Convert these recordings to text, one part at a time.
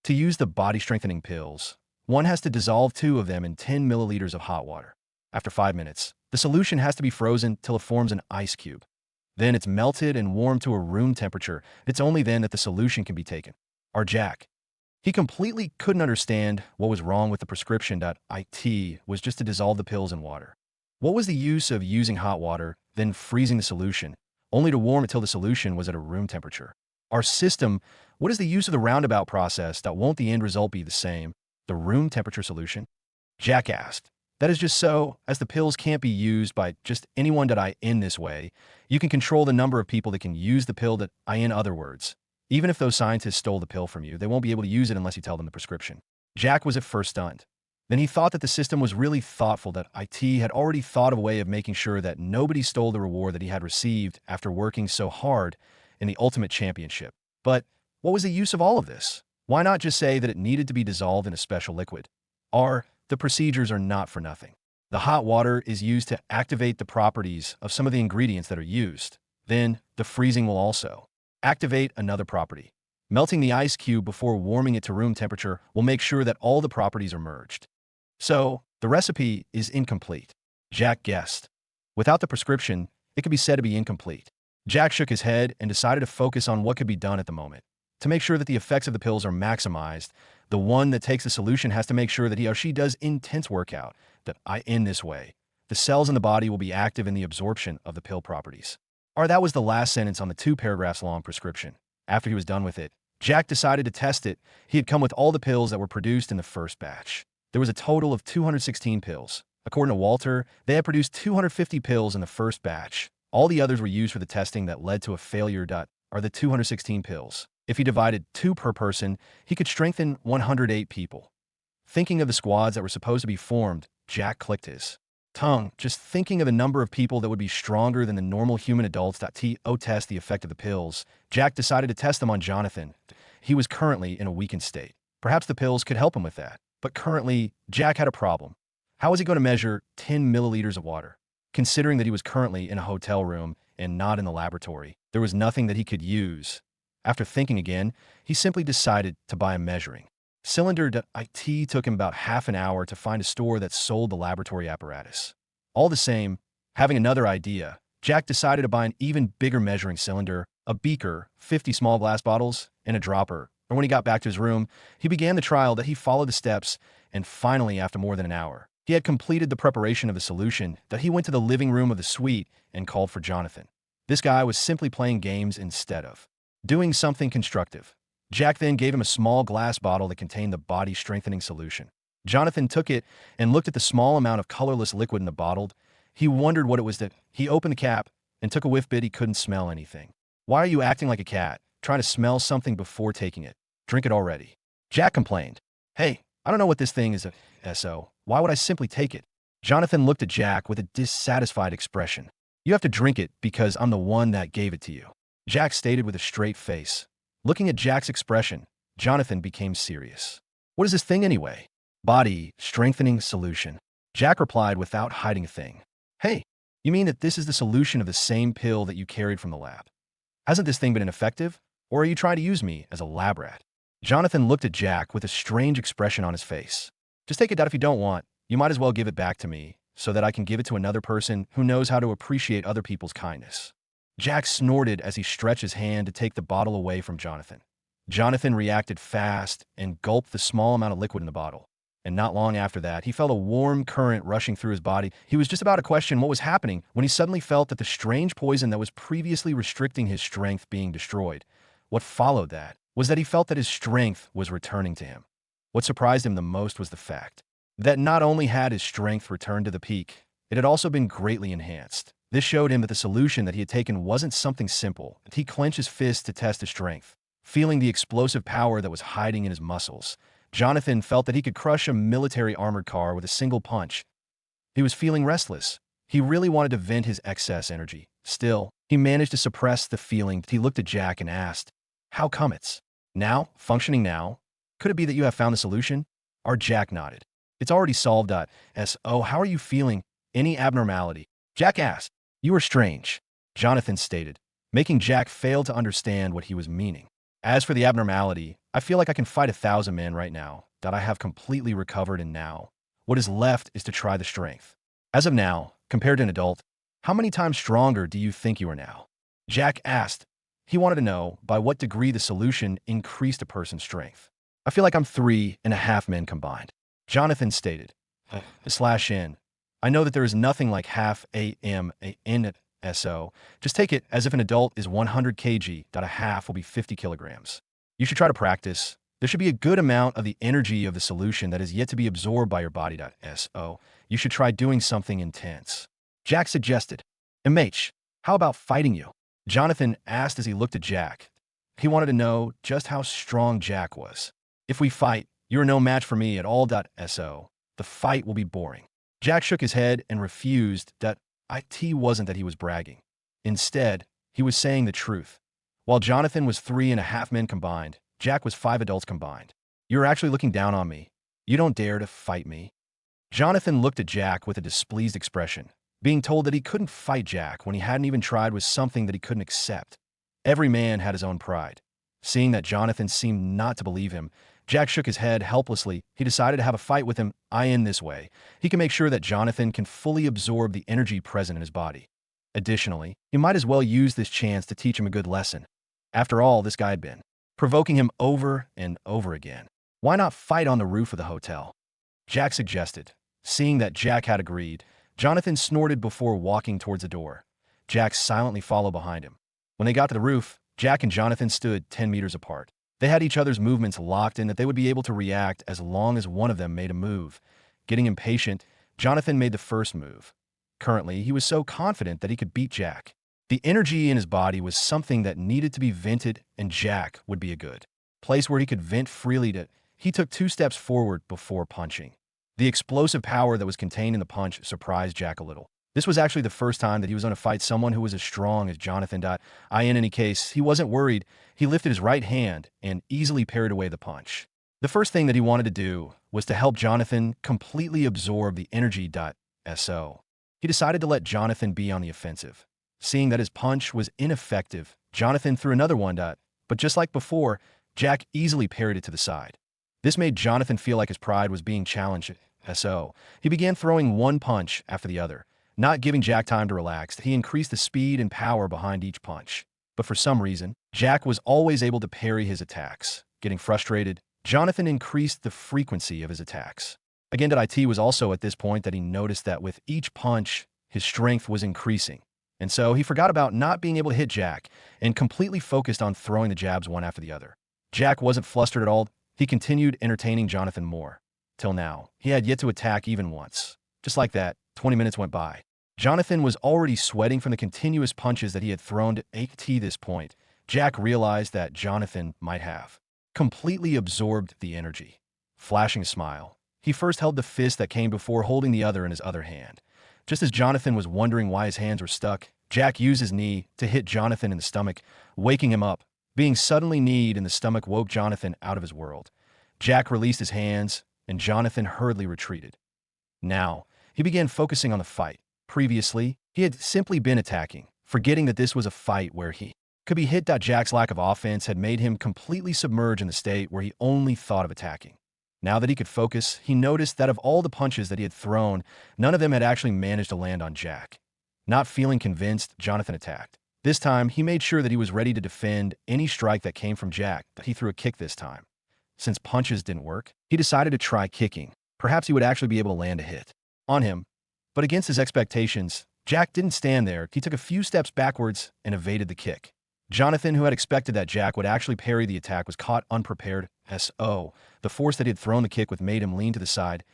To use the body-strengthening pills, one has to dissolve 2 of them in 10 milliliters of hot water. After 5 minutes, the solution has to be frozen till it forms an ice cube. Then it's melted and warmed to a room temperature. It's only then that the solution can be taken. Our Jack. He completely couldn't understand what was wrong with the prescription. It was just to dissolve the pills in water. What was the use of using hot water, then freezing the solution, only to warm it till the solution was at a room temperature? Our system, what is the use of the roundabout process? Won't the end result be the same? The room temperature solution? Jack asked. That is just so, as the pills can't be used by just anyone. In this way, you can control the number of people that can use the pill. In other words, even if those scientists stole the pill from you, they won't be able to use it unless you tell them the prescription. Jack was at first stunned. Then he thought that the system was really thoughtful, that IT had already thought of a way of making sure that nobody stole the reward that he had received after working so hard in the ultimate championship. But what was the use of all of this? Why not just say that it needed to be dissolved in a special liquid? The procedures are not for nothing. The hot water is used to activate the properties of some of the ingredients that are used. Then, the freezing will also activate another property. Melting the ice cube before warming it to room temperature will make sure that all the properties are merged. So, the recipe is incomplete. Jack guessed. Without the prescription, it could be said to be incomplete. Jack shook his head and decided to focus on what could be done at the moment. To make sure that the effects of the pills are maximized, the one that takes the solution has to make sure that he or she does intense workout. In this way, the cells in the body will be active in the absorption of the pill properties. That was the last sentence on the 2 paragraphs long prescription. After he was done with it, Jack decided to test it. He had come with all the pills that were produced in the first batch. There was a total of 216 pills. According to Walter, they had produced 250 pills in the first batch. All the others were used for the testing that led to a failure. Are the 216 pills. If he divided 2 per person, he could strengthen 108 people. Thinking of the squads that were supposed to be formed, Jack clicked his tongue, just thinking of the number of people that would be stronger than the normal human adults. To test the effect of the pills, Jack decided to test them on Jonathan. He was currently in a weakened state. Perhaps the pills could help him with that. But currently, Jack had a problem. How was he going to measure 10 milliliters of water? Considering that he was currently in a hotel room and not in the laboratory, there was nothing that he could use. After thinking again, he simply decided to buy a measuring cylinder. It took him about half an hour to find a store that sold the laboratory apparatus. All the same, having another idea, Jack decided to buy an even bigger measuring cylinder, a beaker, 50 small glass bottles, and a dropper. And when he got back to his room, he began the trial. He followed the steps, and finally, after more than an hour, he had completed the preparation of the solution. He went to the living room of the suite and called for Jonathan. This guy was simply playing games instead of doing something constructive. Jack then gave him a small glass bottle that contained the body-strengthening solution. Jonathan took it and looked at the small amount of colorless liquid in the bottle. He wondered what it was. He opened the cap and took a whiff. He couldn't smell anything. Why are you acting like a cat, trying to smell something before taking it? Drink it already. Jack complained. Hey, I don't know what this thing is. So why would I simply take it? Jonathan looked at Jack with a dissatisfied expression. You have to drink it because I'm the one that gave it to you, Jack stated with a straight face. Looking at Jack's expression, Jonathan became serious. What is this thing anyway? Body-strengthening solution. Jack replied without hiding a thing. Hey, you mean that this is the solution of the same pill that you carried from the lab? Hasn't this thing been ineffective? Or are you trying to use me as a lab rat? Jonathan looked at Jack with a strange expression on his face. Just take it out if you don't want. You might as well give it back to me so that I can give it to another person who knows how to appreciate other people's kindness. Jack snorted as he stretched his hand to take the bottle away from Jonathan. Jonathan reacted fast and gulped the small amount of liquid in the bottle. And not long after that, he felt a warm current rushing through his body. He was just about to question what was happening when he suddenly felt that the strange poison that was previously restricting his strength being destroyed. What followed that was that he felt that his strength was returning to him. What surprised him the most was the fact that not only had his strength returned to the peak, it had also been greatly enhanced. This showed him that the solution that he had taken wasn't something simple. He clenched his fist to test his strength. Feeling the explosive power that was hiding in his muscles, Jonathan felt that he could crush a military armored car with a single punch. He was feeling restless. He really wanted to vent his excess energy. Still, he managed to suppress the feeling. He looked at Jack and asked, "How come it's functioning now? Could it be that you have found the solution?" Our Jack nodded. "It's already solved. So how are you feeling? Any abnormality?" Jack asked. "You are strange," Jonathan stated, making Jack fail to understand what he was meaning. As for the abnormality, I feel like I can fight 1,000 men right now, that I have completely recovered, and now what is left is to try the strength. As of now, compared to an adult, how many times stronger do you think you are now? Jack asked. He wanted to know by what degree the solution increased a person's strength. I feel like I'm 3.5 men combined. Jonathan stated. /n. I know that there is nothing like half so just take it as if an adult is 100 kg, that a half will be 50 kilograms. You should try to practice. There should be a good amount of the energy of the solution that is yet to be absorbed by your body. So you should try doing something intense. Jack suggested. MH, how about fighting you? Jonathan asked as he looked at Jack. He wanted to know just how strong Jack was. If we fight, you are no match for me at all. So the fight will be boring. Jack shook his head and refused. It wasn't that he was bragging. Instead, he was saying the truth. While Jonathan was 3.5 men combined, Jack was 5 adults combined. You're actually looking down on me. You don't dare to fight me. Jonathan looked at Jack with a displeased expression. Being told that he couldn't fight Jack when he hadn't even tried was something that he couldn't accept. Every man had his own pride. Seeing that Jonathan seemed not to believe him, Jack shook his head helplessly. He decided to have a fight with him. In this way, he can make sure that Jonathan can fully absorb the energy present in his body. Additionally, he might as well use this chance to teach him a good lesson. After all, this guy had been provoking him over and over again. Why not fight on the roof of the hotel? Jack suggested. Seeing that Jack had agreed, Jonathan snorted before walking towards the door. Jack silently followed behind him. When they got to the roof, Jack and Jonathan stood 10 meters apart. They had each other's movements locked in that they would be able to react as long as one of them made a move. Getting impatient, Jonathan made the first move. Currently, he was so confident that he could beat Jack. The energy in his body was something that needed to be vented, and Jack would be a good place where he could vent freely. He took 2 steps forward before punching. The explosive power that was contained in the punch surprised Jack a little. This was actually the first time that he was going to fight someone who was as strong as Jonathan. In any case, he wasn't worried. He lifted his right hand and easily parried away the punch. The first thing that he wanted to do was to help Jonathan completely absorb the energy. So he decided to let Jonathan be on the offensive. Seeing that his punch was ineffective, Jonathan threw another one. But just like before, Jack easily parried it to the side. This made Jonathan feel like his pride was being challenged. So he began throwing one punch after the other. Not giving Jack time to relax, he increased the speed and power behind each punch. But for some reason, Jack was always able to parry his attacks. Getting frustrated, Jonathan increased the frequency of his attacks. Again, it was also at this point that he noticed that with each punch, his strength was increasing. And so he forgot about not being able to hit Jack and completely focused on throwing the jabs one after the other. Jack wasn't flustered at all. He continued entertaining Jonathan more. Till now, he had yet to attack even once. Just like that, 20 minutes went by. Jonathan was already sweating from the continuous punches that he had thrown at this point. Jack realized that Jonathan might have completely absorbed the energy. Flashing a smile, he first held the fist that came before holding the other in his other hand. Just as Jonathan was wondering why his hands were stuck, Jack used his knee to hit Jonathan in the stomach, waking him up. Being suddenly kneed in the stomach woke Jonathan out of his world. Jack released his hands, and Jonathan hurriedly retreated. Now, he began focusing on the fight. Previously, he had simply been attacking, forgetting that this was a fight where he could be hit. Jack's lack of offense had made him completely submerged in the state where he only thought of attacking. Now that he could focus, he noticed that of all the punches that he had thrown, none of them had actually managed to land on Jack. Not feeling convinced, Jonathan attacked. This time, he made sure that he was ready to defend any strike that came from Jack, but he threw a kick this time. Since punches didn't work, he decided to try kicking. Perhaps he would actually be able to land a hit on him. But against his expectations, Jack didn't stand there. He took a few steps backwards and evaded the kick. Jonathan, who had expected that Jack would actually parry the attack, was caught unprepared. The force that he had thrown the kick with made him lean to the side.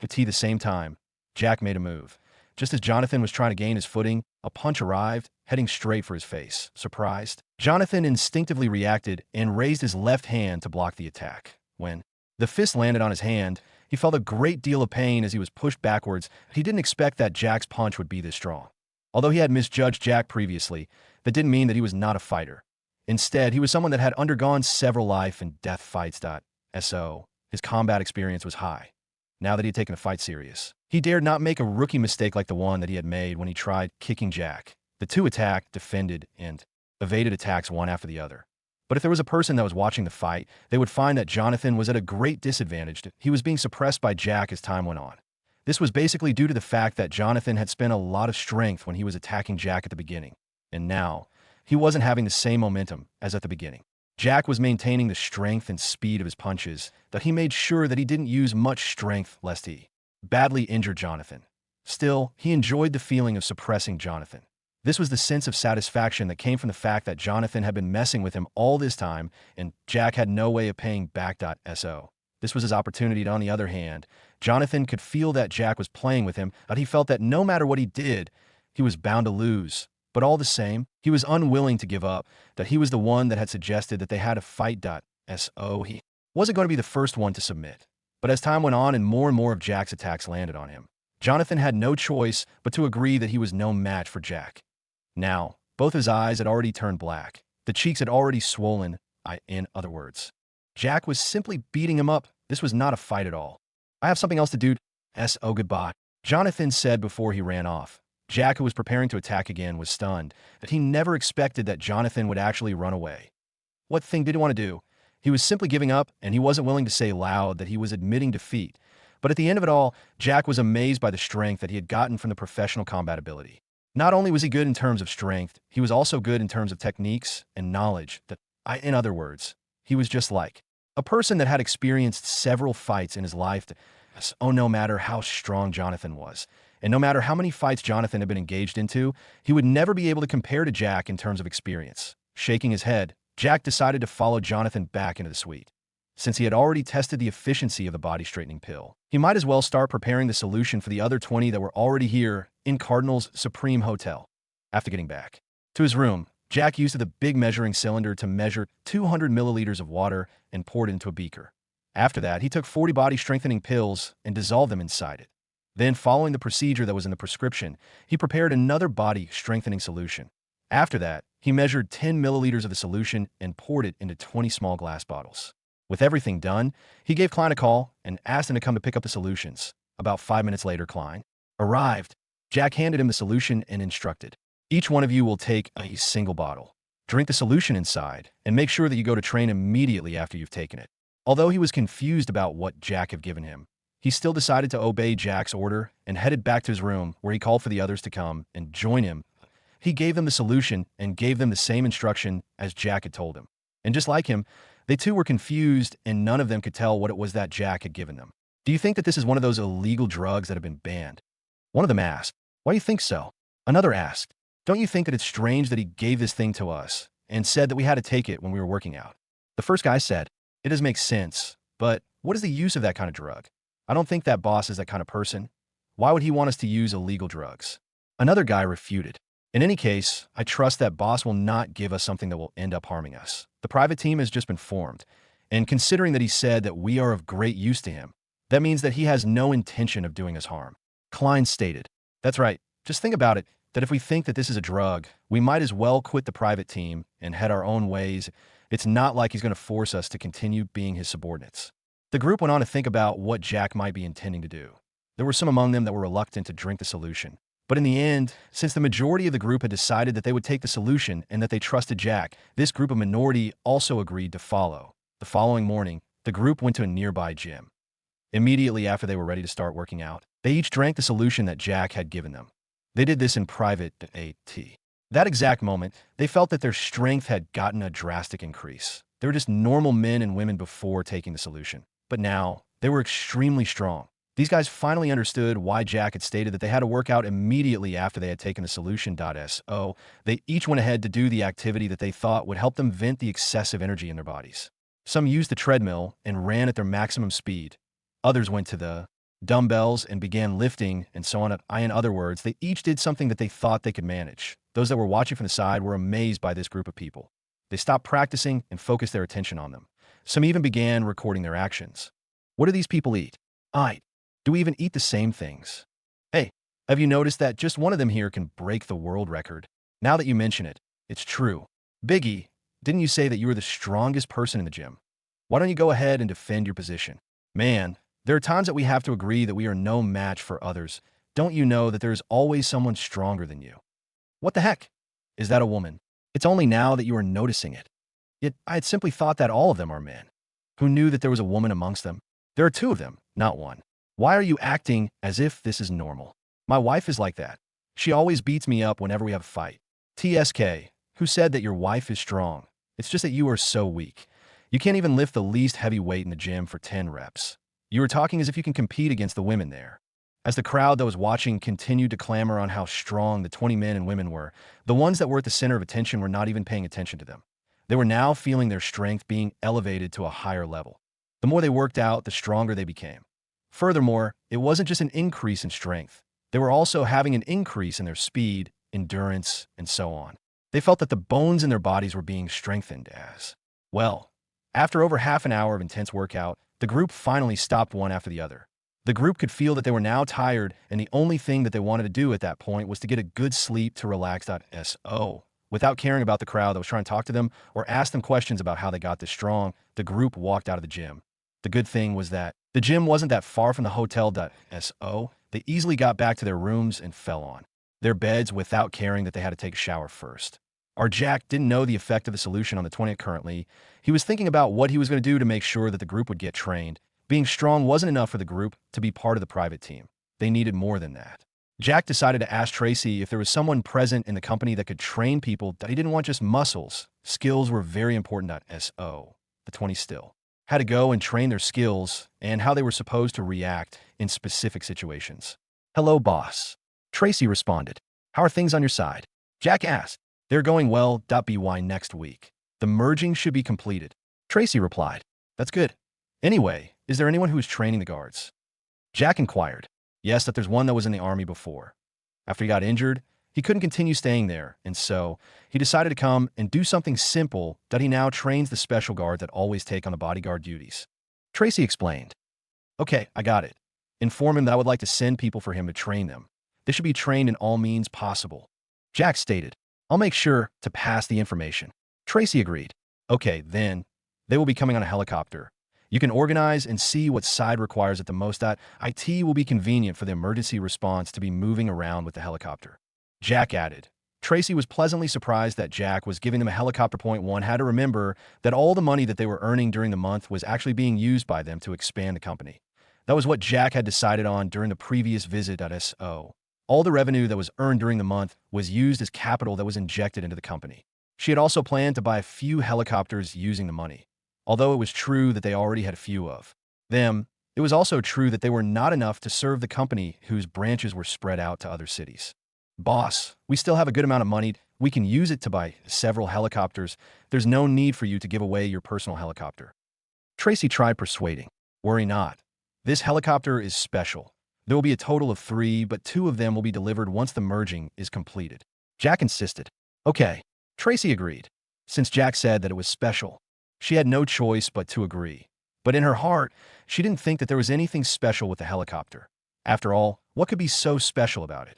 At the same time, Jack made a move. Just as Jonathan was trying to gain his footing, a punch arrived, heading straight for his face. Surprised, Jonathan instinctively reacted and raised his left hand to block the attack. When the fist landed on his hand, he felt a great deal of pain as he was pushed backwards. He didn't expect that Jack's punch would be this strong. Although he had misjudged Jack previously, that didn't mean that he was not a fighter. Instead, he was someone that had undergone several life and death fights. So his combat experience was high. Now that he had taken the fight serious, he dared not make a rookie mistake like the one that he had made when he tried kicking Jack. The two attacked, defended, and evaded attacks one after the other. But if there was a person that was watching the fight, they would find that Jonathan was at a great disadvantage. He was being suppressed by Jack as time went on. This was basically due to the fact that Jonathan had spent a lot of strength when he was attacking Jack at the beginning, and now he wasn't having the same momentum as at the beginning. Jack was maintaining the strength and speed of his punches, that he made sure that he didn't use much strength lest he badly injure Jonathan. Still, he enjoyed the feeling of suppressing Jonathan. This was the sense of satisfaction that came from the fact that Jonathan had been messing with him all this time, and Jack had no way of paying back. So this was his opportunity. On the other hand, Jonathan could feel that Jack was playing with him, but he felt that no matter what he did, he was bound to lose. But all the same, he was unwilling to give up, that he was the one that had suggested that they had a fight. So he wasn't going to be the first one to submit. But as time went on and more of Jack's attacks landed on him, Jonathan had no choice but to agree that he was no match for Jack. Now, both his eyes had already turned black. The cheeks had already swollen. In other words, Jack was simply beating him up. This was not a fight at all. I have something else to do. So goodbye, Jonathan said before he ran off. Jack, who was preparing to attack again, was stunned that he never expected that Jonathan would actually run away. What thing did he want to do? He was simply giving up, and he wasn't willing to say loud that he was admitting defeat. But at the end of it all, Jack was amazed by the strength that he had gotten from the professional combat ability. Not only was he good in terms of strength, he was also good in terms of techniques and knowledge. In other words, he was just like a person that had experienced several fights in his life. No matter how strong Jonathan was, and no matter how many fights Jonathan had been engaged into, he would never be able to compare to Jack in terms of experience. Shaking his head, Jack decided to follow Jonathan back into the suite. Since he had already tested the efficiency of the body-straightening pill, he might as well start preparing the solution for the other 20 that were already here in Cardinal's Supreme Hotel. After getting back to his room, Jack used the big measuring cylinder to measure 200 milliliters of water and poured it into a beaker. After that, he took 40 body-strengthening pills and dissolved them inside it. Then, following the procedure that was in the prescription, he prepared another body-strengthening solution. After that, he measured 10 milliliters of the solution and poured it into 20 small glass bottles. With everything done, he gave Klein a call and asked him to come to pick up the solutions. About 5 minutes later, Klein arrived. Jack handed him the solution and instructed, "Each one of you will take a single bottle. Drink the solution inside, and make sure that you go to train immediately after you've taken it." Although he was confused about what Jack had given him, he still decided to obey Jack's order and headed back to his room, where he called for the others to come and join him. He gave them the solution and gave them the same instruction as Jack had told him. And just like him, they too were confused, and none of them could tell what it was that Jack had given them. "Do you think that this is one of those illegal drugs that have been banned?" One of them asked. "Why do you think so?" Another asked, "Don't you think that it's strange that he gave this thing to us and said that we had to take it when we were working out?" The first guy said, "It does make sense, but what is the use of that kind of drug? I don't think that boss is that kind of person. Why would he want us to use illegal drugs?" Another guy refuted. "In any case, I trust that boss will not give us something that will end up harming us. The private team has just been formed, and considering that he said that we are of great use to him, that means that he has no intention of doing us harm." Klein stated, "That's right. Just think about it, that if we think that this is a drug, we might as well quit the private team and head our own ways. It's not like he's going to force us to continue being his subordinates." The group went on to think about what Jack might be intending to do. There were some among them that were reluctant to drink the solution. But in the end, since the majority of the group had decided that they would take the solution and that they trusted Jack, this group of minority also agreed to follow. The following morning, the group went to a nearby gym. Immediately after they were ready to start working out, they each drank the solution that Jack had given them. They did this in private at that exact moment, they felt that their strength had gotten a drastic increase. They were just normal men and women before taking the solution. But now, they were extremely strong. These guys finally understood why Jack had stated that they had to work out immediately after they had taken the solution. So they each went ahead to do the activity that they thought would help them vent the excessive energy in their bodies. Some used the treadmill and ran at their maximum speed. Others went to the dumbbells and began lifting and so on. In other words, they each did something that they thought they could manage. Those that were watching from the side were amazed by this group of people. They stopped practicing and focused their attention on them. Some even began recording their actions. What do these people eat? Do we even eat the same things? Hey, have you noticed that just one of them here can break the world record? Now that you mention it, it's true. Biggie, didn't you say that you were the strongest person in the gym? Why don't you go ahead and defend your position? Man, there are times that we have to agree that we are no match for others. Don't you know that there is always someone stronger than you? What the heck? Is that a woman? It's only now that you are noticing it. Yet I had simply thought that all of them are men. Who knew that there was a woman amongst them? There are two of them, not one. Why are you acting as if this is normal? My wife is like that. She always beats me up whenever we have a fight. TSK, who said that your wife is strong? It's just that you are so weak. You can't even lift the least heavy weight in the gym for 10 reps. You were talking as if you can compete against the women there. As the crowd that was watching continued to clamor on how strong the 20 men and women were, the ones that were at the center of attention were not even paying attention to them. They were now feeling their strength being elevated to a higher level. The more they worked out, the stronger they became. Furthermore, it wasn't just an increase in strength. They were also having an increase in their speed, endurance, and so on. They felt that the bones in their bodies were being strengthened as well. After over half an hour of intense workout, the group finally stopped one after the other. The group could feel that they were now tired, and the only thing that they wanted to do at that point was to get a good sleep to relax. So, without caring about the crowd that was trying to talk to them or ask them questions about how they got this strong, the group walked out of the gym. The good thing was that the gym wasn't that far from the hotel. So, they easily got back to their rooms and fell on their beds without caring that they had to take a shower first. Our Jack didn't know the effect of the solution on the 20th currently. He was thinking about what he was going to do to make sure that the group would get trained. Being strong wasn't enough for the group to be part of the private team. They needed more than that. Jack decided to ask Tracy if there was someone present in the company that could train people, that he didn't want just muscles. Skills were very important. So, the 20 still had to go and train their skills and how they were supposed to react in specific situations. Hello, boss. Tracy responded. How are things on your side? Jack asked. They're going well. By next week. The merging should be completed. Tracy replied. That's good. Anyway, is there anyone who is training the guards? Jack inquired. Yes, that there's one that was in the army before. After he got injured, he couldn't continue staying there, and so he decided to come and do something simple that he now trains the special guard that always take on the bodyguard duties. Tracy explained. Okay, I got it. Inform him that I would like to send people for him to train them. They should be trained in all means possible. Jack stated. I'll make sure to pass the information. Tracy agreed. Okay, then. They will be coming on a helicopter. You can organize and see what side requires it the most. It will be convenient for the emergency response to be moving around with the helicopter. Jack added. Tracy was pleasantly surprised that Jack was giving them a helicopter. One had to remember that all the money that they were earning during the month was actually being used by them to expand the company. That was what Jack had decided on during the previous visit. So, all the revenue that was earned during the month was used as capital that was injected into the company. She had also planned to buy a few helicopters using the money. Although it was true that they already had a few of them, it was also true that they were not enough to serve the company whose branches were spread out to other cities. Boss, we still have a good amount of money. We can use it to buy several helicopters. There's no need for you to give away your personal helicopter. Tracy tried persuading. Worry not. This helicopter is special. There will be a total of 3, but 2 of them will be delivered once the merging is completed. Jack insisted. Okay. Tracy agreed. Since Jack said that it was special, she had no choice but to agree. But in her heart, she didn't think that there was anything special with the helicopter. After all, what could be so special about it?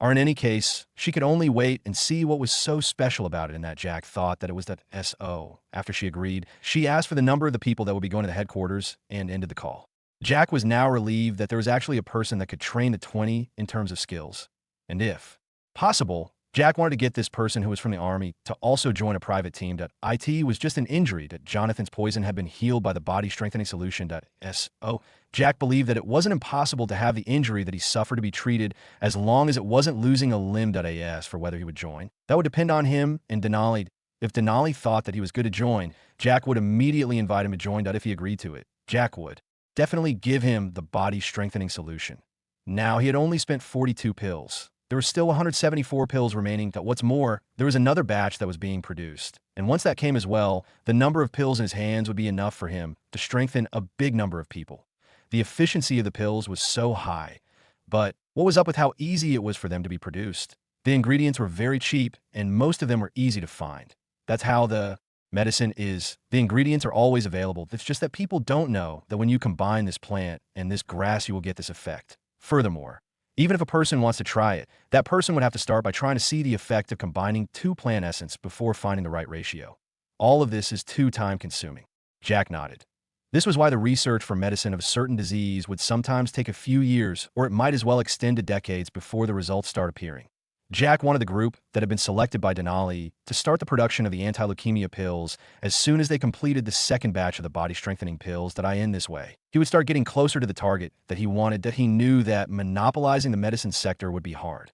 Or in any case, she could only wait and see what was so special about it, and that Jack thought that it was that SO. After she agreed, she asked for the number of the people that would be going to the headquarters and ended the call. Jack was now relieved that there was actually a person that could train the 20 in terms of skills. And if possible, Jack wanted to get this person who was from the army to also join a private team. It was just an injury that Jonathan's poison had been healed by the body strengthening solution. So, Jack believed that it wasn't impossible to have the injury that he suffered to be treated as long as it wasn't losing a limb. As for whether he would join, that would depend on him and Denali. If Denali thought that he was good to join, Jack would immediately invite him to join. If he agreed to it, Jack would definitely give him the body strengthening solution. Now he had only spent 42 pills. There were still 174 pills remaining. What's more, there was another batch that was being produced. And once that came as well, the number of pills in his hands would be enough for him to strengthen a big number of people. The efficiency of the pills was so high. But what was up with how easy it was for them to be produced? The ingredients were very cheap, and most of them were easy to find. That's how the medicine is. The ingredients are always available. It's just that people don't know that when you combine this plant and this grass, you will get this effect. Furthermore, even if a person wants to try it, that person would have to start by trying to see the effect of combining 2 plant essence before finding the right ratio. All of this is too time-consuming. Jack nodded. This was why the research for medicine of a certain disease would sometimes take a few years, or it might as well extend to decades before the results start appearing. Jack wanted the group that had been selected by Denali to start the production of the anti-leukemia pills as soon as they completed the second batch of the body-strengthening pills that end this way. He would start getting closer to the target that he wanted, that he knew that monopolizing the medicine sector would be hard.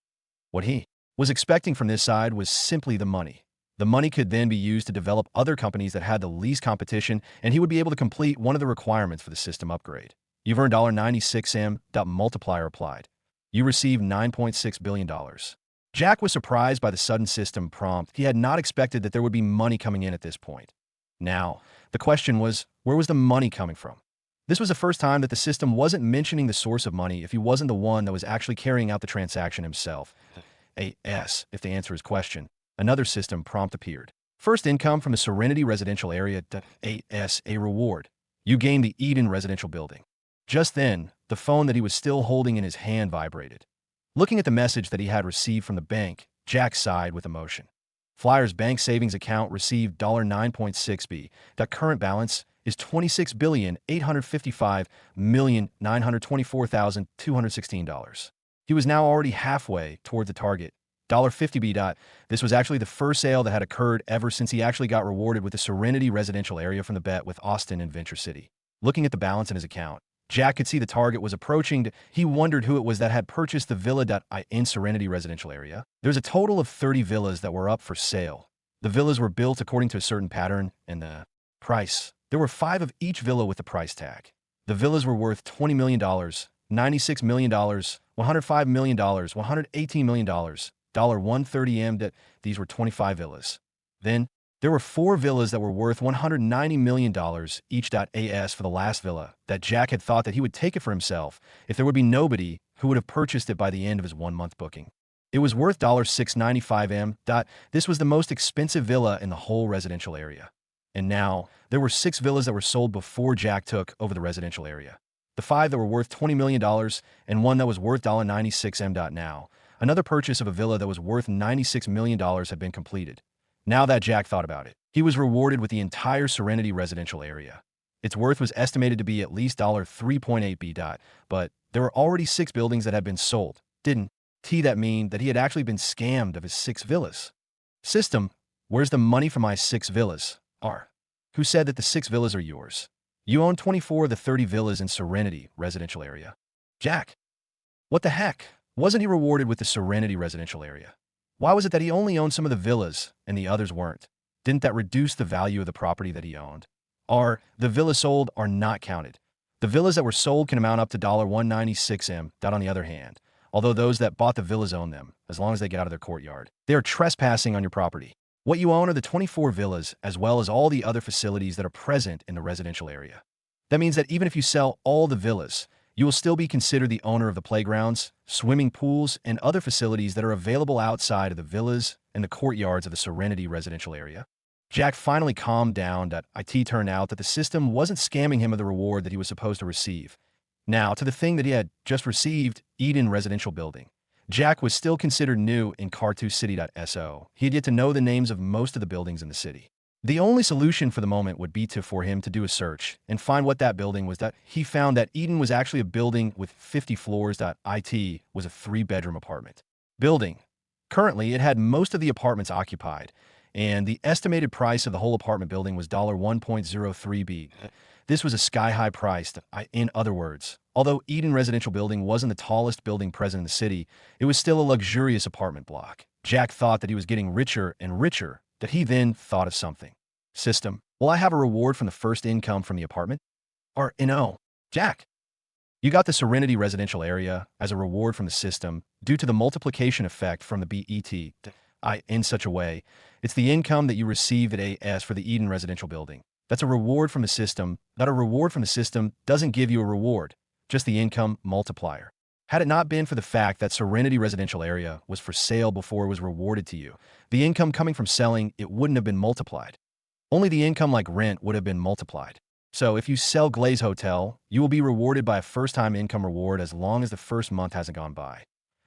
What he was expecting from this side was simply the money. The money could then be used to develop other companies that had the least competition, and he would be able to complete one of the requirements for the system upgrade. You've earned $96M. Multiplier applied. You received $9.6 billion. Jack was surprised by the sudden system prompt. He had not expected that there would be money coming in at this point. Now, the question was, where was the money coming from? This was the first time that the system wasn't mentioning the source of money if he wasn't the one that was actually carrying out the transaction himself. If the answer is question, another system prompt appeared. First income from the Serenity residential area. A reward. You gained the Eden residential building. Just then, the phone that he was still holding in his hand vibrated. Looking at the message that he had received from the bank, Jack sighed with emotion. Flyer's bank savings account received $9.6 B. That current balance is $26,855,924,216. He was now already halfway toward the target, $50 B. This was actually the first sale that had occurred ever since he actually got rewarded with the Serenity residential area from the bet with Austin and Venture City. Looking at the balance in his account, Jack could see the target was approaching. He wondered who it was that had purchased the villa in Serenity residential area. There's a total of 30 villas that were up for sale. The villas were built according to a certain pattern, and the price. There were 5 of each villa with the price tag. The villas were worth $20 million, $96 million, $105 million, $118 million, $130M. These were 25 villas. Then, there were 4 villas that were worth $190 million each. As for the last villa, that Jack had thought that he would take it for himself if there would be nobody who would have purchased it by the end of his 1-month booking. It was worth $695M. This was the most expensive villa in the whole residential area. And now, there were 6 villas that were sold before Jack took over the residential area. The 5 that were worth $20 million and one that was worth $96M. Now, another purchase of a villa that was worth $96 million had been completed. Now that Jack thought about it, he was rewarded with the entire Serenity residential area. Its worth was estimated to be at least $3.8 B. But there were already 6 buildings that had been sold. Didn't that mean that he had actually been scammed of his 6 villas? System, where's the money for my 6 villas? Who said that the 6 villas are yours? You own 24 of the 30 villas in Serenity residential area. Jack, what the heck? Wasn't he rewarded with the Serenity residential area? Why was it that he only owned some of the villas and the others weren't? Didn't that reduce the value of the property that he owned? The villas sold are not counted. The villas that were sold can amount up to $196M. On the other hand, although those that bought the villas own them, as long as they get out of their courtyard, they are trespassing on your property. What you own are the 24 villas, as well as all the other facilities that are present in the residential area. That means that even if you sell all the villas, you will still be considered the owner of the playgrounds, swimming pools, and other facilities that are available outside of the villas and the courtyards of the Serenity residential area. Jack finally calmed down. It turned out that the system wasn't scamming him of the reward that he was supposed to receive. Now, to the thing that he had just received, Eden residential building. Jack was still considered new in Car2 City.so. He had yet to know the names of most of the buildings in the city. The only solution for the moment would be for him to do a search and find what that building was. He found that Eden was actually a building with 50 floors. It was a 3-bedroom apartment building. Currently, it had most of the apartments occupied, and the estimated price of the whole apartment building was $1.03 B. This was a sky-high price. In other words, although Eden residential building wasn't the tallest building present in the city, it was still a luxurious apartment block. Jack thought that he was getting richer and richer. That he then thought of something. System, will I have a reward from the first income from the apartment? Jack, you got the Serenity residential area as a reward from the system due to the multiplication effect from the BET. In such a way, it's the income that you receive at AS for the Eden residential building. That's a reward from the system. Not a reward from the system doesn't give you a reward, just the income multiplier. Had it not been for the fact that Serenity residential area was for sale before it was rewarded to you, the income coming from selling it wouldn't have been multiplied. Only the income like rent would have been multiplied. So if you sell Glaze Hotel, you will be rewarded by a first-time income reward as long as the first month hasn't gone by.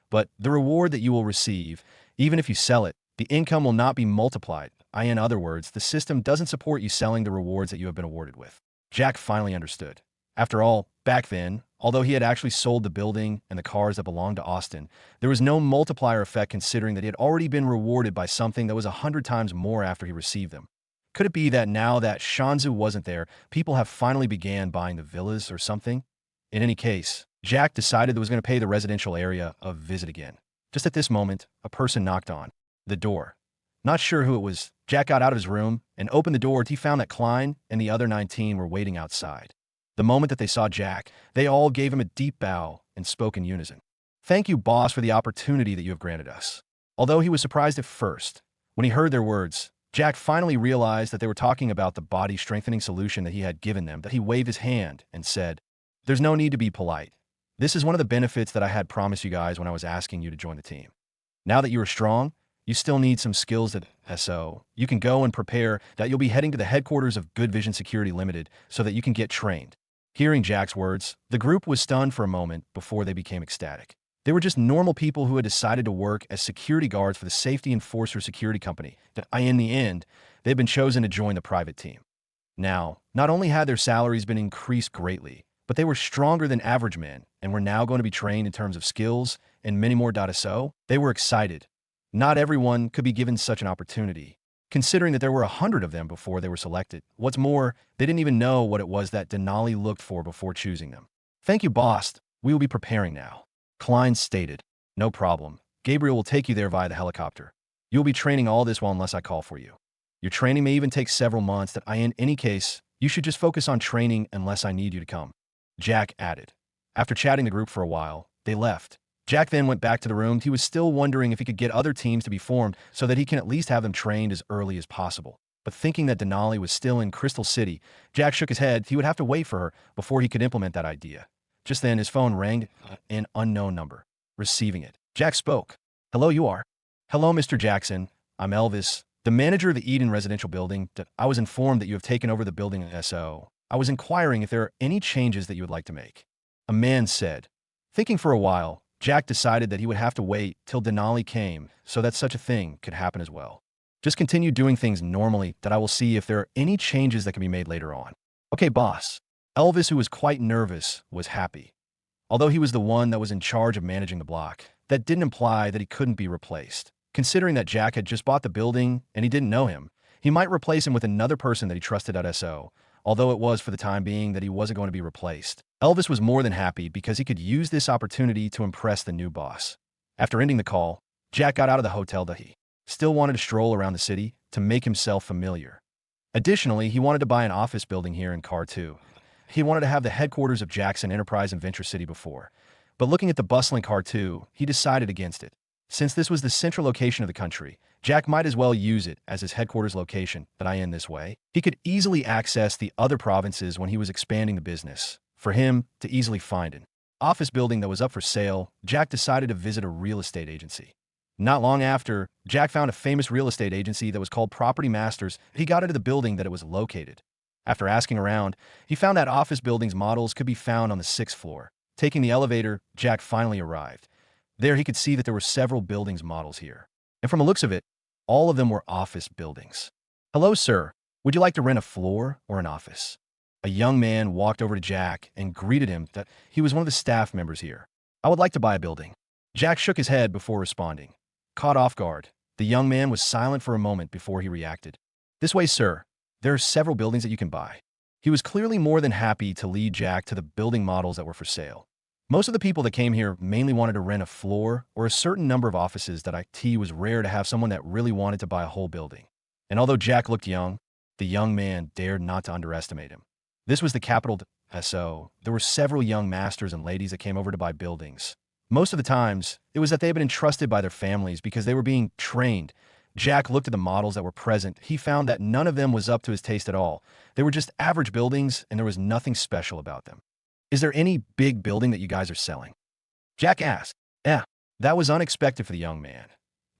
But the reward that you will receive, even if you sell it, the income will not be multiplied. In other words, the system doesn't support you selling the rewards that you have been awarded with. Jack finally understood. After all, back then, Although he had actually sold the building and the cars that belonged to Austin, there was no multiplier effect considering that he had already been rewarded by something that was 100 times more after he received them. Could it be that now that Shanzu wasn't there, people have finally began buying the villas or something? In any case, Jack decided that was going to pay the residential area a visit again. Just at this moment, a person knocked on the door. Not sure who it was, Jack got out of his room and opened the door. He found that Klein and the other 19 were waiting outside. The moment that they saw Jack, they all gave him a deep bow and spoke in unison. "Thank you, boss, for the opportunity that you have granted us." Although he was surprised at first, when he heard their words, Jack finally realized that they were talking about the body strengthening solution that he had given them, that he waved his hand and said, "There's no need to be polite. This is one of the benefits that I had promised you guys when I was asking you to join the team. Now that you are strong, you still need some skills that so you can go and prepare that you'll be heading to the headquarters of Good Vision Security Limited so that you can get trained." Hearing Jack's words, the group was stunned for a moment before they became ecstatic. They were just normal people who had decided to work as security guards for the Safety Enforcer Security Company, that in the end, they had been chosen to join the private team. Now, not only had their salaries been increased greatly, but they were stronger than average men and were now going to be trained in terms of skills and many more. So they were excited. Not everyone could be given such an opportunity, considering that there were 100 of them before they were selected. What's more, they didn't even know what it was that Denali looked for before choosing them. "Thank you, boss. We will be preparing now," Klein stated. "No problem. Gabriel will take you there via the helicopter. You will be training all this while unless I call for you. Your training may even take several months. In any case, you should just focus on training unless I need you to come," Jack added. After chatting the group for a while, they left. Jack then went back to the room. He was still wondering if he could get other teams to be formed so that he can at least have them trained as early as possible. But thinking that Denali was still in Crystal City, Jack shook his head. He would have to wait for her before he could implement that idea. Just then, his phone rang, an unknown number. Receiving it, Jack spoke. "Hello, you are." "Hello, Mr. Jackson. I'm Elvis, the manager of the Eden residential building. I was informed that you have taken over the building SO. I was inquiring if there are any changes that you would like to make," a man said. Thinking for a while, Jack decided that he would have to wait till Denali came so that such a thing could happen as well. "Just continue doing things normally, that I will see if there are any changes that can be made later on." "Okay, boss." Elvis, who was quite nervous, was happy. Although he was the one that was in charge of managing the block, that didn't imply that he couldn't be replaced. Considering that Jack had just bought the building and he didn't know him, he might replace him with another person that he trusted at SO, although it was for the time being that he wasn't going to be replaced. Elvis was more than happy because he could use this opportunity to impress the new boss. After ending the call, Jack got out of the hotel that he still wanted to stroll around the city to make himself familiar. Additionally, he wanted to buy an office building here in Car 2. He wanted to have the headquarters of Jackson Enterprise in Venture City before, but looking at the bustling Car 2, he decided against it. Since this was the central location of the country, Jack might as well use it as his headquarters location. In this way, he could easily access the other provinces when he was expanding the business. For him to easily find an office building that was up for sale, Jack decided to visit a real estate agency. Not long after, Jack found a famous real estate agency that was called Property Masters. He got into the building that it was located. After asking around, he found that office buildings models could be found on the 6th floor. Taking the elevator, Jack finally arrived. There he could see that there were several buildings models here. And from the looks of it, all of them were office buildings. "Hello, sir. Would you like to rent a floor or an office?" A young man walked over to Jack and greeted him that he was one of the staff members here. "I would like to buy a building." Jack shook his head before responding. Caught off guard, the young man was silent for a moment before he reacted. "This way, sir. There are several buildings that you can buy." He was clearly more than happy to lead Jack to the building models that were for sale. Most of the people that came here mainly wanted to rent a floor or a certain number of offices. That it was rare to have someone that really wanted to buy a whole building. And although Jack looked young, the young man dared not to underestimate him. This was the capital SO. There were several young masters and ladies that came over to buy buildings. Most of the times, it was that they had been entrusted by their families because they were being trained. Jack looked at the models that were present. He found that none of them was up to his taste at all. They were just average buildings, and there was nothing special about them. "Is there any big building that you guys are selling?" Jack asked. That was unexpected for the young man.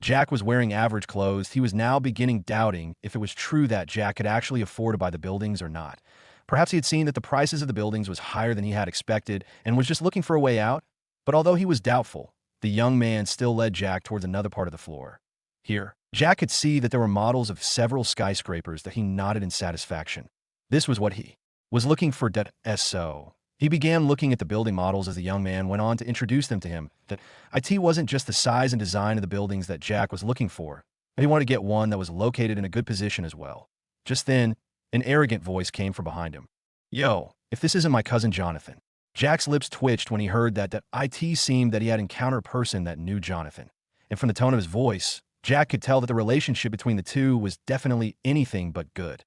Jack was wearing average clothes. He was now beginning doubting if it was true that Jack could actually afford to buy the buildings or not. Perhaps he had seen that the prices of the buildings was higher than he had expected and was just looking for a way out. But although he was doubtful, the young man still led Jack towards another part of the floor. Here, Jack could see that there were models of several skyscrapers that he nodded in satisfaction. This was what he was looking for. So He began looking at the building models as the young man went on to introduce them to him. That IT wasn't just the size and design of the buildings that Jack was looking for, but he wanted to get one that was located in a good position as well. Just then, an arrogant voice came from behind him. Yo, if this isn't my cousin Jonathan. Jack's lips twitched when he heard that IT seemed that he had encountered a person that knew Jonathan. And from the tone of his voice, Jack could tell that the relationship between the two was definitely anything but good.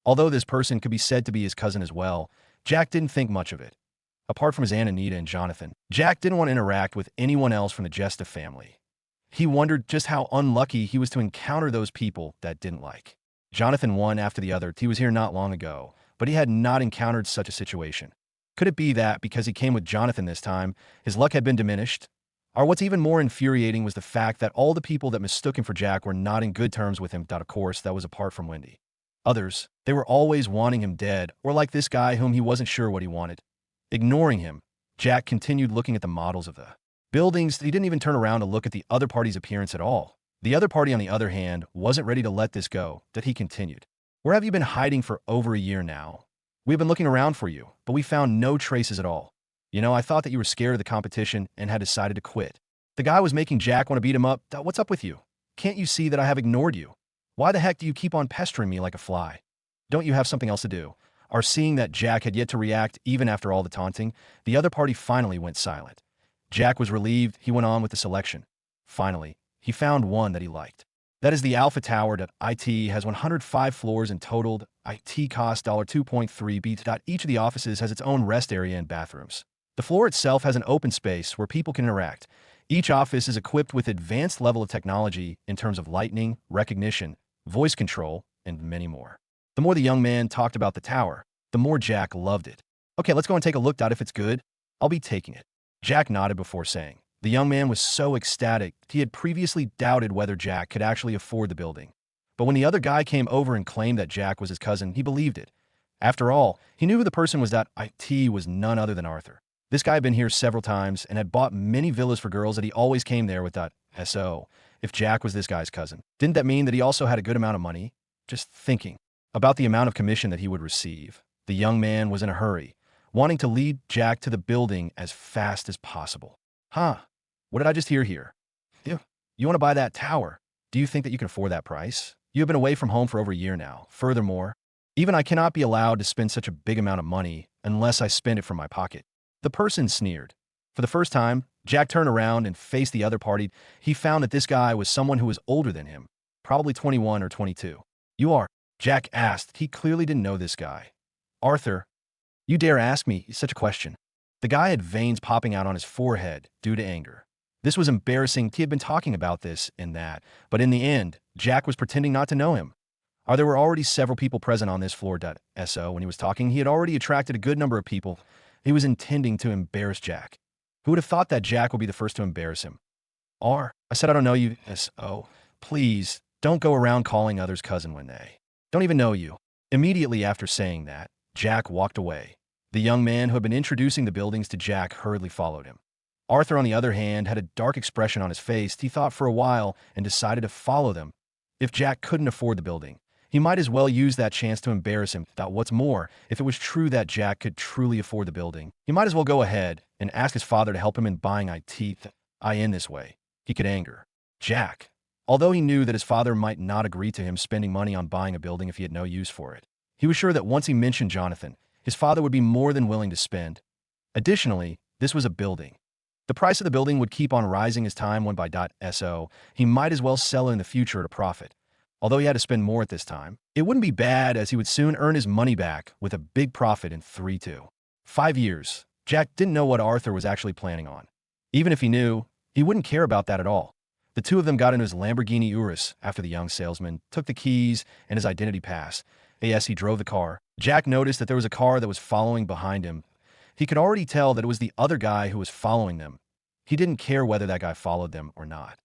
Although this person could be said to be his cousin as well, Jack didn't think much of it. Apart from his Aunt Anita and Jonathan, Jack didn't want to interact with anyone else from the Jesta family. He wondered just how unlucky he was to encounter those people that didn't like. Jonathan, one after the other, he was here not long ago, but he had not encountered such a situation. Could it be that because he came with Jonathan this time, his luck had been diminished? Or what's even more infuriating was the fact that all the people that mistook him for Jack were not in good terms with him, of course, that was apart from Wendy. Others, they were always wanting him dead, or like this guy whom he wasn't sure what he wanted. Ignoring him, Jack continued looking at the models of the buildings. He didn't even turn around to look at the other party's appearance at all. The other party, on the other hand, wasn't ready to let this go, that he continued. Where have you been hiding for over a year now? We've been looking around for you, but we found no traces at all. You know, I thought that you were scared of the competition and had decided to quit. The guy was making Jack want to beat him up. What's up with you? Can't you see that I have ignored you? Why the heck do you keep on pestering me like a fly? Don't you have something else to do? Or seeing that Jack had yet to react even after all the taunting, the other party finally went silent. Jack was relieved. He went on with the selection. Finally, he found one that he liked. That is the Alpha Tower. IT has 105 floors in total. IT costs $2.3b. Each of the offices has its own rest area and bathrooms. The floor itself has an open space where people can interact. Each office is equipped with advanced level of technology in terms of lighting, recognition, voice control, and many more. The more the young man talked about the tower, the more Jack loved it. Okay, let's go and take a look at if it's good. I'll be taking it. Jack nodded before saying. The young man was so ecstatic, he had previously doubted whether Jack could actually afford the building. But when the other guy came over and claimed that Jack was his cousin, he believed it. After all, he knew who the person was. That IT was none other than Arthur. This guy had been here several times and had bought many villas for girls that he always came there with that SO. If Jack was this guy's cousin, didn't that mean that he also had a good amount of money? Just thinking about the amount of commission that he would receive, the young man was in a hurry, wanting to lead Jack to the building as fast as possible. Huh? What did I just hear here? You want to buy that tower? Do you think that you can afford that price? You have been away from home for over a year now. Furthermore, even I cannot be allowed to spend such a big amount of money unless I spend it from my pocket. The person sneered. For the first time, Jack turned around and faced the other party. He found that this guy was someone who was older than him, probably 21 or 22. You are? Jack asked. He clearly didn't know this guy. Arthur, you dare ask me such a question? The guy had veins popping out on his forehead due to anger. This was embarrassing. He had been talking about this and that, but in the end, Jack was pretending not to know him. There were already several people present on this floor. So when he was talking, he had already attracted a good number of people. He was intending to embarrass Jack. Who would have thought that Jack would be the first to embarrass him? I said I don't know you. SO. Please, don't go around calling others cousin when they don't even know you. Immediately after saying that, Jack walked away. The young man who had been introducing the buildings to Jack hurriedly followed him. Arthur, on the other hand, had a dark expression on his face. He thought for a while and decided to follow them. If Jack couldn't afford the building, he might as well use that chance to embarrass him. What's more, if it was true that Jack could truly afford the building, he might as well go ahead and ask his father to help him in buying IT in this way. He could anger Jack, although he knew that his father might not agree to him spending money on buying a building if he had no use for it. He was sure that once he mentioned Jonathan, his father would be more than willing to spend. Additionally, this was a building. The price of the building would keep on rising as time went by. So he might as well sell it in the future at a profit. Although he had to spend more at this time, it wouldn't be bad as he would soon earn his money back with a big profit in 5 years. Jack didn't know what Arthur was actually planning on. Even if he knew, he wouldn't care about that at all. The two of them got into his Lamborghini Urus after the young salesman took the keys and his identity pass. As he drove the car, Jack noticed that there was a car that was following behind him. He could already tell that it was the other guy who was following them. He didn't care whether that guy followed them or not.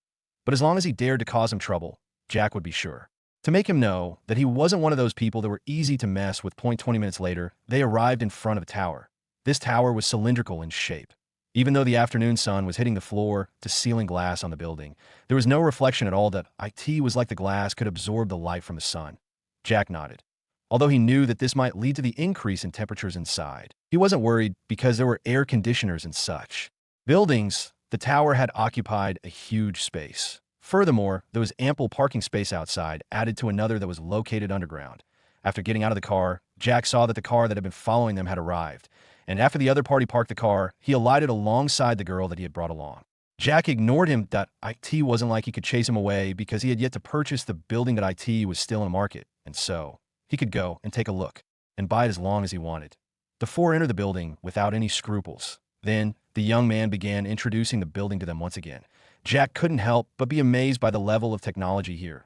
But as long as he dared to cause him trouble, Jack would be sure to make him know that he wasn't one of those people that were easy to mess with. 20 minutes later, they arrived in front of a tower. This tower was cylindrical in shape. Even though the afternoon sun was hitting the floor to ceiling glass on the building, there was no reflection at all. That IT was like the glass could absorb the light from the sun. Jack nodded. although he knew that this might lead to the increase in temperatures inside. He wasn't worried because there were air conditioners and such. Buildings, the tower had occupied a huge space. Furthermore, there was ample parking space outside, added to another that was located underground. After getting out of the car, Jack saw that the car that had been following them had arrived, and after the other party parked the car, he alighted alongside the girl that he had brought along. Jack ignored him. It wasn't like he could chase him away because he had yet to purchase the building that it was still in the market, and so he could go and take a look and buy it as long as he wanted. The four entered the building without any scruples. Then, the young man began introducing the building to them once again. Jack couldn't help but be amazed by the level of technology here.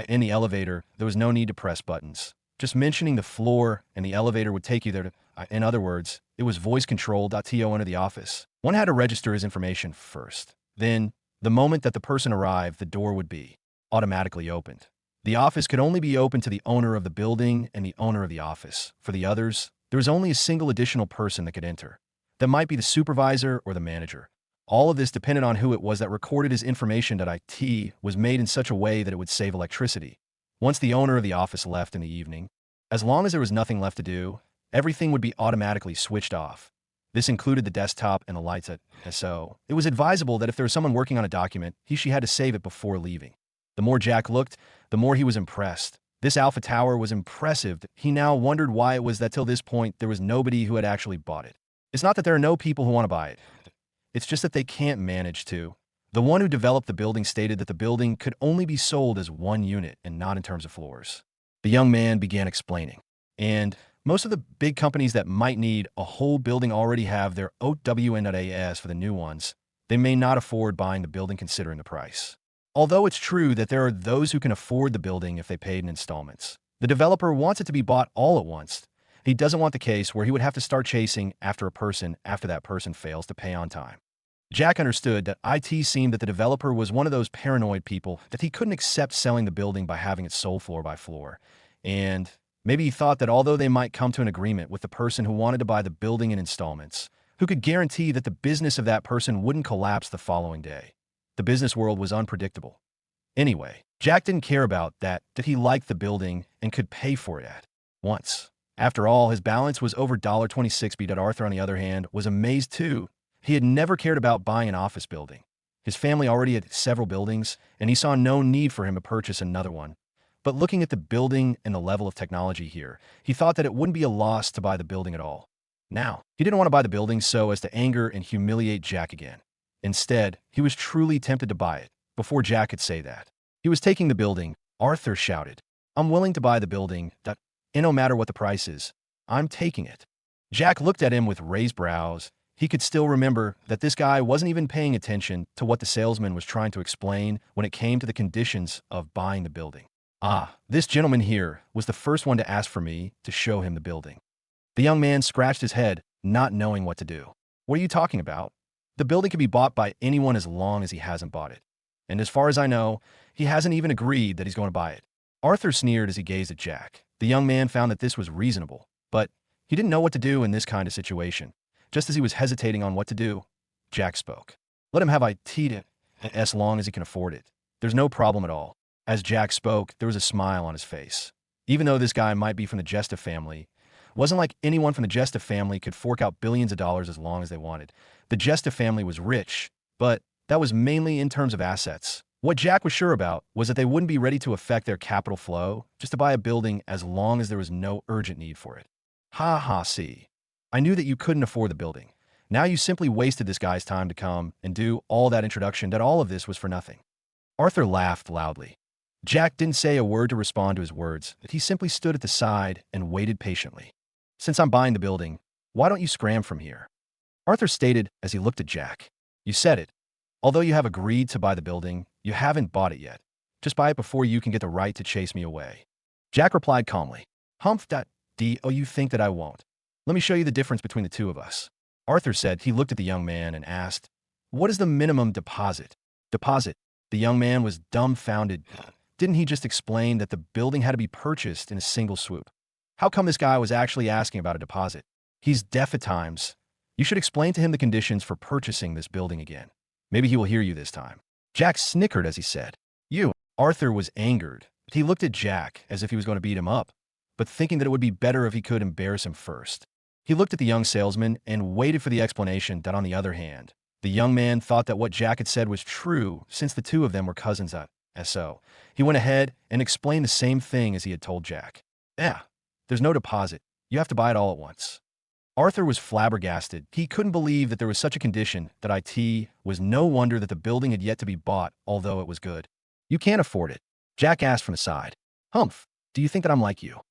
In the elevator, there was no need to press buttons. Just mentioning the floor and the elevator would take you there. In other words, it was voice-controlled. To enter the office, one had to register his information first. Then, the moment that the person arrived, the door would be automatically opened. The office could only be open to the owner of the building and the owner of the office. For the others, there was only a single additional person that could enter. That might be the supervisor or the manager. All of this depended on who it was that recorded his information. It was made in such a way that it would save electricity. Once the owner of the office left in the evening, as long as there was nothing left to do, everything would be automatically switched off. This included the desktop and the lights. So it was advisable that if there was someone working on a document, she had to save it before leaving. The more Jack looked, the more he was impressed. This Alpha Tower was impressive. He now wondered why it was that till this point there was nobody who had actually bought it. It's not that there are no people who want to buy it. It's just that they can't manage to. The one who developed the building stated that the building could only be sold as one unit and not in terms of floors. The young man began explaining. And most of the big companies that might need a whole building already have their OWN.AS for the new ones. They may not afford buying the building considering the price. Although it's true that there are those who can afford the building if they paid in installments. The developer wants it to be bought all at once. He doesn't want the case where he would have to start chasing after a person after that person fails to pay on time. Jack understood that it seemed that the developer was one of those paranoid people that he couldn't accept selling the building by having it sold floor by floor. And maybe he thought that although they might come to an agreement with the person who wanted to buy the building in installments, who could guarantee that the business of that person wouldn't collapse the following day. The business world was unpredictable. Anyway, Jack didn't care about that he liked the building and could pay for it at once. After all, his balance was over $26. Arthur, on the other hand, was amazed too. He had never cared about buying an office building. His family already had several buildings, and he saw no need for him to purchase another one. But looking at the building and the level of technology here, he thought that it wouldn't be a loss to buy the building at all. Now, he didn't want to buy the building so as to anger and humiliate Jack again. Instead, he was truly tempted to buy it. Before Jack could say that, he was taking the building. Arthur shouted, "I'm willing to buy the building, and no matter what the price is, I'm taking it." Jack looked at him with raised brows. He could still remember that this guy wasn't even paying attention to what the salesman was trying to explain when it came to the conditions of buying the building. This gentleman here was the first one to ask for me to show him the building. The young man scratched his head, not knowing what to do. What are you talking about? The building can be bought by anyone as long as he hasn't bought it. And as far as I know, he hasn't even agreed that he's going to buy it. Arthur sneered as he gazed at Jack. The young man found that this was reasonable, but he didn't know what to do in this kind of situation. Just as he was hesitating on what to do, Jack spoke. Let him have it as long as he can afford it. There's no problem at all. As Jack spoke, there was a smile on his face. Even though this guy might be from the Jesta family, it wasn't like anyone from the Jesta family could fork out billions of dollars as long as they wanted. The Jesta family was rich, but that was mainly in terms of assets. What Jack was sure about was that they wouldn't be ready to affect their capital flow just to buy a building as long as there was no urgent need for it. See. I knew that you couldn't afford the building. Now you simply wasted this guy's time to come and do all that introduction, that all of this was for nothing. Arthur laughed loudly. Jack didn't say a word to respond to his words. He simply stood at the side and waited patiently. Since I'm buying the building, why don't you scram from here? Arthur stated as he looked at Jack. You said it. Although you have agreed to buy the building, you haven't bought it yet. Just buy it before you can get the right to chase me away. Jack replied calmly. You think that I won't? Let me show you the difference between the two of us. Arthur said. He looked at the young man and asked, what is the minimum deposit? Deposit. The young man was dumbfounded. Didn't he just explain that the building had to be purchased in a single swoop? How come this guy was actually asking about a deposit? He's deaf at times. You should explain to him the conditions for purchasing this building again. Maybe he will hear you this time. Jack snickered as he said, You. Arthur was angered. He looked at Jack as if he was going to beat him up. but thinking that it would be better if he could embarrass him first. He looked at the young salesman and waited for the explanation that on the other hand, the young man thought that what Jack had said was true since the two of them were cousins so he went ahead and explained the same thing as he had told Jack. Yeah, there's no deposit. You have to buy it all at once. Arthur was flabbergasted. He couldn't believe that there was such a condition that it was no wonder that the building had yet to be bought, although it was good. You can't afford it, Jack asked from his side. Humph, do you think that I'm like you?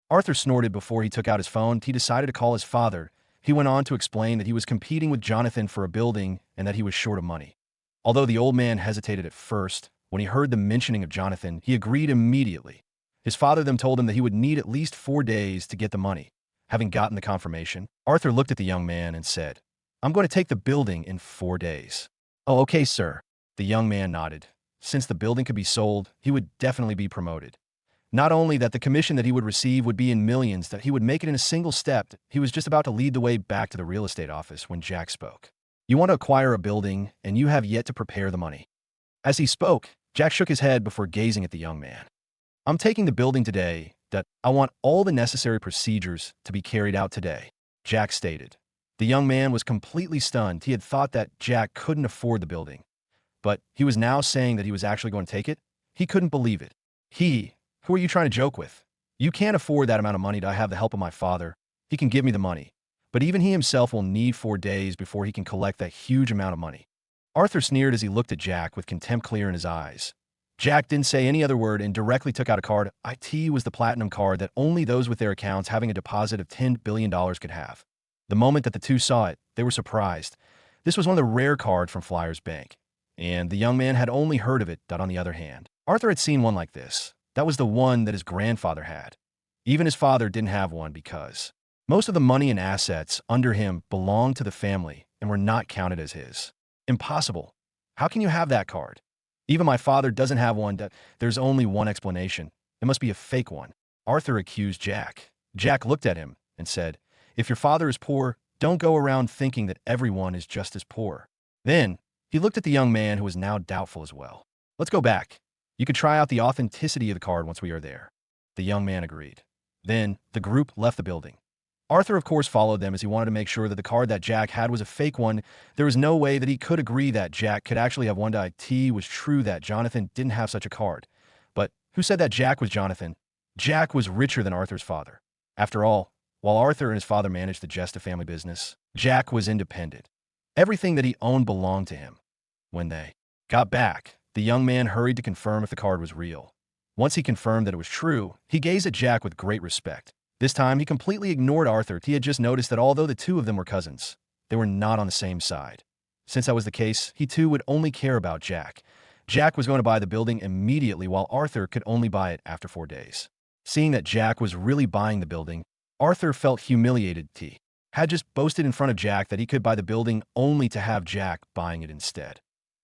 Arthur snorted before he took out his phone. He decided to call his father. He went on to explain that he was competing with Jonathan for a building and that he was short of money. Although the old man hesitated at first, when he heard the mentioning of Jonathan, he agreed immediately. His father then told him that he would need at least 4 days to get the money. Having gotten the confirmation, Arthur looked at the young man and said, I'm going to take the building in 4 days. Oh, okay, sir. The young man nodded. Since the building could be sold, he would definitely be promoted. Not only that the commission that he would receive would be in millions, that he would make it in a single step, he was just about to lead the way back to the real estate office when Jack spoke. You want to acquire a building, and you have yet to prepare the money. As he spoke, Jack shook his head before gazing at the young man. I'm taking the building today, that I want all the necessary procedures to be carried out today, Jack stated. The young man was completely stunned. He had thought that Jack couldn't afford the building, but he was now saying that he was actually going to take it? He couldn't believe it. Who are you trying to joke with? You can't afford that amount of money to have the help of my father. He can give me the money, but even he himself will need 4 days before he can collect that huge amount of money. Arthur sneered as he looked at Jack with contempt clear in his eyes. Jack didn't say any other word and directly took out a card. It was the platinum card that only those with their accounts having a deposit of $10 billion could have. The moment that the two saw it, they were surprised. This was one of the rare cards from Flyers Bank, and the young man had only heard of it. On the other hand, Arthur had seen one like this. That was the one that his grandfather had. Even his father didn't have one because most of the money and assets under him belonged to the family and were not counted as his. Impossible. How can you have that card? Even my father doesn't have one. There's only one explanation. It must be a fake one. Arthur accused Jack. Jack looked at him and said, if your father is poor, don't go around thinking that everyone is just as poor. Then he looked at the young man who was now doubtful as well. Let's go back. You could try out the authenticity of the card once we are there. The young man agreed. Then the group left the building. Arthur, of course, followed them as he wanted to make sure that the card that Jack had was a fake one. There was no way that he could agree that Jack could actually have one. It was true that Jonathan didn't have such a card. But who said that Jack was Jonathan? Jack was richer than Arthur's father. After all, while Arthur and his father managed the Jesta family business, Jack was independent. Everything that he owned belonged to him. When they got back, the young man hurried to confirm if the card was real. Once he confirmed that it was true, he gazed at Jack with great respect. This time, he completely ignored Arthur. He had just noticed that although the two of them were cousins, they were not on the same side. Since that was the case, he too would only care about Jack. Jack was going to buy the building immediately, while Arthur could only buy it after 4 days. Seeing that Jack was really buying the building, Arthur felt humiliated. He had just boasted in front of Jack that he could buy the building only to have Jack buying it instead.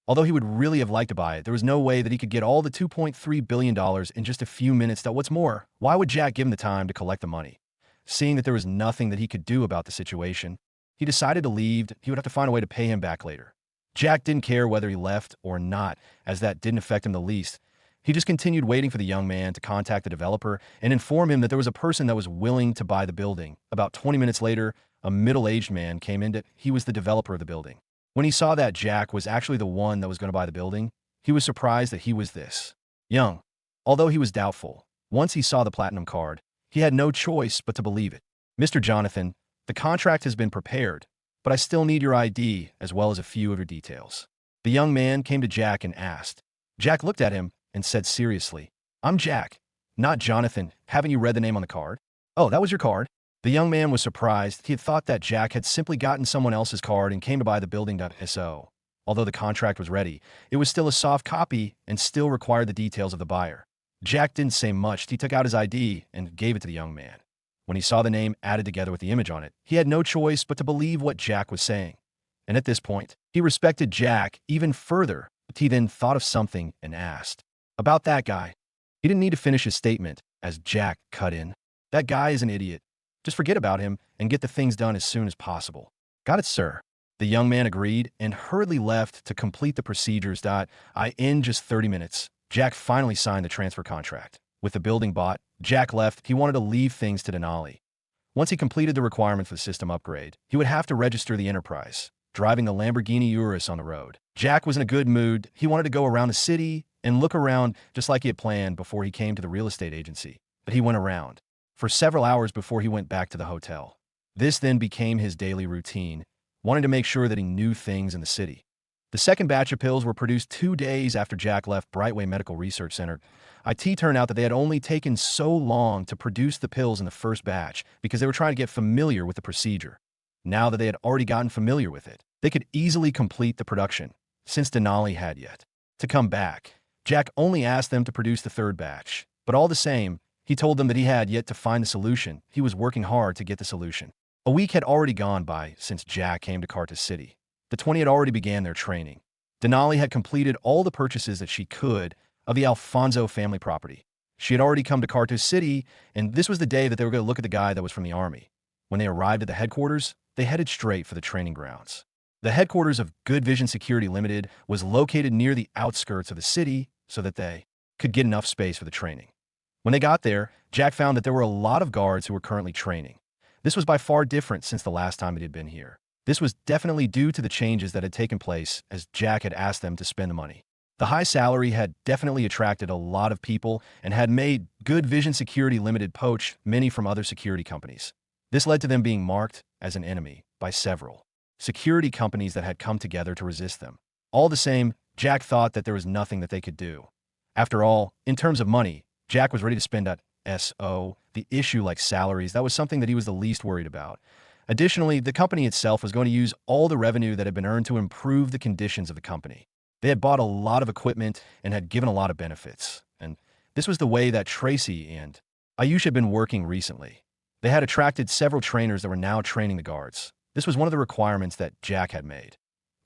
Although he would really have liked to buy it, there was no way that he could get all the $2.3 billion in just a few minutes. What's more, why would Jack give him the time to collect the money? Seeing that there was nothing that he could do about the situation, he decided to leave. He would have to find a way to pay him back later. Jack didn't care whether he left or not, as that didn't affect him the least. He just continued waiting for the young man to contact the developer and inform him that there was a person that was willing to buy the building. About 20 minutes later, a middle-aged man came in. He was the developer of the building. When he saw that Jack was actually the one that was going to buy the building, he was surprised that he was this young. Although he was doubtful, once he saw the platinum card, he had no choice but to believe it. Mr. Jonathan, the contract has been prepared, but I still need your ID as well as a few of your details. The young man came to Jack and asked. Jack looked at him and said seriously, I'm Jack, not Jonathan. Haven't you read the name on the card? Oh, that was your card? The young man was surprised. He had thought that Jack had simply gotten someone else's card and came to buy the building. So, although the contract was ready, it was still a soft copy and still required the details of the buyer. Jack didn't say much. He took out his ID and gave it to the young man. When he saw the name added together with the image on it, he had no choice but to believe what Jack was saying. And at this point, he respected Jack even further. But he then thought of something and asked, about that guy. He didn't need to finish his statement as Jack cut in. That guy is an idiot. Just forget about him and get the things done as soon as possible. Got it, sir. The young man agreed and hurriedly left to complete the procedures. In just 30 minutes, Jack finally signed the transfer contract. With the building bought, Jack left. He wanted to leave things to Denali. Once he completed the requirement for the system upgrade, he would have to register the enterprise, driving the Lamborghini Urus on the road. Jack was in a good mood. He wanted to go around the city and look around just like he had planned before he came to the real estate agency. But he went around for several hours before he went back to the hotel. This then became his daily routine, wanting to make sure that he knew things in the city. The second batch of pills were produced 2 days after Jack left Brightway Medical Research Center. IT turned out that they had only taken so long to produce the pills in the first batch because they were trying to get familiar with the procedure. Now that they had already gotten familiar with it, they could easily complete the production, since Denali had yet to come back. Jack only asked them to produce the third batch, but all the same, he told them that he had yet to find the solution. He was working hard to get the solution. A week had already gone by since Jack came to Carta City. The 20 had already began their training. Denali had completed all the purchases that she could of the Alfonso family property. She had already come to Carta City, and this was the day that they were going to look at the guy that was from the army. When they arrived at the headquarters, they headed straight for the training grounds. The headquarters of Good Vision Security Limited was located near the outskirts of the city so that they could get enough space for the training. When they got there, Jack found that there were a lot of guards who were currently training. This was by far different since the last time it had been here. This was definitely due to the changes that had taken place as Jack had asked them to spend the money. The high salary had definitely attracted a lot of people and had made Good Vision Security Limited poach many from other security companies. This led to them being marked as an enemy by several security companies that had come together to resist them. All the same, Jack thought that there was nothing that they could do. After all, in terms of money, Jack was ready to spend at the issue like salaries. That was something that he was the least worried about. Additionally, the company itself was going to use all the revenue that had been earned to improve the conditions of the company. They had bought a lot of equipment and had given a lot of benefits. And this was the way that Tracy and Ayush had been working recently. They had attracted several trainers that were now training the guards. This was one of the requirements that Jack had made.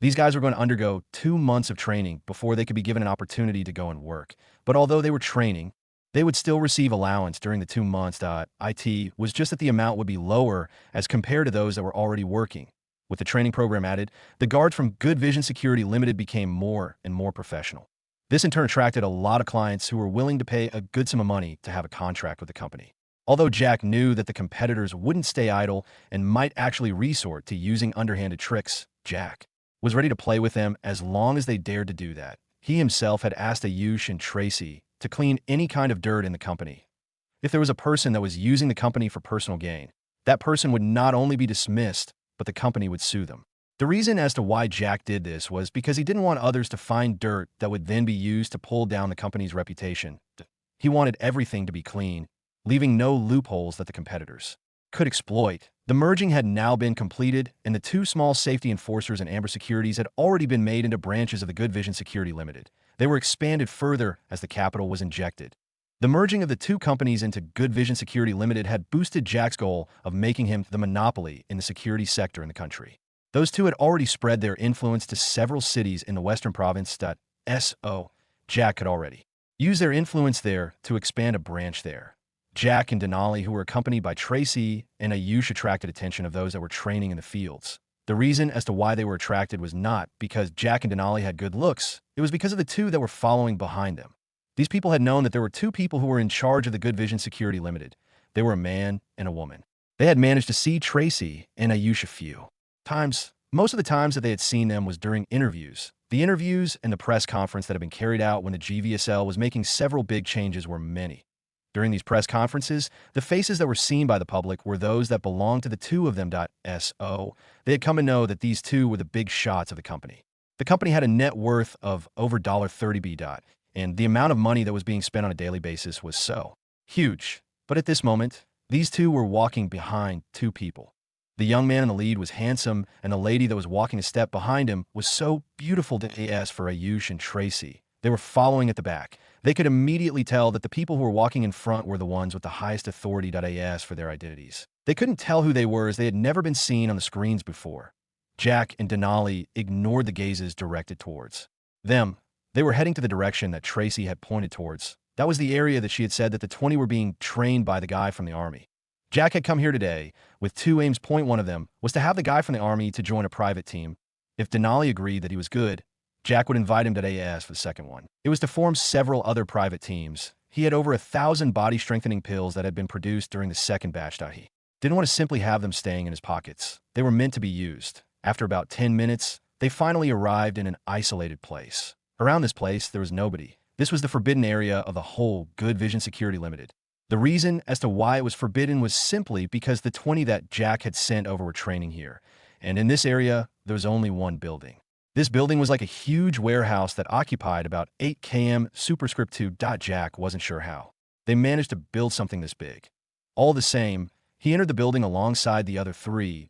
These guys were going to undergo 2 months of training before they could be given an opportunity to go and work. But although they were training, they would still receive allowance during the 2 months. IT was just that the amount would be lower as compared to those that were already working. With the training program added, the guards from Good Vision Security Limited became more and more professional. This in turn attracted a lot of clients who were willing to pay a good sum of money to have a contract with the company. Although Jack knew that the competitors wouldn't stay idle and might actually resort to using underhanded tricks, Jack was ready to play with them as long as they dared to do that. He himself had asked Ayush and Tracy to clean any kind of dirt in the company. If there was a person that was using the company for personal gain, that person would not only be dismissed, but the company would sue them. The reason as to why Jack did this was because he didn't want others to find dirt that would then be used to pull down the company's reputation. He wanted everything to be clean, leaving no loopholes that the competitors could exploit. The merging had now been completed, and the 2 small safety enforcers and Amber Securities had already been made into branches of the Good Vision Security Limited. They were expanded further as the capital was injected. The merging of the 2 companies into Good Vision Security Limited had boosted Jack's goal of making him the monopoly in the security sector in the country. Those 2 had already spread their influence to several cities in the western province. Jack could already use their influence there to expand a branch there. Jack and Denali, who were accompanied by Tracy and Ayush, attracted attention of those that were training in the fields. The reason as to why they were attracted was not because Jack and Denali had good looks. It was because of the 2 that were following behind them. These people had known that there were 2 people who were in charge of the Good Vision Security Limited. They were a man and a woman. They had managed to see Tracy and Ayush a few times. Most of the times that they had seen them was during interviews. The interviews and the press conference that had been carried out when the GVSL was making several big changes were many. During these press conferences, the faces that were seen by the public were those that belonged to the 2 of them. They had come to know that these 2 were the big shots of the company. The company had a net worth of over $30 and the amount of money that was being spent on a daily basis was so huge. But at this moment, these 2 were walking behind 2 people. The young man in the lead was handsome, and the lady that was walking a step behind him was so beautiful that they asked for Ayush and Tracy. They were following at the back. They could immediately tell that the people who were walking in front were the ones with the highest authority. As for their identities, they couldn't tell who they were as they had never been seen on the screens before. Jack and Denali ignored the gazes directed towards them. They were heading to the direction that Tracy had pointed towards. That was the area that she had said that the 20 were being trained by the guy from the army. Jack had come here today with 2 aims. One of them was to have the guy from the army to join a private team. If Denali agreed that he was good, Jack would invite him to AS for the second one. It was to form several other private teams, he had over 1,000 body-strengthening pills that had been produced during the second batch. He didn't want to simply have them staying in his pockets. They were meant to be used. After about 10 minutes, they finally arrived in an isolated place. Around this place, there was nobody. This was the forbidden area of the whole Good Vision Security Limited. The reason as to why it was forbidden was simply because the 20 that Jack had sent over were training here. And in this area, there was only one building. This building was like a huge warehouse that occupied about 8 km superscript 2. Jack wasn't sure how they managed to build something this big. All the same, he entered the building alongside the other three.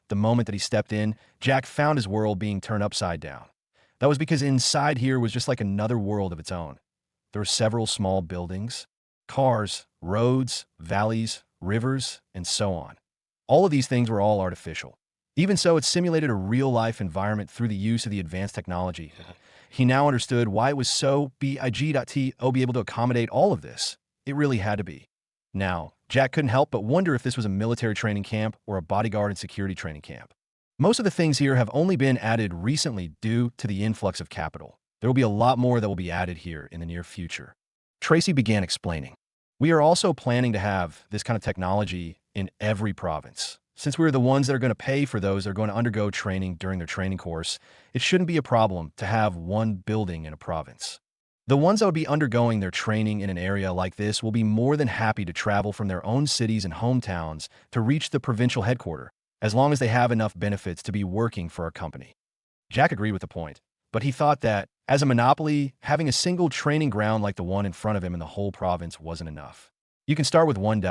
The moment that he stepped in, Jack found his world being turned upside down. That was because inside here was just like another world of its own. There were several small buildings, cars, roads, valleys, rivers, and so on. All of these things were all artificial. Even so, it simulated a real-life environment through the use of the advanced technology. He now understood why it was so big.to be able to accommodate all of this. It really had to be. Now, Jack couldn't help but wonder if this was a military training camp or a bodyguard and security training camp. Most of the things here have only been added recently due to the influx of capital. There will be a lot more that will be added here in the near future. Tracy began explaining. We are also planning to have this kind of technology in every province. Since we're the ones that are going to pay for those that are going to undergo training during their training course, it shouldn't be a problem to have one building in a province. The ones that would be undergoing their training in an area like this will be more than happy to travel from their own cities and hometowns to reach the provincial headquarters, as long as they have enough benefits to be working for our company. Jack agreed with the point, but he thought that, as a monopoly, having a single training ground like the one in front of him in the whole province wasn't enough. You can start with one,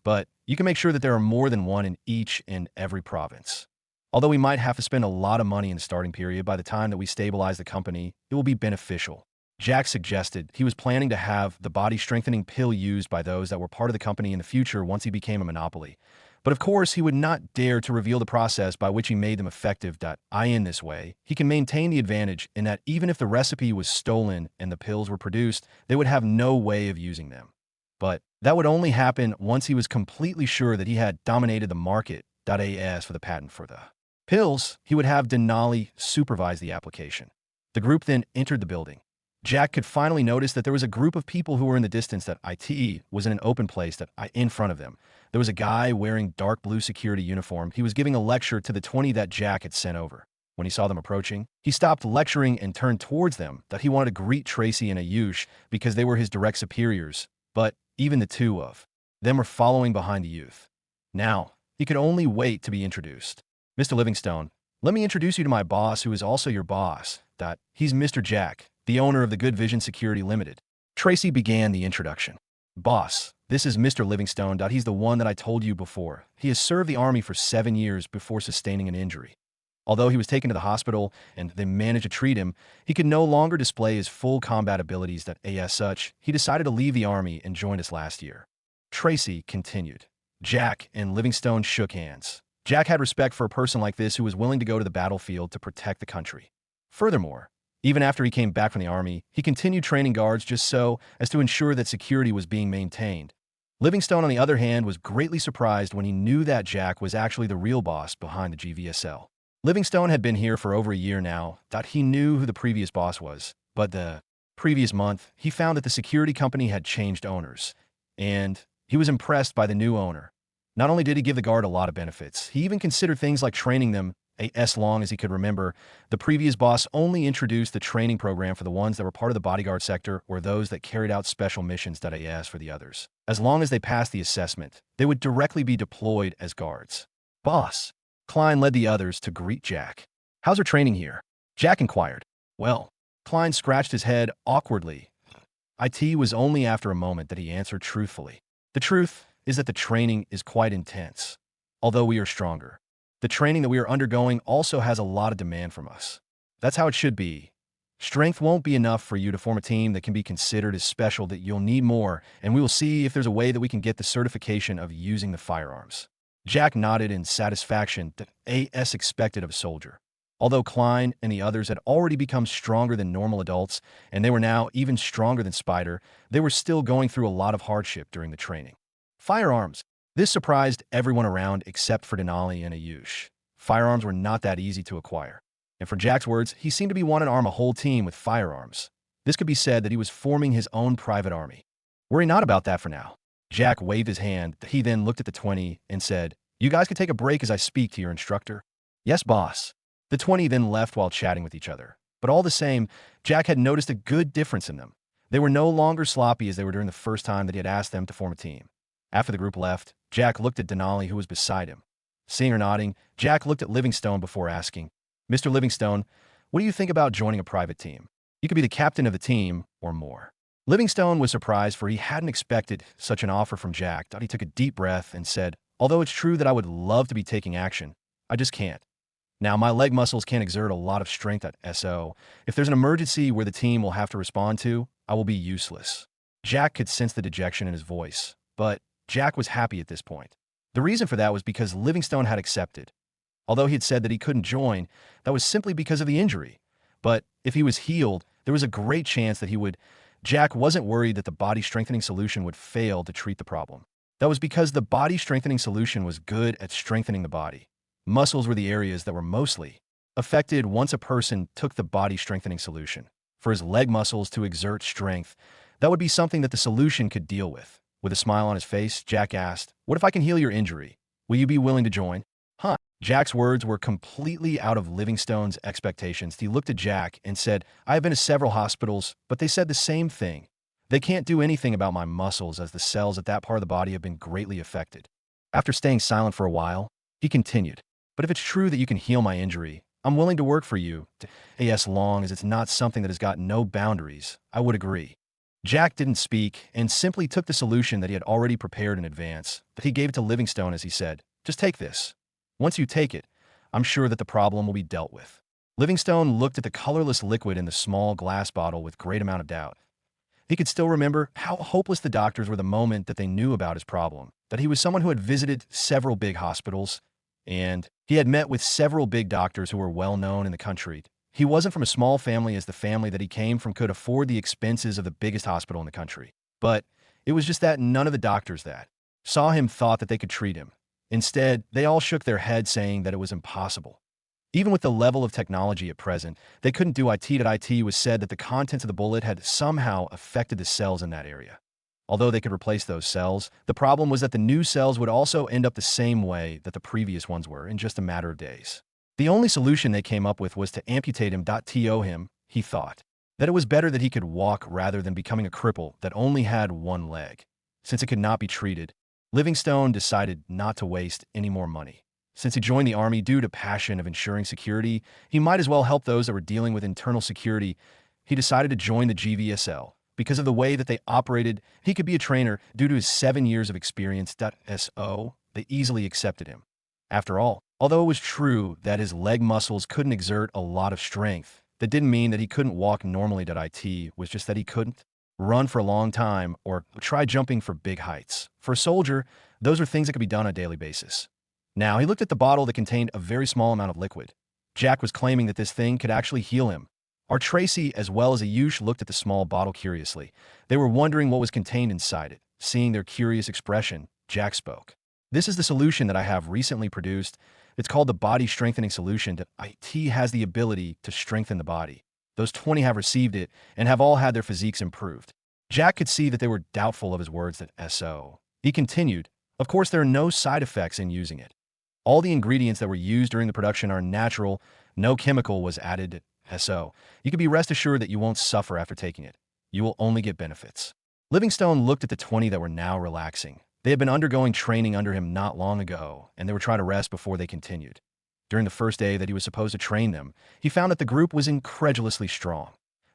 but you can make sure that there are more than one in each and every province. Although we might have to spend a lot of money in the starting period, by the time that we stabilize the company, it will be beneficial. Jack suggested he was planning to have the body-strengthening pill used by those that were part of the company in the future once he became a monopoly. But of course, he would not dare to reveal the process by which he made them effective. In this way, he can maintain the advantage in that even if the recipe was stolen and the pills were produced, they would have no way of using them. But that would only happen once he was completely sure that he had dominated the market. As for the patent for the pills, he would have Denali supervise the application. The group then entered the building. Jack could finally notice that there was a group of people who were in the distance. It was in an open place in front of them. There was a guy wearing dark blue security uniform. He was giving a lecture to the 20 that Jack had sent over. When he saw them approaching, he stopped lecturing and turned towards them. He wanted to greet Tracy and Ayush because they were his direct superiors. But even the two of them were following behind the youth. Now, he could only wait to be introduced. Mr. Livingstone, let me introduce you to my boss, who is also your boss. He's Mr. Jack, the owner of the Good Vision Security Limited. Tracy began the introduction. Boss, this is Mr. Livingstone. He's the one that I told you before. He has served the army for 7 years before sustaining an injury. Although he was taken to the hospital and they managed to treat him, he could no longer display his full combat abilities. As such, he decided to leave the army and joined us last year. Tracy continued. Jack and Livingstone shook hands. Jack had respect for a person like this who was willing to go to the battlefield to protect the country. Furthermore, even after he came back from the army, he continued training guards just so as to ensure that security was being maintained. Livingstone, on the other hand, was greatly surprised when he knew that Jack was actually the real boss behind the GVSL. Livingstone had been here for over a year now. He knew who the previous boss was, but the previous month, he found that the security company had changed owners, and he was impressed by the new owner. Not only did he give the guard a lot of benefits, he even considered things like training them as long as he could remember. The previous boss only introduced the training program for the ones that were part of the bodyguard sector or those that carried out special missions. As for the others, as long as they passed the assessment, they would directly be deployed as guards. Boss. Klein led the others to greet Jack. How's our training here? Jack inquired. Well, Klein scratched his head awkwardly. It was only after a moment that he answered truthfully. The truth is that the training is quite intense. Although we are stronger, the training that we are undergoing also has a lot of demand from us. That's how it should be. Strength won't be enough for you to form a team that can be considered as special. That you'll need more, and we will see if there's a way that we can get the certification of using the firearms. Jack nodded in satisfaction as expected of a soldier. Although Klein and the others had already become stronger than normal adults, and they were now even stronger than Spider, they were still going through a lot of hardship during the training. Firearms. This surprised everyone around except for Denali and Ayush. Firearms were not that easy to acquire. And for Jack's words, he seemed to be wanting to arm a whole team with firearms. This could be said that he was forming his own private army. Worry not about that for now. Jack waved his hand. He then looked at the 20 and said, you guys could take a break as I speak to your instructor. Yes, boss. The 20 then left while chatting with each other. But all the same, Jack had noticed a good difference in them. They were no longer sloppy as they were during the first time that he had asked them to form a team. After the group left, Jack looked at Denali, who was beside him. Seeing her nodding, Jack looked at Livingstone before asking, Mr. Livingstone, what do you think about joining a private team? You could be the captain of the team, or more. Livingstone was surprised, for he hadn't expected such an offer from Jack. He took a deep breath and said, although it's true that I would love to be taking action, I just can't. Now, my leg muscles can't exert a lot of strength at SO. If there's an emergency where the team will have to respond to, I will be useless. Jack could sense the dejection in his voice, but Jack was happy at this point. The reason for that was because Livingstone had accepted. Although he had said that he couldn't join, that was simply because of the injury. But if he was healed, there was a great chance that he would. Jack wasn't worried that the body strengthening solution would fail to treat the problem. That was because the body strengthening solution was good at strengthening the body. Muscles were the areas that were mostly affected once a person took the body strengthening solution. For his leg muscles to exert strength, that would be something that the solution could deal with. With a smile on his face, Jack asked, what if I can heal your injury? Will you be willing to join? Huh. Jack's words were completely out of Livingstone's expectations. He looked at Jack and said, I have been to several hospitals, but they said the same thing. They can't do anything about my muscles as the cells at that part of the body have been greatly affected. After staying silent for a while, he continued, but if it's true that you can heal my injury, I'm willing to work for you, as long as it's not something that has got no boundaries. I would agree. Jack didn't speak and simply took the solution that he had already prepared in advance, but he gave it to Livingstone as he said, just take this. Once you take it, I'm sure that the problem will be dealt with. Livingstone looked at the colorless liquid in the small glass bottle with great amount of doubt. He could still remember how hopeless the doctors were the moment that they knew about his problem, that he was someone who had visited several big hospitals, and he had met with several big doctors who were well known in the country. He wasn't from a small family, as the family that he came from could afford the expenses of the biggest hospital in the country. But it was just that none of the doctors that saw him thought that they could treat him. Instead, they all shook their heads saying that it was impossible. Even with the level of technology at present, they couldn't do it. It was said that the contents of the bullet had somehow affected the cells in that area. Although they could replace those cells, the problem was that the new cells would also end up the same way that the previous ones were in just a matter of days. The only solution they came up with was to amputate him. He thought that it was better that he could walk rather than becoming a cripple that only had one leg. Since it could not be treated, Livingstone decided not to waste any more money. Since he joined the army due to passion of ensuring security, he might as well help those that were dealing with internal security. He decided to join the GVSL. Because of the way that they operated, he could be a trainer due to his 7 years of experience. They easily accepted him. After all, although it was true that his leg muscles couldn't exert a lot of strength, that didn't mean that he couldn't walk normally. It was just that he couldn't run for a long time or try jumping for big heights. For a soldier, those are things that could be done on a daily basis. Now, he looked at the bottle that contained a very small amount of liquid. Jack was claiming that this thing could actually heal him. Our Tracy, as well as Ayush, looked at the small bottle curiously. They were wondering what was contained inside it. Seeing their curious expression, Jack spoke. This is the solution that I have recently produced. It's called the Body Strengthening Solution. IT has the ability to strengthen the body. Those 20 have received it and have all had their physiques improved. Jack could see that they were doubtful of his words. He continued, of course, there are no side effects in using it. All the ingredients that were used during the production are natural. No chemical was added. You can be rest assured that you won't suffer after taking it. You will only get benefits. Livingstone looked at the 20 that were now relaxing. They had been undergoing training under him not long ago, and they were trying to rest before they continued. During the first day that he was supposed to train them, he found that the group was incredulously strong.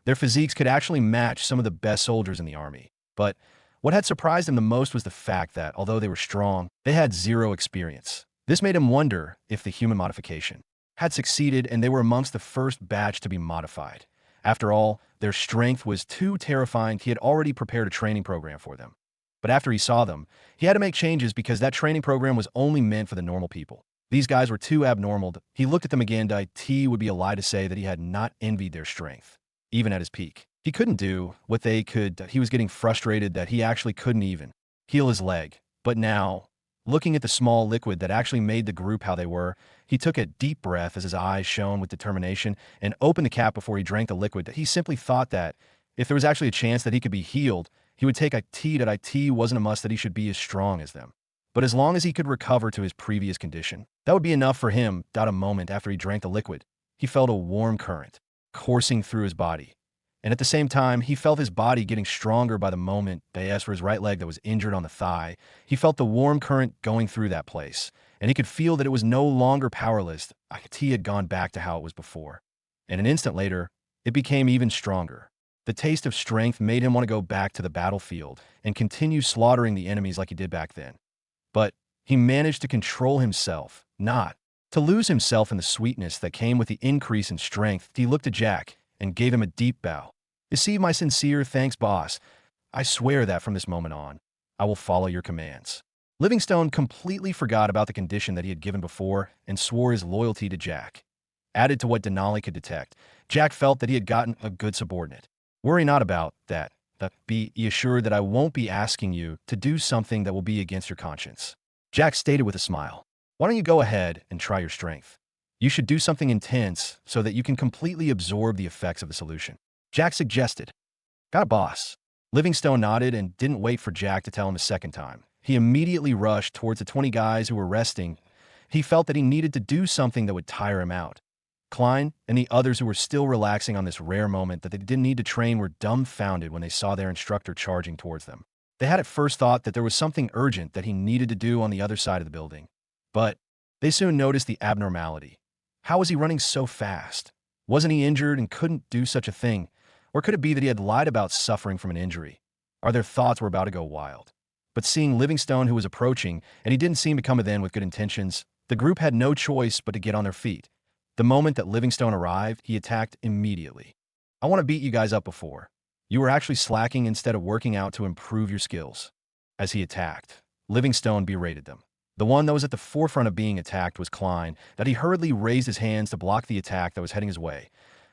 Their physiques could actually match some of the best soldiers in the army. But what had surprised him the most was the fact that, although they were strong, they had zero experience. This made him wonder if the human modification had succeeded and they were amongst the first batch to be modified. After all, their strength was too terrifying. He had already prepared a training program for them. But after he saw them, he had to make changes because that training program was only meant for the normal people. These guys were too abnormal. He looked at them again. It would be a lie to say that he had not envied their strength, even at his peak. He couldn't do what they could. He was getting frustrated that he actually couldn't even heal his leg. But now, looking at the small liquid that actually made the group how they were, he took a deep breath as his eyes shone with determination and opened the cap before he drank the liquid. He simply thought that if there was actually a chance that he could be healed, He would take IT that IT wasn't a must that he should be as strong as them. But as long as he could recover to his previous condition, that would be enough for him. A moment after he drank the liquid, he felt a warm current coursing through his body. And at the same time, he felt his body getting stronger by the moment. As for his right leg that was injured on the thigh, he felt the warm current going through that place, and he could feel that it was no longer powerless. IT had gone back to how it was before. And an instant later, it became even stronger. The taste of strength made him want to go back to the battlefield and continue slaughtering the enemies like he did back then. But he managed to control himself, not to lose himself in the sweetness that came with the increase in strength. He looked at Jack and gave him a deep bow. Receive my sincere thanks, boss. I swear that from this moment on, I will follow your commands. Livingstone completely forgot about the condition that he had given before and swore his loyalty to Jack. Added to what Denali could detect, Jack felt that he had gotten a good subordinate. Worry not about that. Be assured that I won't be asking you to do something that will be against your conscience. Jack stated with a smile. Why don't you go ahead and try your strength? You should do something intense so that you can completely absorb the effects of the solution. Jack suggested. Got it, boss. Livingstone nodded and didn't wait for Jack to tell him a second time. He immediately rushed towards the 20 guys who were resting. He felt that he needed to do something that would tire him out. Klein and the others who were still relaxing on this rare moment that they didn't need to train were dumbfounded when they saw their instructor charging towards them. They had at first thought that there was something urgent that he needed to do on the other side of the building. But they soon noticed the abnormality. How was he running so fast? Wasn't he injured and couldn't do such a thing? Or could it be that he had lied about suffering from an injury? Or their thoughts were about to go wild? But seeing Livingstone who was approaching, and he didn't seem to come within with good intentions, the group had no choice but to get on their feet. The moment that Livingstone arrived, he attacked immediately. I want to beat you guys up before. You were actually slacking instead of working out to improve your skills. As he attacked, Livingstone berated them. The one that was at the forefront of being attacked was Klein, that he hurriedly raised his hands to block the attack that was heading his way.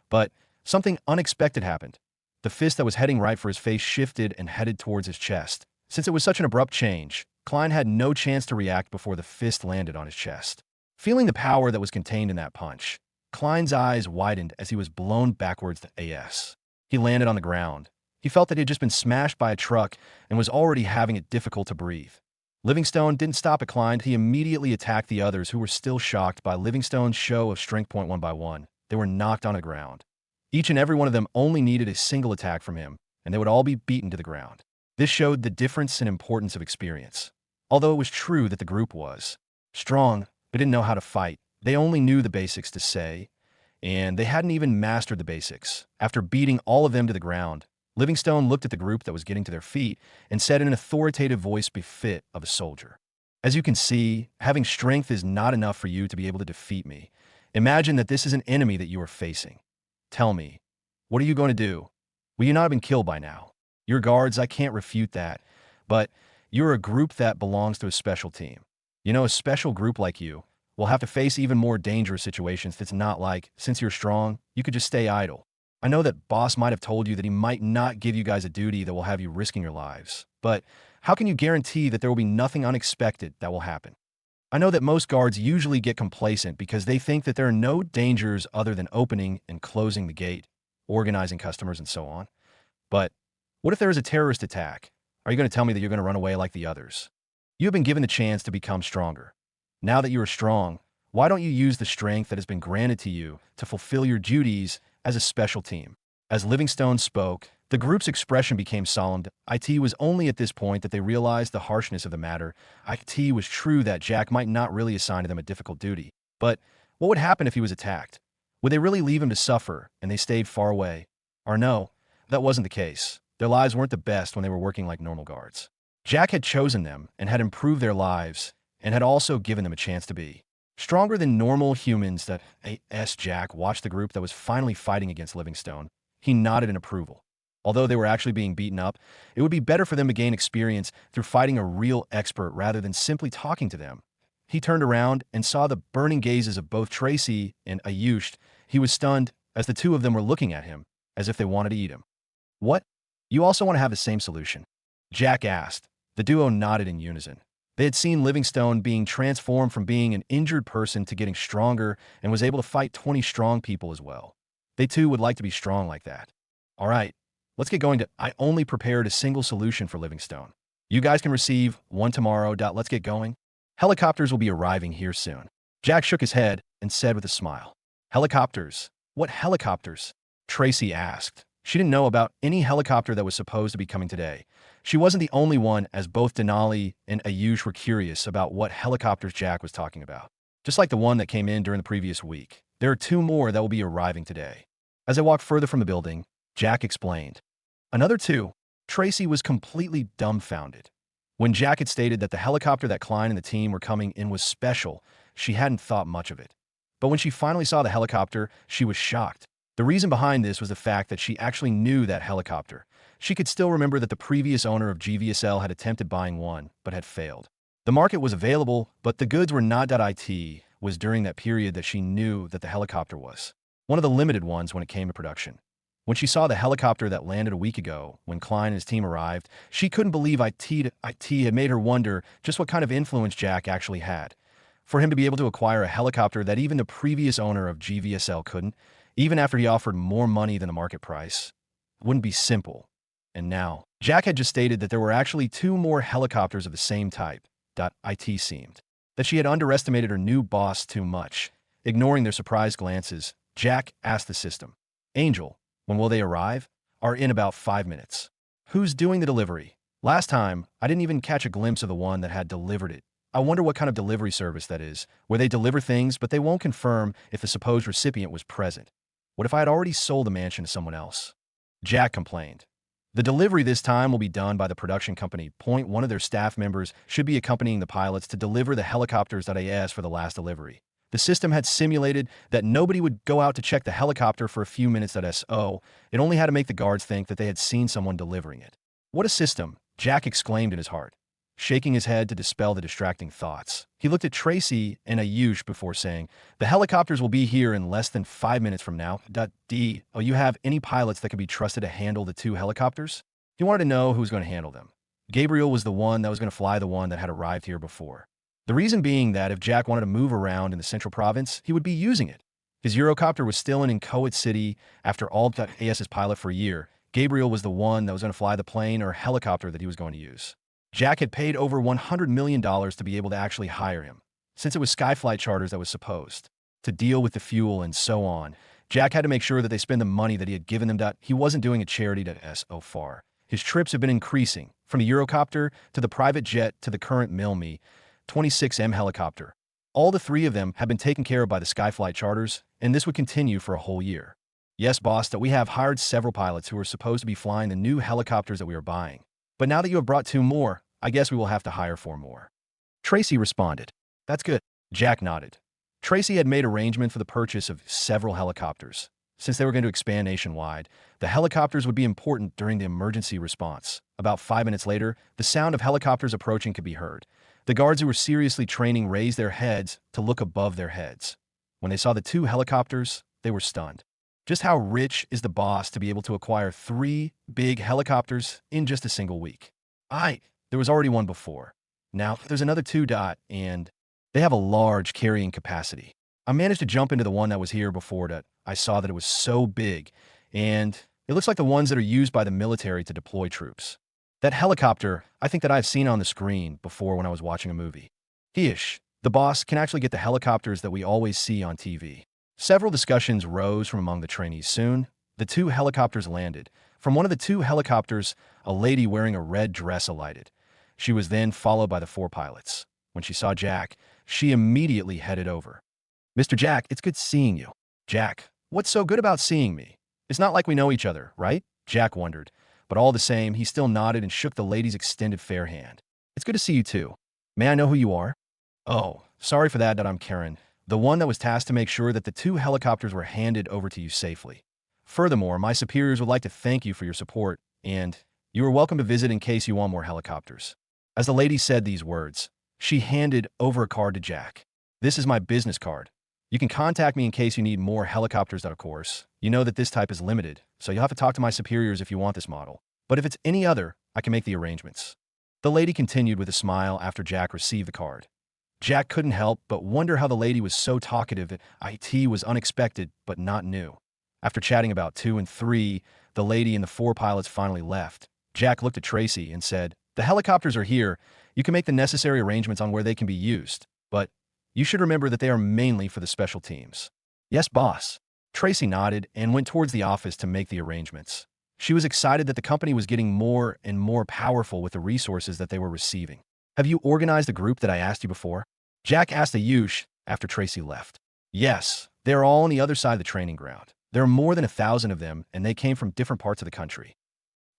But something unexpected happened. The fist that was heading right for his face shifted and headed towards his chest. Since it was such an abrupt change, Klein had no chance to react before the fist landed on his chest. Feeling the power that was contained in that punch, Klein's eyes widened as he was blown backwards to AS. He landed on the ground. He felt that he had just been smashed by a truck and was already having it difficult to breathe. Livingstone didn't stop at Klein. He immediately attacked the others who were still shocked by Livingstone's show of strength. One by one, they were knocked on the ground. Each and every one of them only needed a single attack from him, and they would all be beaten to the ground. This showed the difference and importance of experience. Although it was true that the group was strong, they didn't know how to fight. They only knew the basics to say, and they hadn't even mastered the basics. After beating all of them to the ground, Livingstone looked at the group that was getting to their feet and said in an authoritative voice befit of a soldier, As you can see, having strength is not enough for you to be able to defeat me. Imagine that this is an enemy that you are facing. Tell me, what are you going to do? Will you not have been killed by now? Your guards, I can't refute that, but you're a group that belongs to a special team. You know, a special group like you will have to face even more dangerous situations. That's not like, since you're strong, you could just stay idle. I know that boss might have told you that he might not give you guys a duty that will have you risking your lives, but how can you guarantee that there will be nothing unexpected that will happen? I know that most guards usually get complacent because they think that there are no dangers other than opening and closing the gate, organizing customers, and so on. But what if there is a terrorist attack? Are you going to tell me that you're going to run away like the others? You have been given the chance to become stronger. Now that you are strong, why don't you use the strength that has been granted to you to fulfill your duties as a special team? As Livingstone spoke, the group's expression became solemn. It was only at this point that they realized the harshness of the matter. It was true that Jack might not really assign to them a difficult duty. But what would happen if he was attacked? Would they really leave him to suffer and they stayed far away? Or no, that wasn't the case. Their lives weren't the best when they were working like normal guards. Jack had chosen them and had improved their lives and had also given them a chance to be stronger than normal humans. That as Jack watched the group that was finally fighting against Livingstone, he nodded in approval. Although they were actually being beaten up, it would be better for them to gain experience through fighting a real expert rather than simply talking to them. He turned around and saw the burning gazes of both Tracy and Ayush. He was stunned as the two of them were looking at him as if they wanted to eat him. What? You also want to have the same solution? Jack asked. The duo nodded in unison. They had seen Livingstone being transformed from being an injured person to getting stronger and was able to fight 20 strong people as well. They too would like to be strong like that. All right, Let's get going to I only prepared a single solution for Livingstone. You guys can receive one tomorrow. Let's get going. Helicopters will be arriving here soon. Jack shook his head and said with a smile. Helicopters? What helicopters? Tracy asked. She didn't know about any helicopter that was supposed to be coming today. She wasn't the only one, as both Denali and Ayush were curious about what helicopters Jack was talking about. Just like the one that came in during the previous week, there are two more that will be arriving today. As they walked further from the building, Jack explained. Another two? Tracy was completely dumbfounded. When Jack had stated that the helicopter that Klein and the team were coming in was special, she hadn't thought much of it. But when she finally saw the helicopter, she was shocked. The reason behind this was the fact that she actually knew that helicopter. She could still remember that the previous owner of GVSL had attempted buying one, but had failed. The market was available, but the goods were not. It was during that period that she knew that the helicopter was one of the limited ones when it came to production. When she saw the helicopter that landed a week ago, when Klein and his team arrived, she couldn't believe IT had made her wonder just what kind of influence Jack actually had. For him to be able to acquire a helicopter that even the previous owner of GVSL couldn't, even after he offered more money than the market price, wouldn't be simple. And now, Jack had just stated that there were actually two more helicopters of the same type. It seemed that she had underestimated her new boss too much. Ignoring their surprised glances, Jack asked the system, Angel, when will they arrive? Are in about 5 minutes. Who's doing the delivery? Last time, I didn't even catch a glimpse of the one that had delivered it. I wonder what kind of delivery service that is, where they deliver things but they won't confirm if the supposed recipient was present. What if I had already sold the mansion to someone else? Jack complained. The delivery this time will be done by the production company. One of their staff members should be accompanying the pilots to deliver the helicopters that I asked for the last delivery. The system had simulated that nobody would go out to check the helicopter for a few minutes. It only had to make the guards think that they had seen someone delivering it. What a system, Jack exclaimed in his heart, shaking his head to dispel the distracting thoughts. He looked at Tracy and Ayush before saying, the helicopters will be here in less than 5 minutes from now. You have any pilots that can be trusted to handle the two helicopters? He wanted to know who was going to handle them. Gabriel was the one that was going to fly the one that had arrived here before. The reason being that if Jack wanted to move around in the central province, he would be using it. His Eurocopter was still in Inchoate City after all AS's pilot for a year. Gabriel was the one that was going to fly the plane or helicopter that he was going to use. Jack had paid over $100 million to be able to actually hire him, since it was Skyflight Charters that was supposed to deal with the fuel and so on. Jack had to make sure that they spend the money that he had given them. He wasn't doing a charity so far. His trips have been increasing, from the Eurocopter to the private jet to the current Milmi 26M helicopter. All the three of them have been taken care of by the Skyflight Charters, and this would continue for a whole year. Yes, boss, that we have hired several pilots who are supposed to be flying the new helicopters that we are buying. But now that you have brought two more, I guess we will have to hire 4 more. Tracy responded. That's good. Jack nodded. Tracy had made arrangement for the purchase of several helicopters. Since they were going to expand nationwide, the helicopters would be important during the emergency response. About 5 minutes later, the sound of helicopters approaching could be heard. The guards who were seriously training raised their heads to look above their heads. When they saw the 2 helicopters, they were stunned. Just how rich is the boss to be able to acquire 3 big helicopters in just a single week? There was already one before. Now, there's another 2. And they have a large carrying capacity. I managed to jump into the one that was here before that I saw that it was so big, and it looks like the ones that are used by the military to deploy troops. That helicopter, I think that I've seen on the screen before when I was watching a movie. The boss can actually get the helicopters that we always see on TV. Several discussions rose from among the trainees soon. The 2 helicopters landed. From one of the 2 helicopters, a lady wearing a red dress alighted. She was then followed by the 4 pilots. When she saw Jack, she immediately headed over. Mr. Jack, it's good seeing you. Jack, what's so good about seeing me? It's not like we know each other, right? Jack wondered. But all the same, he still nodded and shook the lady's extended fair hand. It's good to see you too. May I know who you are? Oh, sorry for that. I'm Karen, the one that was tasked to make sure that the 2 helicopters were handed over to you safely. Furthermore, my superiors would like to thank you for your support, and you are welcome to visit in case you want more helicopters. As the lady said these words, she handed over a card to Jack. This is my business card. You can contact me in case you need more helicopters, of course. You know that this type is limited, so you'll have to talk to my superiors if you want this model. But if it's any other, I can make the arrangements. The lady continued with a smile after Jack received the card. Jack couldn't help but wonder how the lady was so talkative that IT was unexpected but not new. After chatting about 2 and 3, the lady and the 4 pilots finally left, Jack looked at Tracy and said, "The helicopters are here. You can make the necessary arrangements on where they can be used, but you should remember that they are mainly for the special teams." "Yes, boss." Tracy nodded and went towards the office to make the arrangements. She was excited that the company was getting more and more powerful with the resources that they were receiving. "Have you organized the group that I asked you before?" Jack asked Ayush after Tracy left. "Yes, they're all on the other side of the training ground. There are more than 1,000 of them, and they came from different parts of the country."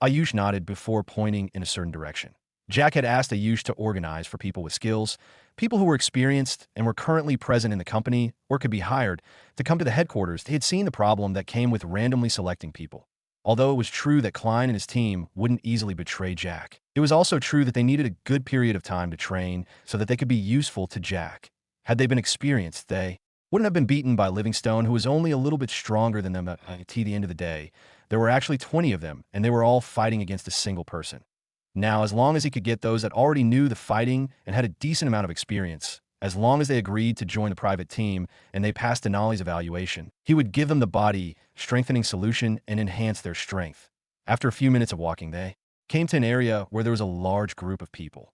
Ayush nodded before pointing in a certain direction. Jack had asked Ayush to organize for people with skills, people who were experienced and were currently present in the company or could be hired to come to the headquarters. He had seen the problem that came with randomly selecting people. Although it was true that Klein and his team wouldn't easily betray Jack, it was also true that they needed a good period of time to train so that they could be useful to Jack. Had they been experienced, they wouldn't have been beaten by Livingstone, who was only a little bit stronger than them at the end of the day. There were actually 20 of them, and they were all fighting against a single person. Now, as long as he could get those that already knew the fighting and had a decent amount of experience, as long as they agreed to join the private team and they passed Denali's evaluation, he would give them the body strengthening solution and enhance their strength. After a few minutes of walking, they came to an area where there was a large group of people.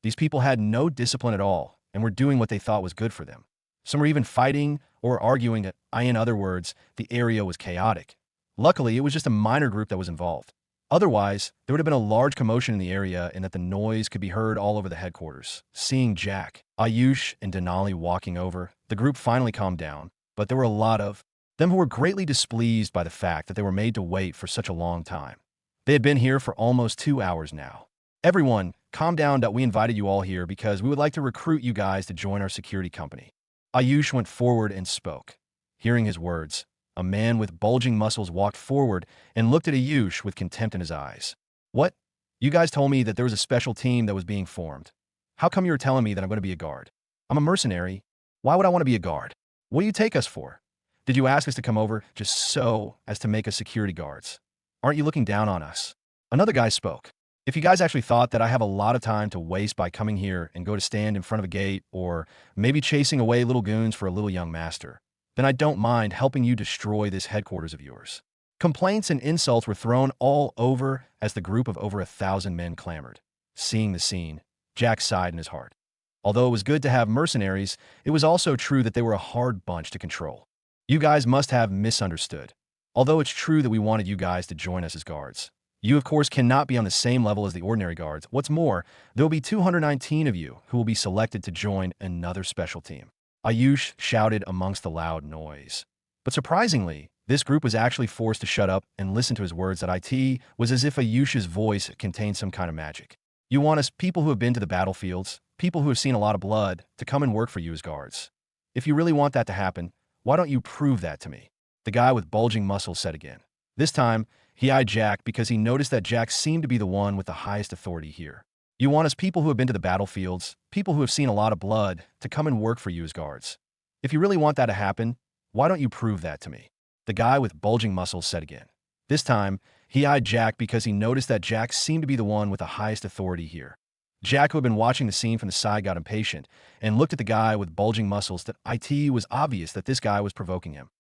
These people had no discipline at all and were doing what they thought was good for them. Some were even fighting or arguing. In other words, the area was chaotic. Luckily, it was just a minor group that was involved. Otherwise, there would have been a large commotion in the area and that the noise could be heard all over the headquarters. Seeing Jack, Ayush, and Denali walking over, the group finally calmed down, but there were a lot of them who were greatly displeased by the fact that they were made to wait for such a long time. They had been here for almost 2 hours now. "Everyone, calm down. We invited you all here because we would like to recruit you guys to join our security company." Ayush went forward and spoke. Hearing his words, a man with bulging muscles walked forward and looked at Ayush with contempt in his eyes. "What? You guys told me that there was a special team that was being formed. How come you were telling me that I'm going to be a guard? I'm a mercenary. Why would I want to be a guard? What do you take us for? Did you ask us to come over just so as to make us security guards? Aren't you looking down on us?" Another guy spoke. "If you guys actually thought that I have a lot of time to waste by coming here and go to stand in front of a gate or maybe chasing away little goons for a little young master, then I don't mind helping you destroy this headquarters of yours." Complaints and insults were thrown all over as the group of over 1,000 men clamored. Seeing the scene, Jack sighed in his heart. Although it was good to have mercenaries, it was also true that they were a hard bunch to control. "You guys must have misunderstood. Although it's true that we wanted you guys to join us as guards, you of course cannot be on the same level as the ordinary guards. What's more, there will be 219 of you who will be selected to join another special team." Ayush shouted amongst the loud noise. But surprisingly, this group was actually forced to shut up and listen to his words. It was as if Ayush's voice contained some kind of magic. "You want us, people who have been to the battlefields, people who have seen a lot of blood, to come and work for you as guards. If you really want that to happen, why don't you prove that to me?" The guy with bulging muscles said again. This time, he eyed Jack because he noticed that Jack seemed to be the one with the highest authority here. "You want us, people who have been to the battlefields, people who have seen a lot of blood, to come and work for you as guards. If you really want that to happen, why don't you prove that to me?" The guy with bulging muscles said again. This time, he eyed Jack because he noticed that Jack seemed to be the one with the highest authority here. Jack, who had been watching the scene from the side, got impatient and looked at the guy with bulging muscles. It was obvious that this guy was provoking him.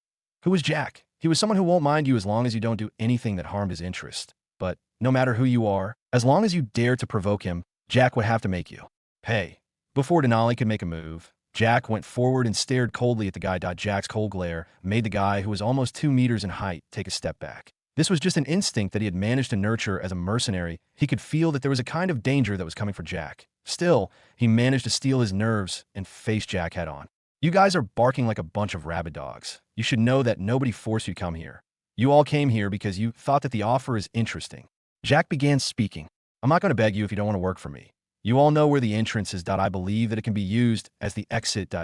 Who was Jack? He was someone who won't mind you as long as you don't do anything that harmed his interest. But no matter who you are, as long as you dare to provoke him, Jack would have to make you pay. Before Denali could make a move, Jack went forward and stared coldly at the guy. Jack's cold glare made the guy, who was almost 2 meters in height, take a step back. This was just an instinct that he had managed to nurture as a mercenary. He could feel that there was a kind of danger that was coming for Jack. Still, he managed to steel his nerves and face Jack head on. "You guys are barking like a bunch of rabid dogs. You should know that nobody forced you to come here. You all came here because you thought that the offer is interesting." Jack began speaking. "I'm not going to beg you if you don't want to work for me. You all know where the entrance is. I believe that it can be used as the exit.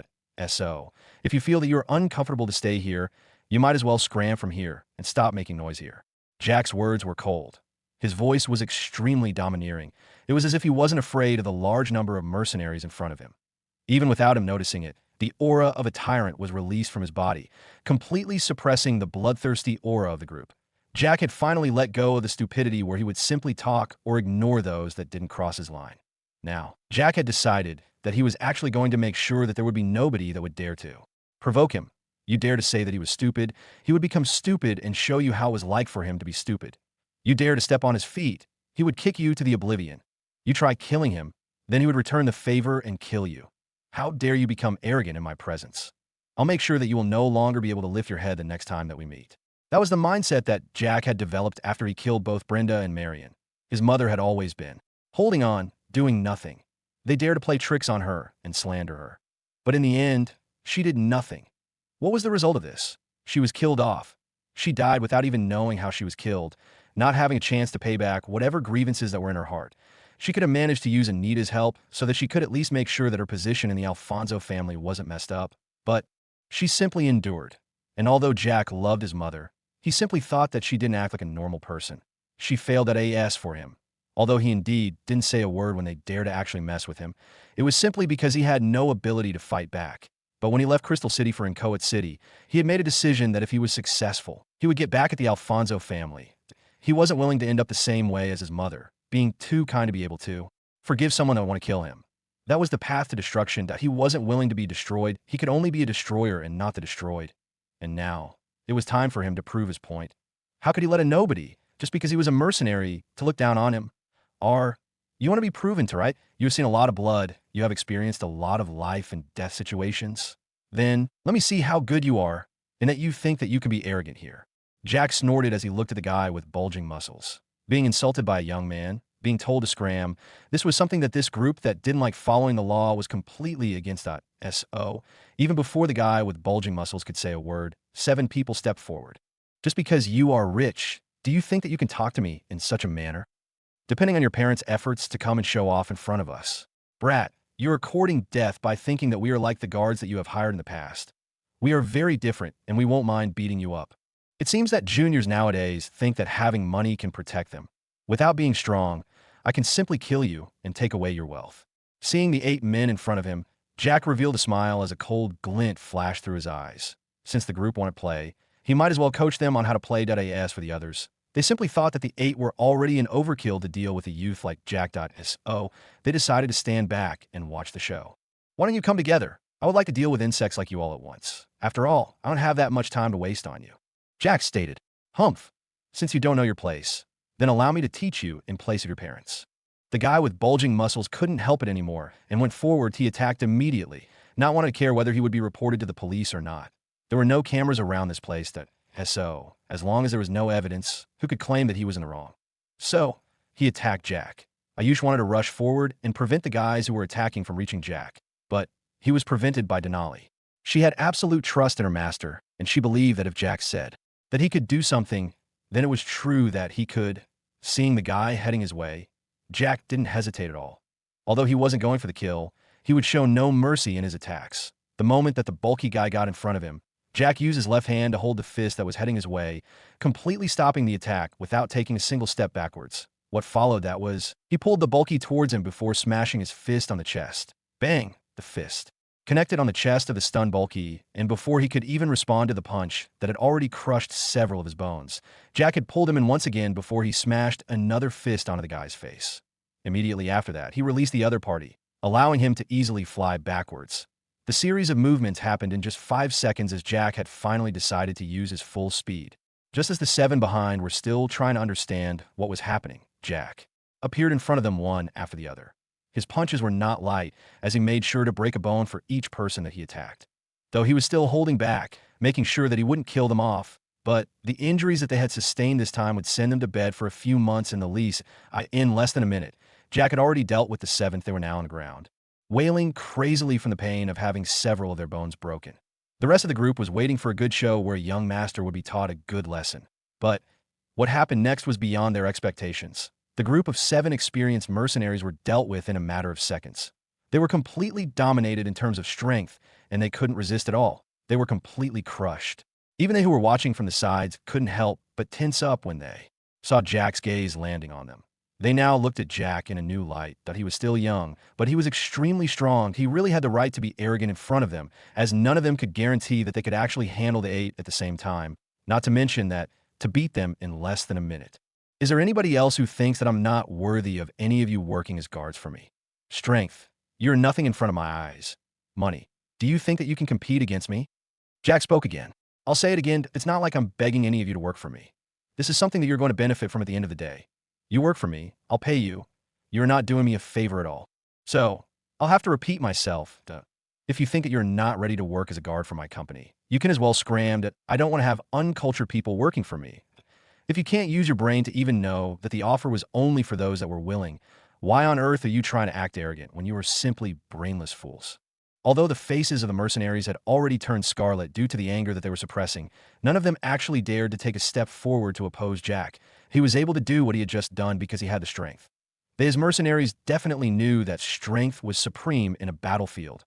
So, if you feel that you're uncomfortable to stay here, you might as well scram from here and stop making noise here." Jack's words were cold. His voice was extremely domineering. It was as if he wasn't afraid of the large number of mercenaries in front of him. Even without him noticing it, the aura of a tyrant was released from his body, completely suppressing the bloodthirsty aura of the group. Jack had finally let go of the stupidity where he would simply talk or ignore those that didn't cross his line. Now, Jack had decided that he was actually going to make sure that there would be nobody that would dare to provoke him. You dare to say that he was stupid, he would become stupid and show you how it was like for him to be stupid. You dare to step on his feet, he would kick you to the oblivion. You try killing him, then he would return the favor and kill you. How dare you become arrogant in my presence? I'll make sure that you will no longer be able to lift your head the next time that we meet. That was the mindset that Jack had developed after he killed both Brenda and Marion. His mother had always been holding on, doing nothing. They dared to play tricks on her and slander her. But in the end, she did nothing. What was the result of this? She was killed off. She died without even knowing how she was killed, not having a chance to pay back whatever grievances that were in her heart. She could have managed to use Anita's help so that she could at least make sure that her position in the Alfonso family wasn't messed up. But she simply endured. And although Jack loved his mother, he simply thought that she didn't act like a normal person. She failed at AS for him. Although he indeed didn't say a word when they dared to actually mess with him, it was simply because he had no ability to fight back. But when he left Crystal City for Inchoate City, he had made a decision that if he was successful, he would get back at the Alfonso family. He wasn't willing to end up the same way as his mother, being too kind to be able to forgive someone that would want to kill him. That was the path to destruction, that he wasn't willing to be destroyed. He could only be a destroyer and not the destroyed. And now, it was time for him to prove his point. How could he let a nobody, just because he was a mercenary, to look down on him? You want to be proven to, right? You have seen a lot of blood. You have experienced a lot of life and death situations. Then, let me see how good you are, and that you think that you can be arrogant here. Jack snorted as he looked at the guy with bulging muscles. Being insulted by a young man, being told to scram, this was something that this group that didn't like following the law was completely against. Even before the guy with bulging muscles could say a word, 7 people stepped forward. Just because you are rich, do you think that you can talk to me in such a manner? Depending on your parents' efforts to come and show off in front of us. Brat, you are courting death by thinking that we are like the guards that you have hired in the past. We are very different, and we won't mind beating you up. It seems that juniors nowadays think that having money can protect them. Without being strong, I can simply kill you and take away your wealth. Seeing the 8 men in front of him, Jack revealed a smile as a cold glint flashed through his eyes. Since the group wanted to play, he might as well coach them on how to play .as for the others. They simply thought that the 8 were already an overkill to deal with a youth like Jack.so. They decided to stand back and watch the show. Why don't you come together? I would like to deal with insects like you all at once. After all, I don't have that much time to waste on you. Jack stated, Humph, since you don't know your place, then allow me to teach you in place of your parents. The guy with bulging muscles couldn't help it anymore and went forward. He attacked immediately, not wanting to care whether he would be reported to the police or not. There were no cameras around this place so, as long as there was no evidence, who could claim that he was in the wrong? So, he attacked Jack. Ayush wanted to rush forward and prevent the guys who were attacking from reaching Jack, but he was prevented by Denali. She had absolute trust in her master, and she believed that if Jack said that he could do something, then it was true that he could. Seeing the guy heading his way, Jack didn't hesitate at all. Although he wasn't going for the kill, he would show no mercy in his attacks. The moment that the bulky guy got in front of him, Jack used his left hand to hold the fist that was heading his way, completely stopping the attack without taking a single step backwards. What followed that was, he pulled the bulky towards him before smashing his fist on the chest. Bang! The fist connected on the chest of the stunned bulky, and before he could even respond to the punch that had already crushed several of his bones, Jack had pulled him in once again before he smashed another fist onto the guy's face. Immediately after that, he released the other party, allowing him to easily fly backwards. The series of movements happened in just 5 seconds as Jack had finally decided to use his full speed. Just as the 7 behind were still trying to understand what was happening, Jack appeared in front of them one after the other. His punches were not light, as he made sure to break a bone for each person that he attacked. Though he was still holding back, making sure that he wouldn't kill them off, but the injuries that they had sustained this time would send them to bed for a few months in the least. In less than a minute, Jack had already dealt with the 7th. They were now on the ground, wailing crazily from the pain of having several of their bones broken. The rest of the group was waiting for a good show where a young master would be taught a good lesson. But what happened next was beyond their expectations. The group of 7 experienced mercenaries were dealt with in a matter of seconds. They were completely dominated in terms of strength, and they couldn't resist at all. They were completely crushed. Even they who were watching from the sides couldn't help but tense up when they saw Jack's gaze landing on them. They now looked at Jack in a new light, that he was still young, but he was extremely strong. He really had the right to be arrogant in front of them, as none of them could guarantee that they could actually handle the 8 at the same time, not to mention that to beat them in less than a minute. Is there anybody else who thinks that I'm not worthy of any of you working as guards for me? Strength. You're nothing in front of my eyes. Money. Do you think that you can compete against me? Jack spoke again. I'll say it again, it's not like I'm begging any of you to work for me. This is something that you're going to benefit from at the end of the day. You work for me, I'll pay you. You're not doing me a favor at all. So, I'll have to repeat myself. If you think that you're not ready to work as a guard for my company, you can as well scram that I don't want to have uncultured people working for me. If you can't use your brain to even know that the offer was only for those that were willing, why on earth are you trying to act arrogant when you are simply brainless fools? Although the faces of the mercenaries had already turned scarlet due to the anger that they were suppressing, none of them actually dared to take a step forward to oppose Jack. He was able to do what he had just done because he had the strength. These mercenaries definitely knew that strength was supreme in a battlefield.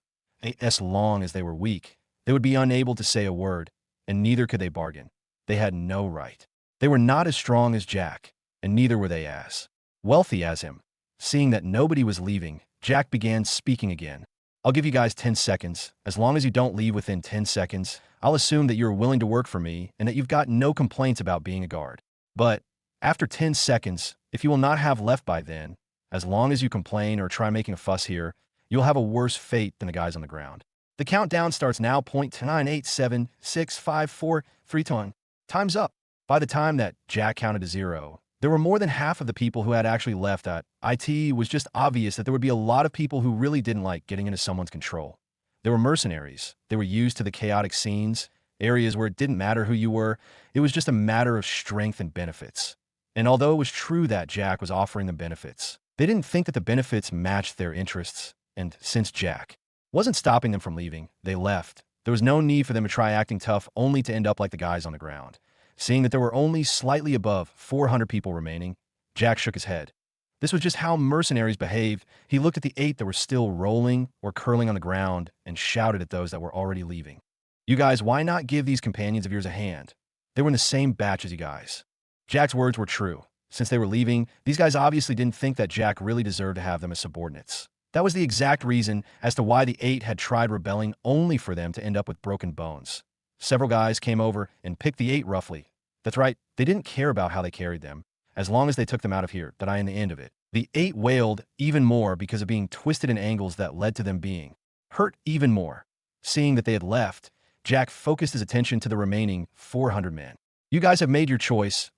As long as they were weak, they would be unable to say a word, and neither could they bargain. They had no right. They were not as strong as Jack, and neither were they as wealthy as him. Seeing that nobody was leaving, Jack began speaking again. I'll give you guys 10 seconds. As long as you don't leave within 10 seconds, I'll assume that you're willing to work for me and that you've got no complaints about being a guard. But after 10 seconds, if you will not have left by then, as long as you complain or try making a fuss here, you'll have a worse fate than the guys on the ground. The countdown starts now. 9876543. Time's up. By the time that Jack counted to 0, there were more than half of the people who had actually left. It was just obvious that there would be a lot of people who really didn't like getting into someone's control. They were mercenaries. They were used to the chaotic scenes, areas where it didn't matter who you were. It was just a matter of strength and benefits. And although it was true that Jack was offering them benefits, they didn't think that the benefits matched their interests. And since Jack wasn't stopping them from leaving, they left. There was no need for them to try acting tough only to end up like the guys on the ground. Seeing that there were only slightly above 400 people remaining, Jack shook his head. This was just how mercenaries behave. He looked at the 8 that were still rolling or curling on the ground and shouted at those that were already leaving. You guys, why not give these companions of yours a hand? They were in the same batch as you guys. Jack's words were true. Since they were leaving, these guys obviously didn't think that Jack really deserved to have them as subordinates. That was the exact reason as to why the 8 had tried rebelling only for them to end up with broken bones. Several guys came over and picked the 8 roughly. That's right, they didn't care about how they carried them, as long as they took them out of here, in the end of it. The 8 wailed even more because of being twisted in angles that led to them being hurt even more. Seeing that they had left, Jack focused his attention to the remaining 400 men. You guys have made your choice.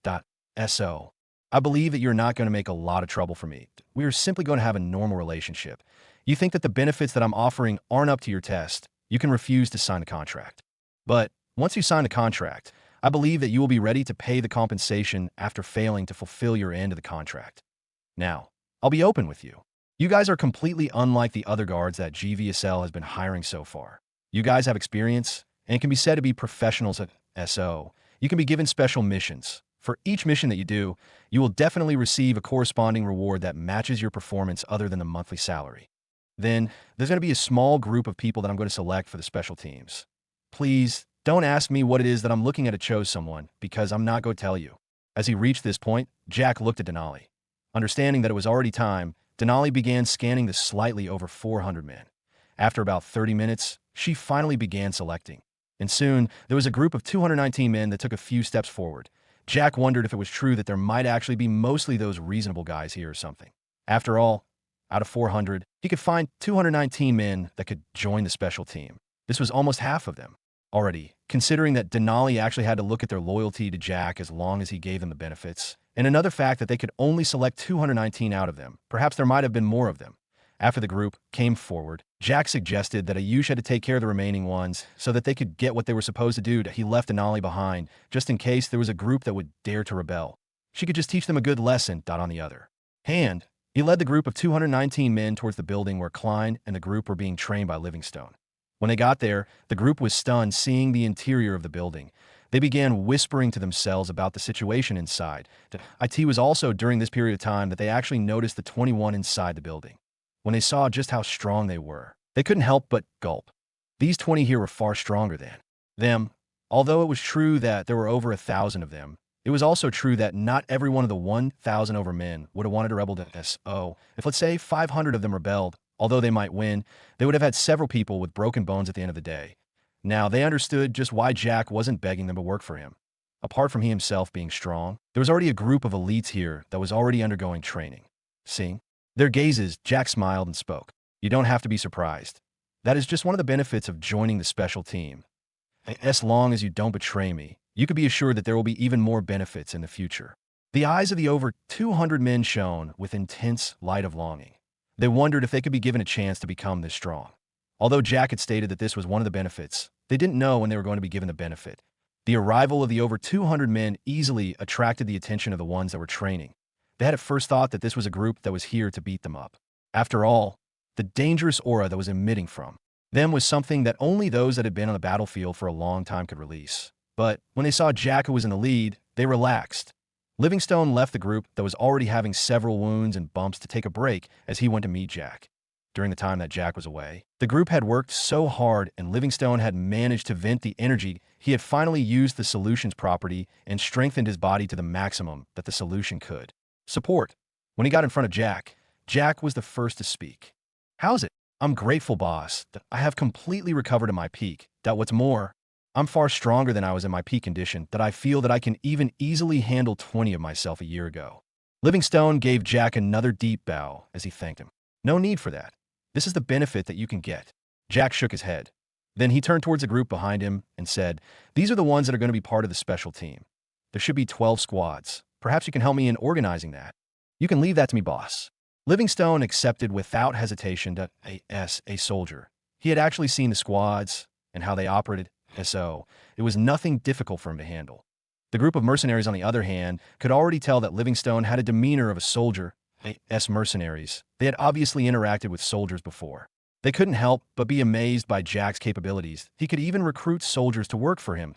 So. I believe that you're not going to make a lot of trouble for me. We are simply going to have a normal relationship. You think that the benefits that I'm offering aren't up to your test. You can refuse to sign the contract. But once you sign the contract, I believe that you will be ready to pay the compensation after failing to fulfill your end of the contract. Now, I'll be open with you. You guys are completely unlike the other guards that GVSL has been hiring so far. You guys have experience and can be said to be professionals at SO. You can be given special missions. For each mission that you do, you will definitely receive a corresponding reward that matches your performance other than the monthly salary. Then, there's going to be a small group of people that I'm going to select for the special teams. Please, don't ask me what it is that I'm looking at to choose someone, because I'm not going to tell you. As he reached this point, Jack looked at Denali. Understanding that it was already time, Denali began scanning the slightly over 400 men. After about 30 minutes, she finally began selecting. And soon, there was a group of 219 men that took a few steps forward. Jack wondered if it was true that there might actually be mostly those reasonable guys here or something. After all, out of 400, he could find 219 men that could join the special team. This was almost half of them. Already, considering that Denali actually had to look at their loyalty to Jack as long as he gave them the benefits, and another fact that they could only select 219 out of them. Perhaps there might have been more of them. After the group came forward, Jack suggested that Ayush had to take care of the remaining ones so that they could get what they were supposed to do. He left Denali behind, just in case there was a group that would dare to rebel. She could just teach them a good lesson. On the other hand, he led the group of 219 men towards the building where Klein and the group were being trained by Livingstone. When they got there, the group was stunned seeing the interior of the building. They began whispering to themselves about the situation inside. It was also during this period of time that they actually noticed the 21 inside the building. When they saw just how strong they were, they couldn't help but gulp. These 20 here were far stronger than them. Although it was true that there were over 1,000 of them, it was also true that not every one of the 1,000 over men would have wanted to rebel to SO. If, let's say, 500 of them rebelled, although they might win, they would have had several people with broken bones at the end of the day. Now, they understood just why Jack wasn't begging them to work for him. Apart from he himself being strong, there was already a group of elites here that was already undergoing training. Seeing their gazes, Jack smiled and spoke. You don't have to be surprised. That is just one of the benefits of joining the special team. As long as you don't betray me, you could be assured that there will be even more benefits in the future. The eyes of the over 200 men shone with intense light of longing. They wondered if they could be given a chance to become this strong. Although Jack had stated that this was one of the benefits, they didn't know when they were going to be given the benefit. The arrival of the over 200 men easily attracted the attention of the ones that were training. They had at first thought that this was a group that was here to beat them up. After all, the dangerous aura that was emitting from them was something that only those that had been on the battlefield for a long time could release. But when they saw Jack, who was in the lead, they relaxed. Livingstone left the group that was already having several wounds and bumps to take a break as he went to meet Jack. During the time that Jack was away, the group had worked so hard and Livingstone had managed to vent the energy. He had finally used the solution's property and strengthened his body to the maximum that the solution could support. When he got in front of Jack, Jack was the first to speak. "How's it? I'm grateful, boss, that I have completely recovered at my peak. That what's more, I'm far stronger than I was in my peak condition, that I feel that I can even easily handle 20 of myself a year ago." Livingstone gave Jack another deep bow as he thanked him. "No need for that. This is the benefit that you can get." Jack shook his head. Then he turned towards the group behind him and said, "These are the ones that are going to be part of the special team. There should be 12 squads. Perhaps you can help me in organizing that." "You can leave that to me, boss." Livingstone accepted without hesitation that a soldier. He had actually seen the squads and how they operated, so it was nothing difficult for him to handle. The group of mercenaries, on the other hand, could already tell that Livingstone had a demeanor of a soldier. Mercenaries. They had obviously interacted with soldiers before. They couldn't help but be amazed by Jack's capabilities. He could even recruit soldiers to work for him.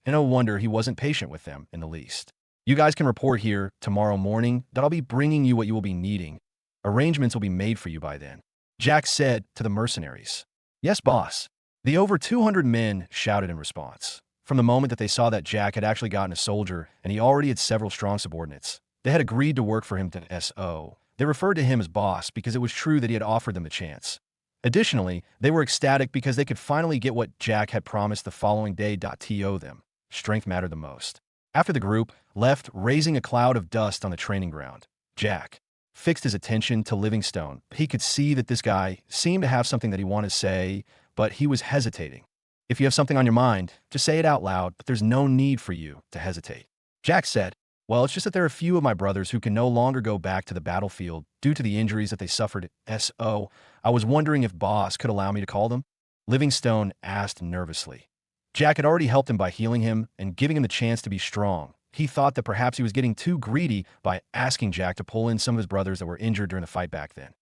And no wonder he wasn't patient with them in the least. "You guys can report here tomorrow morning that I'll be bringing you what you will be needing. Arrangements will be made for you by then," Jack said to the mercenaries. "Yes, boss." The over 200 men shouted in response. From the moment that they saw that Jack had actually gotten a soldier and he already had several strong subordinates, they had agreed to work for him to SO. They referred to him as boss because it was true that he had offered them the chance. Additionally, they were ecstatic because they could finally get what Jack had promised the following day. To them, strength mattered the most. After the group left, raising a cloud of dust on the training ground, Jack fixed his attention to Livingstone. He could see that this guy seemed to have something that he wanted to say, but he was hesitating. "If you have something on your mind, just say it out loud, but there's no need for you to hesitate." Jack said, "Well, it's just that there are a few of my brothers who can no longer go back to the battlefield due to the injuries that they suffered. So I was wondering if boss could allow me to call them?" Livingstone asked nervously. Jack had already helped him by healing him and giving him the chance to be strong. He thought that perhaps he was getting too greedy by asking Jack to pull in some of his brothers that were injured during the fight back then.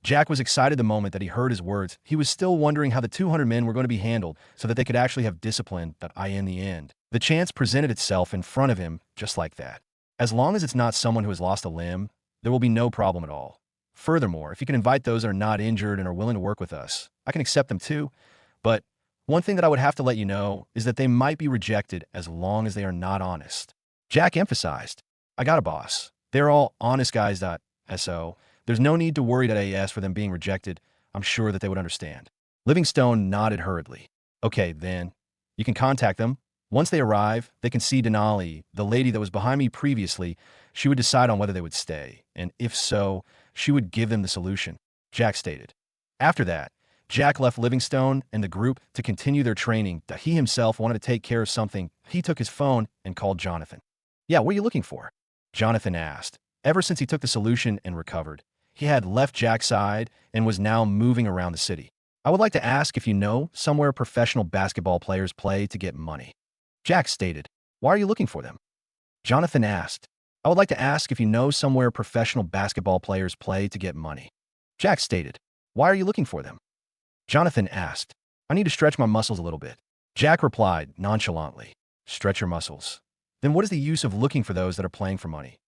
Jack was excited the moment that he heard his words. He was still wondering how the 200 men were going to be handled so that they could actually have discipline. That in the end, the chance presented itself in front of him just like that. As long as it's not someone who has lost a limb, there will be no problem at all. Furthermore, if you can invite those that are not injured and are willing to work with us, I can accept them too. But one thing that I would have to let you know is that they might be rejected as long as they are not honest. Jack emphasized, "I got a boss. They're all honest guys. So there's no need to worry that AS for them being rejected. I'm sure that they would understand." Livingstone nodded hurriedly. "Okay, then. You can contact them. Once they arrive, they can see Denali, the lady that was behind me previously. She would decide on whether they would stay, and if so, she would give them the solution," Jack stated. After that, Jack left Livingstone and the group to continue their training. That he himself wanted to take care of something. He took his phone and called Jonathan. "Yeah, what are you looking for?" Jonathan asked. Ever since he took the solution and recovered, he had left Jack's side and was now moving around the city. "I would like to ask if you know somewhere professional basketball players play to get money." Jack stated. "Why are you looking for them?" Jonathan asked. "I would like to ask if you know somewhere professional basketball players play to get money." Jack stated. "Why are you looking for them?" Jonathan asked. "I need to stretch my muscles a little bit." Jack replied nonchalantly. "Stretch your muscles. Then what is the use of looking for those that are playing for money?"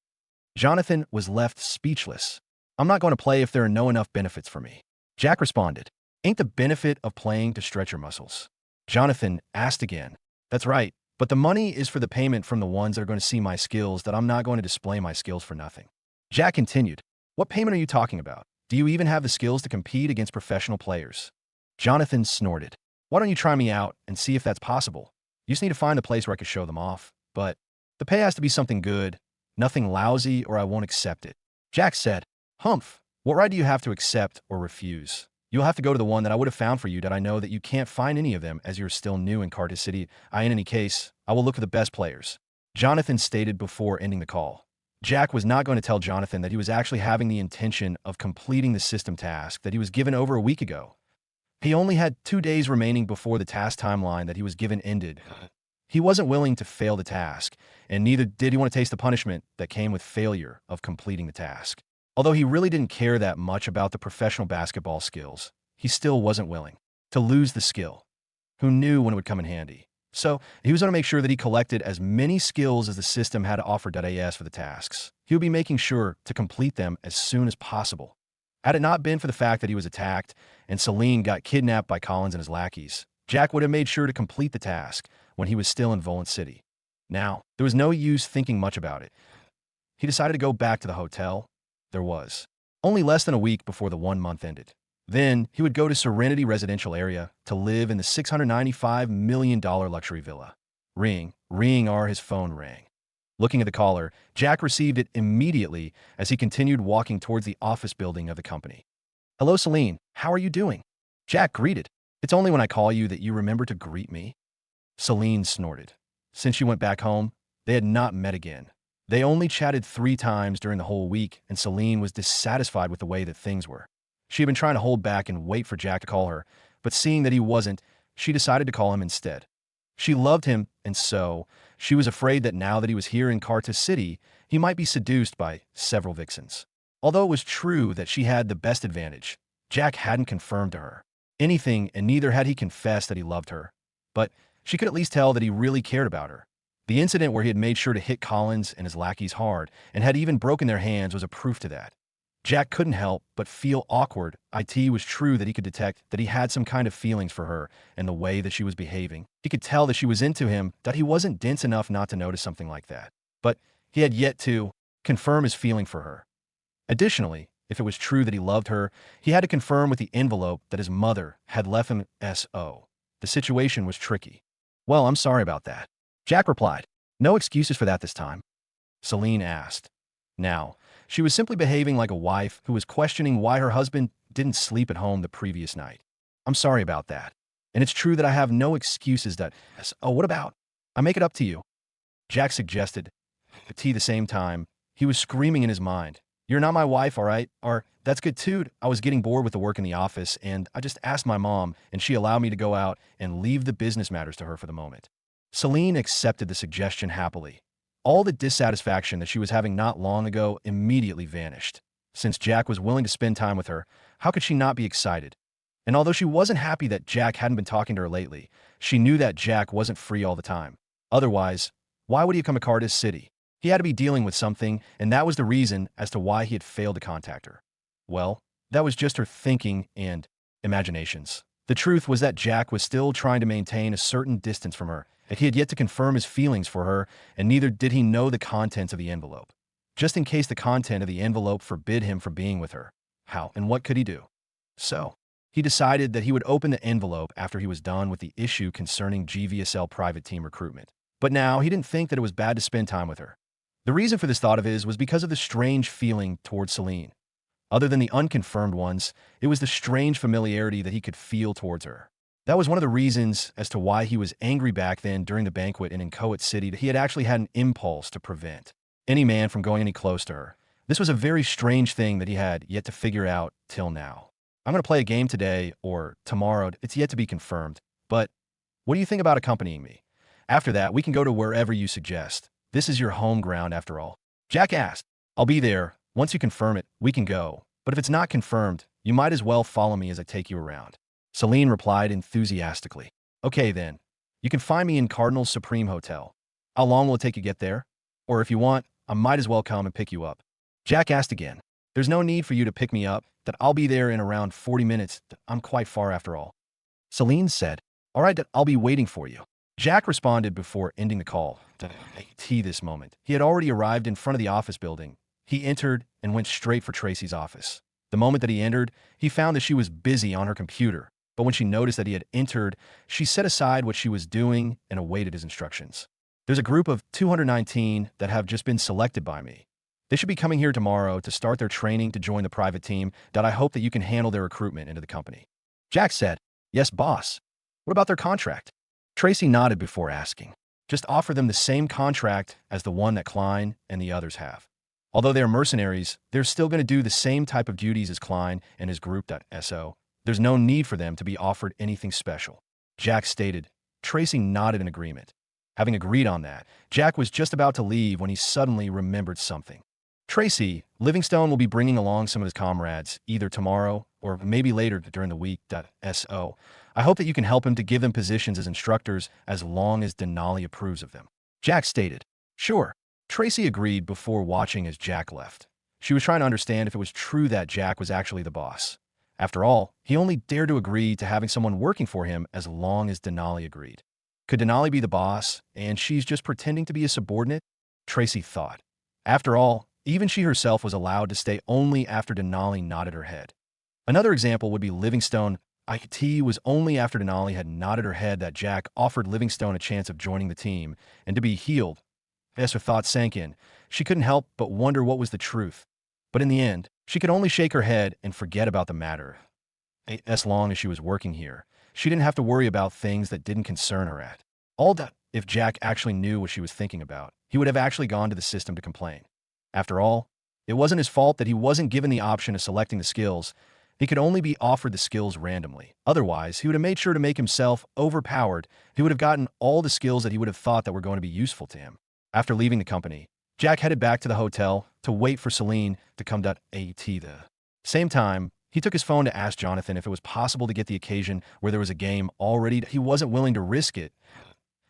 Jonathan was left speechless. "I'm not going to play if there are no enough benefits for me." Jack responded. "Ain't the benefit of playing to stretch your muscles?" Jonathan asked again. "That's right, but the money is for the payment from the ones that are going to see my skills, that I'm not going to display my skills for nothing." Jack continued. "What payment are you talking about? Do you even have the skills to compete against professional players?" Jonathan snorted. "Why don't you try me out and see if that's possible? You just need to find a place where I can show them off. But the pay has to be something good, nothing lousy, or I won't accept it." Jack said, "Humph, what right do you have to accept or refuse? You'll have to go to the one that I would have found for you that I know that you can't find any of them as you're still new in Cardiff City. In any case, I will look for the best players," Jonathan stated before ending the call. Jack was not going to tell Jonathan that he was actually having the intention of completing the system task that he was given over a week ago. He only had 2 days remaining before the task timeline that he was given ended. He wasn't willing to fail the task, and neither did he want to taste the punishment that came with failure of completing the task. Although he really didn't care that much about the professional basketball skills, he still wasn't willing to lose the skill. Who knew when it would come in handy? So he was going to make sure that he collected as many skills as the system had to offer. As for the tasks, he would be making sure to complete them as soon as possible. Had it not been for the fact that he was attacked and Celine got kidnapped by Collins and his lackeys, Jack would have made sure to complete the task when he was still in Bullied City. Now, there was no use thinking much about it. He decided to go back to the hotel. There was only less than a week before the 1 month ended. Then he would go to Serenity Residential Area to live in the $695 million luxury villa. Ring, his phone rang. Looking at the caller, Jack received it immediately as he continued walking towards the office building of the company. "Hello, Celine. How are you doing?" Jack greeted. "It's only when I call you that you remember to greet me." Celine snorted. Since she went back home, they had not met again. They only chatted 3 times during the whole week, and Celine was dissatisfied with the way that things were. She had been trying to hold back and wait for Jack to call her, but seeing that he wasn't, she decided to call him instead. She loved him, and so she was afraid that now that he was here in Cardiff City, he might be seduced by several vixens. Although it was true that she had the best advantage, Jack hadn't confirmed to her anything, and neither had he confessed that he loved her. But she could at least tell that he really cared about her. The incident where he had made sure to hit Collins and his lackeys hard and had even broken their hands was a proof to that. Jack couldn't help but feel awkward. It was true that he could detect that he had some kind of feelings for her and the way that she was behaving. He could tell that she was into him, that he wasn't dense enough not to notice something like that. But he had yet to confirm his feeling for her. Additionally, if it was true that he loved her, he had to confirm with the envelope that his mother had left him. So the situation was tricky. "Well, I'm sorry about that," Jack replied. "No excuses for that this time," Celine asked. Now, she was simply behaving like a wife who was questioning why her husband didn't sleep at home the previous night. "I'm sorry about that. And it's true that I have no excuses that— what about— I make it up to you," Jack suggested. At the same time, he was screaming in his mind, "You're not my wife, all right? Or, that's good too. I was getting bored with the work in the office, and I just asked my mom, and she allowed me to go out and leave the business matters to her for the moment." Celine accepted the suggestion happily. All the dissatisfaction that she was having not long ago immediately vanished. Since Jack was willing to spend time with her, how could she not be excited? And although she wasn't happy that Jack hadn't been talking to her lately, she knew that Jack wasn't free all the time. Otherwise, why would he come to Cardiff City? He had to be dealing with something, and that was the reason as to why he had failed to contact her. Well, that was just her thinking and imaginations. The truth was that Jack was still trying to maintain a certain distance from her, and he had yet to confirm his feelings for her, and neither did he know the contents of the envelope. Just in case the content of the envelope forbid him from being with her, how and what could he do? So, he decided that he would open the envelope after he was done with the issue concerning GVSL private team recruitment. But now he didn't think that it was bad to spend time with her. The reason for this thought of his was because of the strange feeling towards Celine. Other than the unconfirmed ones, it was the strange familiarity that he could feel towards her. That was one of the reasons as to why he was angry back then during the banquet in Inchoate City that he had actually had an impulse to prevent any man from going any close to her. This was a very strange thing that he had yet to figure out till now. "I'm going to play a game today or tomorrow. It's yet to be confirmed. But what do you think about accompanying me? After that, we can go to wherever you suggest. This is your home ground after all," Jack asked. "I'll be there. Once you confirm it, we can go. But if it's not confirmed, you might as well follow me as I take you around," Celine replied enthusiastically. "Okay then. You can find me in Cardinal's Supreme Hotel. How long will it take you to get there? Or if you want, I might as well come and pick you up," Jack asked again. "There's no need for you to pick me up. That I'll be there in around 40 minutes. I'm quite far after all," Celine said. "All right, I'll be waiting for you," Jack responded before ending the call. This moment, he had already arrived in front of the office building. He entered and went straight for Tracy's office. The moment that he entered, he found that she was busy on her computer, but when she noticed that he had entered, she set aside what she was doing and awaited his instructions. "There's a group of 219 that have just been selected by me. They should be coming here tomorrow to start their training to join the private team. I hope that you can handle their recruitment into the company. Jack said, "Yes, boss." "What about their contract?" Tracy nodded before asking. "Just offer them the same contract as the one that Klein and the others have. Although they are mercenaries, they're still going to do the same type of duties as Klein and his group. So there's no need for them to be offered anything special," Jack stated. Tracy nodded in agreement. Having agreed on that, Jack was just about to leave when he suddenly remembered something. "Tracy, Livingstone will be bringing along some of his comrades, either tomorrow or maybe later during the week. So I hope that you can help him to give them positions as instructors as long as Denali approves of them," Jack stated. "Sure," Tracy agreed before watching as Jack left. She was trying to understand if it was true that Jack was actually the boss. After all, he only dared to agree to having someone working for him as long as Denali agreed. Could Denali be the boss, and she's just pretending to be a subordinate? Tracy thought. After all, even she herself was allowed to stay only after Denali nodded her head. Another example would be Livingstone. It was only after Denali had nodded her head that Jack offered Livingstone a chance of joining the team and to be healed. As her thoughts sank in, she couldn't help but wonder what was the truth. But in the end, she could only shake her head and forget about the matter. As long as she was working here, she didn't have to worry about things that didn't concern her at all. If Jack actually knew what she was thinking about, he would have actually gone to the system to complain. After all, it wasn't his fault that he wasn't given the option of selecting the skills. He could only be offered the skills randomly. Otherwise, he would have made sure to make himself overpowered. He would have gotten all the skills that he would have thought that were going to be useful to him. After leaving the company, Jack headed back to the hotel to wait for Celine to come at the same time. He took his phone to ask Jonathan if it was possible to get the occasion where there was a game already. He wasn't willing to risk it.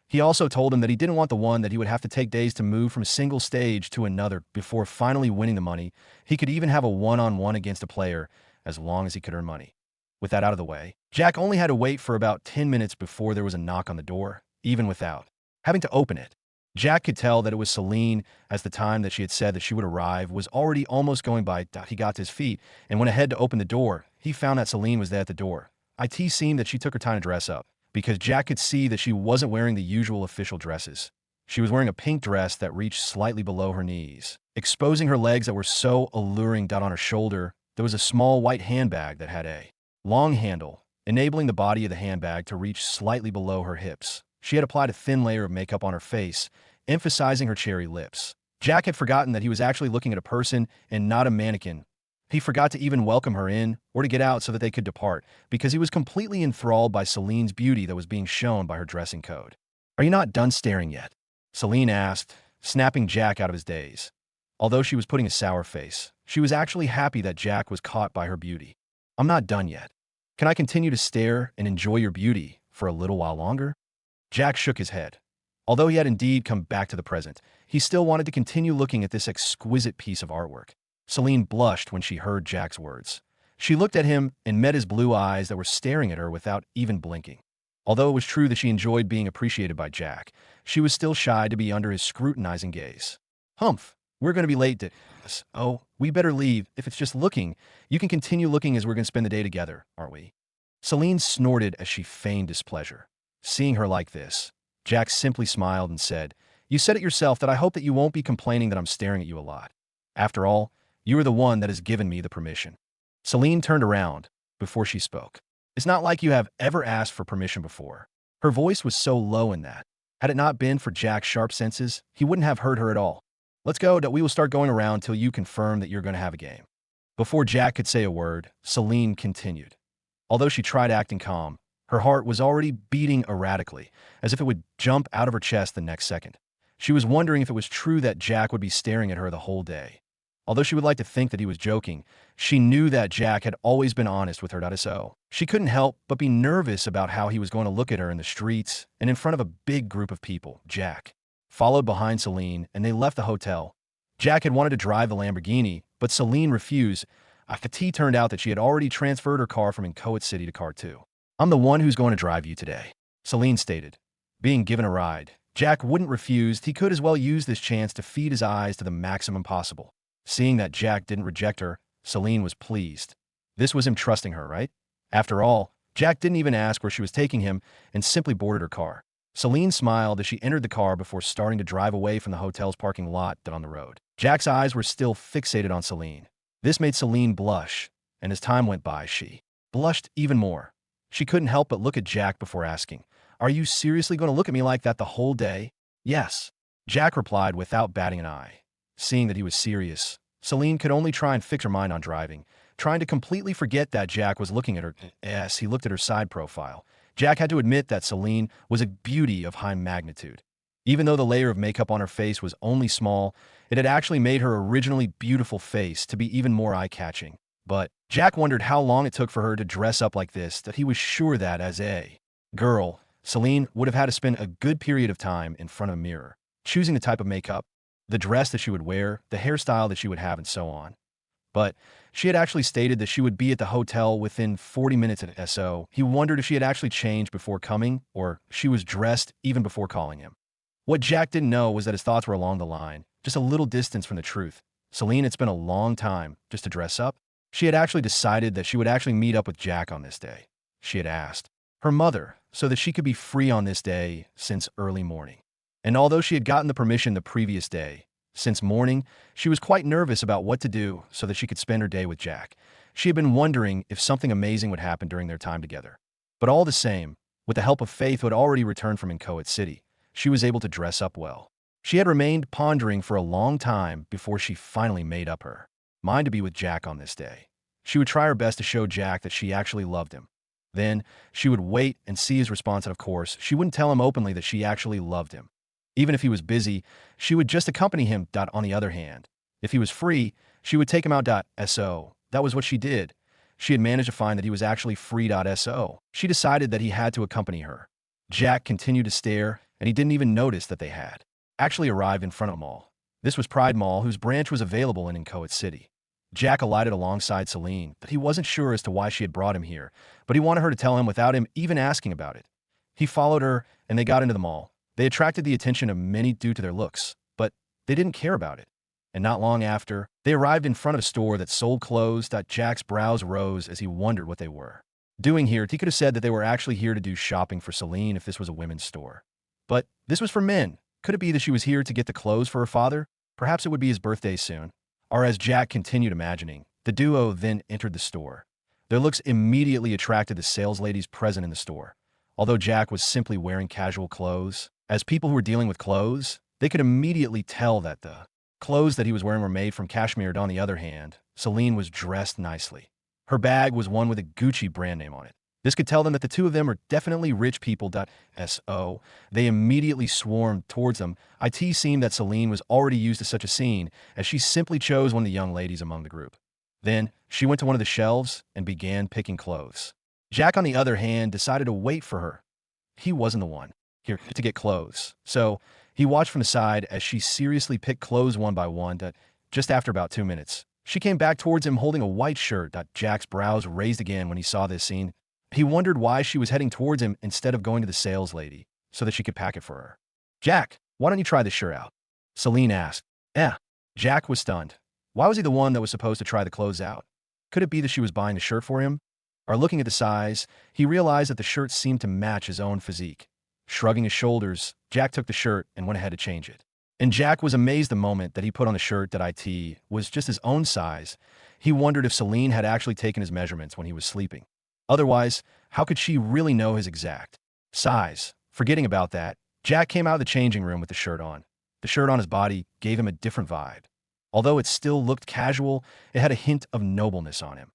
He also told him that he didn't want the one that he would have to take days to move from a single stage to another before finally winning the money. He could even have a one-on-one against a player as long as he could earn money. With that out of the way, Jack only had to wait for about 10 minutes before there was a knock on the door. Even without having to open it, Jack could tell that it was Celine, as the time that she had said that she would arrive was already almost going by. He got to his feet and went ahead to open the door. He found that Celine was there at the door. It seemed that she took her time to dress up, because Jack could see that she wasn't wearing the usual official dresses. She was wearing a pink dress that reached slightly below her knees, exposing her legs that were so alluring. On her shoulder, there was a small white handbag that had a long handle, enabling the body of the handbag to reach slightly below her hips. She had applied a thin layer of makeup on her face, emphasizing her cherry lips. Jack had forgotten that he was actually looking at a person and not a mannequin. He forgot to even welcome her in or to get out so that they could depart, because he was completely enthralled by Celine's beauty that was being shown by her dressing code. "Are you not done staring yet?" Celine asked, snapping Jack out of his daze. Although she was putting a sour face, she was actually happy that Jack was caught by her beauty. "I'm not done yet. Can I continue to stare and enjoy your beauty for a little while longer?" Jack shook his head. Although he had indeed come back to the present, he still wanted to continue looking at this exquisite piece of artwork. Celine blushed when she heard Jack's words. She looked at him and met his blue eyes that were staring at her without even blinking. Although it was true that she enjoyed being appreciated by Jack, she was still shy to be under his scrutinizing gaze. "Humph, we're going to be late to... Oh, we better leave. If it's just looking, you can continue looking as we're going to spend the day together, aren't we?" Celine snorted as she feigned displeasure. Seeing her like this, Jack simply smiled and said, "You said it yourself that I hope that you won't be complaining that I'm staring at you a lot. After all, you are the one that has given me the permission." Celine turned around before she spoke. "It's not like you have ever asked for permission before." Her voice was so low in that, had it not been for Jack's sharp senses, he wouldn't have heard her at all. "Let's go, that we will start going around till you confirm that you're going to have a game." Before Jack could say a word, Celine continued. Although she tried acting calm, her heart was already beating erratically, as if it would jump out of her chest the next second. She was wondering if it was true that Jack would be staring at her the whole day. Although she would like to think that he was joking, she knew that Jack had always been honest with her. So she couldn't help but be nervous about how he was going to look at her in the streets and in front of a big group of people. Jack followed behind Celine, and they left the hotel. Jack had wanted to drive the Lamborghini, but Celine refused. It turned out that she had already transferred her car from Inchoate City to Car 2. "I'm the one who's going to drive you today," Celine stated. Being given a ride, Jack wouldn't refuse. He could as well use this chance to feed his eyes to the maximum possible. Seeing that Jack didn't reject her, Celine was pleased. This was him trusting her, right? After all, Jack didn't even ask where she was taking him and simply boarded her car. Celine smiled as she entered the car before starting to drive away from the hotel's parking lot on the road. Jack's eyes were still fixated on Celine. This made Celine blush, and as time went by, she blushed even more. She couldn't help but look at Jack before asking, "Are you seriously going to look at me like that the whole day?" "Yes," Jack replied without batting an eye. Seeing that he was serious, Celine could only try and fix her mind on driving, trying to completely forget that Jack was looking at her. As he looked at her side profile, Jack had to admit that Celine was a beauty of high magnitude. Even though the layer of makeup on her face was only small, it had actually made her originally beautiful face to be even more eye-catching. But Jack wondered how long it took for her to dress up like this, that he was sure that as a girl, Celine would have had to spend a good period of time in front of a mirror, choosing the type of makeup, the dress that she would wear, the hairstyle that she would have, and so on. But she had actually stated that she would be at the hotel within 40 minutes at SO. He wondered if she had actually changed before coming, or she was dressed even before calling him. What Jack didn't know was that his thoughts were along the line, just a little distance from the truth. Celine had spent a long time just to dress up. She had actually decided that she would actually meet up with Jack on this day. She had asked her mother so that she could be free on this day since early morning. And although she had gotten the permission the previous day, since morning, she was quite nervous about what to do so that she could spend her day with Jack. She had been wondering if something amazing would happen during their time together. But all the same, with the help of Faith, who had already returned from Inchoate City, she was able to dress up well. She had remained pondering for a long time before she finally made up her mind to be with Jack on this day. She would try her best to show Jack that she actually loved him. Then, she would wait and see his response, and of course, she wouldn't tell him openly that she actually loved him. Even if he was busy, she would just accompany him. On the other hand, if he was free, she would take him out. So that was what she did. She had managed to find that he was actually free. So she decided that he had to accompany her. Jack continued to stare, and he didn't even notice that they had actually arrived in front of a mall. This was Pride Mall, whose branch was available in Inchoate City. Jack alighted alongside Celine, but he wasn't sure as to why she had brought him here, but he wanted her to tell him without him even asking about it. He followed her, and they got into the mall. They attracted the attention of many due to their looks, but they didn't care about it. And not long after, they arrived in front of a store that sold clothes. Jack's brows rose as he wondered what they were doing here. He could have said that they were actually here to do shopping for Celine if this was a women's store. But this was for men. Could it be that she was here to get the clothes for her father? Perhaps it would be his birthday soon. Or as Jack continued imagining, the duo then entered the store. Their looks immediately attracted the salesladies present in the store. Although Jack was simply wearing casual clothes, as people who were dealing with clothes, they could immediately tell that the clothes that he was wearing were made from cashmere. On the other hand, Celine was dressed nicely. Her bag was one with a Gucci brand name on it. This could tell them that the two of them are definitely rich people. So they immediately swarmed towards them. It seemed that Celine was already used to such a scene, as she simply chose one of the young ladies among the group. Then she went to one of the shelves and began picking clothes. Jack, on the other hand, decided to wait for her. He wasn't the one here to get clothes, so he watched from the side as she seriously picked clothes one by one. Just after about 2 minutes, she came back towards him holding a white shirt. Jack's brows raised again when he saw this scene. He wondered why she was heading towards him instead of going to the sales lady so that she could pack it for her. "Jack, why don't you try this shirt out?" Celine asked. Jack was stunned. Why was he the one that was supposed to try the clothes out? Could it be that she was buying the shirt for him? Or looking at the size, he realized that the shirt seemed to match his own physique. Shrugging his shoulders, Jack took the shirt and went ahead to change it. And Jack was amazed the moment that he put on the shirt that was just his own size. He wondered if Celine had actually taken his measurements when he was sleeping. Otherwise, how could she really know his exact size? Forgetting about that, Jack came out of the changing room with the shirt on. The shirt on his body gave him a different vibe. Although it still looked casual, it had a hint of nobleness on him.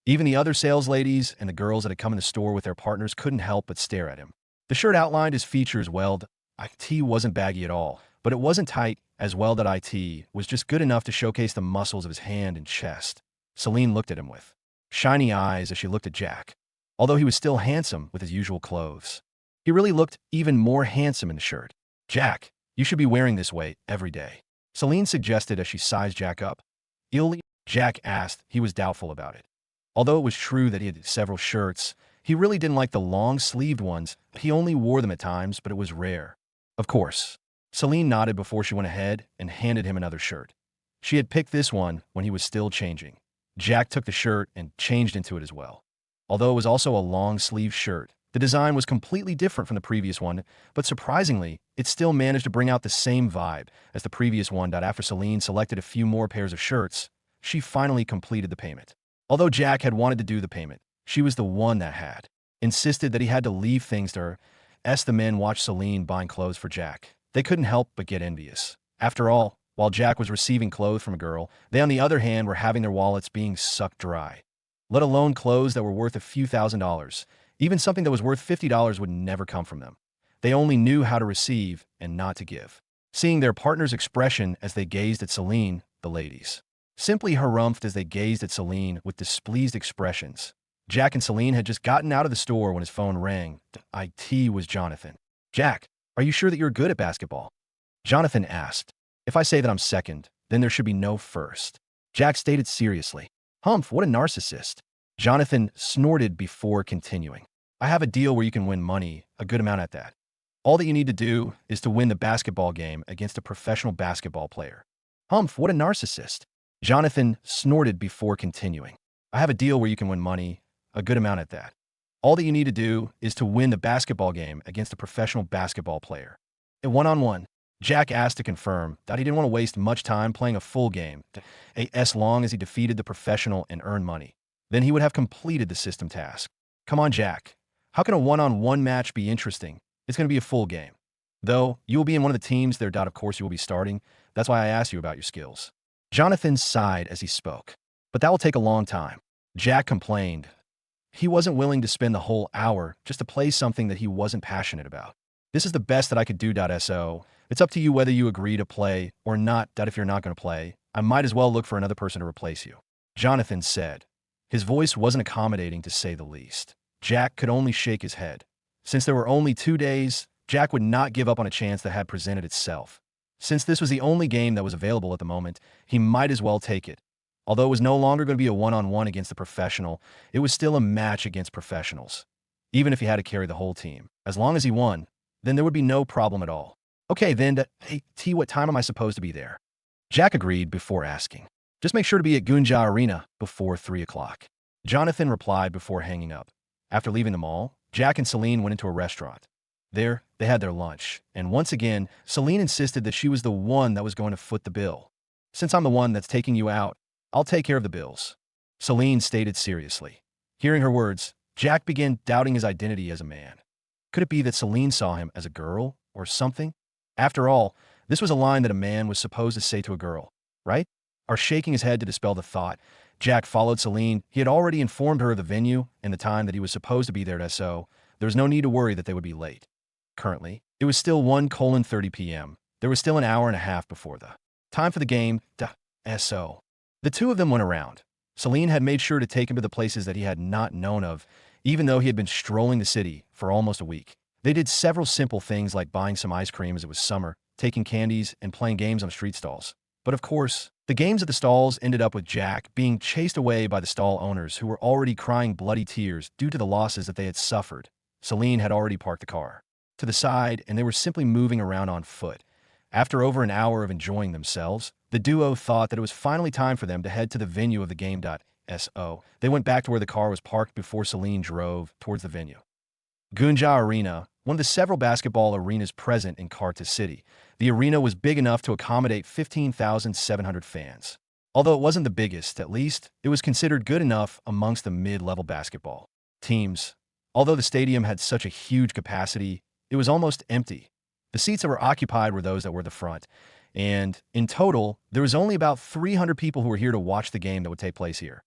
Even the other sales ladies and the girls that had come in the store with their partners couldn't help but stare at him. The shirt outlined his features well. It wasn't baggy at all, but it wasn't tight as well. It was just good enough to showcase the muscles of his hand and chest. Celine looked at him with shiny eyes as she looked at Jack. Although he was still handsome with his usual clothes, he really looked even more handsome in the shirt. "Jack, you should be wearing this way every day," Celine suggested as she sized Jack up. "Illy?" Jack asked. He was doubtful about it. Although it was true that he had several shirts, he really didn't like the long-sleeved ones. He only wore them at times, but it was rare. Of course. Celine nodded before she went ahead and handed him another shirt. She had picked this one when he was still changing. Jack took the shirt and changed into it as well. Although it was also a long-sleeved shirt, the design was completely different from the previous one, but surprisingly, it still managed to bring out the same vibe as the previous one. After Celine selected a few more pairs of shirts, she finally completed the payment. Although Jack had wanted to do the payment, she was the one that had insisted that he had to leave things to her. As the men watched Celine buying clothes for Jack, they couldn't help but get envious. After all, while Jack was receiving clothes from a girl, they on the other hand were having their wallets being sucked dry. Let alone clothes that were worth a few $1,000s. Even something that was worth $50 would never come from them. They only knew how to receive and not to give. Seeing their partner's expression as they gazed at Celine, the ladies simply harumphed as they gazed at Celine with displeased expressions. Jack and Celine had just gotten out of the store when his phone rang. It was Jonathan. "Jack, are you sure that you're good at basketball?" Jonathan asked. "If I say that I'm second, then there should be no first." Jack stated seriously. "Humph, what a narcissist." Jonathan snorted before continuing. "I have a deal where you can win money, a good amount at that. All that you need to do is to win the basketball game against a professional basketball player." "Humph, what a narcissist." Jonathan snorted before continuing. "I have a deal where you can win money, a good amount at that. All that you need to do is to win the basketball game against a professional basketball player." A one-on-one. Jack asked to confirm that he didn't want to waste much time playing a full game, as long as he defeated the professional and earned money. Then he would have completed the system task. "Come on, Jack. How can a one-on-one match be interesting? It's going to be a full game. Though, you will be in one of the teams there. Of course, you will be starting. That's why I asked you about your skills." Jonathan sighed as he spoke. "But that will take a long time." Jack complained. He wasn't willing to spend the whole hour just to play something that he wasn't passionate about. "This is the best that I could do. So, it's up to you whether you agree to play or not. If you're not going to play, I might as well look for another person to replace you," Jonathan said. His voice wasn't accommodating, to say the least. Jack could only shake his head. Since there were only 2 days, Jack would not give up on a chance that had presented itself. Since this was the only game that was available at the moment, he might as well take it. Although it was no longer going to be a one-on-one against a professional, it was still a match against professionals. Even if he had to carry the whole team, as long as he won, then there would be no problem at all. "Okay, then, hey, what time am I supposed to be there?" Jack agreed before asking. "Just make sure to be at Gunja Arena before 3 o'clock. Jonathan replied before hanging up. After leaving the mall, Jack and Celine went into a restaurant. There, they had their lunch, and once again, Celine insisted that she was the one that was going to foot the bill. "Since I'm the one that's taking you out, I'll take care of the bills," Celine stated seriously. Hearing her words, Jack began doubting his identity as a man. Could it be that Celine saw him as a girl or something? After all, this was a line that a man was supposed to say to a girl, right? Or shaking his head to dispel the thought, Jack followed Celine. He had already informed her of the venue and the time that he was supposed to be there, so there was no need to worry that they would be late. Currently, it was still 1:30 p.m. There was still an hour and a half before the time for the game. So the two of them went around. Celine had made sure to take him to the places that he had not known of, even though he had been strolling the city for almost a week. They did several simple things like buying some ice cream as it was summer, taking candies, and playing games on street stalls. But of course, the games at the stalls ended up with Jack being chased away by the stall owners who were already crying bloody tears due to the losses that they had suffered. Celine had already parked the car to the side, and they were simply moving around on foot. After over an hour of enjoying themselves, the duo thought that it was finally time for them to head to the venue of the game. So they went back to where the car was parked before Celine drove towards the venue. Gunja Arena, one of the several basketball arenas present in Karta City. The arena was big enough to accommodate 15,700 fans. Although it wasn't the biggest, at least, it was considered good enough amongst the mid-level basketball teams. Although the stadium had such a huge capacity, it was almost empty. The seats that were occupied were those that were the front, and in total, there was only about 300 people who were here to watch the game that would take place here.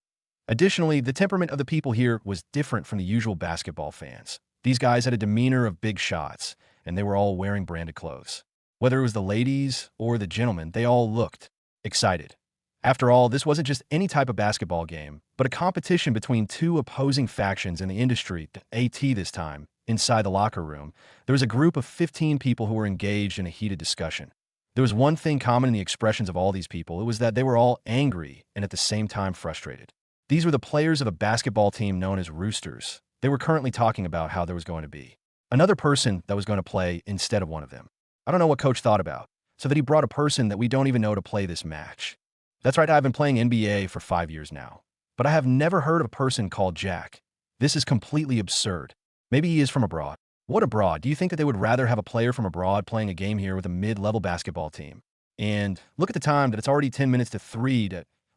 Additionally, the temperament of the people here was different from the usual basketball fans. These guys had a demeanor of big shots, and they were all wearing branded clothes. Whether it was the ladies or the gentlemen, they all looked excited. After all, this wasn't just any type of basketball game, but a competition between two opposing factions in the industry. This time, inside the locker room, there was a group of 15 people who were engaged in a heated discussion. There was one thing common in the expressions of all these people. It was that they were all angry and at the same time frustrated. These were the players of a basketball team known as Roosters. They were currently talking about how there was going to be another person that was going to play instead of one of them. I don't know what coach thought about, so that he brought a person that we don't even know to play this match. That's right, I've been playing NBA for 5 years now, but I have never heard of a person called Jack. This is completely absurd. Maybe he is from abroad. What abroad? Do you think that they would rather have a player from abroad playing a game here with a mid-level basketball team? And look at the time that it's already 10 minutes to 3,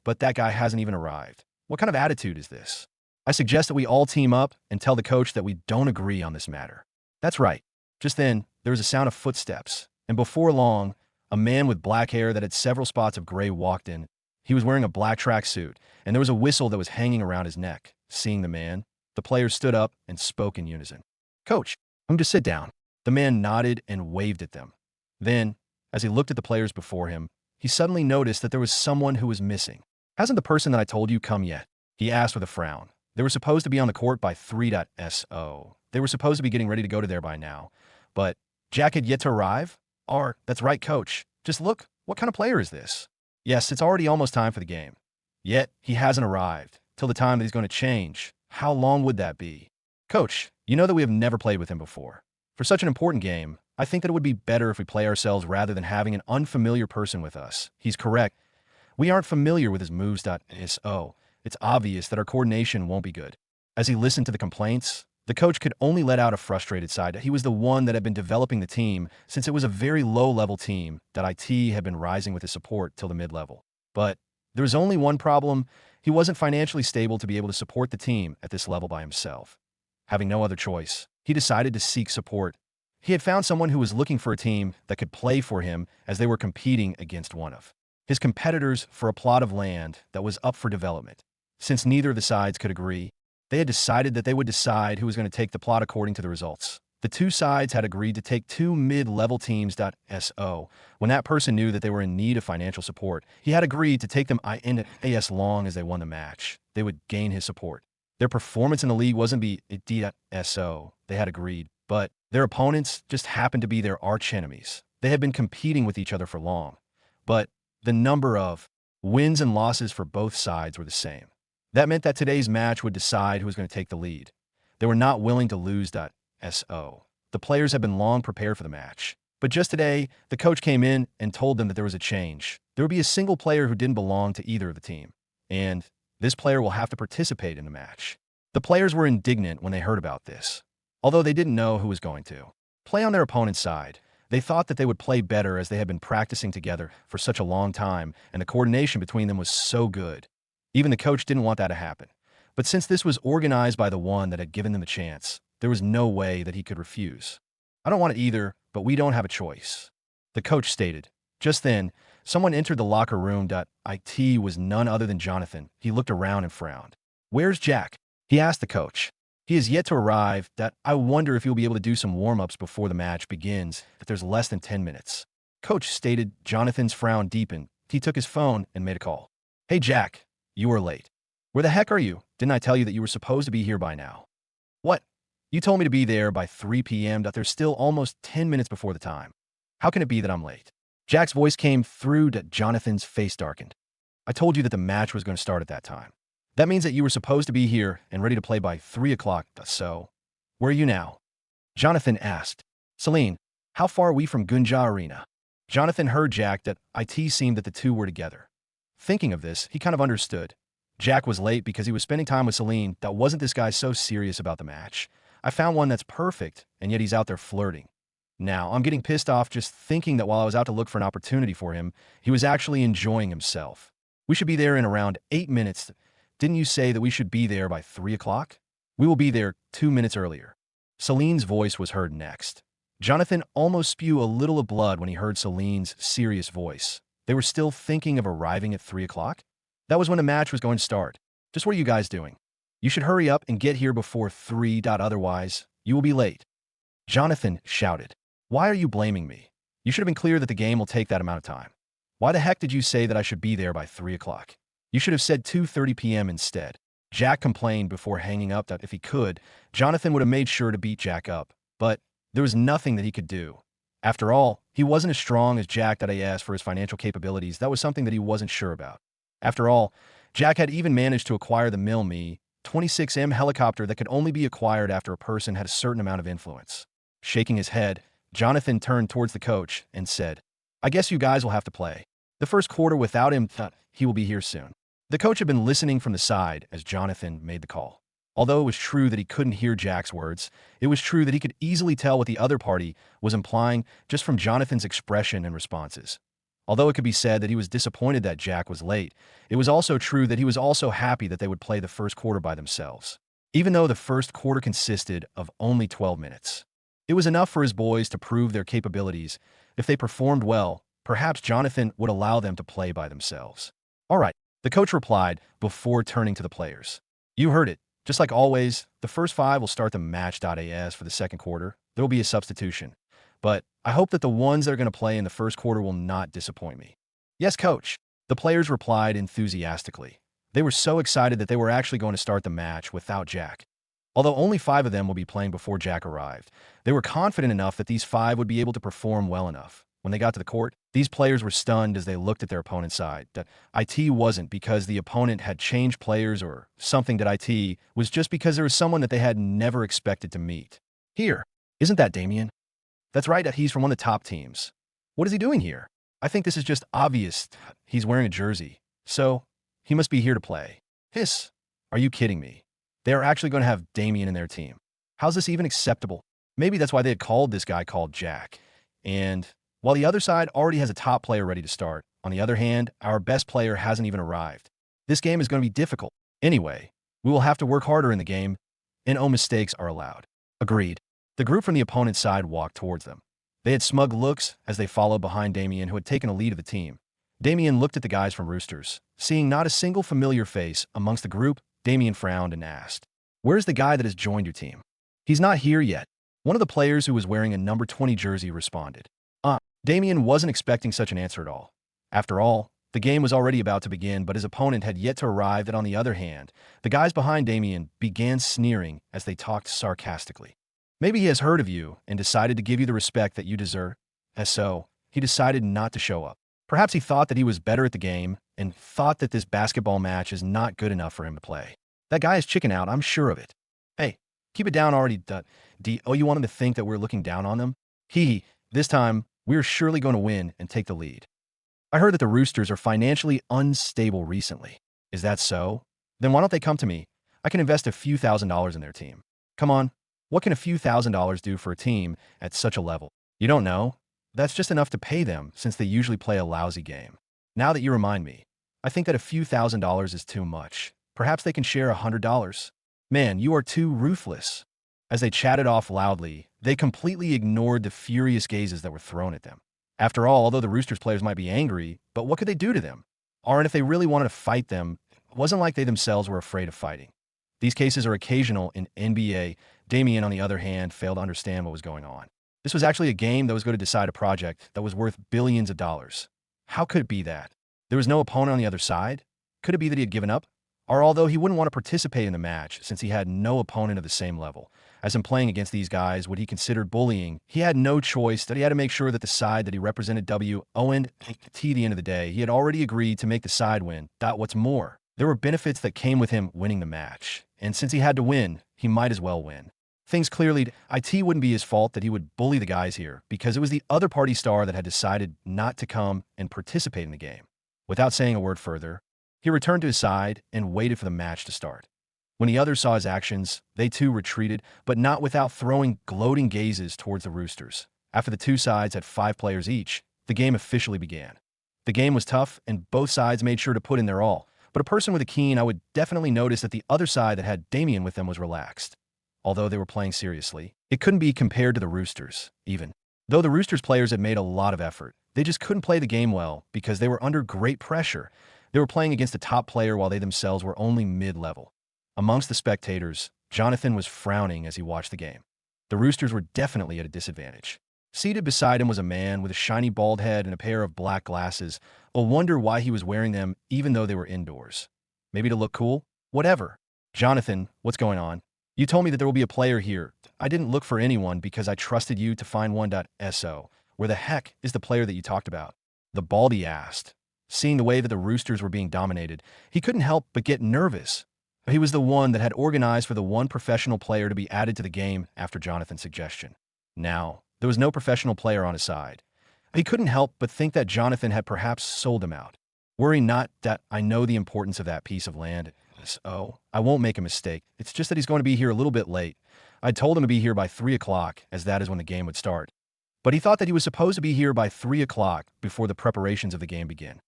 but that guy hasn't even arrived. What kind of attitude is this? I suggest that we all team up and tell the coach that we don't agree on this matter. That's right. Just then, there was a sound of footsteps, and before long, a man with black hair that had several spots of gray walked in. He was wearing a black tracksuit, and there was a whistle that was hanging around his neck. Seeing the man, the players stood up and spoke in unison. Coach, I'm to sit down. The man nodded and waved at them. Then, as he looked at the players before him, he suddenly noticed that there was someone who was missing. Hasn't the person that I told you come yet? He asked with a frown. They were supposed to be on the court by 3.so. They were supposed to be getting ready to go to there by now. But Jack had yet to arrive? That's right, coach. Just look, what kind of player is this? Yes, it's already almost time for the game. Yet, he hasn't arrived. Till the time that he's going to change. How long would that be? Coach, you know that we have never played with him before. For such an important game, I think that it would be better if we play ourselves rather than having an unfamiliar person with us. He's correct. We aren't familiar with his moves.so. It's obvious that our coordination won't be good. As he listened to the complaints, the coach could only let out a frustrated sigh that he was the one that had been developing the team since it was a very low-level team that IT had been rising with his support till the mid-level. But there was only one problem. He wasn't financially stable to be able to support the team at this level by himself. Having no other choice, he decided to seek support. He had found someone who was looking for a team that could play for him as they were competing against one of his competitors for a plot of land that was up for development. Since neither of the sides could agree, they had decided that they would decide who was going to take the plot according to the results. The two sides had agreed to take two mid-level teams.so. When that person knew that they were in need of financial support, he had agreed to take them as long as they won the match. They would gain his support. Their performance in the league wasn't so. They had agreed, but their opponents just happened to be their arch-enemies. They had been competing with each other for long, but the number of wins and losses for both sides were the same. That meant that today's match would decide who was going to take the lead. They were not willing to lose.so. The players had been long prepared for the match. But just today, the coach came in and told them that there was a change. There would be a single player who didn't belong to either of the team. And this player will have to participate in the match. The players were indignant when they heard about this, although they didn't know who was going to play on their opponent's side. They thought that they would play better as they had been practicing together for such a long time, and the coordination between them was so good. Even the coach didn't want that to happen. But since this was organized by the one that had given them a chance, there was no way that he could refuse. I don't want it either, but we don't have a choice, the coach stated. Just then, someone entered the locker room. It was none other than Jonathan. He looked around and frowned. Where's Jack? He asked the coach. He is yet to arrive. I wonder if he'll be able to do some warm-ups before the match begins, if there's less than 10 minutes. Coach stated. Jonathan's frown deepened. He took his phone and made a call. Hey, Jack, you are late. Where the heck are you? Didn't I tell you that you were supposed to be here by now? What? You told me to be there by 3 p.m. There's still almost 10 minutes before the time. How can it be that I'm late? Jack's voice came through. Jonathan's face darkened. I told you that the match was going to start at that time. That means that you were supposed to be here and ready to play by 3 o'clock. So, where are you now? Jonathan asked. Celine, how far are we from Gunja Arena? Jonathan heard Jack. It seemed that the two were together. Thinking of this, he kind of understood. Jack was late because he was spending time with Celine. Wasn't this guy so serious about the match? I found one that's perfect, and yet he's out there flirting. Now, I'm getting pissed off just thinking that while I was out to look for an opportunity for him, he was actually enjoying himself. We should be there in around 8 minutes. Didn't you say that we should be there by 3 o'clock? We will be there 2 minutes earlier. Celine's voice was heard next. Jonathan almost spewed a little of blood when he heard Celine's serious voice. They were still thinking of arriving at 3 o'clock? That was when the match was going to start. Just what are you guys doing? You should hurry up and get here before 3. Otherwise, you will be late. Jonathan shouted. Why are you blaming me? You should have been clear that the game will take that amount of time. Why the heck did you say that I should be there by 3 o'clock? You should have said 2:30 p.m. instead. Jack complained before hanging up that if he could, Jonathan would have made sure to beat Jack up. But there was nothing that he could do. After all, he wasn't as strong as Jack. As for his financial capabilities, that was something that he wasn't sure about. After all, Jack had even managed to acquire the Me 26M helicopter that could only be acquired after a person had a certain amount of influence. Shaking his head, Jonathan turned towards the coach and said, I guess you guys will have to play the first quarter without him. He will be here soon. The coach had been listening from the side as Jonathan made the call. Although it was true that he couldn't hear Jack's words, it was true that he could easily tell what the other party was implying just from Jonathan's expression and responses. Although it could be said that he was disappointed that Jack was late, it was also true that he was also happy that they would play the first quarter by themselves. Even though the first quarter consisted of only 12 minutes. It was enough for his boys to prove their capabilities. If they performed well, perhaps Jonathan would allow them to play by themselves. All right, the coach replied before turning to the players. You heard it. Just like always, the first five will start the match.as for the second quarter. There will be a substitution. But I hope that the ones that are going to play in the first quarter will not disappoint me. Yes, coach. The players replied enthusiastically. They were so excited that they were actually going to start the match without Jack. Although only 5 of them will be playing before Jack arrived, they were confident enough that these 5 would be able to perform well enough. When they got to the court, these players were stunned as they looked at their opponent's side. That IT wasn't because the opponent had changed players or something, that IT was just because there was someone that they had never expected to meet. Here, isn't that Damien? That's right, that he's from one of the top teams. What is he doing here? I think this is just obvious. He's wearing a jersey, so he must be here to play. Hiss, are you kidding me? They are actually going to have Damien in their team. How's this even acceptable? Maybe that's why they had called this guy called Jack. And while the other side already has a top player ready to start, on the other hand, our best player hasn't even arrived. This game is going to be difficult. Anyway, we will have to work harder in the game, and no mistakes are allowed. Agreed. The group from the opponent's side walked towards them. They had smug looks as they followed behind Damien, who had taken a lead of the team. Damien looked at the guys from Roosters. Seeing not a single familiar face amongst the group, Damien frowned and asked, "Where's the guy that has joined your team?" "He's not here yet." One of the players who was wearing a number 20 jersey responded. Damien wasn't expecting such an answer at all. After all, the game was already about to begin, but his opponent had yet to arrive, and on the other hand, the guys behind Damien began sneering as they talked sarcastically. Maybe he has heard of you and decided to give you the respect that you deserve. As so, he decided not to show up. Perhaps he thought that he was better at the game and thought that this basketball match is not good enough for him to play. That guy is chicken out, I'm sure of it. Hey, keep it down already, you want him to think that we're looking down on them? This time, we're surely going to win and take the lead. I heard that the Roosters are financially unstable recently. Is that so? Then why don't they come to me? I can invest a few $1,000s in their team. Come on, what can a few $1,000s do for a team at such a level? You don't know? That's just enough to pay them since they usually play a lousy game. Now that you remind me, I think that a few $1,000s is too much. Perhaps they can share $100. Man, you are too ruthless. As they chatted off loudly, they completely ignored the furious gazes that were thrown at them. After all, although the Roosters players might be angry, but what could they do to them? Or if they really wanted to fight them, it wasn't like they themselves were afraid of fighting. These cases are occasional in NBA. Damien, on the other hand, failed to understand what was going on. This was actually a game that was going to decide a project that was worth billions of dollars. How could it be that? There was no opponent on the other side? Could it be that he had given up? Or although he wouldn't want to participate in the match since he had no opponent of the same level, as in playing against these guys what he considered bullying, he had no choice that he had to make sure that the side that he represented won. At the end of the day, he had already agreed to make the side win. What's more, there were benefits that came with him winning the match, and since he had to win, he might as well win. Things clearly, it wouldn't be his fault that he would bully the guys here, because it was the other party star that had decided not to come and participate in the game. Without saying a word further, he returned to his side and waited for the match to start. When the others saw his actions, they too retreated, but not without throwing gloating gazes towards the Roosters. After the two sides had 5 players each, the game officially began. The game was tough, and both sides made sure to put in their all, but a person with a keen eye would definitely notice that the other side that had Damien with them was relaxed. Although they were playing seriously, it couldn't be compared to the Roosters, even. Though the Roosters players had made a lot of effort, they just couldn't play the game well because they were under great pressure. They were playing against a top player while they themselves were only mid-level. Amongst the spectators, Jonathan was frowning as he watched the game. The Roosters were definitely at a disadvantage. Seated beside him was a man with a shiny bald head and a pair of black glasses. A wonder why he was wearing them even though they were indoors. Maybe to look cool? Whatever. Jonathan, what's going on? You told me that there will be a player here. I didn't look for anyone because I trusted you to find one. So, where the heck is the player that you talked about? The Baldy asked. Seeing the way that the Roosters were being dominated, he couldn't help but get nervous. He was the one that had organized for the one professional player to be added to the game after Jonathan's suggestion. Now, there was no professional player on his side. He couldn't help but think that Jonathan had perhaps sold him out. Worry not, that I know the importance of that piece of land. "Oh, I won't make a mistake. It's just that he's going to be here a little bit late. I told him to be here by 3 o'clock, as that is when the game would start. But he thought that he was supposed to be here by 3 o'clock before the preparations of the game begin."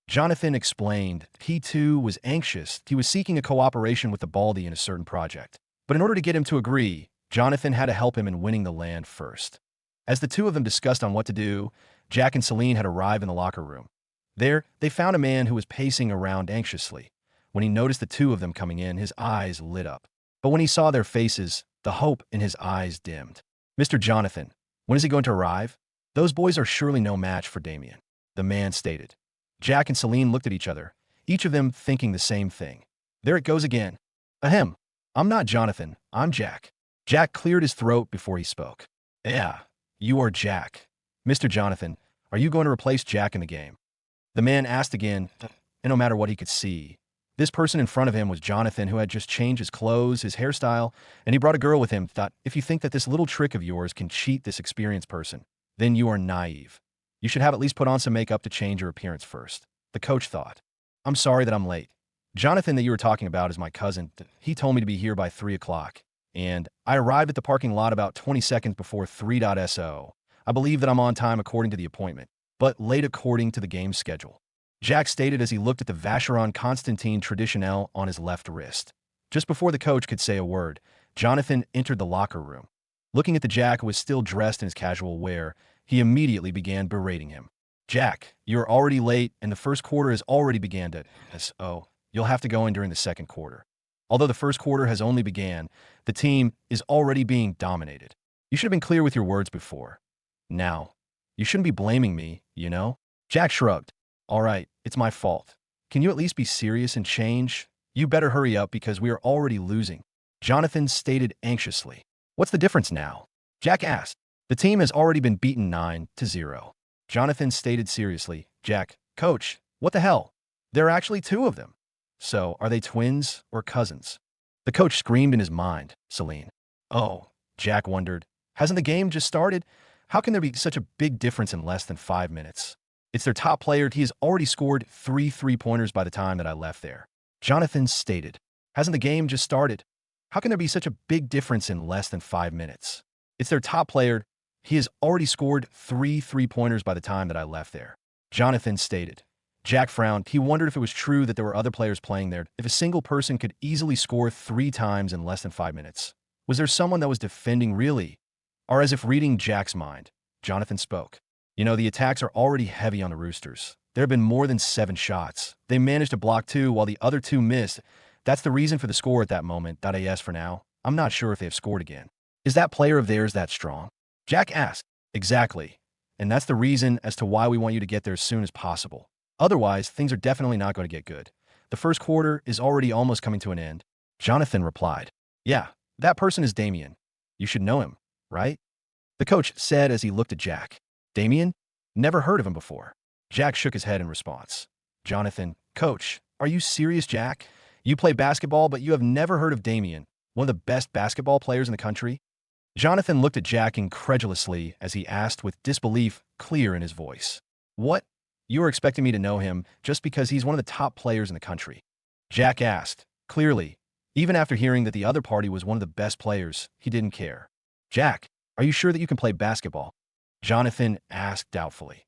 Jonathan explained he too was anxious. He was seeking a cooperation with the Baldy in a certain project. But in order to get him to agree, Jonathan had to help him in winning the land first. As the two of them discussed on what to do, Jack and Celine had arrived in the locker room. There, they found a man who was pacing around anxiously. When he noticed the two of them coming in, his eyes lit up. But when he saw their faces, the hope in his eyes dimmed. "Mr. Jonathan, when is he going to arrive? Those boys are surely no match for Damien," the man stated. Jack and Celine looked at each other, each of them thinking the same thing. "There it goes again. Ahem. I'm not Jonathan, I'm Jack." Jack cleared his throat before he spoke. "Yeah, you are Jack. Mr. Jonathan, are you going to replace Jack in the game?" The man asked again, and no matter what he could see, this person in front of him was Jonathan, who had just changed his clothes, his hairstyle, and he brought a girl with him. Thought, if you think that this little trick of yours can cheat this experienced person, then you are naive. You should have at least put on some makeup to change your appearance first, the coach thought. "I'm sorry that I'm late. Jonathan that you were talking about is my cousin. He told me to be here by 3 o'clock, and I arrived at the parking lot about 20 seconds before 3.so. I believe that I'm on time according to the appointment, but late according to the game schedule," Jack stated as he looked at the Vacheron Constantine Traditionnel on his left wrist. Just before the coach could say a word, Jonathan entered the locker room. Looking at the Jack, who was still dressed in his casual wear, he immediately began berating him. "Jack, you're already late, and the first quarter has already begun to... So, you'll have to go in during the second quarter. Although the first quarter has only began, the team is already being dominated. You should have been clear with your words before. Now, you shouldn't be blaming me, you know?" Jack shrugged. "All right, it's my fault. Can you at least be serious and change? You better hurry up because we are already losing," Jonathan stated anxiously. "What's the difference now?" Jack asked. "The team has already been beaten 9-0. Jonathan stated seriously. "Jack, coach, what the hell? There are actually two of them. So, are they twins or cousins?" The coach screamed in his mind. Celine. "Oh," Jack wondered. "Hasn't the game just started? How can there be such a big difference in less than 5 minutes? It's their top player. He has already scored 3 three-pointers by the time that I left there," Jonathan stated. "Hasn't the game just started? How can there be such a big difference in less than 5 minutes? It's their top player. He has already scored 3 three-pointers by the time that I left there," Jonathan stated. Jack frowned. He wondered if it was true that there were other players playing there, if a single person could easily score 3 times in less than 5 minutes. Was there someone that was defending really? Or as if reading Jack's mind, Jonathan spoke. "You know, the attacks are already heavy on the Roosters. There have been more than 7 shots. They managed to block 2 while the other 2 missed. That's the reason for the score at that moment. As for now, I'm not sure if they have scored again." "Is that player of theirs that strong?" Jack asked. "Exactly. And that's the reason as to why we want you to get there as soon as possible. Otherwise, things are definitely not going to get good. The first quarter is already almost coming to an end," Jonathan replied. "Yeah, that person is Damien. You should know him, right?" the coach said as he looked at Jack. "Damien? Never heard of him before." Jack shook his head in response. Jonathan, "Coach, are you serious, Jack? You play basketball, but you have never heard of Damien, one of the best basketball players in the country?" Jonathan looked at Jack incredulously as he asked with disbelief clear in his voice. "What? You are expecting me to know him just because he's one of the top players in the country?" Jack asked. Clearly, even after hearing that the other party was one of the best players, he didn't care. "Jack, are you sure that you can play basketball?" Jonathan asked doubtfully.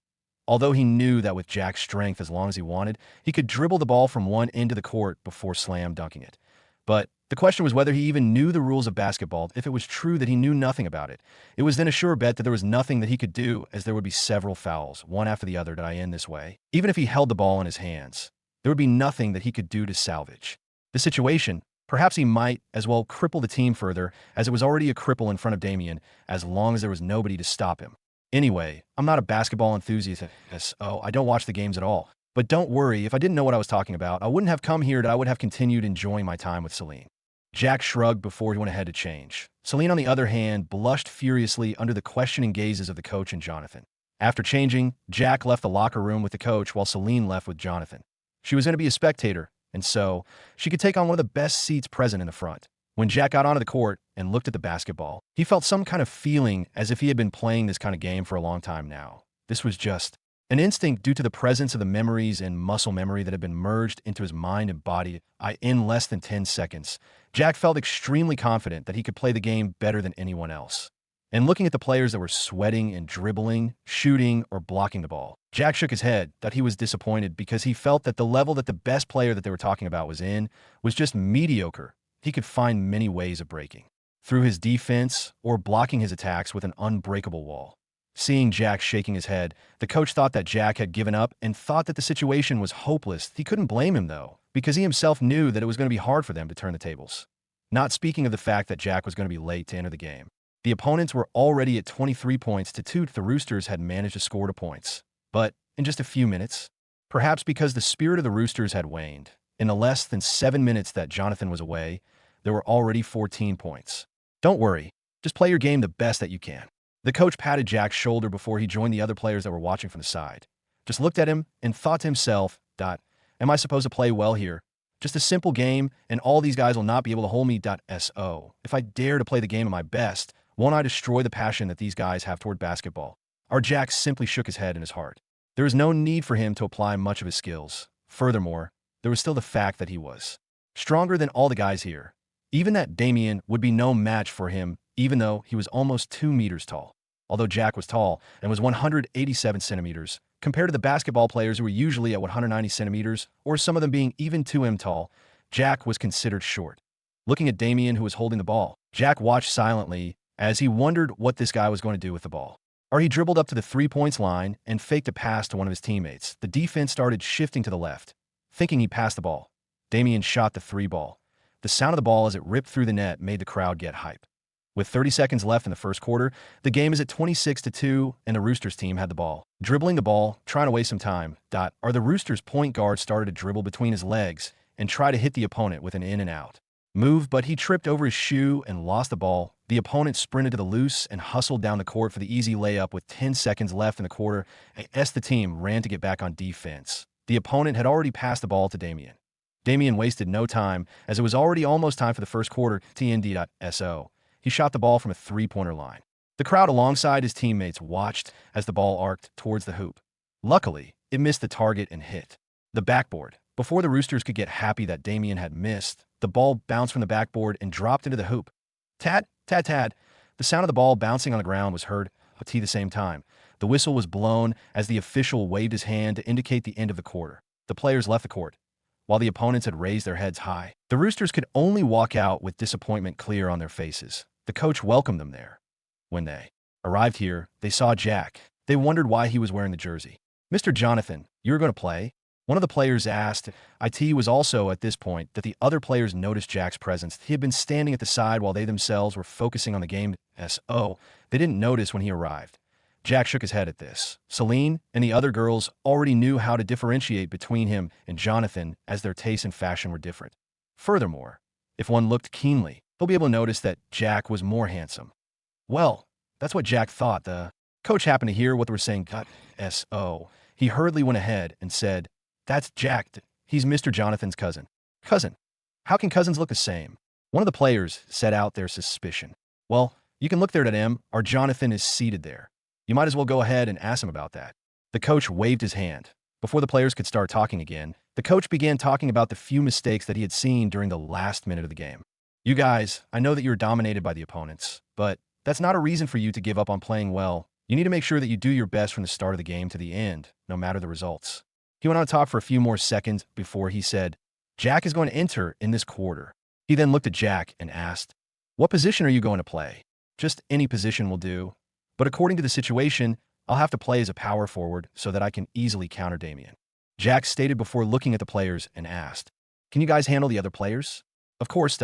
Although he knew that with Jack's strength, as long as he wanted, he could dribble the ball from one end of the court before slam dunking it. But the question was whether he even knew the rules of basketball. If it was true that he knew nothing about it, it was then a sure bet that there was nothing that he could do, as there would be several fouls, one after the other, to end this way. Even if he held the ball in his hands, there would be nothing that he could do to salvage the situation. Perhaps he might as well cripple the team further, as it was already a cripple in front of Damien, as long as there was nobody to stop him. Anyway, I'm not a basketball enthusiast, so I don't watch the games at all. But don't worry, if I didn't know what I was talking about, I wouldn't have come here. I would have continued enjoying my time with Celine. Jack shrugged before he went ahead to change. Celine, on the other hand, blushed furiously under the questioning gazes of the coach and Jonathan. After changing, Jack left the locker room with the coach while Celine left with Jonathan. She was going to be a spectator, and so she could take on one of the best seats present in the front. When Jack got onto the court and looked at the basketball, he felt some kind of feeling as if he had been playing this kind of game for a long time now. This was just An instinct due to the presence of the memories and muscle memory that had been merged into his mind and body in less than 10 seconds. Jack felt extremely confident that he could play the game better than anyone else. And looking at the players that were sweating and dribbling, shooting, or blocking the ball, Jack shook his head that he was disappointed because he felt that the level that the best player that they were talking about was in was just mediocre. He could find many ways of breaking through his defense or blocking his attacks with an unbreakable wall. Seeing Jack shaking his head, the coach thought that Jack had given up and thought that the situation was hopeless. He couldn't blame him, though, because he himself knew that it was going to be hard for them to turn the tables. Not speaking of the fact that Jack was going to be late to enter the game. The opponents were already at 23 points to 2. The Roosters had managed to score 2 points. But in just a few minutes, perhaps because the spirit of the Roosters had waned, in the less than 7 minutes that Jonathan was away, there were already 14 points. Don't worry, just play your game the best that you can. The coach patted Jack's shoulder before he joined the other players that were watching from the side. Just looked at him and thought to himself, am I supposed to play well here? Just a simple game, and all these guys will not be able to hold me. So, if I dare to play the game at my best, won't I destroy the passion that these guys have toward basketball? Our Jack simply shook his head in his heart. There was no need for him to apply much of his skills. Furthermore, there was still the fact that he was stronger than all the guys here. Even that Damien would be no match for him, even though he was almost 2 meters tall. Although Jack was tall and was 187 centimeters, compared to the basketball players who were usually at 190 centimeters, or some of them being even 2 tall, Jack was considered short. Looking at Damien, who was holding the ball, Jack watched silently as he wondered what this guy was going to do with the ball. Or he dribbled up to the 3-point line and faked a pass to one of his teammates. The defense started shifting to the left, thinking he passed the ball. Damien shot the 3 ball. The sound of the ball as it ripped through the net made the crowd get hype. With 30 seconds left in the first quarter, the game is at 26-2, and the Roosters team had the ball. Dribbling the ball, trying to waste some time. Or the Roosters point guard started to dribble between his legs and try to hit the opponent with an in and out move, but he tripped over his shoe and lost the ball. The opponent sprinted to the loose and hustled down the court for the easy layup with 10 seconds left in the quarter, as the team ran to get back on defense. The opponent had already passed the ball to Damien. Damien wasted no time, as it was already almost time for the first quarter. TND.SO. He shot the ball from a 3-pointer line. The crowd alongside his teammates watched as the ball arced towards the hoop. Luckily, it missed the target and hit the backboard. Before the Roosters could get happy that Damien had missed, the ball bounced from the backboard and dropped into the hoop. Tad, tad, tad. The sound of the ball bouncing on the ground was heard at the same time. The whistle was blown as the official waved his hand to indicate the end of the quarter. The players left the court, while the opponents had raised their heads high. The Roosters could only walk out with disappointment clear on their faces. The coach welcomed them there. When they arrived here, they saw Jack. They wondered why he was wearing the jersey. Mr. Jonathan, you're going to play? One of the players asked. It was also at this point that the other players noticed Jack's presence. He had been standing at the side while they themselves were focusing on the game. So, they didn't notice when he arrived. Jack shook his head at this. Celine and the other girls already knew how to differentiate between him and Jonathan, as their tastes in fashion were different. Furthermore, if one looked keenly, they'll be able to notice that Jack was more handsome. Well, that's what Jack thought. The coach happened to hear what they were saying. So, he hurriedly went ahead and said, "That's Jack. He's Mr. Jonathan's cousin." Cousin? How can cousins look the same? One of the players set out their suspicion. Well, you can look there at him. Our Jonathan is seated there. You might as well go ahead and ask him about that. The coach waved his hand. Before the players could start talking again, the coach began talking about the few mistakes that he had seen during the last minute of the game. You guys, I know that you're dominated by the opponents, but that's not a reason for you to give up on playing well. You need to make sure that you do your best from the start of the game to the end, no matter the results. He went on to talk for a few more seconds before he said, "Jack is going to enter in this quarter." He then looked at Jack and asked, "What position are you going to play?" "Just any position will do. But according to the situation, I'll have to play as a power forward so that I can easily counter Damien." Jack stated before looking at the players and asked, "Can you guys handle the other players?" "Of course,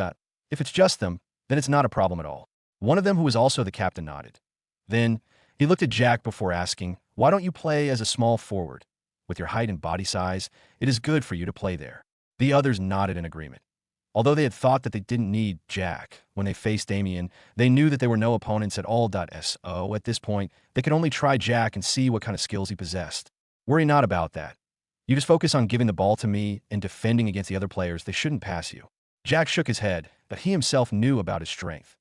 if it's just them, then it's not a problem at all." One of them, who was also the captain, nodded. Then he looked at Jack before asking, "Why don't you play as a small forward? With your height and body size, it is good for you to play there." The others nodded in agreement. Although they had thought that they didn't need Jack when they faced Damien, they knew that there were no opponents at all. So, at this point, they could only try Jack and see what kind of skills he possessed. Worry not about that. You just focus on giving the ball to me and defending against the other players. They shouldn't pass you. Jack shook his head, but he himself knew about his strength.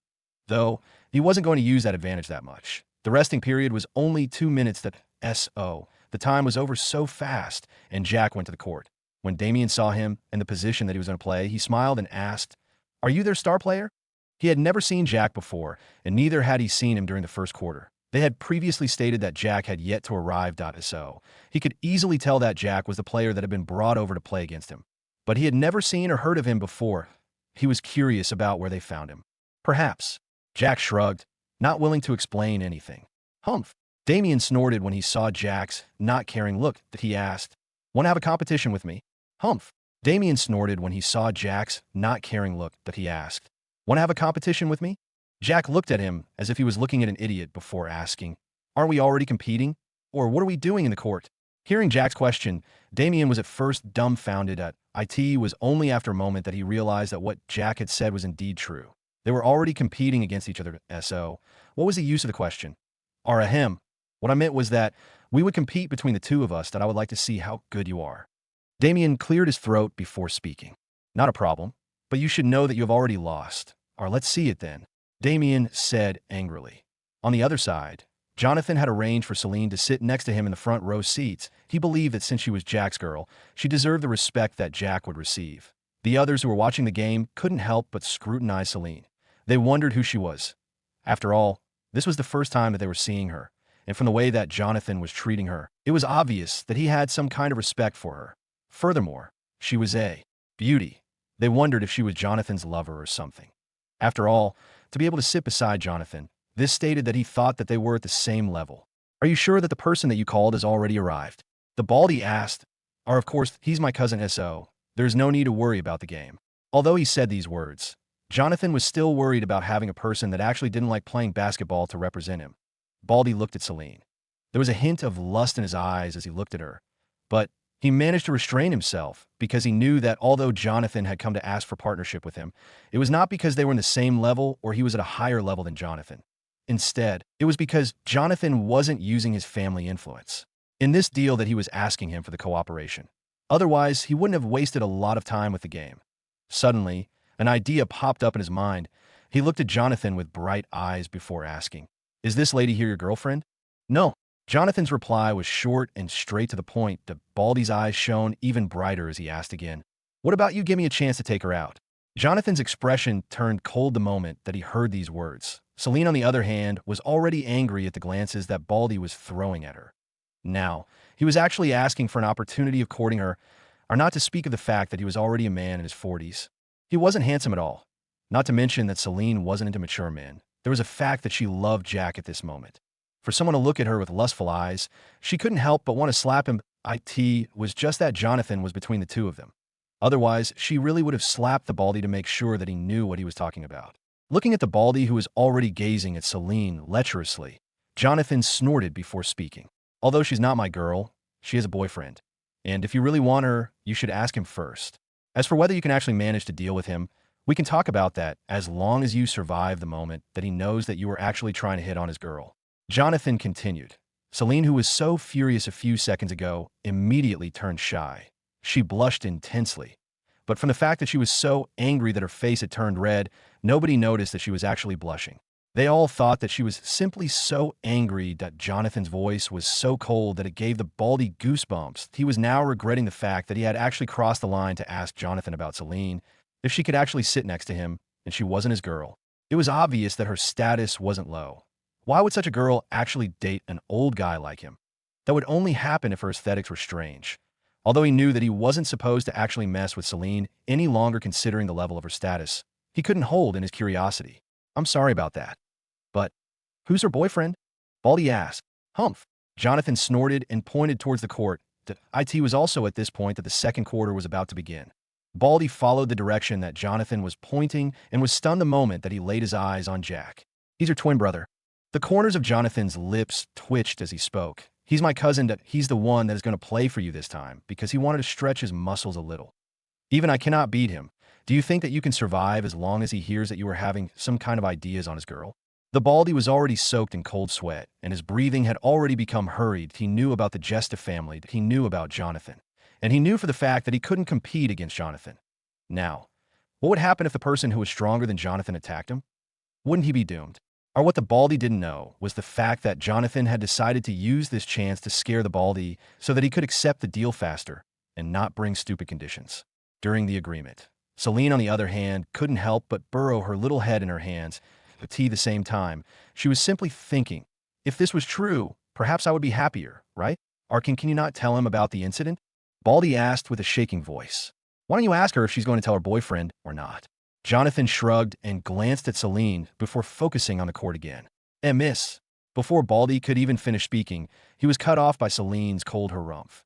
Though, he wasn't going to use that advantage that much. The resting period was only 2 minutes. So, The time was over so fast, and Jack went to the court. When Damien saw him and the position that he was going to play, he smiled and asked, "Are you their star player?" He had never seen Jack before, and neither had he seen him during the first quarter. They had previously stated that Jack had yet to arrive. So he could easily tell that Jack was the player that had been brought over to play against him. But he had never seen or heard of him before. He was curious about where they found him. Perhaps. Jack shrugged, not willing to explain anything. Humph. Damien snorted when he saw Jack's not caring look that he asked, "Want to have a competition with me?" Humph. Damien snorted when he saw Jack's not caring look that he asked, "Want to have a competition with me?" Jack looked at him as if he was looking at an idiot before asking, "Aren't we already competing? Or what are we doing in the court?" Hearing Jack's question, Damien was at first dumbfounded. It was only after a moment that he realized that what Jack had said was indeed true. They were already competing against each other. So what was the use of the question? Ahem. What I meant was that we would compete between the two of us, that I would like to see how good you are. Damien cleared his throat before speaking. Not a problem, but you should know that you have already lost. Or let's see it then, Damien said angrily. On the other side, Jonathan had arranged for Celine to sit next to him in the front row seats. He believed that since she was Jack's girl, she deserved the respect that Jack would receive. The others who were watching the game couldn't help but scrutinize Celine. They wondered who she was. After all, this was the first time that they were seeing her, and from the way that Jonathan was treating her, it was obvious that he had some kind of respect for her. Furthermore, she was a beauty. They wondered if she was Jonathan's lover or something. After all, to be able to sit beside Jonathan, this stated that he thought that they were at the same level. "Are you sure that the person that you called has already arrived?" The Baldy asked. Of course, he's my cousin So. There's no need to worry about the game." Although he said these words, Jonathan was still worried about having a person that actually didn't like playing basketball to represent him. Baldy looked at Celine. There was a hint of lust in his eyes as he looked at her, but he managed to restrain himself because he knew that although Jonathan had come to ask for partnership with him, it was not because they were in the same level or he was at a higher level than Jonathan. Instead, it was because Jonathan wasn't using his family influence in this deal that he was asking him for the cooperation. Otherwise, he wouldn't have wasted a lot of time with the game. Suddenly, an idea popped up in his mind. He looked at Jonathan with bright eyes before asking, "Is this lady here your girlfriend?" "No." Jonathan's reply was short and straight to the point. The Baldy's eyes shone even brighter as he asked again, "What about you give me a chance to take her out?" Jonathan's expression turned cold the moment that he heard these words. Celine, on the other hand, was already angry at the glances that Baldy was throwing at her. Now, he was actually asking for an opportunity of courting her, or not to speak of the fact that he was already a man in his 40s. He wasn't handsome at all. Not to mention that Celine wasn't into mature men. There was a fact that she loved Jack at this moment. For someone to look at her with lustful eyes, she couldn't help but want to slap him. It was just that Jonathan was between the two of them. Otherwise, she really would have slapped the Baldy to make sure that he knew what he was talking about. Looking at the Baldy, who was already gazing at Celine lecherously, Jonathan snorted before speaking. "Although she's not my girl, she has a boyfriend. And if you really want her, you should ask him first. As for whether you can actually manage to deal with him, we can talk about that as long as you survive the moment that he knows that you were actually trying to hit on his girl." Jonathan continued. Celine, who was so furious a few seconds ago, immediately turned shy. She blushed intensely. But from the fact that she was so angry that her face had turned red, nobody noticed that she was actually blushing. They all thought that she was simply so angry that Jonathan's voice was so cold that it gave the Baldy goosebumps. He was now regretting the fact that he had actually crossed the line to ask Jonathan about Celine, if she could actually sit next to him, and she wasn't his girl. It was obvious that her status wasn't low. Why would such a girl actually date an old guy like him? That would only happen if her aesthetics were strange. Although he knew that he wasn't supposed to actually mess with Celine any longer considering the level of her status, he couldn't hold in his curiosity. "I'm sorry about that. But who's her boyfriend?" Baldy asked. "Humph." Jonathan snorted and pointed towards the court. It was also at this point that the second quarter was about to begin. Baldy followed the direction that Jonathan was pointing and was stunned the moment that he laid his eyes on Jack. "He's her twin brother." The corners of Jonathan's lips twitched as he spoke. "He's my cousin. He's the one that is going to play for you this time because he wanted to stretch his muscles a little. Even I cannot beat him. Do you think that you can survive as long as he hears that you are having some kind of ideas on his girl?" The Baldy was already soaked in cold sweat, and his breathing had already become hurried. He knew about the Jesta family, he knew about Jonathan, and he knew for the fact that he couldn't compete against Jonathan. Now, what would happen if the person who was stronger than Jonathan attacked him? Wouldn't he be doomed? Or what the Baldy didn't know was the fact that Jonathan had decided to use this chance to scare the Baldy so that he could accept the deal faster and not bring stupid conditions. During the agreement, Celine, on the other hand, couldn't help but burrow her little head in her hands, at the same time. She was simply thinking, if this was true, perhaps I would be happier, right? Arkin, can you not tell him about the incident? Baldy asked with a shaking voice. Why don't you ask her if she's going to tell her boyfriend or not? Jonathan shrugged and glanced at Celine before focusing on the court again. Miss. Before Baldy could even finish speaking, he was cut off by Celine's cold harumph.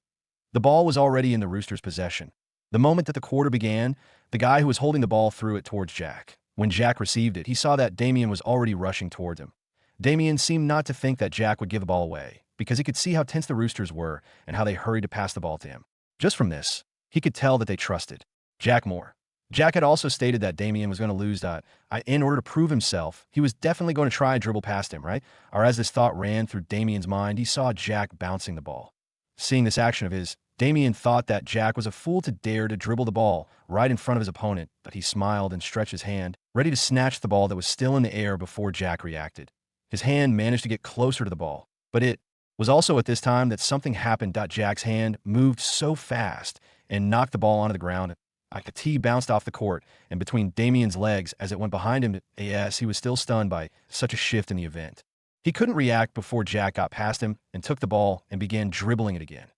The ball was already in the Roosters' possession. The moment that the quarter began, the guy who was holding the ball threw it towards Jack. When Jack received it, he saw that Damien was already rushing towards him. Damien seemed not to think that Jack would give the ball away, because he could see how tense the Roosters were and how they hurried to pass the ball to him. Just from this, he could tell that they trusted Jack more. Jack had also stated that Damien was going to lose that. In order to prove himself, he was definitely going to try and dribble past him, right? Or as this thought ran through Damien's mind, he saw Jack bouncing the ball. Seeing this action of his, Damien thought that Jack was a fool to dare to dribble the ball right in front of his opponent, but he smiled and stretched his hand, ready to snatch the ball that was still in the air before Jack reacted. His hand managed to get closer to the ball, but it was also at this time that something happened. Jack's hand moved so fast and knocked the ball onto the ground. The tee bounced off the court and between Damien's legs as it went behind him. As he was still stunned by such a shift in the event. He couldn't react before Jack got past him and took the ball and began dribbling it again.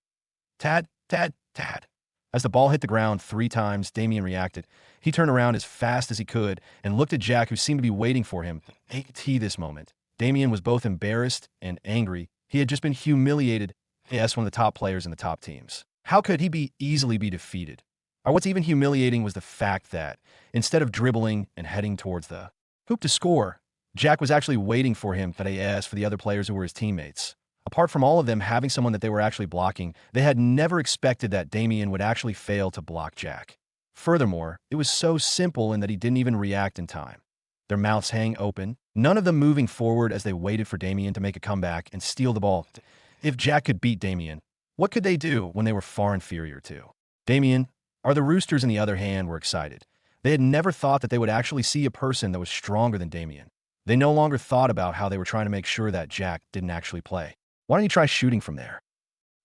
Tad, tad, tad. As the ball hit the ground 3 times, Damien reacted. He turned around as fast as he could and looked at Jack, who seemed to be waiting for him. This moment, Damien was both embarrassed and angry. He had just been humiliated as one of the top players in the top teams. How could he easily be defeated? Or what's even humiliating was the fact that, instead of dribbling and heading towards the hoop to score, Jack was actually waiting for him for the other players who were his teammates. Apart from all of them having someone that they were actually blocking, they had never expected that Damien would actually fail to block Jack. Furthermore, it was so simple in that he didn't even react in time. Their mouths hang open, none of them moving forward as they waited for Damien to make a comeback and steal the ball. If Jack could beat Damien, what could they do when they were far inferior to Damien? Or the Roosters, on the other hand, were excited. They had never thought that they would actually see a person that was stronger than Damien. They no longer thought about how they were trying to make sure that Jack didn't actually play. Why don't you try shooting from there?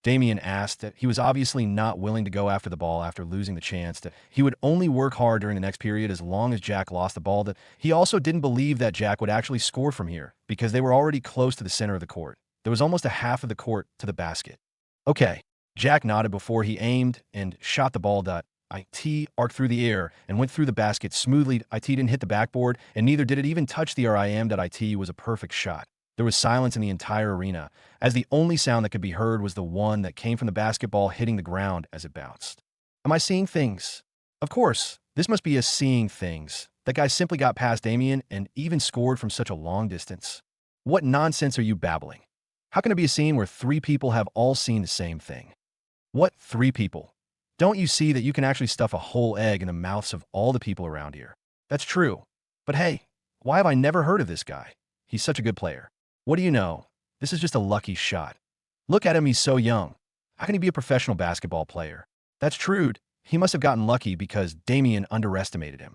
Damien asked. That he was obviously not willing to go after the ball after losing the chance. That he would only work hard during the next period as long as Jack lost the ball. That he also didn't believe that Jack would actually score from here because they were already close to the center of the court. There was almost a half of the court to the basket. Okay. Jack nodded before he aimed and shot the ball. It arced through the air and went through the basket smoothly. It didn't hit the backboard, and neither did it even touch the rim. It was a perfect shot. There was silence in the entire arena, as the only sound that could be heard was the one that came from the basketball hitting the ground as it bounced. Am I seeing things? Of course, this must be a seeing things. That guy simply got past Damien and even scored from such a long distance. What nonsense are you babbling? How can it be a scene where 3 people have all seen the same thing? What 3 people? Don't you see that you can actually stuff a whole egg in the mouths of all the people around here? That's true. But hey, why have I never heard of this guy? He's such a good player. What do you know? This is just a lucky shot. Look at him, he's so young. How can he be a professional basketball player? That's true. He must have gotten lucky because Damien underestimated him.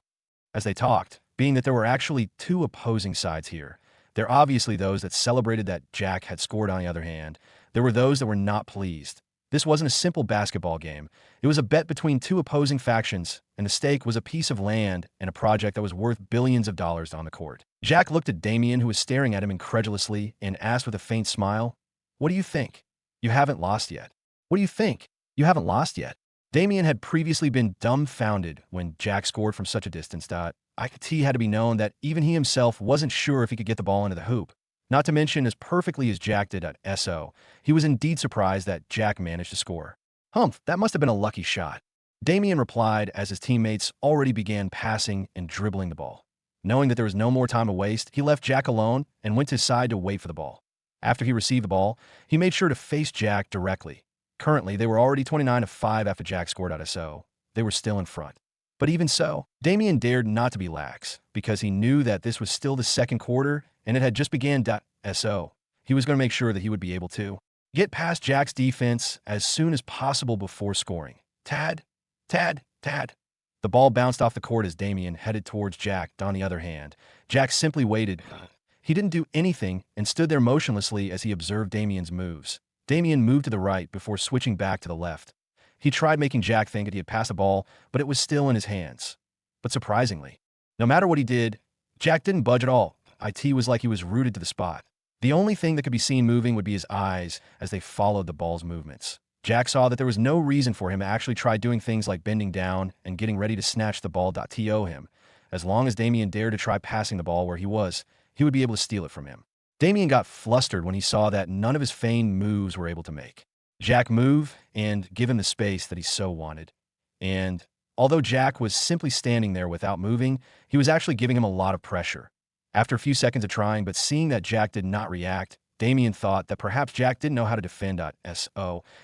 As they talked, being that there were actually 2 opposing sides here, there are obviously those that celebrated that Jack had scored. On the other hand, there were those that were not pleased. This wasn't a simple basketball game. It was a bet between 2 opposing factions, and the stake was a piece of land and a project that was worth billions of dollars on the court. Jack looked at Damien, who was staring at him incredulously, and asked with a faint smile, "What do you think? You haven't lost yet." "What do you think? You haven't lost yet?" Damien had previously been dumbfounded when Jack scored from such a distance. It had to be known that even he himself wasn't sure if he could get the ball into the hoop. Not to mention, as perfectly as Jack did at SO, he was indeed surprised that Jack managed to score. "Humph, that must have been a lucky shot," Damien replied as his teammates already began passing and dribbling the ball. Knowing that there was no more time to waste, he left Jack alone and went to his side to wait for the ball. After he received the ball, he made sure to face Jack directly. Currently, they were already 29-5 after Jack scored at SO. They were still in front. But even so, Damien dared not to be lax, because he knew that this was still the second quarter and it had just began. So he was going to make sure that he would be able to get past Jack's defense as soon as possible before scoring. Tad, tad, tad. The ball bounced off the court as Damien headed towards Jack. On the other hand, Jack simply waited. He didn't do anything and stood there motionlessly as he observed Damien's moves. Damien moved to the right before switching back to the left. He tried making Jack think that he had passed the ball, but it was still in his hands. But surprisingly, no matter what he did, Jack didn't budge at all. It was like he was rooted to the spot. The only thing that could be seen moving would be his eyes as they followed the ball's movements. Jack saw that there was no reason for him to actually try doing things like bending down and getting ready to snatch the ball. To him. As long as Damien dared to try passing the ball where he was, he would be able to steal it from him. Damien got flustered when he saw that none of his feigned moves were able to make Jack move and give him the space that he so wanted. And although Jack was simply standing there without moving, he was actually giving him a lot of pressure. After a few seconds of trying but seeing that Jack did not react, Damien thought that perhaps Jack didn't know how to defend.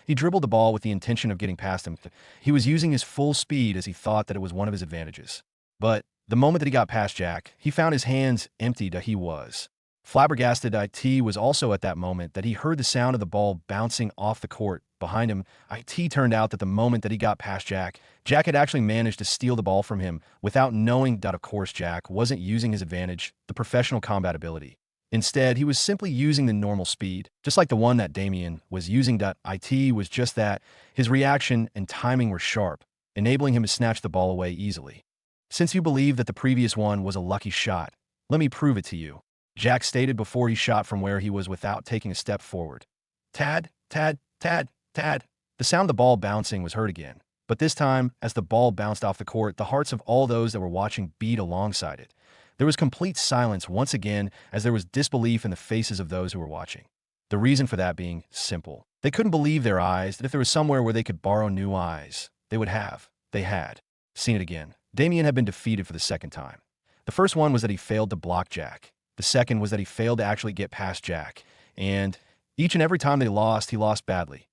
He dribbled the ball with the intention of getting past him. He was using his full speed as he thought that it was one of his advantages. But the moment that he got past Jack, he found his hands emptied. He was flabbergasted. It was also at that moment that he heard the sound of the ball bouncing off the court behind him. It turned out that the moment that he got past Jack, Jack had actually managed to steal the ball from him without knowing that, of course, Jack wasn't using his advantage, the professional combat ability. Instead, he was simply using the normal speed, just like the one that Damien was using. It was just that his reaction and timing were sharp, enabling him to snatch the ball away easily. Since you believe that the previous one was a lucky shot, let me prove it to you, Jack stated before he shot from where he was without taking a step forward. Tad, tad, tad, tad. The sound of the ball bouncing was heard again, but this time, as the ball bounced off the court, the hearts of all those that were watching beat alongside it. There was complete silence once again as there was disbelief in the faces of those who were watching. The reason for that being simple. They couldn't believe their eyes that if there was somewhere where they could borrow new eyes, they had seen it again. Damien had been defeated for the second time. The first one was that he failed to block Jack. The second was that he failed to actually get past Jack. And each and every time they lost, he lost badly.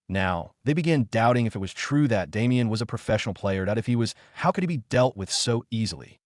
Now, they began doubting if it was true that Damien was a professional player, that if he was, how could he be dealt with so easily?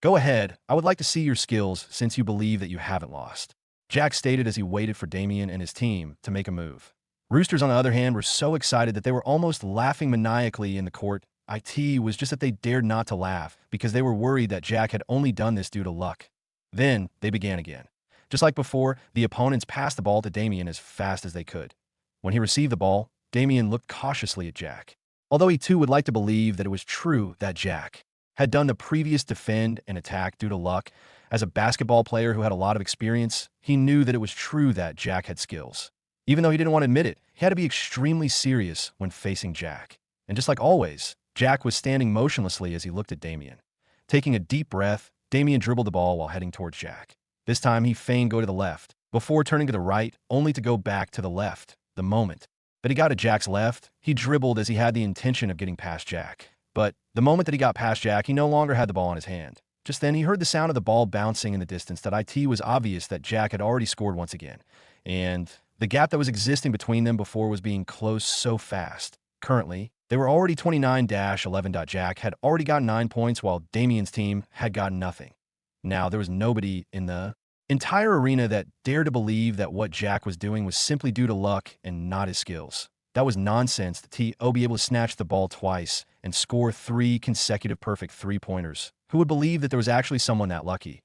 Go ahead, I would like to see your skills since you believe that you haven't lost, Jack stated as he waited for Damien and his team to make a move. Roosters, on the other hand, were so excited that they were almost laughing maniacally in the court. It was just that they dared not to laugh because they were worried that Jack had only done this due to luck. Then they began again. Just like before, the opponents passed the ball to Damien as fast as they could. When he received the ball, Damien looked cautiously at Jack. Although he too would like to believe that it was true that Jack had done the previous defend and attack due to luck, as a basketball player who had a lot of experience, he knew that it was true that Jack had skills. Even though he didn't want to admit it, he had to be extremely serious when facing Jack. And just like always, Jack was standing motionlessly as he looked at Damien. Taking a deep breath, Damien dribbled the ball while heading towards Jack. This time he feigned go to the left, before turning to the right, only to go back to the left. The moment that he got to Jack's left, he dribbled as he had the intention of getting past Jack. But the moment that he got past Jack, he no longer had the ball in his hand. Just then, he heard the sound of the ball bouncing in the distance. It was obvious that Jack had already scored once again. And the gap that was existing between them before was being closed so fast. Currently, they were already 29-11. Jack had already gotten 9 points while Damien's team had gotten nothing. Now, there was nobody in the entire arena that dared to believe that what Jack was doing was simply due to luck and not his skills. That was nonsense. The T.O. be able to snatch the ball twice and score 3 consecutive perfect three-pointers. Who would believe that there was actually someone that lucky?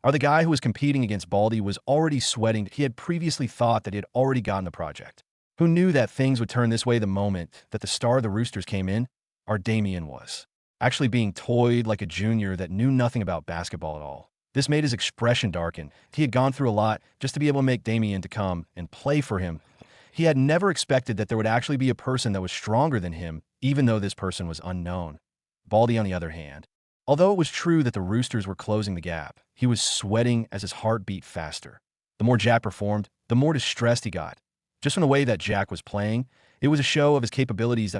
The guy who was competing against Baldy was already sweating. He had previously thought that he had already gotten the project. Who knew that things would turn this way the moment that the star of the Roosters came in? Our Damien was actually being toyed like a junior that knew nothing about basketball at all. This made his expression darken. He had gone through a lot just to be able to make Damien to come and play for him. He had never expected that there would actually be a person that was stronger than him, even though this person was unknown. Baldy, on the other hand, although it was true that the Roosters were closing the gap, he was sweating as his heart beat faster. The more Jack performed, the more distressed he got. Just from the way that Jack was playing, it was a show of his capabilities.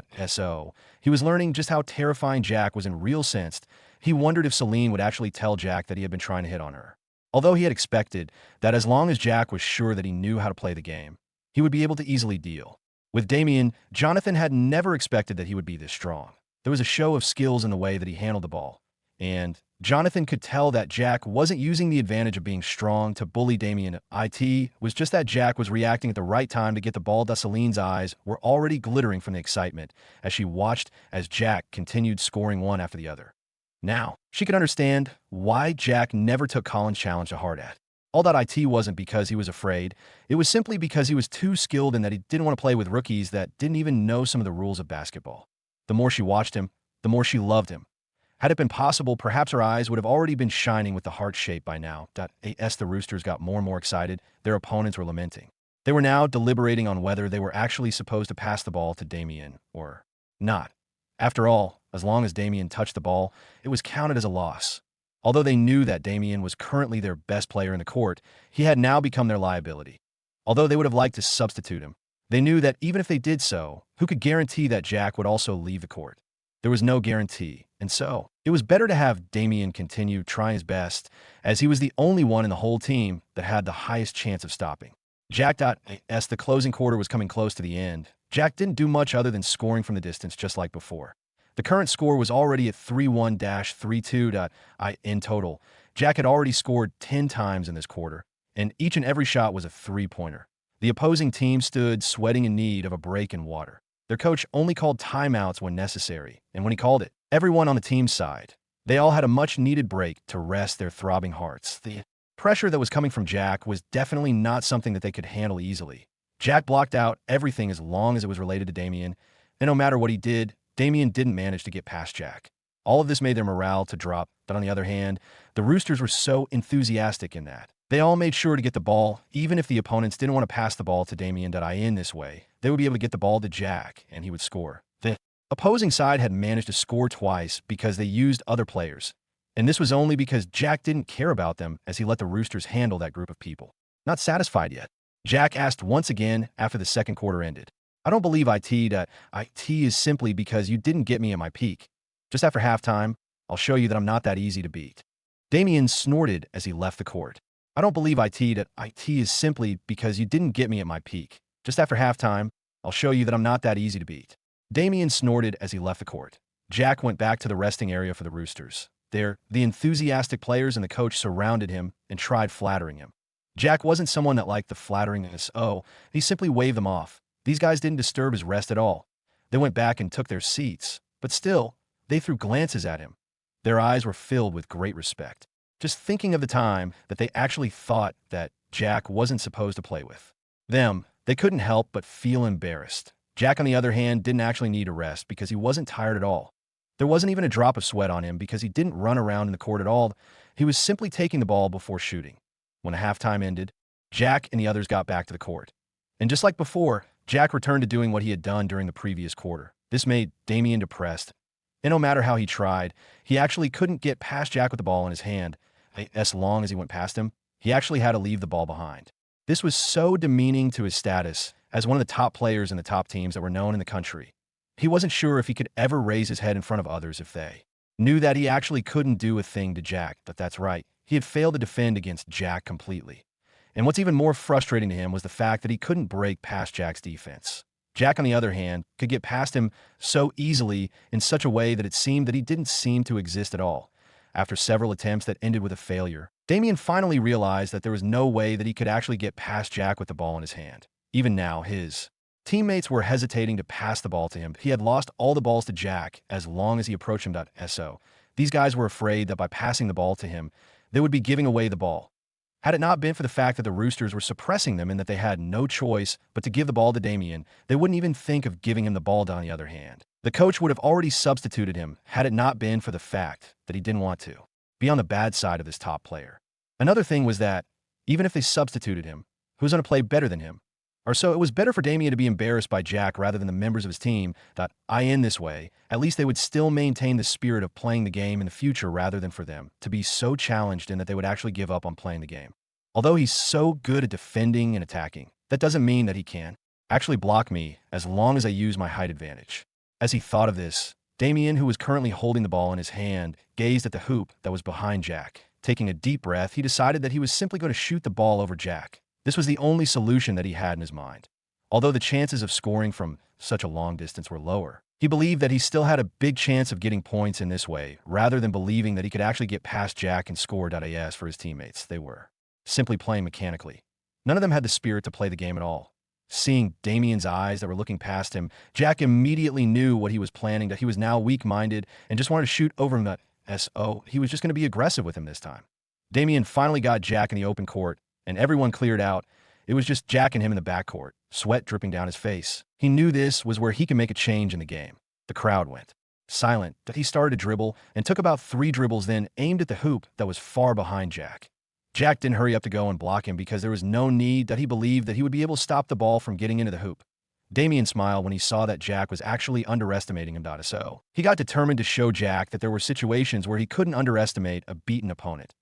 He was learning just how terrifying Jack was in real sense. He wondered if Celine would actually tell Jack that he had been trying to hit on her. Although he had expected that as long as Jack was sure that he knew how to play the game, he would be able to easily deal. With Damien, Jonathan had never expected that he would be this strong. There was a show of skills in the way that he handled the ball. And Jonathan could tell that Jack wasn't using the advantage of being strong to bully Damien. It was just that Jack was reacting at the right time to get the ball. Celine's eyes were already glittering from the excitement as she watched as Jack continued scoring one after the other. Now, she could understand why Jack never took Colin's challenge to heart at. All.it wasn't because he was afraid. It was simply because he was too skilled and that he didn't want to play with rookies that didn't even know some of the rules of basketball. The more she watched him, the more she loved him. Had it been possible, perhaps her eyes would have already been shining with the heart shape by now. As the Roosters got more and more excited, their opponents were lamenting. They were now deliberating on whether they were actually supposed to pass the ball to Damian or not. After all, as long as Damian touched the ball, it was counted as a loss. Although they knew that Damian was currently their best player in the court, he had now become their liability. Although they would have liked to substitute him, they knew that even if they did so, who could guarantee that Jack would also leave the court? There was no guarantee, and so it was better to have Damian continue trying his best, as he was the only one in the whole team that had the highest chance of stopping. As the closing quarter was coming close to the end, Jack didn't do much other than scoring from the distance just like before. The current score was already at 3-1-3-2. In total, Jack had already scored 10 times in this quarter, and each and every shot was a three-pointer. The opposing team stood sweating in need of a break in water. Their coach only called timeouts when necessary, and when he called it, everyone on the team's side, they all had a much-needed break to rest their throbbing hearts. The pressure that was coming from Jack was definitely not something that they could handle easily. Jack blocked out everything as long as it was related to Damian, and no matter what he did, Damian didn't manage to get past Jack. All of this made their morale to drop, but on the other hand, the Roosters were so enthusiastic in that they all made sure to get the ball, even if the opponents didn't want to pass the ball to Damian. In this way, they would be able to get the ball to Jack, and he would score. The opposing side had managed to score twice because they used other players, and this was only because Jack didn't care about them as he let the Roosters handle that group of people. Not satisfied yet, Jack asked once again after the second quarter ended. I don't believe it is simply because you didn't get me at my peak. Just after halftime, I'll show you that I'm not that easy to beat. Damian snorted as he left the court. I don't believe it is simply because you didn't get me at my peak. Just after halftime, I'll show you that I'm not that easy to beat. Damian snorted as he left the court. Jack went back to the resting area for the Roosters. There, the enthusiastic players and the coach surrounded him and tried flattering him. Jack wasn't someone that liked the flatteringness. He simply waved them off. These guys didn't disturb his rest at all. They went back and took their seats, but still, they threw glances at him. Their eyes were filled with great respect, just thinking of the time that they actually thought that Jack wasn't supposed to play with them. They couldn't help but feel embarrassed. Jack, on the other hand, didn't actually need a rest because he wasn't tired at all. There wasn't even a drop of sweat on him because he didn't run around in the court at all. He was simply taking the ball before shooting. When the halftime ended, Jack and the others got back to the court. And just like before, Jack returned to doing what he had done during the previous quarter. This made Damian depressed, and no matter how he tried, he actually couldn't get past Jack with the ball in his hand. As long as he went past him, he actually had to leave the ball behind. This was so demeaning to his status as one of the top players in the top teams that were known in the country. He wasn't sure if he could ever raise his head in front of others if they knew that he actually couldn't do a thing to Jack. But that's right, he had failed to defend against Jack completely. And what's even more frustrating to him was the fact that he couldn't break past Jack's defense. Jack, on the other hand, could get past him so easily in such a way that it seemed that he didn't seem to exist at all. After several attempts that ended with a failure, Damian finally realized that there was no way that he could actually get past Jack with the ball in his hand. Even now, his teammates were hesitating to pass the ball to him. He had lost all the balls to Jack as long as he approached him. So these guys were afraid that by passing the ball to him, they would be giving away the ball. Had it not been for the fact that the Roosters were suppressing them and that they had no choice but to give the ball to Damian, they wouldn't even think of giving him the ball. On the other hand, the coach would have already substituted him had it not been for the fact that he didn't want to be on the bad side of this top player. Another thing was that, even if they substituted him, who's going to play better than him? Or so it was better for Damian to be embarrassed by Jack rather than the members of his team. In this way, at least they would still maintain the spirit of playing the game in the future rather than for them to be so challenged in that they would actually give up on playing the game. Although he's so good at defending and attacking, that doesn't mean that he can actually block me as long as I use my height advantage. As he thought of this, Damian, who was currently holding the ball in his hand, gazed at the hoop that was behind Jack. Taking a deep breath, he decided that he was simply going to shoot the ball over Jack. This was the only solution that he had in his mind. Although the chances of scoring from such a long distance were lower, he believed that he still had a big chance of getting points in this way, rather than believing that he could actually get past Jack and score. As for his teammates, they were simply playing mechanically. None of them had the spirit to play the game at all. Seeing Damian's eyes that were looking past him, Jack immediately knew what he was planning, that he was now weak-minded and just wanted to shoot over him. He was just going to be aggressive with him this time. Damian finally got Jack in the open court and everyone cleared out. It was just Jack and him in the backcourt, sweat dripping down his face. He knew this was where he could make a change in the game. The crowd went silent, but he started to dribble and took about 3 dribbles, then aimed at the hoop that was far behind Jack. Jack didn't hurry up to go and block him because there was no need, that he believed that he would be able to stop the ball from getting into the hoop. Damian smiled when he saw that Jack was actually underestimating him. So he got determined to show Jack that there were situations where he couldn't underestimate a beaten opponent.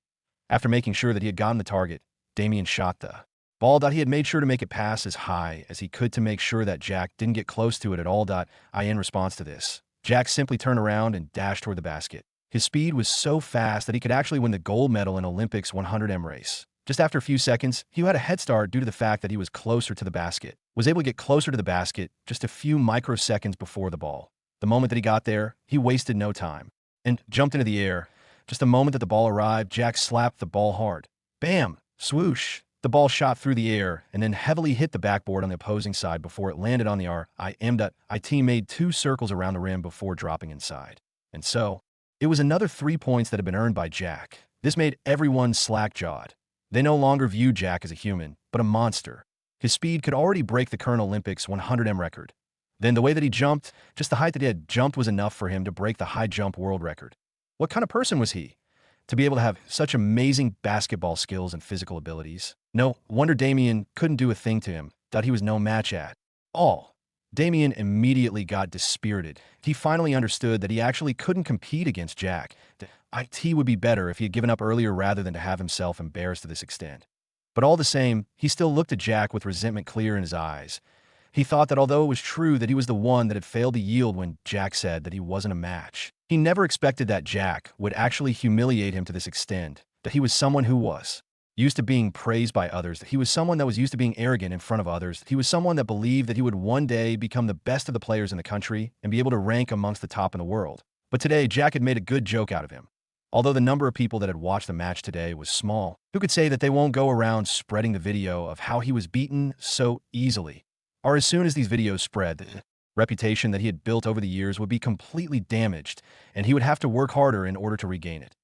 After making sure that he had gotten the target, Damian shot the ball. He had made sure to make it pass as high as he could to make sure that Jack didn't get close to it at all. In response to this, Jack simply turned around and dashed toward the basket. His speed was so fast that he could actually win the gold medal in Olympics 100m race. Just after a few seconds, he had a head start due to the fact that he was closer to the basket, was able to get closer to the basket just a few microseconds before the ball. The moment that he got there, he wasted no time and jumped into the air. Just the moment that the ball arrived, Jack slapped the ball hard. Bam! Swoosh! The ball shot through the air and then heavily hit the backboard on the opposing side before it landed on the team made 2 circles around the rim before dropping inside. And so, it was another 3 points that had been earned by Jack. This made everyone slack-jawed. They no longer viewed Jack as a human, but a monster. His speed could already break the current Olympics 100m record. Then the way that he jumped, just the height that he had jumped was enough for him to break the high jump world record. What kind of person was he to be able to have such amazing basketball skills and physical abilities? No wonder Damian couldn't do a thing to him, that he was no match at all. Damian immediately got dispirited. He finally understood that he actually couldn't compete against Jack. He would be better if he had given up earlier rather than to have himself embarrassed to this extent. But all the same, he still looked at Jack with resentment clear in his eyes. He thought that although it was true that he was the one that had failed to yield when Jack said that he wasn't a match, he never expected that Jack would actually humiliate him to this extent, that he was someone who was used to being praised by others, that he was someone that was used to being arrogant in front of others, he was someone that believed that he would one day become the best of the players in the country and be able to rank amongst the top in the world. But today, Jack had made a good joke out of him. Although the number of people that had watched the match today was small, who could say that they won't go around spreading the video of how he was beaten so easily? Or as soon as these videos spread, the reputation that he had built over the years would be completely damaged, and he would have to work harder in order to regain it.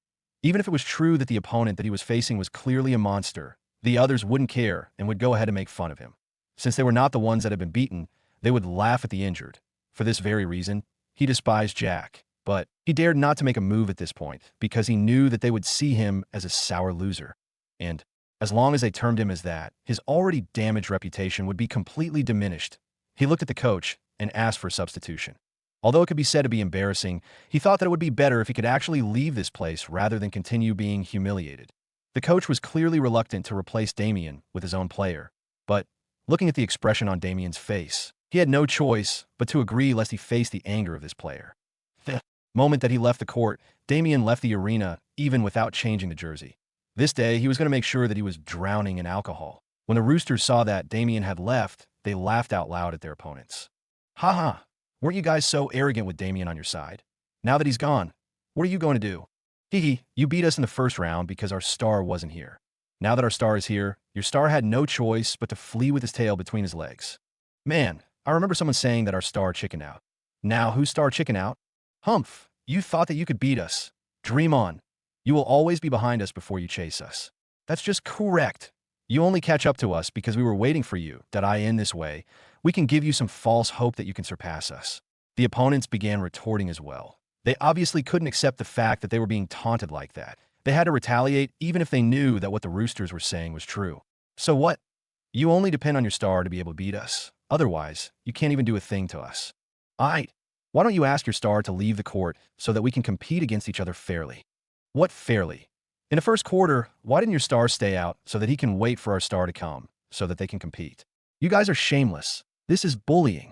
Even if it was true that the opponent that he was facing was clearly a monster, the others wouldn't care and would go ahead and make fun of him. Since they were not the ones that had been beaten, they would laugh at the injured. For this very reason, he despised Jack. But he dared not to make a move at this point because he knew that they would see him as a sour loser. And as long as they termed him as that, his already damaged reputation would be completely diminished. He looked at the coach and asked for a substitution. Although it could be said to be embarrassing, he thought that it would be better if he could actually leave this place rather than continue being humiliated. The coach was clearly reluctant to replace Damian with his own player. But looking at the expression on Damian's face, he had no choice but to agree lest he face the anger of this player. The moment that he left the court, Damian left the arena even without changing the jersey. This day, he was going to make sure that he was drowning in alcohol. When the Roosters saw that Damian had left, they laughed out loud at their opponents. Ha ha! Weren't you guys so arrogant with Damian on your side? Now that he's gone, what are you going to do? Hee hee, you beat us in the first round because our star wasn't here. Now that our star is here, your star had no choice but to flee with his tail between his legs. Man, I remember someone saying that our star chickened out. Now, whose star chickened out? Humph, you thought that you could beat us. Dream on. You will always be behind us before you chase us. That's just correct. You only catch up to us because we were waiting for you, that in this way, we can give you some false hope that you can surpass us. The opponents began retorting as well. They obviously couldn't accept the fact that they were being taunted like that. They had to retaliate even if they knew that what the Roosters were saying was true. So what? You only depend on your star to be able to beat us. Otherwise, you can't even do a thing to us. Why don't you ask your star to leave the court so that we can compete against each other fairly? What fairly? In the first quarter, why didn't your star stay out so that he can wait for our star to come so that they can compete? You guys are shameless. This is bullying.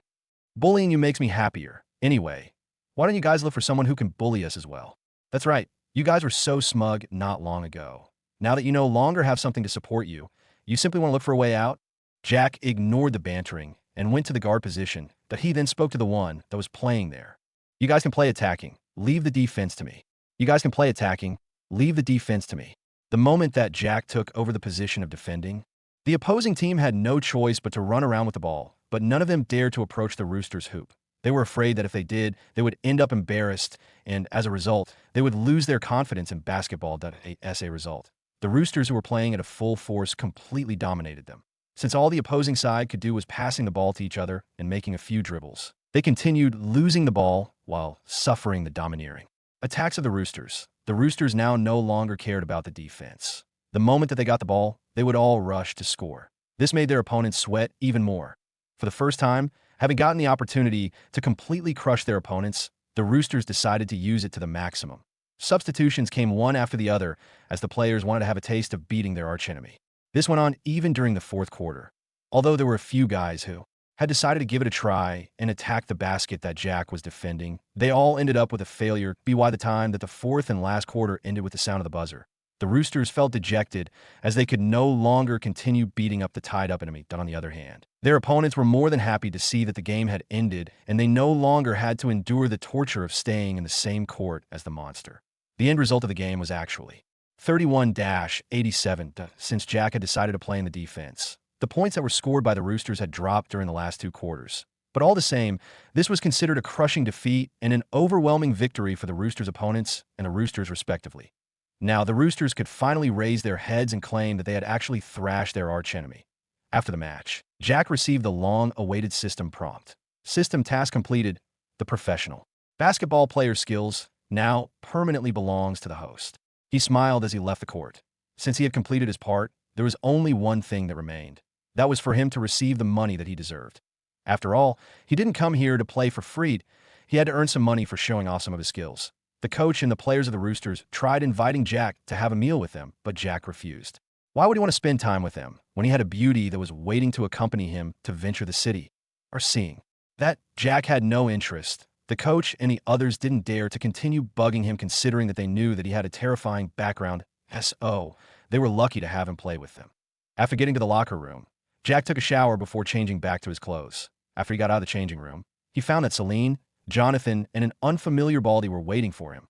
Bullying you makes me happier. Anyway, why don't you guys look for someone who can bully us as well? That's right. You guys were so smug not long ago. Now that you no longer have something to support you, you simply want to look for a way out? Jack ignored the bantering and went to the guard position, but he then spoke to the one that was playing there. You guys can play attacking. Leave the defense to me. You guys can play attacking. Leave the defense to me. The moment that Jack took over the position of defending, the opposing team had no choice but to run around with the ball, but none of them dared to approach the Roosters' hoop. They were afraid that if they did, they would end up embarrassed, and as a result, they would lose their confidence in basketball as a result. The Roosters, who were playing at a full force, completely dominated them. Since all the opposing side could do was passing the ball to each other and making a few dribbles, they continued losing the ball while suffering the domineering attacks of the Roosters. The Roosters now no longer cared about the defense. The moment that they got the ball, they would all rush to score. This made their opponents sweat even more. For the first time, having gotten the opportunity to completely crush their opponents, the Roosters decided to use it to the maximum. Substitutions came one after the other as the players wanted to have a taste of beating their archenemy. This went on even during the fourth quarter. Although there were a few guys who had decided to give it a try and attack the basket that Jack was defending, they all ended up with a failure by the time that the fourth and last quarter ended with the sound of the buzzer. The Roosters felt dejected as they could no longer continue beating up the tied-up enemy. But on the other hand, their opponents were more than happy to see that the game had ended and they no longer had to endure the torture of staying in the same court as the monster. The end result of the game was actually 31-87 since Jack had decided to play in the defense. The points that were scored by the Roosters had dropped during the last two quarters. But all the same, this was considered a crushing defeat and an overwhelming victory for the Roosters' opponents and the Roosters respectively. Now, the Roosters could finally raise their heads and claim that they had actually thrashed their archenemy. After the match, Jack received the long-awaited system prompt. System task completed. The professional basketball player's skills now permanently belongs to the host. He smiled as he left the court. Since he had completed his part, there was only one thing that remained. That was for him to receive the money that he deserved. After all, he didn't come here to play for free. He had to earn some money for showing off some of his skills. The coach and the players of the Roosters tried inviting Jack to have a meal with them, but Jack refused. Why would he want to spend time with them when he had a beauty that was waiting to accompany him to venture the city? Or seeing that Jack had no interest. The coach and the others didn't dare to continue bugging him, considering that they knew that he had a terrifying background. So they were lucky to have him play with them. After getting to the locker room, Jack took a shower before changing back to his clothes. After he got out of the changing room, he found that Celine, Jonathan, and an unfamiliar Baldy were waiting for him.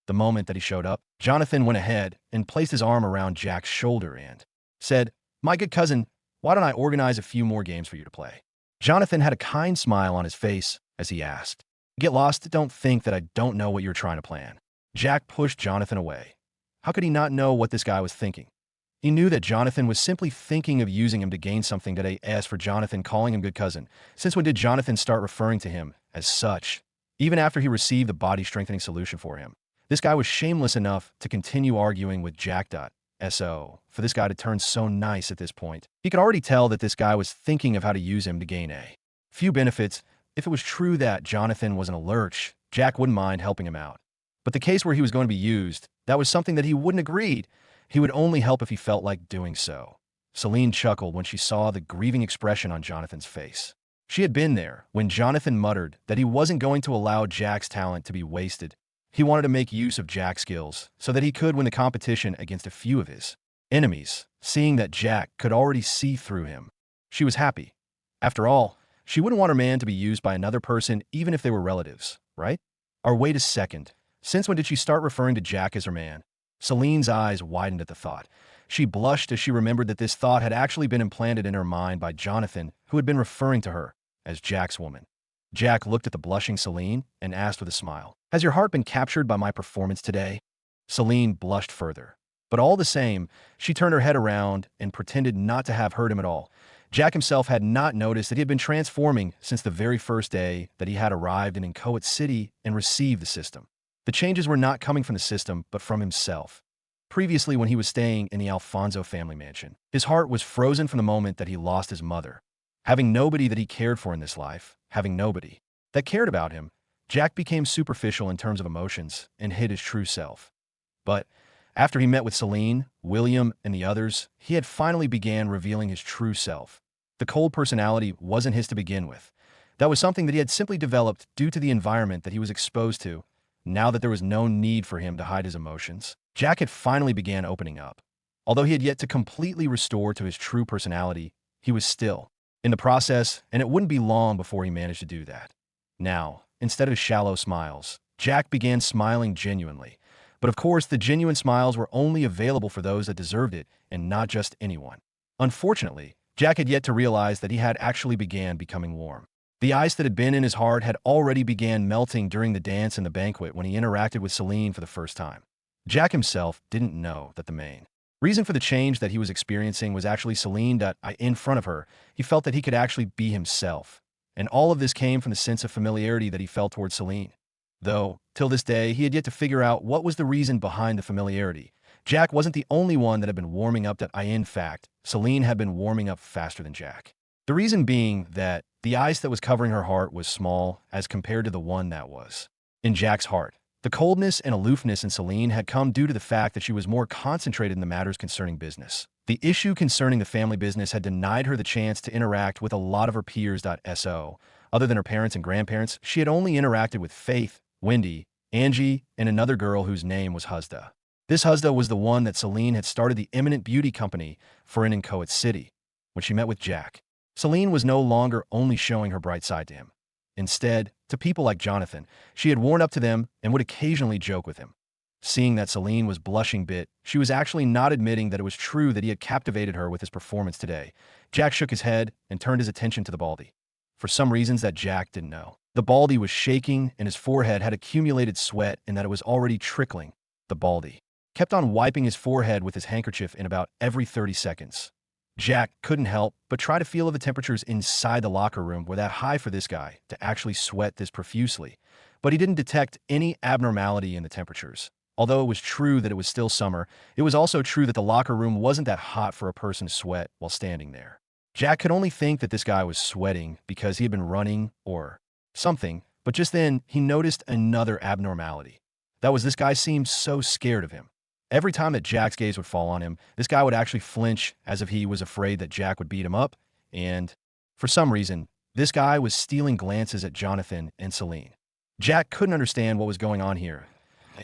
The moment that he showed up, Jonathan went ahead and placed his arm around Jack's shoulder and said, "My good cousin, why don't I organize a few more games for you to play?" Jonathan had a kind smile on his face as he asked, "Get lost, don't think that I don't know what you're trying to plan." Jack pushed Jonathan away. How could he not know what this guy was thinking? He knew that Jonathan was simply thinking of using him to gain something. That as for Jonathan calling him good cousin, since when did Jonathan start referring to him as such? Even after he received the body-strengthening solution for him, this guy was shameless enough to continue arguing with Jack. So, for this guy to turn so nice at this point, he could already tell that this guy was thinking of how to use him to gain a few benefits. If it was true that Jonathan was an lurch, Jack wouldn't mind helping him out. But the case where he was going to be used, that was something that he wouldn't agree. He would only help if he felt like doing so. Celine chuckled when she saw the grieving expression on Jonathan's face. She had been there when Jonathan muttered that he wasn't going to allow Jack's talent to be wasted. He wanted to make use of Jack's skills so that he could win the competition against a few of his enemies. Seeing that Jack could already see through him, she was happy. After all, she wouldn't want her man to be used by another person, even if they were relatives, right? Or wait a second. Since when did she start referring to Jack as her man? Celine's eyes widened at the thought. She blushed as she remembered that this thought had actually been implanted in her mind by Jonathan, who had been referring to her as Jack's woman. Jack looked at the blushing Celine and asked with a smile, "Has your heart been captured by my performance today?" Celine blushed further. But all the same, she turned her head around and pretended not to have heard him at all. Jack himself had not noticed that he had been transforming since the very first day that he had arrived in Inchoate City and received the system. The changes were not coming from the system, but from himself. Previously, when he was staying in the Alfonso family mansion, his heart was frozen from the moment that he lost his mother. Having nobody that he cared for in this life, having nobody that cared about him, Jack became superficial in terms of emotions and hid his true self. But after he met with Celine, William, and the others, he had finally began revealing his true self. The cold personality wasn't his to begin with. That was something that he had simply developed due to the environment that he was exposed to. Now that there was no need for him to hide his emotions, Jack had finally began opening up. Although he had yet to completely restore to his true personality, he was still in the process, and it wouldn't be long before he managed to do that. Now, instead of shallow smiles, Jack began smiling genuinely. But of course, the genuine smiles were only available for those that deserved it, and not just anyone. Unfortunately, Jack had yet to realize that he had actually began becoming warm. The ice that had been in his heart had already began melting during the dance and the banquet when he interacted with Celine for the first time. Jack himself didn't know that the main Reason for the change that he was experiencing was actually Celine in front of her. He felt that he could actually be himself. And all of this came from the sense of familiarity that he felt towards Celine. Though, till this day, he had yet to figure out what was the reason behind the familiarity. Jack wasn't the only one that had been warming up. In fact, Celine had been warming up faster than Jack. The reason being that the ice that was covering her heart was small as compared to the one that was in Jack's heart. The coldness and aloofness in Celine had come due to the fact that she was more concentrated in the matters concerning business. The issue concerning the family business had denied her the chance to interact with a lot of her peers. Other than her parents and grandparents, she had only interacted with Faith, Wendy, Angie, and another girl whose name was Huzda. This Huzda was the one that Celine had started the Eminent Beauty Company for in Inchoate City. When she met with Jack, Celine was no longer only showing her bright side to him. Instead, to people like Jonathan, she had worn up to them and would occasionally joke with him. Seeing that Celine was blushing bit, she was actually not admitting that it was true that he had captivated her with his performance today. Jack shook his head and turned his attention to the baldy. For some reasons that Jack didn't know, the baldy was shaking and his forehead had accumulated sweat and that it was already trickling. The baldy kept on wiping his forehead with his handkerchief in about every 30 seconds. Jack couldn't help but try to feel the temperatures inside the locker room were that high for this guy to actually sweat this profusely, but he didn't detect any abnormality in the temperatures. Although it was true that it was still summer, it was also true that the locker room wasn't that hot for a person to sweat while standing there. Jack could only think that this guy was sweating because he had been running or something, but just then he noticed another abnormality. That was this guy seemed so scared of him. Every time that Jack's gaze would fall on him, this guy would actually flinch as if he was afraid that Jack would beat him up, and for some reason, this guy was stealing glances at Jonathan and Celine. Jack couldn't understand what was going on here.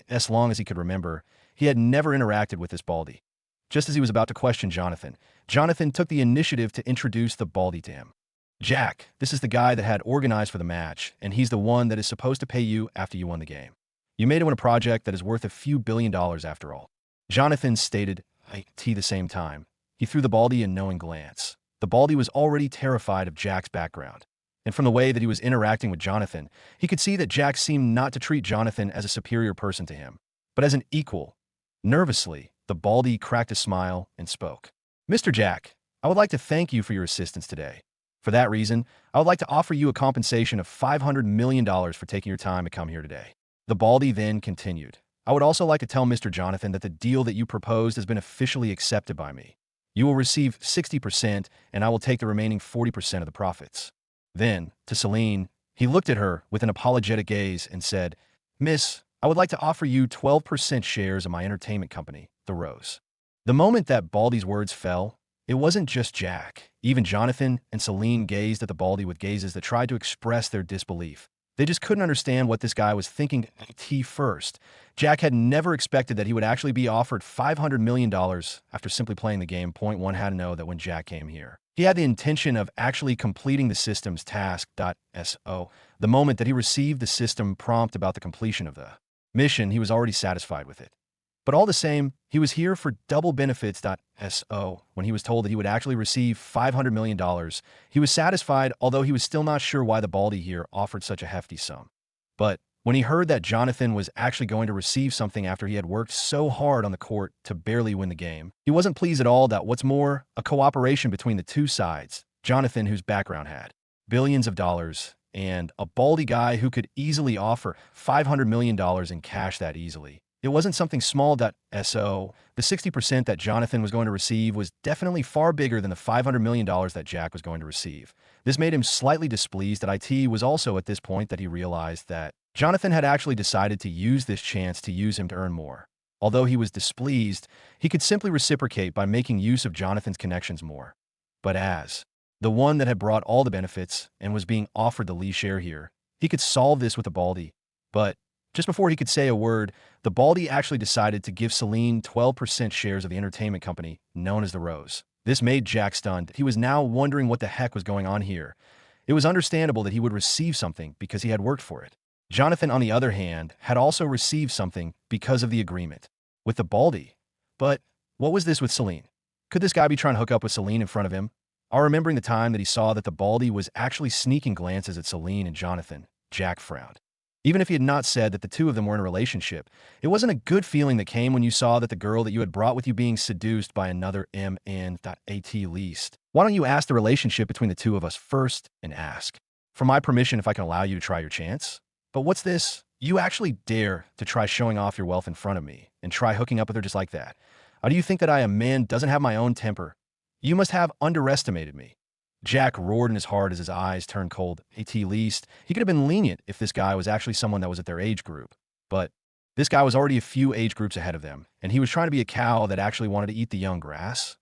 As long as he could remember, he had never interacted with this baldy. Just as he was about to question Jonathan, Jonathan took the initiative to introduce the baldy to him. Jack, this is the guy that had organized for the match, and he's the one that is supposed to pay you after you won the game. You made it win a project that is worth a few $1 billion after all. Jonathan stated, the same time. He threw the baldy a knowing glance. The baldy was already terrified of Jack's background. And from the way that he was interacting with Jonathan, he could see that Jack seemed not to treat Jonathan as a superior person to him, but as an equal. Nervously, the baldy cracked a smile and spoke. Mr. Jack, I would like to thank you for your assistance today. For that reason, I would like to offer you a compensation of $500 million for taking your time to come here today. The baldy then continued. I would also like to tell Mr. Jonathan that the deal that you proposed has been officially accepted by me. You will receive 60% and I will take the remaining 40% of the profits. Then, to Celine, he looked at her with an apologetic gaze and said, Miss, I would like to offer you 12% shares of my entertainment company, The Rose. The moment that Baldy's words fell, it wasn't just Jack. Even Jonathan and Celine gazed at the baldy with gazes that tried to express their disbelief. They just couldn't understand what this guy was thinking first. Jack had never expected that he would actually be offered $500 million after simply playing the game. Point one had to know that when Jack came here, he had the intention of actually completing the system's task. So, the moment that he received the system prompt about the completion of the mission, he was already satisfied with it. But all the same, he was here for double benefits. So, when he was told that he would actually receive $500 million, he was satisfied, although he was still not sure why the baldy here offered such a hefty sum. But when he heard that Jonathan was actually going to receive something after he had worked so hard on the court to barely win the game, he wasn't pleased at all. What's more, a cooperation between the two sides, Jonathan, whose background had billions of dollars, and a baldy guy who could easily offer $500 million in cash that easily. It wasn't something small. So, the 60% that Jonathan was going to receive was definitely far bigger than the $500 million that Jack was going to receive. This made him slightly displeased. It was also at this point that he realized that Jonathan had actually decided to use this chance to use him to earn more. Although he was displeased, he could simply reciprocate by making use of Jonathan's connections more. But as the one that had brought all the benefits and was being offered the lead share here, he could solve this with the baldy. But just before he could say a word, the baldy actually decided to give Celine 12% shares of the entertainment company known as The Rose. This made Jack stunned. He was now wondering what the heck was going on here. It was understandable that he would receive something because he had worked for it. Jonathan, on the other hand, had also received something because of the agreement with the baldy. But what was this with Celine? Could this guy be trying to hook up with Celine in front of him? While remembering the time that he saw that the baldy was actually sneaking glances at Celine and Jonathan, Jack frowned. Even if he had not said that the two of them were in a relationship, it wasn't a good feeling that came when you saw that the girl that you had brought with you being seduced by another MN.at least. Why don't you ask the relationship between the two of us first and ask for my permission if I can allow you to try your chance? But what's this? You actually dare to try showing off your wealth in front of me and try hooking up with her just like that? How do you think that I, a man, doesn't have my own temper? You must have underestimated me. Jack roared in his heart as his eyes turned cold. At least, he could have been lenient if this guy was actually someone that was at their age group. But this guy was already a few age groups ahead of them, and he was trying to be a cow that actually wanted to eat the young grass.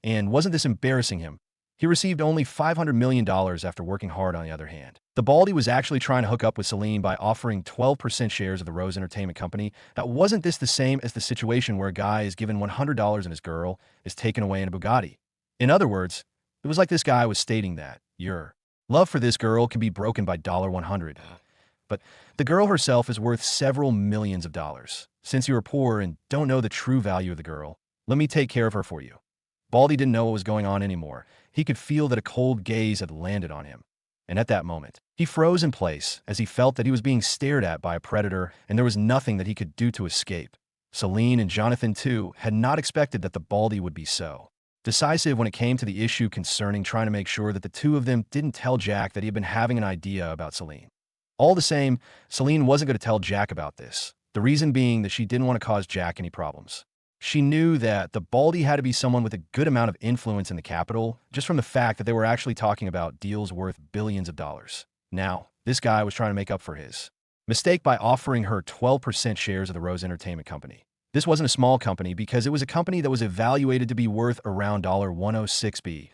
And wasn't this embarrassing him? He received only $500 million after working hard on the other hand. The Baldy was actually trying to hook up with Celine by offering 12% shares of the Rose Entertainment Company. That wasn't this the same as the situation where a guy is given $100 and his girl is taken away in a Bugatti? In other words, it was like this guy was stating that your love for this girl can be broken by $100. But the girl herself is worth several millions of dollars. Since you are poor and don't know the true value of the girl, let me take care of her for you. Baldy didn't know what was going on anymore. He could feel that a cold gaze had landed on him. And at that moment, he froze in place as he felt that he was being stared at by a predator and there was nothing that he could do to escape. Celine and Jonathan, too, had not expected that the Baldy would be so decisive when it came to the issue concerning trying to make sure that the two of them didn't tell Jack that he had been having an idea about Celine. All the same, Celine wasn't going to tell Jack about this, the reason being that she didn't want to cause Jack any problems. She knew that the Baldy had to be someone with a good amount of influence in the capital, just from the fact that they were actually talking about deals worth billions of dollars. Now, this guy was trying to make up for his mistake by offering her 12% shares of the Rose Entertainment Company. This wasn't a small company because it was a company that was evaluated to be worth around $106 billion.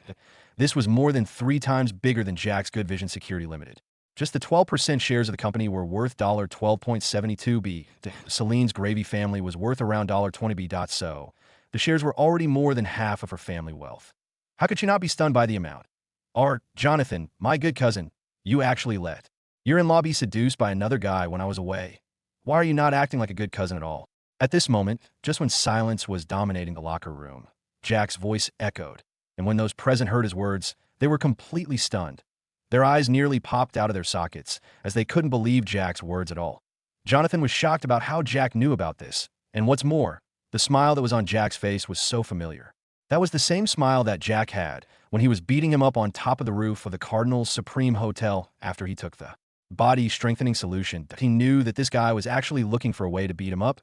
This was more than 3 times bigger than Jack's Good Vision Security Limited. Just the 12% shares of the company were worth $12.72 billion. Celine's gravy family was worth around $20 billion. So the shares were already more than half of her family wealth. How could she not be stunned by the amount? Jonathan, my good cousin, you actually let your in-law be seduced by another guy when I was away. Why are you not acting like a good cousin at all? At this moment, just when silence was dominating the locker room, Jack's voice echoed, and when those present heard his words, they were completely stunned. Their eyes nearly popped out of their sockets, as they couldn't believe Jack's words at all. Jonathan was shocked about how Jack knew about this, and what's more, the smile that was on Jack's face was so familiar. That was the same smile that Jack had when he was beating him up on top of the roof of the Cardinal's Supreme Hotel after he took the body-strengthening solution. He knew that this guy was actually looking for a way to beat him up,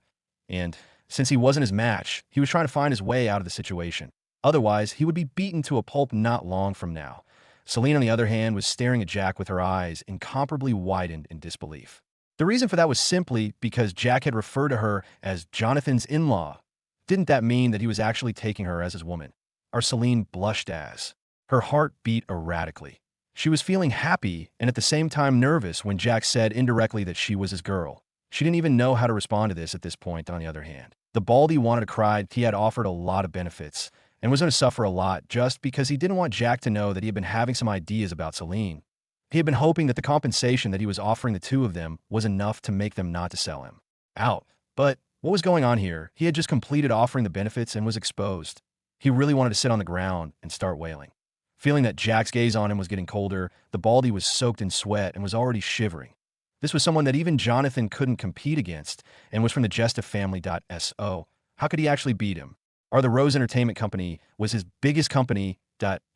and since he wasn't his match, he was trying to find his way out of the situation. Otherwise, he would be beaten to a pulp not long from now. Celine, on the other hand, was staring at Jack with her eyes incomparably widened in disbelief. The reason for that was simply because Jack had referred to her as Jonathan's in-law. Didn't that mean that he was actually taking her as his woman? Celine blushed as her heart beat erratically. She was feeling happy and at the same time nervous when Jack said indirectly that she was his girl. She didn't even know how to respond to this at this point, on the other hand. The Baldy wanted to cry. He had offered a lot of benefits and was going to suffer a lot just because he didn't want Jack to know that he had been having some ideas about Celine. He had been hoping that the compensation that he was offering the two of them was enough to make them not to sell him out. But what was going on here? He had just completed offering the benefits and was exposed. He really wanted to sit on the ground and start wailing. Feeling that Jack's gaze on him was getting colder, the Baldy was soaked in sweat and was already shivering. This was someone that even Jonathan couldn't compete against and was from the Jesta family. So how could he actually beat him? The Rose Entertainment Company was his biggest company.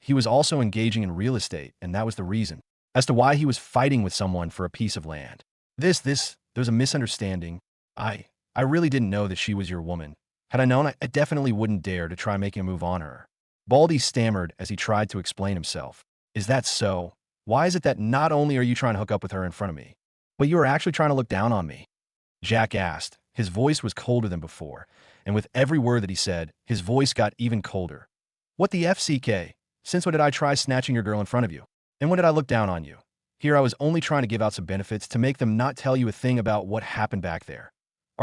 He was also engaging in real estate, and that was the reason as to why he was fighting with someone for a piece of land. There's a misunderstanding. I really didn't know that she was your woman. Had I known, I definitely wouldn't dare to try making a move on her. Baldy stammered as he tried to explain himself. Is that so? Why is it that not only are you trying to hook up with her in front of me, but you are actually trying to look down on me? Jack asked. His voice was colder than before, and with every word that he said, his voice got even colder. What the FCK? Since when did I try snatching your girl in front of you? And when did I look down on you? Here I was only trying to give out some benefits to make them not tell you a thing about what happened back there.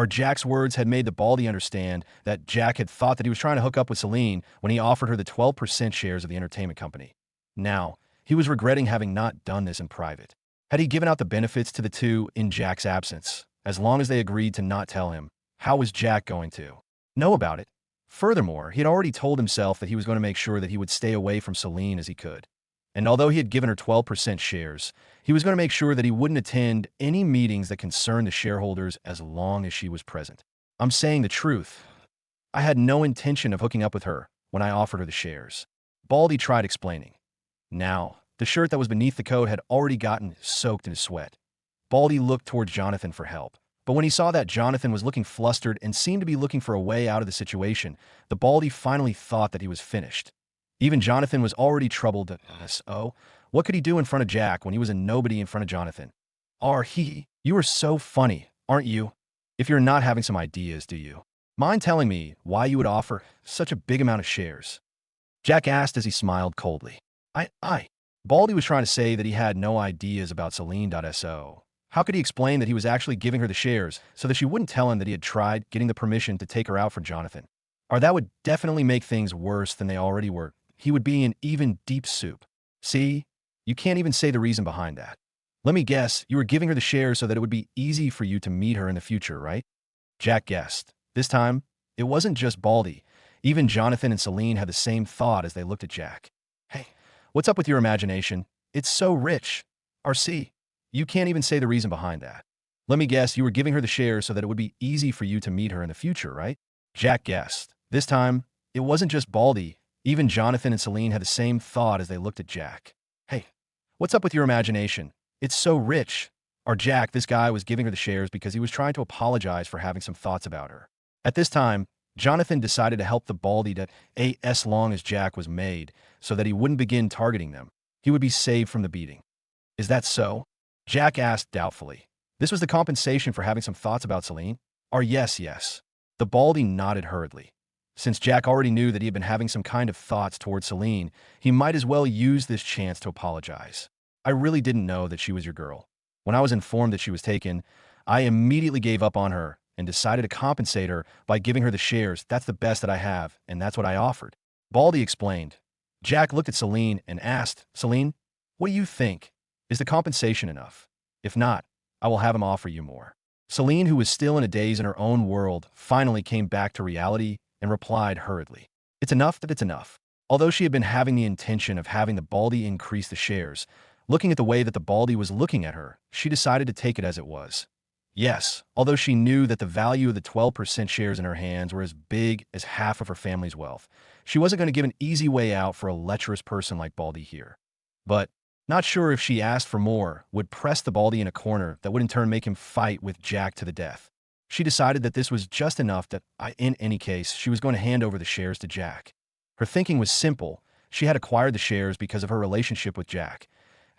Jack's words had made the Baldy understand that Jack had thought that he was trying to hook up with Celine when he offered her the 12% shares of the entertainment company. Now, he was regretting having not done this in private. Had he given out the benefits to the two in Jack's absence? As long as they agreed to not tell him, how was Jack going to know about it? Furthermore, he had already told himself that he was going to make sure that he would stay away from Celine as he could. And although he had given her 12% shares, he was going to make sure that he wouldn't attend any meetings that concerned the shareholders as long as she was present. I'm saying the truth. I had no intention of hooking up with her when I offered her the shares. Baldy tried explaining. Now, the shirt that was beneath the coat had already gotten soaked in sweat. Baldy looked towards Jonathan for help. But when he saw that Jonathan was looking flustered and seemed to be looking for a way out of the situation, the Baldy finally thought that he was finished. Even Jonathan was already troubled. So, what could he do in front of Jack when he was a nobody in front of Jonathan? You are so funny, aren't you? If you're not having some ideas, do you? Mind telling me why you would offer such a big amount of shares? Jack asked as he smiled coldly. Baldy was trying to say that he had no ideas about Celine.so. How could he explain that he was actually giving her the shares so that she wouldn't tell him that he had tried getting the permission to take her out for Jonathan? Or that would definitely make things worse than they already were. He would be in even deep soup. See, you can't even say the reason behind that. Let me guess, you were giving her the shares so that it would be easy for you to meet her in the future, right? Jack guessed. This time, it wasn't just Baldy. Even Jonathan and Celine had the same thought as they looked at Jack. Hey, what's up with your imagination? It's so rich. RC, you can't even say the reason behind that. Let me guess, you were giving her the shares so that it would be easy for you to meet her in the future, right? Jack guessed. This time, it wasn't just Baldy. Even Jonathan and Celine had the same thought as they looked at Jack. Hey, what's up with your imagination? It's so rich. Or Jack, this guy was giving her the shares because he was trying to apologize for having some thoughts about her. At this time, Jonathan decided to help the Baldy to as long as Jack was made so that he wouldn't begin targeting them. He would be saved from the beating. Is that so? Jack asked doubtfully. This was the compensation for having some thoughts about Celine? Or yes. The Baldy nodded hurriedly. Since Jack already knew that he had been having some kind of thoughts towards Celine, he might as well use this chance to apologize. I really didn't know that she was your girl. When I was informed that she was taken, I immediately gave up on her and decided to compensate her by giving her the shares. That's the best that I have, and that's what I offered. Baldy explained. Jack looked at Celine and asked, Celine, what do you think? Is the compensation enough? If not, I will have him offer you more. Celine, who was still in a daze in her own world, finally came back to reality and replied hurriedly. It's enough that it's enough. Although she had been having the intention of having the Baldy increase the shares, looking at the way that the Baldy was looking at her, she decided to take it as it was. Yes, although she knew that the value of the 12% shares in her hands were as big as half of her family's wealth, she wasn't going to give an easy way out for a lecherous person like Baldy here. But, not sure if she asked for more, would press the Baldy in a corner that would in turn make him fight with Jack to the death. She decided that this was just enough that, in any case, she was going to hand over the shares to Jack. Her thinking was simple. She had acquired the shares because of her relationship with Jack.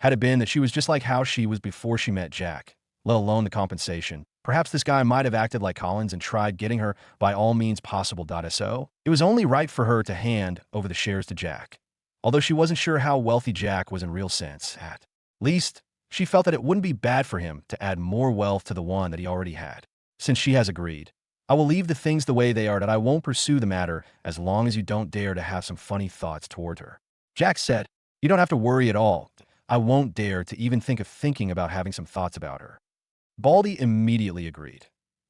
Had it been that she was just like how she was before she met Jack, let alone the compensation, perhaps this guy might have acted like Collins and tried getting her by all means possible. So, it was only right for her to hand over the shares to Jack. Although she wasn't sure how wealthy Jack was in real sense, at least, she felt that it wouldn't be bad for him to add more wealth to the one that he already had. Since she has agreed, I will leave the things the way they are, that I won't pursue the matter as long as you don't dare to have some funny thoughts toward her. Jack said, you don't have to worry at all. I won't dare to even think of thinking about having some thoughts about her. Baldy immediately agreed.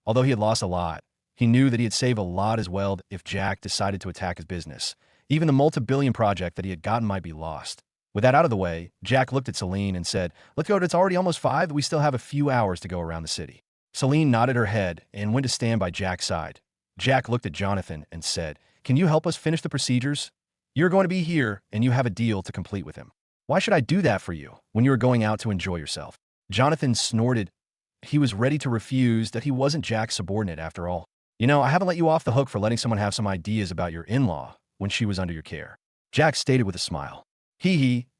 Although he had lost a lot, he knew that he had saved a lot as well if Jack decided to attack his business. Even the multi-billion project that he had gotten might be lost. With that out of the way, Jack looked at Celine and said, let's go, it's already almost 5, we still have a few hours to go around the city. Celine nodded her head and went to stand by Jack's side. Jack looked at Jonathan and said, can you help us finish the procedures? You're going to be here and you have a deal to complete with him. Why should I do that for you when you are going out to enjoy yourself? Jonathan snorted. He was ready to refuse, that he wasn't Jack's subordinate after all. I haven't let you off the hook for letting someone have some ideas about your in-law when she was under your care. Jack stated with a smile.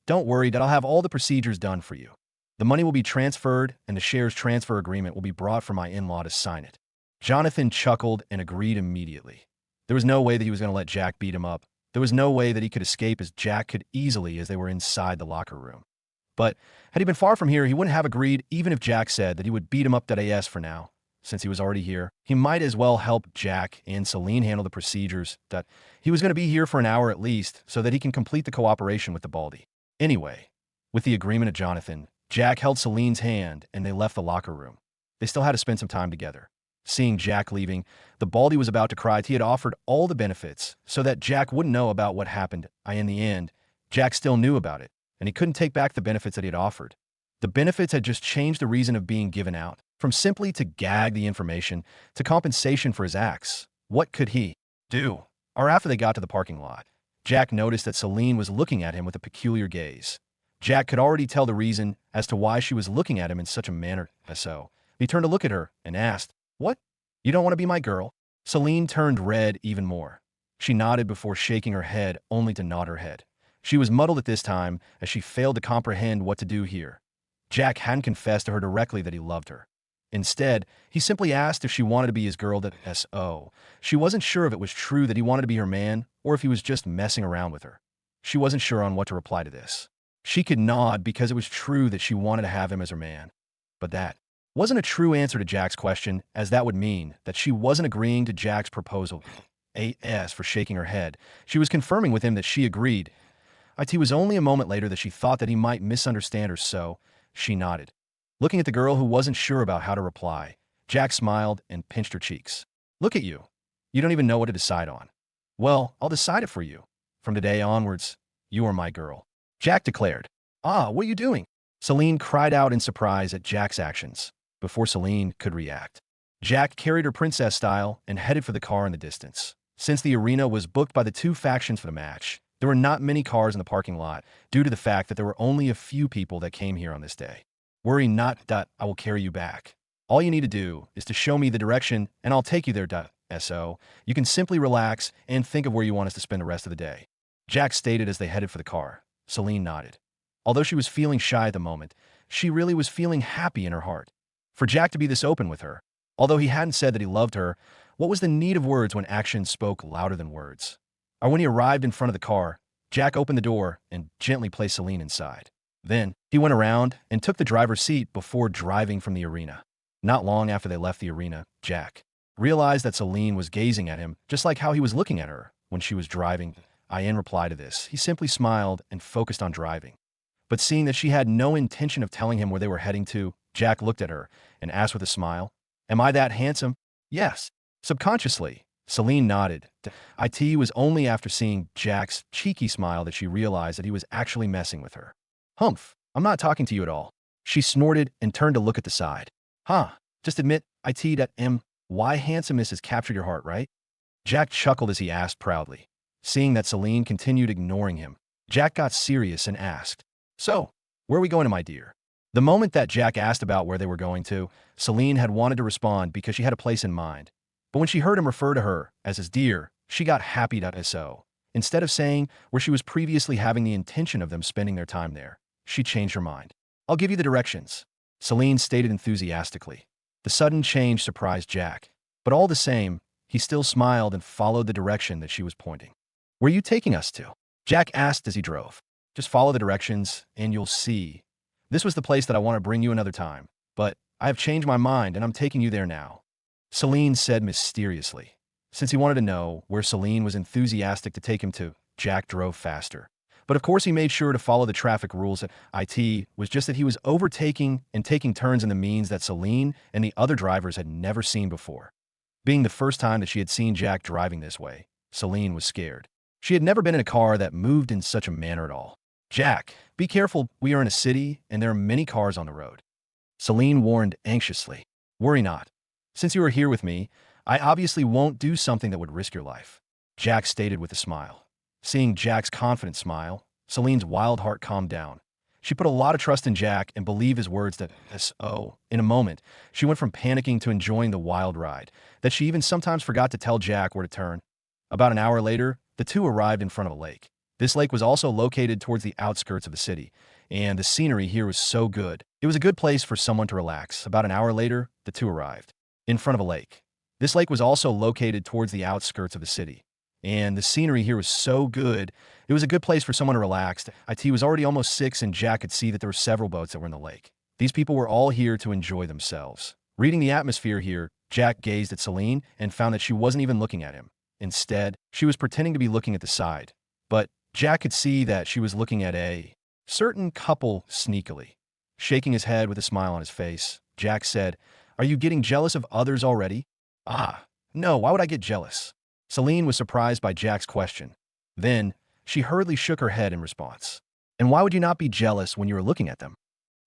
Don't worry, that I'll have all the procedures done for you. The money will be transferred and the shares transfer agreement will be brought for my in-law to sign it. Jonathan chuckled and agreed immediately. There was no way that he was going to let Jack beat him up. There was no way that he could escape, as Jack could easily as they were inside the locker room. But had he been far from here, he wouldn't have agreed even if Jack said that he would beat him up as for now. Since he was already here, he might as well help Jack and Celine handle the procedures, that he was going to be here for an hour at least so that he can complete the cooperation with the Baldy. Anyway, with the agreement of Jonathan, Jack held Celine's hand and they left the locker room. They still had to spend some time together. Seeing Jack leaving, the Baldy was about to cry. He had offered all the benefits so that Jack wouldn't know about what happened. In the end, Jack still knew about it, and he couldn't take back the benefits that he had offered. The benefits had just changed the reason of being given out, from simply to gag the information to compensation for his acts. What could he do? Or after they got to the parking lot, Jack noticed that Celine was looking at him with a peculiar gaze. Jack could already tell the reason as to why she was looking at him in such a manner. So he turned to look at her and asked, "What? You don't want to be my girl?" Celine turned red even more. She nodded before shaking her head, only to nod her head. She was muddled at this time as she failed to comprehend what to do here. Jack hadn't confessed to her directly that he loved her. Instead, he simply asked if she wanted to be his girl. She wasn't sure if it was true that he wanted to be her man or if he was just messing around with her. She wasn't sure on what to reply to this. She could nod because it was true that she wanted to have him as her man. But that wasn't a true answer to Jack's question, as that would mean that she wasn't agreeing to Jack's proposal. As for shaking her head, she was confirming with him that she agreed. It was only a moment later that she thought that he might misunderstand her, so she nodded. Looking at the girl who wasn't sure about how to reply, Jack smiled and pinched her cheeks. "Look at you. You don't even know what to decide on." "Well, I'll decide it for you. From today onwards, you are my girl," Jack declared. "Ah, what are you doing?" Celine cried out in surprise at Jack's actions. Before Celine could react, Jack carried her princess style and headed for the car in the distance. Since the arena was booked by the two factions for the match, there were not many cars in the parking lot due to the fact that there were only a few people that came here on this day. "Worry not, I will carry you back. All you need to do is to show me the direction and I'll take you there, so you can simply relax and think of where you want us to spend the rest of the day," Jack stated as they headed for the car. Celine nodded. Although she was feeling shy at the moment, she really was feeling happy in her heart. For Jack to be this open with her, although he hadn't said that he loved her, what was the need of words when actions spoke louder than words? Or when he arrived in front of the car, Jack opened the door and gently placed Celine inside. Then, he went around and took the driver's seat before driving from the arena. Not long after they left the arena, Jack realized that Celine was gazing at him just like how he was looking at her when she was driving. In reply to this, he simply smiled and focused on driving. But seeing that she had no intention of telling him where they were heading to, Jack looked at her and asked with a smile, "Am I that handsome?" "Yes." Subconsciously, Celine nodded. It was only after seeing Jack's cheeky smile that she realized that he was actually messing with her. "Humph, I'm not talking to you at all." She snorted and turned to look at the side. "Huh, just admit, why handsomeness has captured your heart, right?" Jack chuckled as he asked proudly. Seeing that Celine continued ignoring him, Jack got serious and asked, "So, where are we going to, my dear?" The moment that Jack asked about where they were going to, Celine had wanted to respond because she had a place in mind. But when she heard him refer to her as his dear, she got happy. So, instead of saying where she was previously having the intention of them spending their time there, she changed her mind. "I'll give you the directions," Celine stated enthusiastically. The sudden change surprised Jack, but all the same, he still smiled and followed the direction that she was pointing. "Where are you taking us to?" Jack asked as he drove. "Just follow the directions, and you'll see. This was the place that I want to bring you another time, but I have changed my mind and I'm taking you there now," Celine said mysteriously. Since he wanted to know where Celine was enthusiastic to take him to, Jack drove faster. But of course he made sure to follow the traffic rules. It was just that he was overtaking and taking turns in the means that Celine and the other drivers had never seen before. Being the first time that she had seen Jack driving this way, Celine was scared. She had never been in a car that moved in such a manner at all. "Jack, be careful, we are in a city and there are many cars on the road," Celine warned anxiously. "Worry not. Since you are here with me, I obviously won't do something that would risk your life," Jack stated with a smile. Seeing Jack's confident smile, Celine's wild heart calmed down. She put a lot of trust in Jack and believed his words that, in a moment, she went from panicking to enjoying the wild ride, that she even sometimes forgot to tell Jack where to turn. About an hour later, the two arrived in front of a lake. This lake was also located towards the outskirts of the city, and the scenery here was so good. It was a good place for someone to relax. About an hour later, the two arrived in front of a lake. This lake was also located towards the outskirts of the city, and the scenery here was so good. It was a good place for someone to relax. It was already almost 6 and Jack could see that there were several boats that were in the lake. These people were all here to enjoy themselves. Reading the atmosphere here, Jack gazed at Celine and found that she wasn't even looking at him. Instead, she was pretending to be looking at the side. But Jack could see that she was looking at a certain couple sneakily. Shaking his head with a smile on his face, Jack said, "Are you getting jealous of others already?" "Ah, no, why would I get jealous?" Celine was surprised by Jack's question. Then, she hurriedly shook her head in response. And why would you not be jealous when you were looking at them?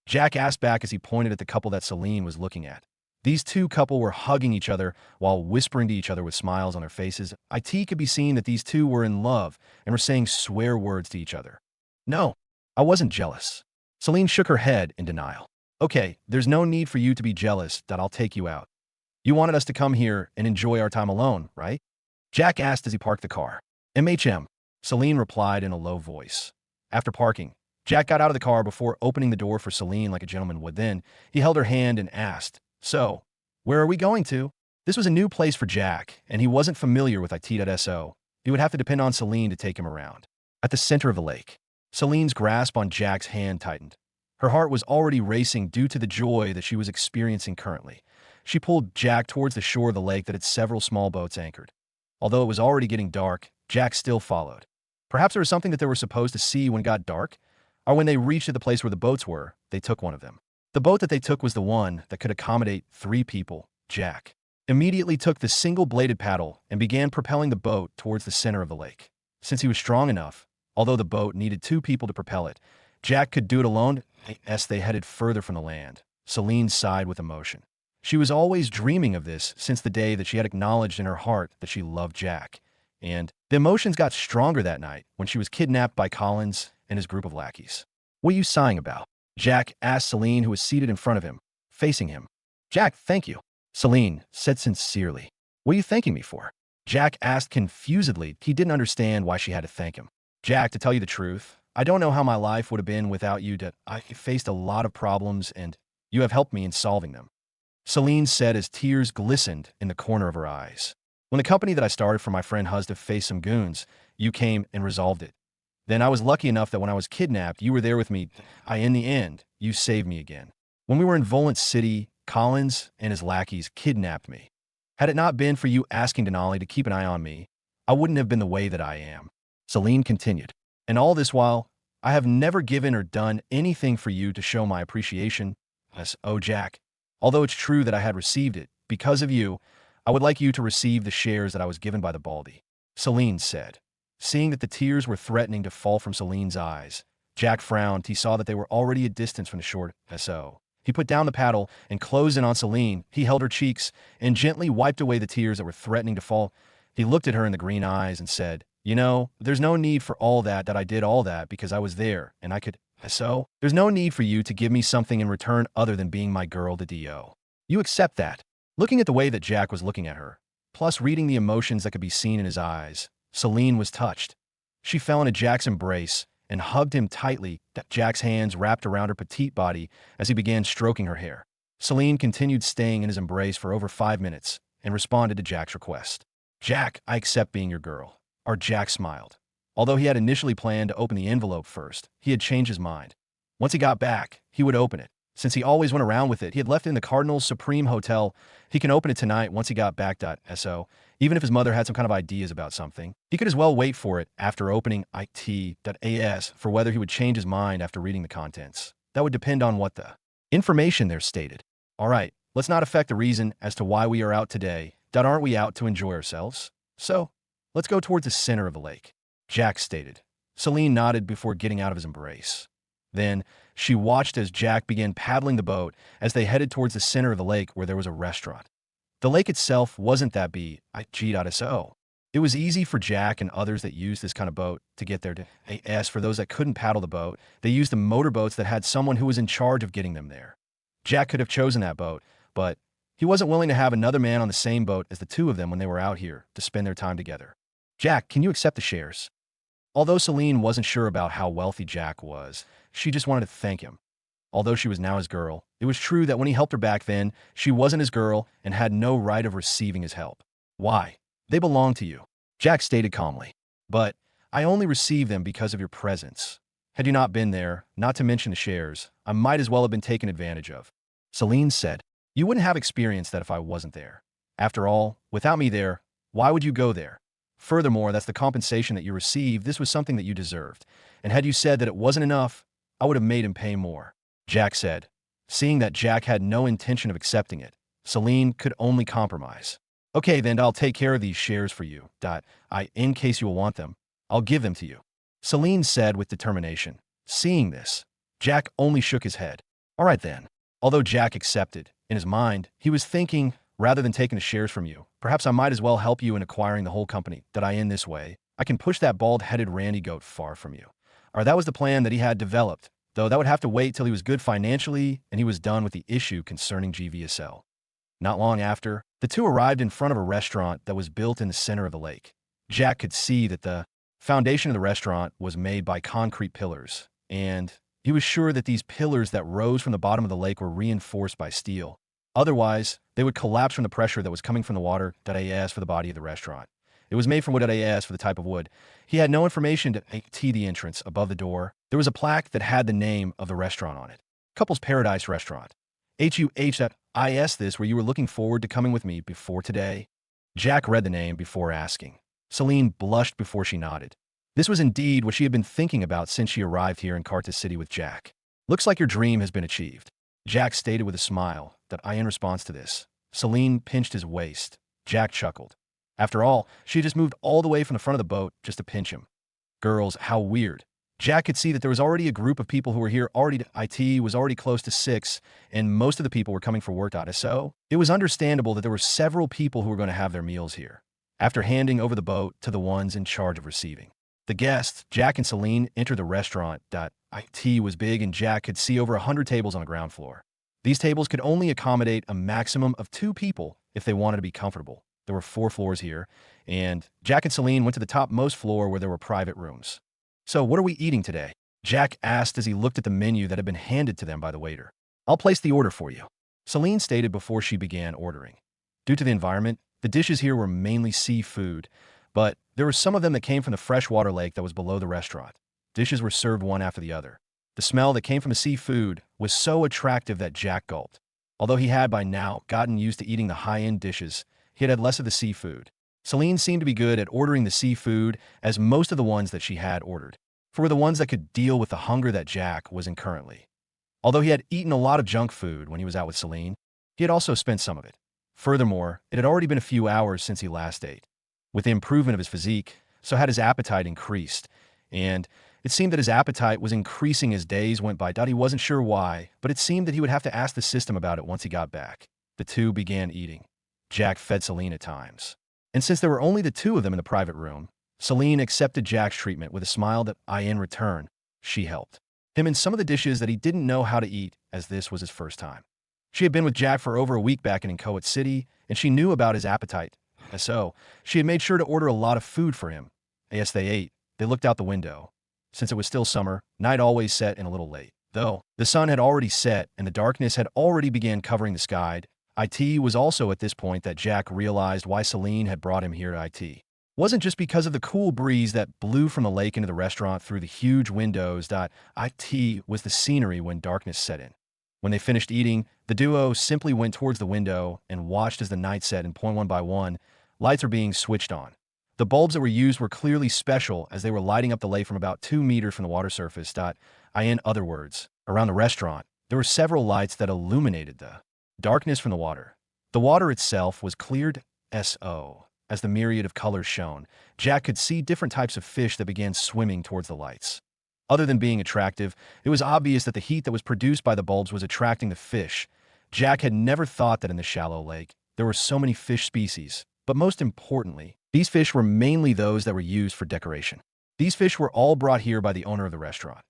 Jack asked back as he pointed at the couple that Celine was looking at. These two couple were hugging each other while whispering to each other with smiles on their faces. It could be seen that these two were in love and were saying swear words to each other. No, I wasn't jealous. Celine shook her head in denial. Okay, there's no need for you to be jealous that I'll take you out. You wanted us to come here and enjoy our time alone, right? Jack asked as he parked the car. MHM, Celine replied in a low voice. After parking, Jack got out of the car before opening the door for Celine like a gentleman would. Then he held her hand and asked, So, where are we going to? This was a new place for Jack, and he wasn't familiar with it.so. He would have to depend on Celine to take him around. At the center of the lake, Celine's grasp on Jack's hand tightened. Her heart was already racing due to the joy that she was experiencing currently. She pulled Jack towards the shore of the lake that had several small boats anchored. Although it was already getting dark, Jack still followed. Perhaps there was something that they were supposed to see when it got dark, or when they reached the place where the boats were, they took one of them. The boat that they took was the one that could accommodate 3 people. Jack immediately took the single-bladed paddle and began propelling the boat towards the center of the lake. Since he was strong enough, although the boat needed 2 people to propel it, Jack could do it alone as they headed further from the land. Celine sighed with emotion. She was always dreaming of this since the day that she had acknowledged in her heart that she loved Jack. And the emotions got stronger that night when she was kidnapped by Collins and his group of lackeys. What are you sighing about? Jack asked Celine, who was seated in front of him, facing him. Jack, thank you. Celine said sincerely. What are you thanking me for? Jack asked confusedly. He didn't understand why she had to thank him. Jack, to tell you the truth, I don't know how my life would have been without you. I faced a lot of problems, and you have helped me in solving them. Celine said as tears glistened in the corner of her eyes. When the company that I started for my friend Husda faced some goons, you came and resolved it. Then I was lucky enough that when I was kidnapped, you were there with me. In the end, you saved me again. When we were in Volant City, Collins and his lackeys kidnapped me. Had it not been for you asking Denali to keep an eye on me, I wouldn't have been the way that I am. Celine continued. And all this while, I have never given or done anything for you to show my appreciation. Oh, Jack, although it's true that I had received it, because of you, I would like you to receive the shares that I was given by the Baldy. Celine said. Seeing that the tears were threatening to fall from Celine's eyes, Jack frowned. He saw that they were already a distance from the shore. So he put down the paddle and closed in on Celine. He held her cheeks and gently wiped away the tears that were threatening to fall. He looked at her in the green eyes and said, You know, there's no need for all that I did all that because I was there and I could. So there's no need for you to give me something in return other than being my girl to do. You accept that. Looking at the way that Jack was looking at her, plus reading the emotions that could be seen in his eyes, Celine was touched. She fell into Jack's embrace and hugged him tightly. Jack's hands wrapped around her petite body as he began stroking her hair. Celine continued staying in his embrace for over 5 minutes and responded to Jack's request. Jack, I accept being your girl. Our Jack smiled. Although he had initially planned to open the envelope first, he had changed his mind. Once he got back, he would open it. Since he always went around with it, he had left it in the Cardinal's Supreme Hotel. He can open it tonight once he got back. So even if his mother had some kind of ideas about something, he could as well wait for it after opening it.as for whether he would change his mind after reading the contents. That would depend on what the information there stated. All right, let's not affect the reason as to why we are out today. Aren't we out to enjoy ourselves? So let's go towards the center of the lake, Jack stated. Celine nodded before getting out of his embrace. Then she watched as Jack began paddling the boat as they headed towards the center of the lake where there was a restaurant. The lake itself wasn't that big.so. It was easy for Jack and others that used this kind of boat to get there. As for those that couldn't paddle the boat, they used the motorboats that had someone who was in charge of getting them there. Jack could have chosen that boat, but he wasn't willing to have another man on the same boat as the two of them when they were out here to spend their time together. Jack, can you accept the shares? Although Celine wasn't sure about how wealthy Jack was, she just wanted to thank him. Although she was now his girl, it was true that when he helped her back then, she wasn't his girl and had no right of receiving his help. Why? They belong to you, Jack stated calmly. But I only received them because of your presence. Had you not been there, not to mention the shares, I might as well have been taken advantage of. Celine said, You wouldn't have experienced that if I wasn't there. After all, without me there, why would you go there? Furthermore, that's the compensation that you received. This was something that you deserved. And had you said that it wasn't enough, I would have made him pay more, Jack said. Seeing that Jack had no intention of accepting it, Celine could only compromise. Okay, then I'll take care of these shares for you. In case you will want them, I'll give them to you, Celine said with determination. Seeing this, Jack only shook his head. All right then. Although Jack accepted, in his mind, he was thinking, rather than taking the shares from you, perhaps I might as well help you in acquiring the whole company that I in this way. I can push that bald-headed randy goat far from you. Or that was the plan that he had developed, though that would have to wait till he was good financially and he was done with the issue concerning GVSL. Not long after, the two arrived in front of a restaurant that was built in the center of the lake. Jack could see that the foundation of the restaurant was made by concrete pillars, and he was sure that these pillars that rose from the bottom of the lake were reinforced by steel. Otherwise, they would collapse from the pressure that was coming from the water that AS for the body of the restaurant. It was made from wood at AS for the type of wood. He had no information to AT the entrance. Above the door, there was a plaque that had the name of the restaurant on it. Couples Paradise Restaurant. HUH.IS this where you were looking forward to coming with me before today? Jack read the name before asking. Celine blushed before she nodded. This was indeed what she had been thinking about since she arrived here in Carta City with Jack. Looks like your dream has been achieved. Jack stated with a smile that in response to this. Celine pinched his waist. Jack chuckled. After all, she had just moved all the way from the front of the boat just to pinch him. Girls, how weird. Jack could see that there was already a group of people who were here already. IT was already close to 6, and most of the people were coming for work. So it was understandable that there were several people who were going to have their meals here. After handing over the boat to the ones in charge of receiving the guests, Jack and Celine entered the restaurant. IT was big, and Jack could see over 100 tables on the ground floor. These tables could only accommodate a maximum of 2 people if they wanted to be comfortable. There were 4 floors here, and Jack and Celine went to the topmost floor where there were private rooms. So what are we eating today? Jack asked as he looked at the menu that had been handed to them by the waiter. I'll place the order for you, Celine stated before she began ordering. Due to the environment, the dishes here were mainly seafood, but there were some of them that came from the freshwater lake that was below the restaurant. Dishes were served one after the other. The smell that came from the seafood was so attractive that Jack gulped. Although he had by now gotten used to eating the high-end dishes, he had less of the seafood. Celine seemed to be good at ordering the seafood, as most of the ones that she had ordered were the ones that could deal with the hunger that Jack was in currently. Although he had eaten a lot of junk food when he was out with Celine, he had also spent some of it. Furthermore, it had already been a few hours since he last ate. With the improvement of his physique, so had his appetite increased, and it seemed that his appetite was increasing as days went by. He wasn't sure why, but it seemed that he would have to ask the system about it once he got back. The two began eating. Jack fed Celine at times. And since there were only the 2 of them in the private room, Celine accepted Jack's treatment with a smile that in return, she helped him in some of the dishes that he didn't know how to eat, as this was his first time. She had been with Jack for over a week back in Inchoate City, and she knew about his appetite. So, she had made sure to order a lot of food for him. As they ate, they looked out the window. Since it was still summer, night always set in a little late. Though, the sun had already set and the darkness had already began covering the sky, IT was also at this point that Jack realized why Celine had brought him here to IT. Wasn't just because of the cool breeze that blew from the lake into the restaurant through the huge windows. IT was the scenery when darkness set in. When they finished eating, the duo simply went towards the window and watched as the night set, and one by one, lights were being switched on. The bulbs that were used were clearly special, as they were lighting up the lake from about 2 meters from the water surface. In other words, around the restaurant, there were several lights that illuminated the darkness from the water. The water itself was cleared as the myriad of colors shone. Jack could see different types of fish that began swimming towards the lights. Other than being attractive, it was obvious that the heat that was produced by the bulbs was attracting the fish. Jack had never thought that in the shallow lake, there were so many fish species. But most importantly, these fish were mainly those that were used for decoration. These fish were all brought here by the owner of the restaurant.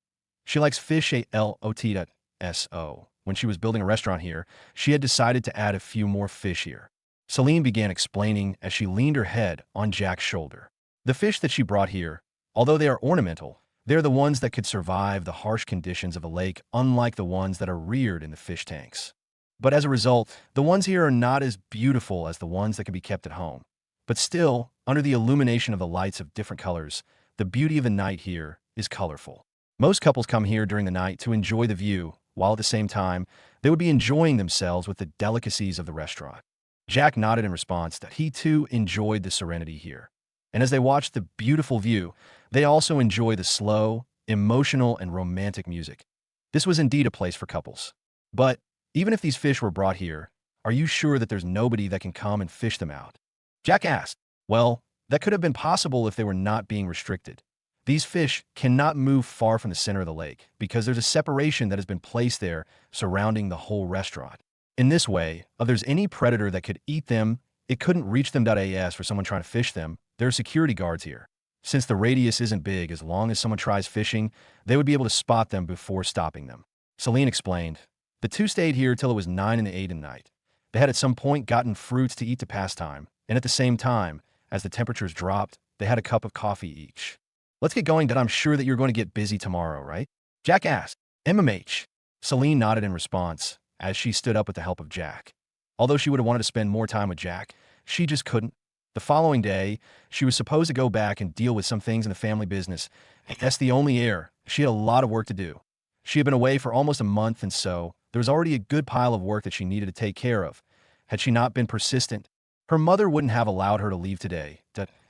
She likes fish a-lot-so. When she was building a restaurant here, she had decided to add a few more fish here. Celine began explaining as she leaned her head on Jack's shoulder. The fish that she brought here, although they are ornamental, they're the ones that could survive the harsh conditions of a lake, unlike the ones that are reared in the fish tanks. But as a result, the ones here are not as beautiful as the ones that can be kept at home. But still, under the illumination of the lights of different colors, the beauty of the night here is colorful. Most couples come here during the night to enjoy the view, while at the same time, they would be enjoying themselves with the delicacies of the restaurant. Jack nodded in response that he too enjoyed the serenity here. And as they watched the beautiful view, they also enjoyed the slow, emotional, and romantic music. This was indeed a place for couples. But even if these fish were brought here, are you sure that there's nobody that can come and fish them out? Jack asked. Well, that could have been possible if they were not being restricted. These fish cannot move far from the center of the lake because there's a separation that has been placed there surrounding the whole restaurant. In this way, if there's any predator that could eat them, it couldn't reach them. As for someone trying to fish them, there are security guards here. Since the radius isn't big, as long as someone tries fishing, they would be able to spot them before stopping them. Celine explained. The two stayed here till it was 9 and 8 at night. They had at some point gotten fruits to eat to pass time, and at the same time, as the temperatures dropped, they had a cup of coffee each. Let's get going. That I'm sure that you're going to get busy tomorrow, right? Jack asked. MMH. Celine nodded in response as she stood up with the help of Jack. Although she would have wanted to spend more time with Jack, she just couldn't. The following day, she was supposed to go back and deal with some things in the family business. That's the only heir. She had a lot of work to do. She had been away for almost a month, and so there was already a good pile of work that she needed to take care of. Had she not been persistent, her mother wouldn't have allowed her to leave today.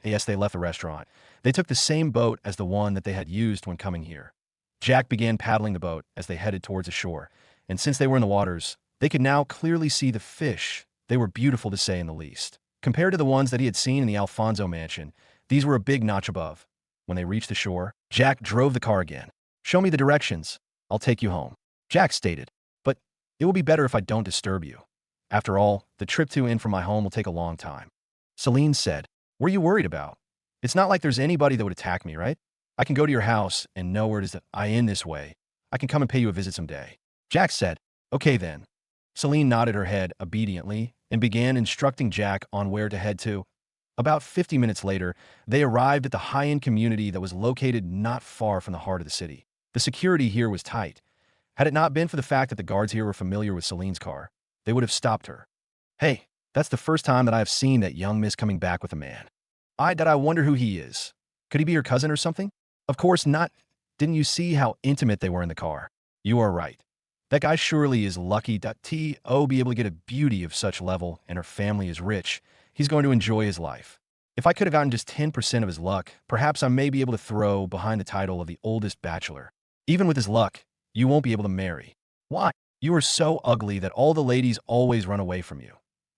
Yes, they left the restaurant. They took the same boat as the one that they had used when coming here. Jack began paddling the boat as they headed towards the shore, and since they were in the waters, they could now clearly see the fish. They were beautiful to say in the least. Compared to the ones that he had seen in the Alfonso mansion, these were a big notch above. When they reached the shore, Jack drove the car again. Show me the directions. I'll take you home, Jack stated. But it will be better if I don't disturb you. After all, the trip to and from my home will take a long time. Celine said. What are you worried about? It's not like there's anybody that would attack me, right? I can go to your house and know where it is that I end this way. I can come and pay you a visit someday. Jack said. Okay then. Celine nodded her head obediently and began instructing Jack on where to head to. About 50 minutes later, they arrived at the high-end community that was located not far from the heart of the city. The security here was tight. Had it not been for the fact that the guards here were familiar with Celine's car, they would have stopped her. Hey, that's the first time that I have seen that young miss coming back with a man. I wonder who he is. Could he be your cousin or something? Of course not. Didn't you see how intimate they were in the car? You are right. That guy surely is lucky to be able to get a beauty of such level, and her family is rich. He's going to enjoy his life. If I could have gotten just 10% of his luck, perhaps I may be able to throw behind the title of the oldest bachelor. Even with his luck, you won't be able to marry. Why? You are so ugly that all the ladies always run away from you.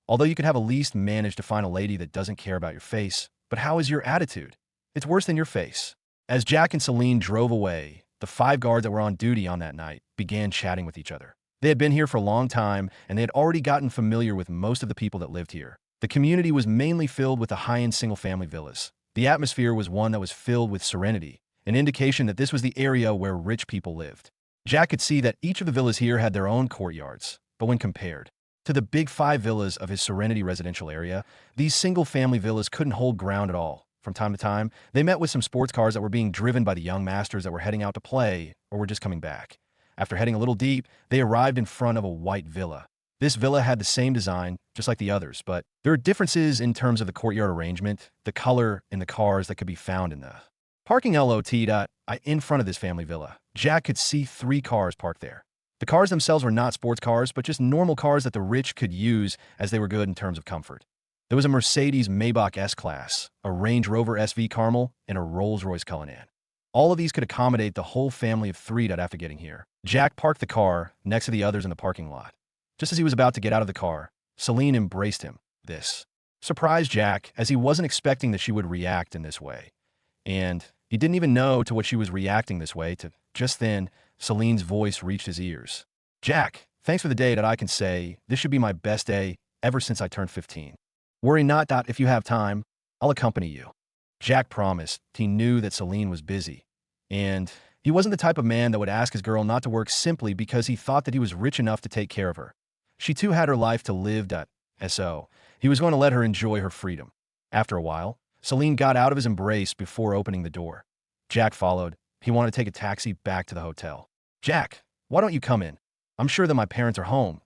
Although you could have at least managed to find a lady that doesn't care about your face, but how is your attitude? It's worse than your face. As Jack and Celine drove away, the 5 guards that were on duty on that night began chatting with each other. They had been here for a long time, and they had already gotten familiar with most of the people that lived here. The community was mainly filled with the high-end single-family villas. The atmosphere was one that was filled with serenity, an indication that this was the area where rich people lived. Jack could see that each of the villas here had their own courtyards, but when compared to the big 5 villas of his Serenity residential area, these single-family villas couldn't hold ground at all. From time to time, they met with some sports cars that were being driven by the young masters that were heading out to play or were just coming back. After heading a little deep, they arrived in front of a white villa. This villa had the same design, just like the others, but there are differences in terms of the courtyard arrangement, the color, and the cars that could be found in the parking lot. In front of this family villa, Jack could see 3 cars parked there. The cars themselves were not sports cars, but just normal cars that the rich could use as they were good in terms of comfort. There was a Mercedes Maybach S-Class, a Range Rover SV Caramel, and a Rolls-Royce Cullinan. All of these could accommodate the whole family of 3 after getting here. Jack parked the car next to the others in the parking lot. Just as he was about to get out of the car, Celine embraced him. This surprised Jack, as he wasn't expecting that she would react in this way. And he didn't even know to what she was reacting this way to. Just then, Celine's voice reached his ears. Jack, thanks for the day that I can say this should be my best day ever since I turned 15. Worry not that if you have time, I'll accompany you. Jack promised. He knew that Celine was busy, and he wasn't the type of man that would ask his girl not to work simply because he thought that he was rich enough to take care of her. She too had her life to live. So he was going to let her enjoy her freedom. After a while, Celine got out of his embrace before opening the door. Jack followed. He wanted to take a taxi back to the hotel. Jack, why don't you come in? I'm sure that my parents are home.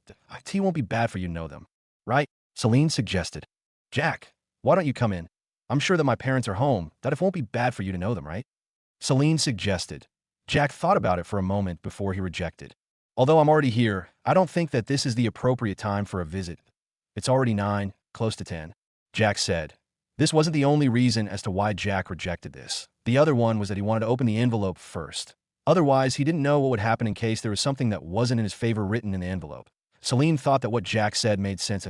Tea won't be bad for you to know them, right? Celine suggested. Jack, why don't you come in? I'm sure that my parents are home, that it won't be bad for you to know them, right? Celine suggested. Jack thought about it for a moment before he rejected. Although I'm already here, I don't think that this is the appropriate time for a visit. It's already 9, close to 10, Jack said. This wasn't the only reason as to why Jack rejected this. The other one was that he wanted to open the envelope first. Otherwise, he didn't know what would happen in case there was something that wasn't in his favor written in the envelope. Celine thought that what Jack said made sense.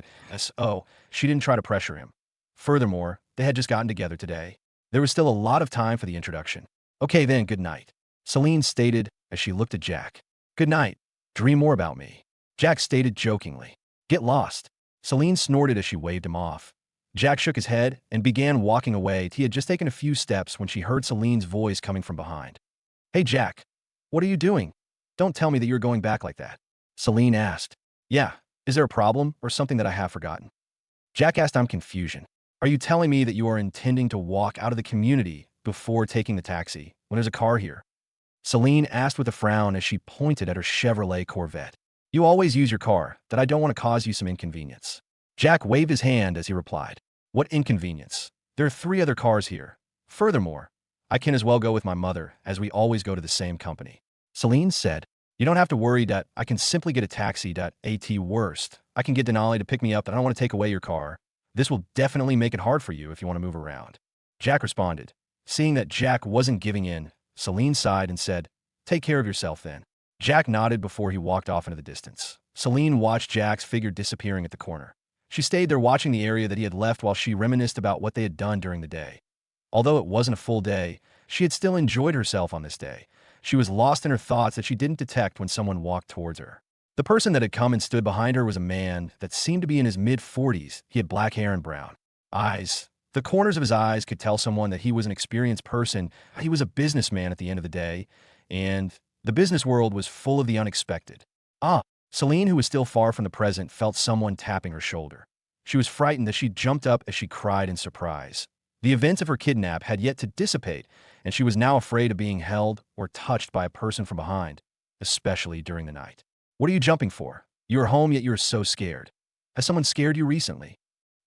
She didn't try to pressure him. Furthermore, they had just gotten together today. There was still a lot of time for the introduction. Okay then, good night, Celine stated as she looked at Jack. Good night. Dream more about me, Jack stated jokingly. Get lost, Celine snorted as she waved him off. Jack shook his head and began walking away. He had just taken a few steps when she heard Celine's voice coming from behind. Hey Jack, what are you doing? Don't tell me that you're going back like that, Celine asked. Yeah, is there a problem or something that I have forgotten? Jack asked. I'm confusion. Are you telling me that you are intending to walk out of the community before taking the taxi when there's a car here? Celine asked with a frown as she pointed at her Chevrolet Corvette. You always use your car, that I don't want to cause you some inconvenience. Jack waved his hand as he replied. What inconvenience? There are 3 other cars here. Furthermore, I can as well go with my mother, as we always go to the same company. Celine said, you don't have to worry that I can simply get a taxi that at worst. I can get Denali to pick me up that I don't want to take away your car. This will definitely make it hard for you if you want to move around. Jack responded. Seeing that Jack wasn't giving in, Celine sighed and said, take care of yourself then. Jack nodded before he walked off into the distance. Celine watched Jack's figure disappearing at the corner. She stayed there watching the area that he had left while she reminisced about what they had done during the day. Although it wasn't a full day, she had still enjoyed herself on this day. She was lost in her thoughts that she didn't detect when someone walked towards her. The person that had come and stood behind her was a man that seemed to be in his mid-40s. He had black hair and brown eyes. The corners of his eyes could tell someone that he was an experienced person. He was a businessman at the end of the day, and the business world was full of the unexpected. Celine, who was still far from the present, felt someone tapping her shoulder. She was frightened as she jumped up as she cried in surprise. The events of her kidnap had yet to dissipate, and she was now afraid of being held or touched by a person from behind, especially during the night. What are you jumping for? You are home, yet you are so scared. Has someone scared you recently?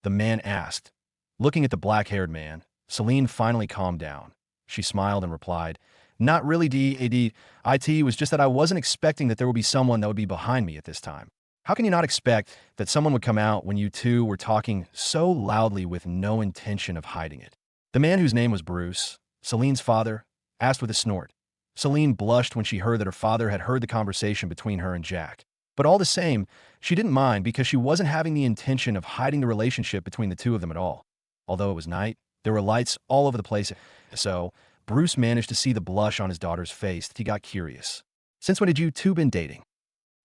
The man asked. Looking at the black-haired man, Celine finally calmed down. She smiled and replied, not really, Dad. It was just that I wasn't expecting that there would be someone that would be behind me at this time. How can you not expect that someone would come out when you two were talking so loudly with no intention of hiding it? The man, whose name was Bruce, Celine's father, asked with a snort. Celine blushed when she heard that her father had heard the conversation between her and Jack. But all the same, she didn't mind because she wasn't having the intention of hiding the relationship between the two of them at all. Although it was night, there were lights all over the place, so Bruce managed to see the blush on his daughter's face. He got curious. Since when had you two been dating?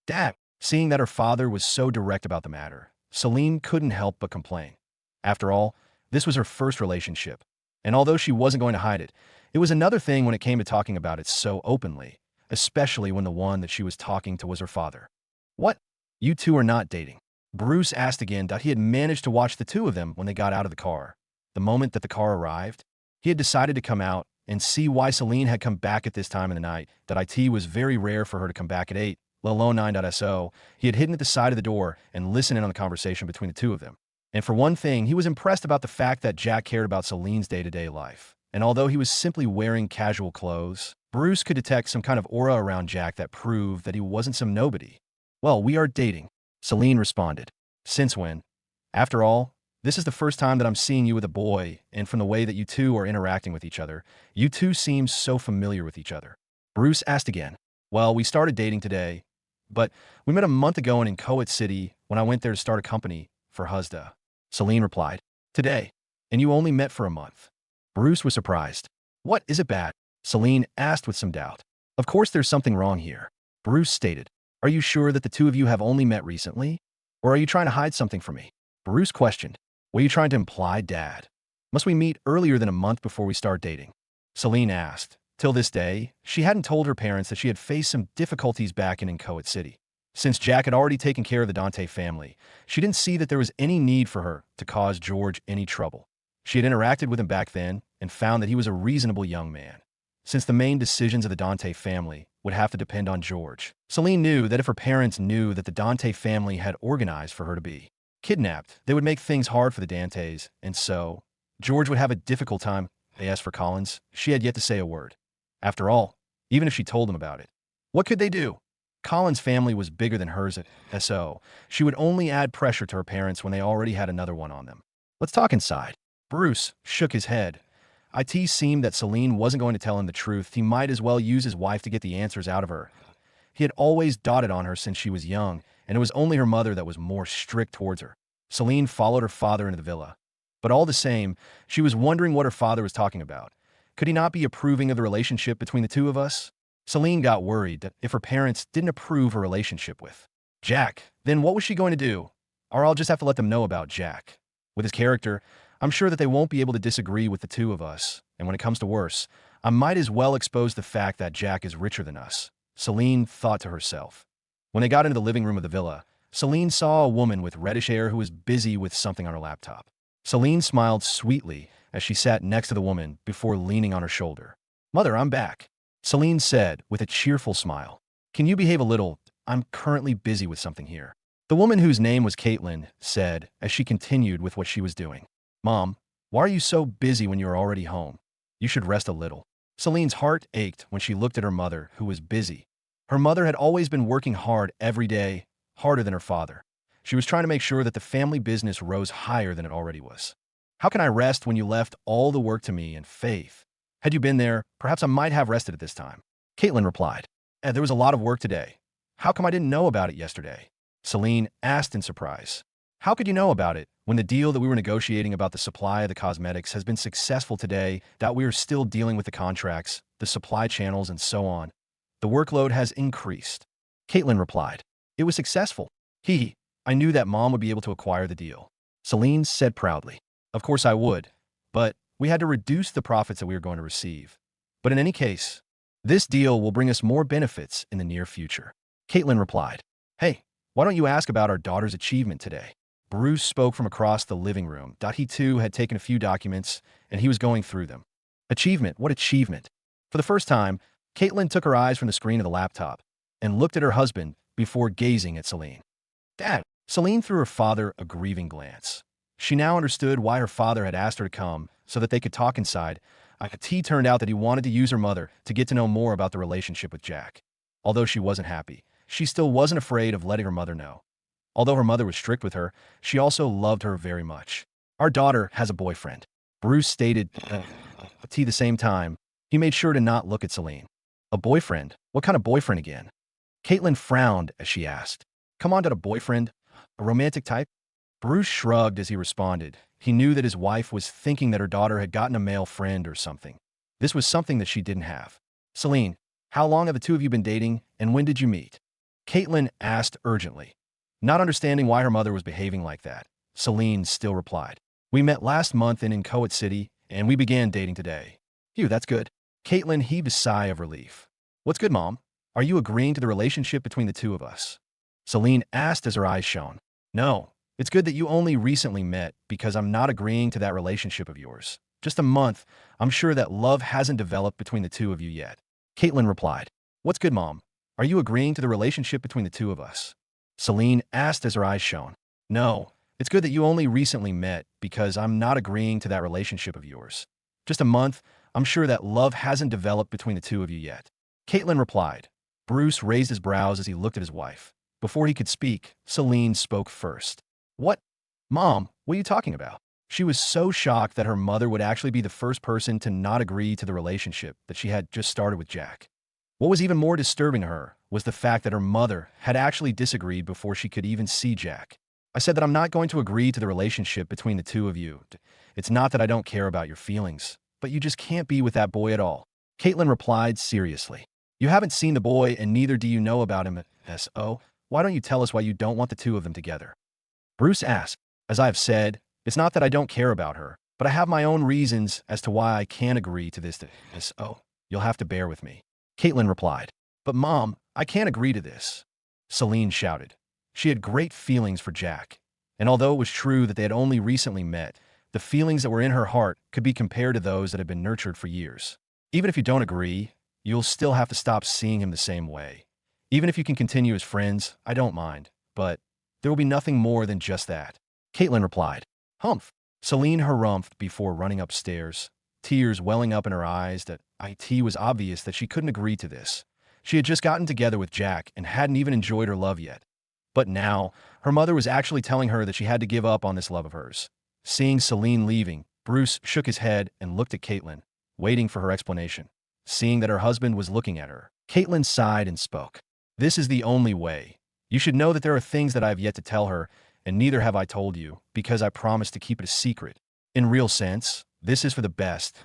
Dad, seeing that her father was so direct about the matter, Celine couldn't help but complain. After all, this was her first relationship, and although she wasn't going to hide it, it was another thing when it came to talking about it so openly, especially when the one that she was talking to was her father. What? You two are not dating? Bruce asked again. He had managed to watch the two of them when they got out of the car. The moment that the car arrived, he had decided to come out and see why Celine had come back at this time of the night. That it was very rare for her to come back at 8, let alone 9.so. He had hidden at the side of the door and listened in on the conversation between the two of them. And for one thing, he was impressed about the fact that Jack cared about Celine's day-to-day life. And although he was simply wearing casual clothes, Bruce could detect some kind of aura around Jack that proved that he wasn't some nobody. Well, we are dating, Celine responded. Since when? After all, this is the first time that I'm seeing you with a boy, and from the way that you two are interacting with each other, you two seem so familiar with each other. Bruce asked again. Well, we started dating today, but we met a month ago in Inchoate City when I went there to start a company for Husda. Celine replied. Today? And you only met for a month? Bruce was surprised. What, is it bad? Celine asked with some doubt. Of course there's something wrong here, Bruce stated. Are you sure that the two of you have only met recently? Or are you trying to hide something from me? Bruce questioned. What are you trying to imply, Dad? Must we meet earlier than a month before we start dating? Celine asked. Till this day, she hadn't told her parents that she had faced some difficulties back in Inchoate City. Since Jack had already taken care of the Dante family, she didn't see that there was any need for her to cause George any trouble. She had interacted with him back then and found that he was a reasonable young man. Since the main decisions of the Dante family would have to depend on George, Celine knew that if her parents knew that the Dante family had organized for her to be kidnapped, they would make things hard for the Dantes, and so George would have a difficult time. As for Collins, she had yet to say a word. After all, even if she told them about it, what could they do? Collins' family was bigger than hers, so she would only add pressure to her parents when they already had another one on them. Let's talk inside. Bruce shook his head. It seemed that Celine wasn't going to tell him the truth. He might as well use his wife to get the answers out of her. He had always doted on her since she was young, and it was only her mother that was more strict towards her. Celine followed her father into the villa. But all the same, she was wondering what her father was talking about. Could he not be approving of the relationship between the two of us? Celine got worried that if her parents didn't approve her relationship with Jack, then what was she going to do? Or I'll just have to let them know about Jack. With his character, I'm sure that they won't be able to disagree with the two of us, and when it comes to worse, I might as well expose the fact that Jack is richer than us, Celine thought to herself. When they got into the living room of the villa, Celine saw a woman with reddish hair who was busy with something on her laptop. Celine smiled sweetly as she sat next to the woman before leaning on her shoulder. "Mother, I'm back," Celine said with a cheerful smile. "Can you behave a little? I'm currently busy with something here." The woman, whose name was Caitlin, said as she continued with what she was doing. "Mom, why are you so busy when you're already home? You should rest a little." Celine's heart ached when she looked at her mother, who was busy. Her mother had always been working hard every day, harder than her father. She was trying to make sure that the family business rose higher than it already was. "How can I rest when you left all the work to me and Faith? Had you been there, perhaps I might have rested at this time." Caitlin replied. "There was a lot of work today. How come I didn't know about it yesterday?" Celine asked in surprise. "How could you know about it when the deal that we were negotiating about the supply of the cosmetics has been successful today, that we are still dealing with the contracts, the supply channels, and so on? The workload has increased." Caitlin replied. "It was successful. I knew that Mom would be able to acquire the deal." Celine said proudly. "Of course I would, but we had to reduce the profits that we were going to receive. But in any case, this deal will bring us more benefits in the near future." Caitlin replied. "Hey, why don't you ask about our daughter's achievement today?" Bruce spoke from across the living room. He too had taken a few documents, and he was going through them. "Achievement? What achievement?" For the first time, Caitlin took her eyes from the screen of the laptop and looked at her husband before gazing at Celine. "Dad." Celine threw her father a grieving glance. She now understood why her father had asked her to come so that they could talk inside. It turned out that he wanted to use her mother to get to know more about the relationship with Jack. Although she wasn't happy, she still wasn't afraid of letting her mother know. Although her mother was strict with her, she also loved her very much. "Our daughter has a boyfriend," Bruce stated. At the same time, he made sure to not look at Celine. "A boyfriend? What kind of boyfriend again?" Caitlin frowned as she asked. "Come on, a boyfriend? A romantic type?" Bruce shrugged as he responded. He knew that his wife was thinking that her daughter had gotten a male friend or something. This was something that she didn't have. "Celine, how long have the two of you been dating, and when did you meet?" Caitlin asked urgently. Not understanding why her mother was behaving like that, Celine still replied. "We met last month in Inchoate City, and we began dating today." "Phew, that's good." Caitlin heaved a sigh of relief. "What's good, Mom? Are you agreeing to the relationship between the two of us?" Celine asked as her eyes shone. "No, it's good that you only recently met, because I'm not agreeing to that relationship of yours. Just a month, I'm sure that love hasn't developed between the two of you yet." Caitlin replied. "What's good, Mom? Are you agreeing to the relationship between the two of us?" Celine asked as her eyes shone. "No, it's good that you only recently met, because I'm not agreeing to that relationship of yours. Just a month, I'm sure that love hasn't developed between the two of you yet." Caitlin replied. Bruce raised his brows as he looked at his wife. Before he could speak, Celine spoke first. "What? Mom, what are you talking about?" She was so shocked that her mother would actually be the first person to not agree to the relationship that she had just started with Jack. What was even more disturbing to her was the fact that her mother had actually disagreed before she could even see Jack. "I said that I'm not going to agree to the relationship between the two of you. It's not that I don't care about your feelings, but you just can't be with that boy at all." Caitlin replied seriously. "You haven't seen the boy, and neither do you know about him. So, why don't you tell us why you don't want the two of them together?" Bruce asked. "As I have said, it's not that I don't care about her, but I have my own reasons as to why I can't agree to this. So, you'll have to bear with me." Caitlin replied. "But Mom, I can't agree to this," Celine shouted. She had great feelings for Jack, and although it was true that they had only recently met, the feelings that were in her heart could be compared to those that had been nurtured for years. "Even if you don't agree, you'll still have to stop seeing him the same way. Even if you can continue as friends, I don't mind, but there will be nothing more than just that." Caitlin replied. "Humph." Celine harumphed before running upstairs, tears welling up in her eyes. That it was obvious that she couldn't agree to this. She had just gotten together with Jack and hadn't even enjoyed her love yet. But now, her mother was actually telling her that she had to give up on this love of hers. Seeing Celine leaving, Bruce shook his head and looked at Caitlin, waiting for her explanation. Seeing that her husband was looking at her, Caitlin sighed and spoke. "This is the only way. You should know that there are things that I have yet to tell her, and neither have I told you, because I promised to keep it a secret. In real sense, this is for the best.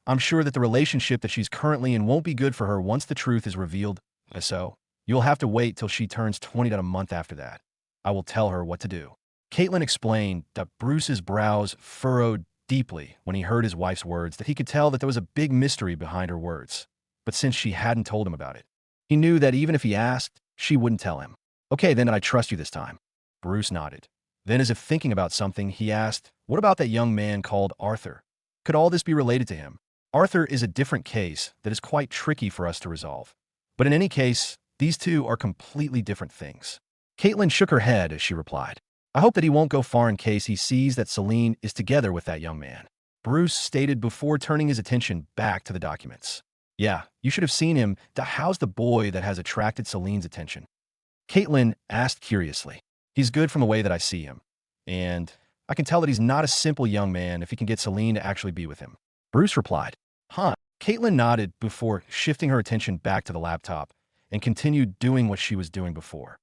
I'm sure that the relationship that she's currently in won't be good for her once the truth is revealed. So, you'll have to wait till she turns 20 a month after that. I will tell her what to do." Caitlin explained that Bruce's brows furrowed deeply when he heard his wife's words, that he could tell that there was a big mystery behind her words. But since she hadn't told him about it, he knew that even if he asked, she wouldn't tell him. "Okay, then I trust you this time." Bruce nodded. Then, as if thinking about something, he asked, "What about that young man called Arthur? Could all this be related to him?" Arthur is a different case that is quite tricky for us to resolve. But in any case, these two are completely different things. Caitlin shook her head as she replied, "I hope that he won't go far in case he sees that Celine is together with that young man," Bruce stated before turning his attention back to the documents. "Yeah, you should have seen him. How's the boy that has attracted Celine's attention?" Caitlin asked curiously. "He's good from the way that I see him. And I can tell that he's not a simple young man if he can get Celine to actually be with him." Bruce replied, "Huh." Caitlin nodded before shifting her attention back to the laptop and continued doing what she was doing before.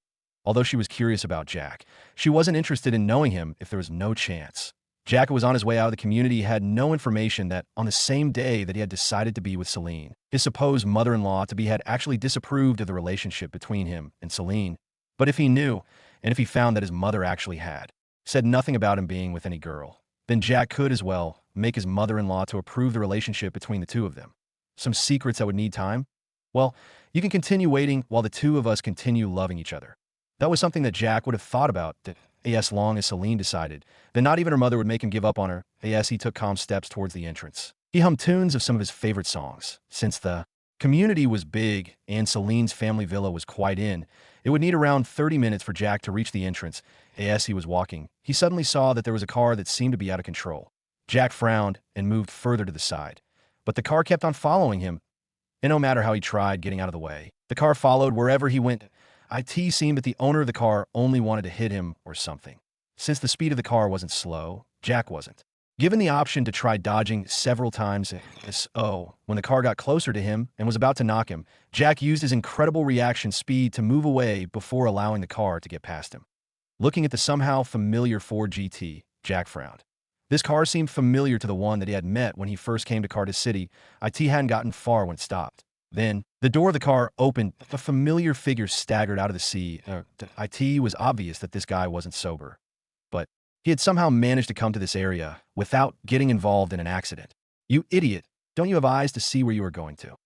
Although she was curious about Jack, she wasn't interested in knowing him if there was no chance. Jack was on his way out of the community, had no information that on the same day that he had decided to be with Celine, his supposed mother-in-law-to-be had actually disapproved of the relationship between him and Celine. But if he knew, and if he found that his mother actually had said nothing about him being with any girl, then Jack could as well make his mother-in-law to approve the relationship between the two of them. Some secrets that would need time? Well, you can continue waiting while the two of us continue loving each other. That was something that Jack would have thought about, that as long as Celine decided, then not even her mother would make him give up on her. As he took calm steps towards the entrance, he hummed tunes of some of his favorite songs. Since the community was big and Celine's family villa was quite in, it would need around 30 minutes for Jack to reach the entrance. As he was walking, he suddenly saw that there was a car that seemed to be out of control. Jack frowned and moved further to the side, but the car kept on following him, and no matter how he tried getting out of the way, the car followed wherever he went. It seemed that the owner of the car only wanted to hit him or something. Since the speed of the car wasn't slow, Jack wasn't. Given the option to try dodging several times, when the car got closer to him and was about to knock him, Jack used his incredible reaction speed to move away before allowing the car to get past him. Looking at the somehow familiar Ford GT, Jack frowned. This car seemed familiar to the one that he had met when he first came to Cardiff City. It hadn't gotten far when it stopped. Then, the door of the car opened. A familiar figure staggered out of the sea. It was obvious that this guy wasn't sober. But he had somehow managed to come to this area without getting involved in an accident. "You idiot, don't you have eyes to see where you are going to?"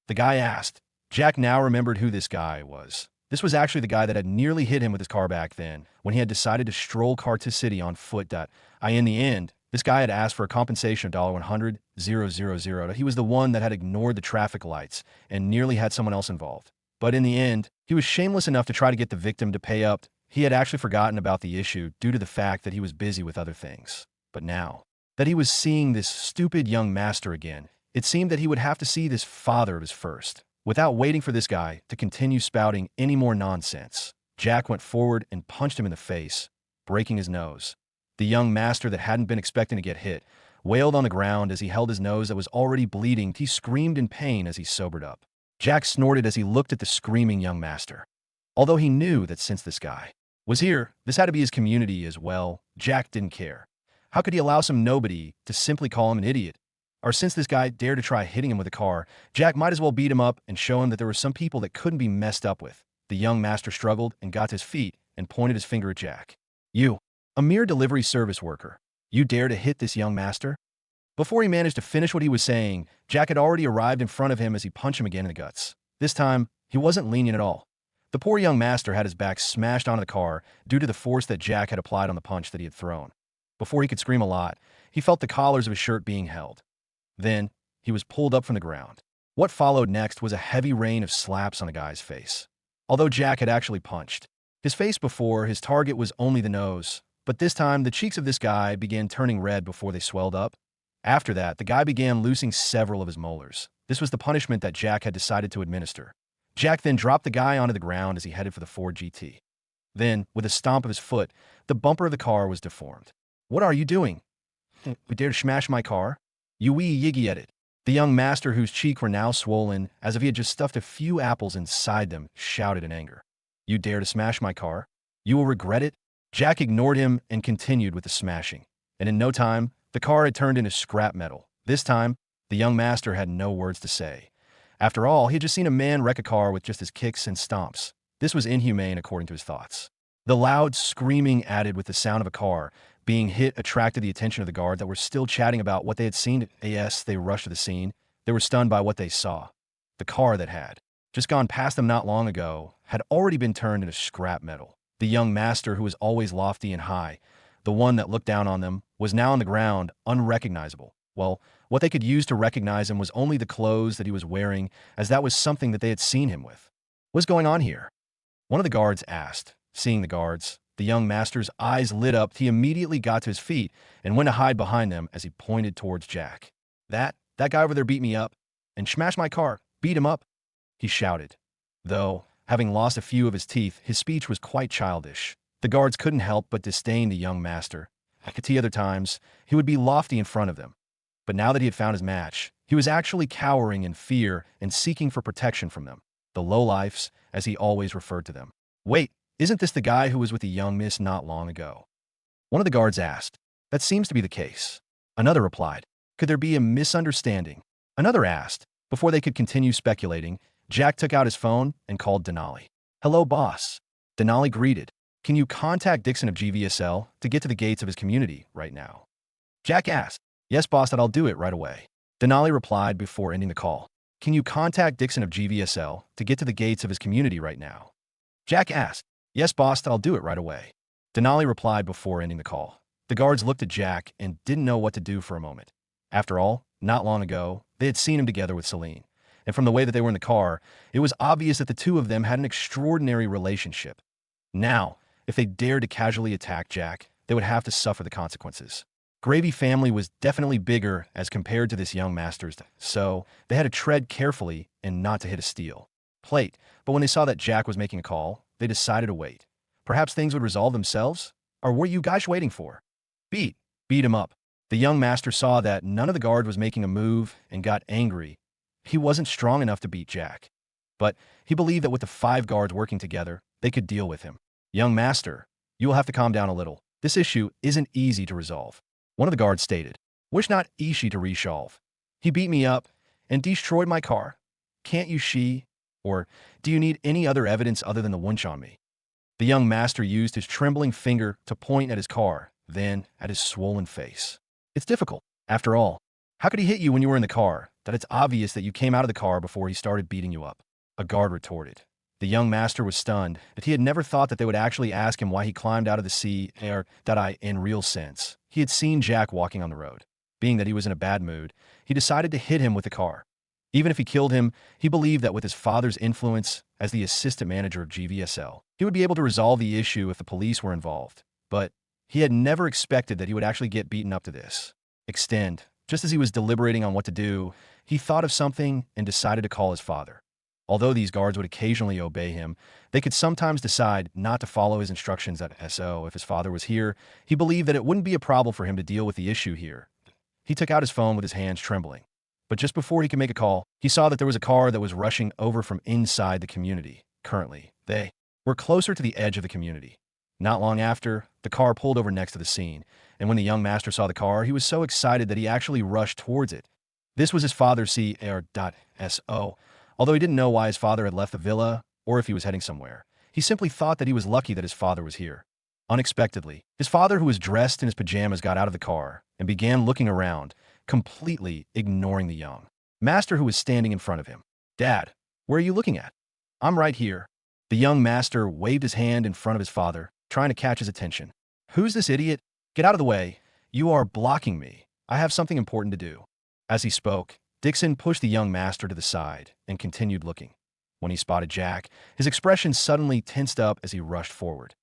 the guy asked. Jack now remembered who this guy was. This was actually the guy that had nearly hit him with his car back then, when he had decided to stroll Cardiff City on foot. In the end, this guy had asked for a compensation of $100,000. He was the one that had ignored the traffic lights and nearly had someone else involved. But in the end, he was shameless enough to try to get the victim to pay up. He had actually forgotten about the issue due to the fact that he was busy with other things. But now that he was seeing this stupid young master again, it seemed that he would have to see this father of his first. Without waiting for this guy to continue spouting any more nonsense, Jack went forward and punched him in the face, breaking his nose. The young master that hadn't been expecting to get hit wailed on the ground as he held his nose that was already bleeding. He screamed in pain as he sobered up. Jack snorted as he looked at the screaming young master. Although he knew that since this guy was here, this had to be his community as well, Jack didn't care. How could he allow some nobody to simply call him an idiot? Or since this guy dared to try hitting him with a car, Jack might as well beat him up and show him that there were some people that couldn't be messed up with. The young master struggled and got to his feet and pointed his finger at Jack. "You, a mere delivery service worker, you dare to hit this young master?" Before he managed to finish what he was saying, Jack had already arrived in front of him as he punched him again in the guts. This time, he wasn't lenient at all. The poor young master had his back smashed onto the car due to the force that Jack had applied on the punch that he had thrown. Before he could scream a lot, he felt the collars of his shirt being held. Then, he was pulled up from the ground. What followed next was a heavy rain of slaps on the guy's face. Although Jack had actually punched his face before, his target was only the nose. But this time, the cheeks of this guy began turning red before they swelled up. After that, the guy began losing several of his molars. This was the punishment that Jack had decided to administer. Jack then dropped the guy onto the ground as he headed for the Ford GT. Then, with a stomp of his foot, the bumper of the car was deformed. "What are you doing? You dare to smash my car? You wee yiggy at it." The young master, whose cheeks were now swollen, as if he had just stuffed a few apples inside them, shouted in anger. "You dare to smash my car? You will regret it." Jack ignored him and continued with the smashing. And in no time, the car had turned into scrap metal. This time, The young master had no words to say. After all, he had just seen a man wreck a car with just his kicks and stomps. This was inhumane according to his thoughts. The loud screaming added with the sound of a car being hit attracted the attention of the guard that were still chatting about what they had seen. As they rushed to the scene, they were stunned by what they saw. The car that had just gone past them not long ago had already been turned into scrap metal. The young master, who was always lofty and high, the one that looked down on them, was now on the ground, unrecognizable. Well, what they could use to recognize him was only the clothes that he was wearing, as that was something that they had seen him with. What's going on here? One of the guards asked. Seeing the guards, the young master's eyes lit up. He immediately got to his feet and went to hide behind them as he pointed towards Jack. That guy over there beat me up and smashed my car. Beat him up, he shouted. Though, having lost a few of his teeth, his speech was quite childish. The guards couldn't help but disdain the young master. At the other times, he would be lofty in front of them. But now that he had found his match, he was actually cowering in fear and seeking for protection from them. The lowlifes, as he always referred to them. Wait, isn't this the guy who was with the young miss not long ago? One of the guards asked. That seems to be the case. Another replied. Could there be a misunderstanding? Another asked. Before they could continue speculating, Jack took out his phone and called Denali. Hello, boss. Denali greeted. Can you contact Dixon of GVSL to get to the gates of his community right now? Jack asked. Yes, boss, that I'll do it right away. Denali replied before ending the call. Can you contact Dixon of GVSL to get to the gates of his community right now? Jack asked. Yes, boss, that I'll do it right away. Denali replied before ending the call. The guards looked at Jack and didn't know what to do for a moment. After all, not long ago, they had seen him together with Celine. And from the way that they were in the car, it was obvious that the two of them had an extraordinary relationship. Now, if they dared to casually attack Jack, they would have to suffer the consequences. Gravy family was definitely bigger as compared to this young master's, so they had to tread carefully and not to hit a steel plate. But when they saw that Jack was making a call, they decided to wait. Perhaps things would resolve themselves? Or what are you guys waiting for? Beat him up. The young master saw that none of the guard was making a move and got angry. He wasn't strong enough to beat Jack. But he believed that with the 5 guards working together, they could deal with him. Young master, you will have to calm down a little. This issue isn't easy to resolve. One of the guards stated. Wish not easy to resolve. He beat me up and destroyed my car. Can't you see? Or do you need any other evidence other than the winch on me? The young master used his trembling finger to point at his car, then at his swollen face. It's difficult. After all, how could he hit you when you were in the car, that it's obvious that you came out of the car before he started beating you up? A guard retorted. The young master was stunned that he had never thought that they would actually ask him why he climbed out of the sea, or that in real sense. He had seen Jack walking on the road. Being that he was in a bad mood, he decided to hit him with the car. Even if he killed him, he believed that with his father's influence as the assistant manager of GVSL, he would be able to resolve the issue if the police were involved. But he had never expected that he would actually get beaten up to this extent. Just as he was deliberating on what to do, he thought of something and decided to call his father. Although these guards would occasionally obey him, they could sometimes decide not to follow his instructions at SO. If his father was here, he believed that it wouldn't be a problem for him to deal with the issue here. He took out his phone with his hands trembling. But just before he could make a call, he saw that there was a car that was rushing over from inside the community. Currently, they were closer to the edge of the community. Not long after, the car pulled over next to the scene, and when the young master saw the car, he was so excited that he actually rushed towards it. This was his father's CR.SO. Although he didn't know why his father had left the villa or if he was heading somewhere, he simply thought that he was lucky that his father was here. Unexpectedly, his father, who was dressed in his pajamas, got out of the car and began looking around, completely ignoring the young master who was standing in front of him. Dad, where are you looking at? I'm right here. The young master waved his hand in front of his father, trying to catch his attention. Who's this idiot? Get out of the way. You are blocking me. I have something important to do. As he spoke, Dixon pushed the young master to the side and continued looking. When he spotted Jack, his expression suddenly tensed up as he rushed forward.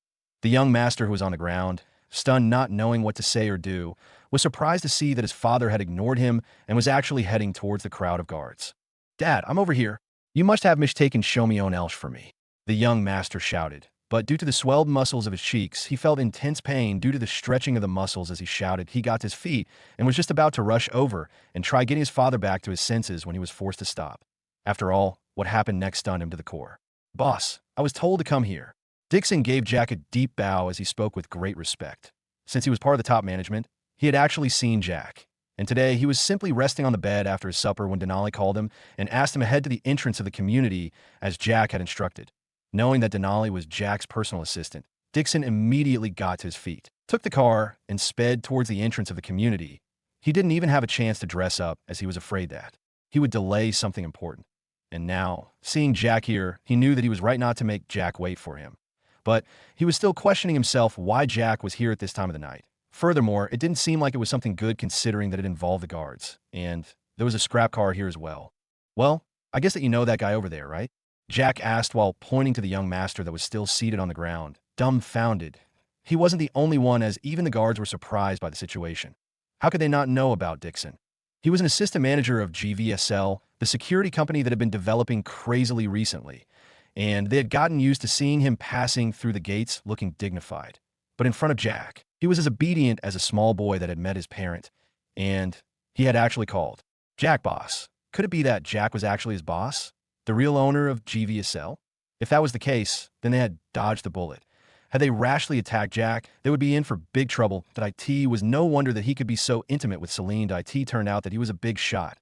The young master, who was on the ground, stunned, not knowing what to say or do, was surprised to see that his father had ignored him and was actually heading towards the crowd of guards. Dad, I'm over here. You must have mistaken show me own Elsh for me. The young master shouted, but due to the swelled muscles of his cheeks, he felt intense pain due to the stretching of the muscles as he shouted. He got to his feet and was just about to rush over and try getting his father back to his senses when he was forced to stop. After all, what happened next stunned him to the core. Boss, I was told to come here. Dixon gave Jack a deep bow as he spoke with great respect. Since he was part of the top management, he had actually seen Jack. And today, he was simply resting on the bed after his supper when Denali called him and asked him to head to the entrance of the community as Jack had instructed. Knowing that Denali was Jack's personal assistant, Dixon immediately got to his feet, took the car, and sped towards the entrance of the community. He didn't even have a chance to dress up as he was afraid that he would delay something important. And now, seeing Jack here, he knew that he was right not to make Jack wait for him. But he was still questioning himself why Jack was here at this time of the night. Furthermore, it didn't seem like it was something good considering that it involved the guards, and there was a scrap car here as well. Well, I guess that you know that guy over there, right? Jack asked while pointing to the young master that was still seated on the ground, dumbfounded. He wasn't the only one, as even the guards were surprised by the situation. How could they not know about Dixon? He was an assistant manager of GVSL, the security company that had been developing crazily recently, and they had gotten used to seeing him passing through the gates looking dignified. But in front of Jack, he was as obedient as a small boy that had met his parent, and he had actually called Jack boss. Could it be that Jack was actually his boss, the real owner of GVSL? If that was the case, then they had dodged the bullet. Had they rashly attacked Jack, they would be in for big trouble. That IT was no wonder that he could be so intimate with Celine. IT turned out that he was a big shot.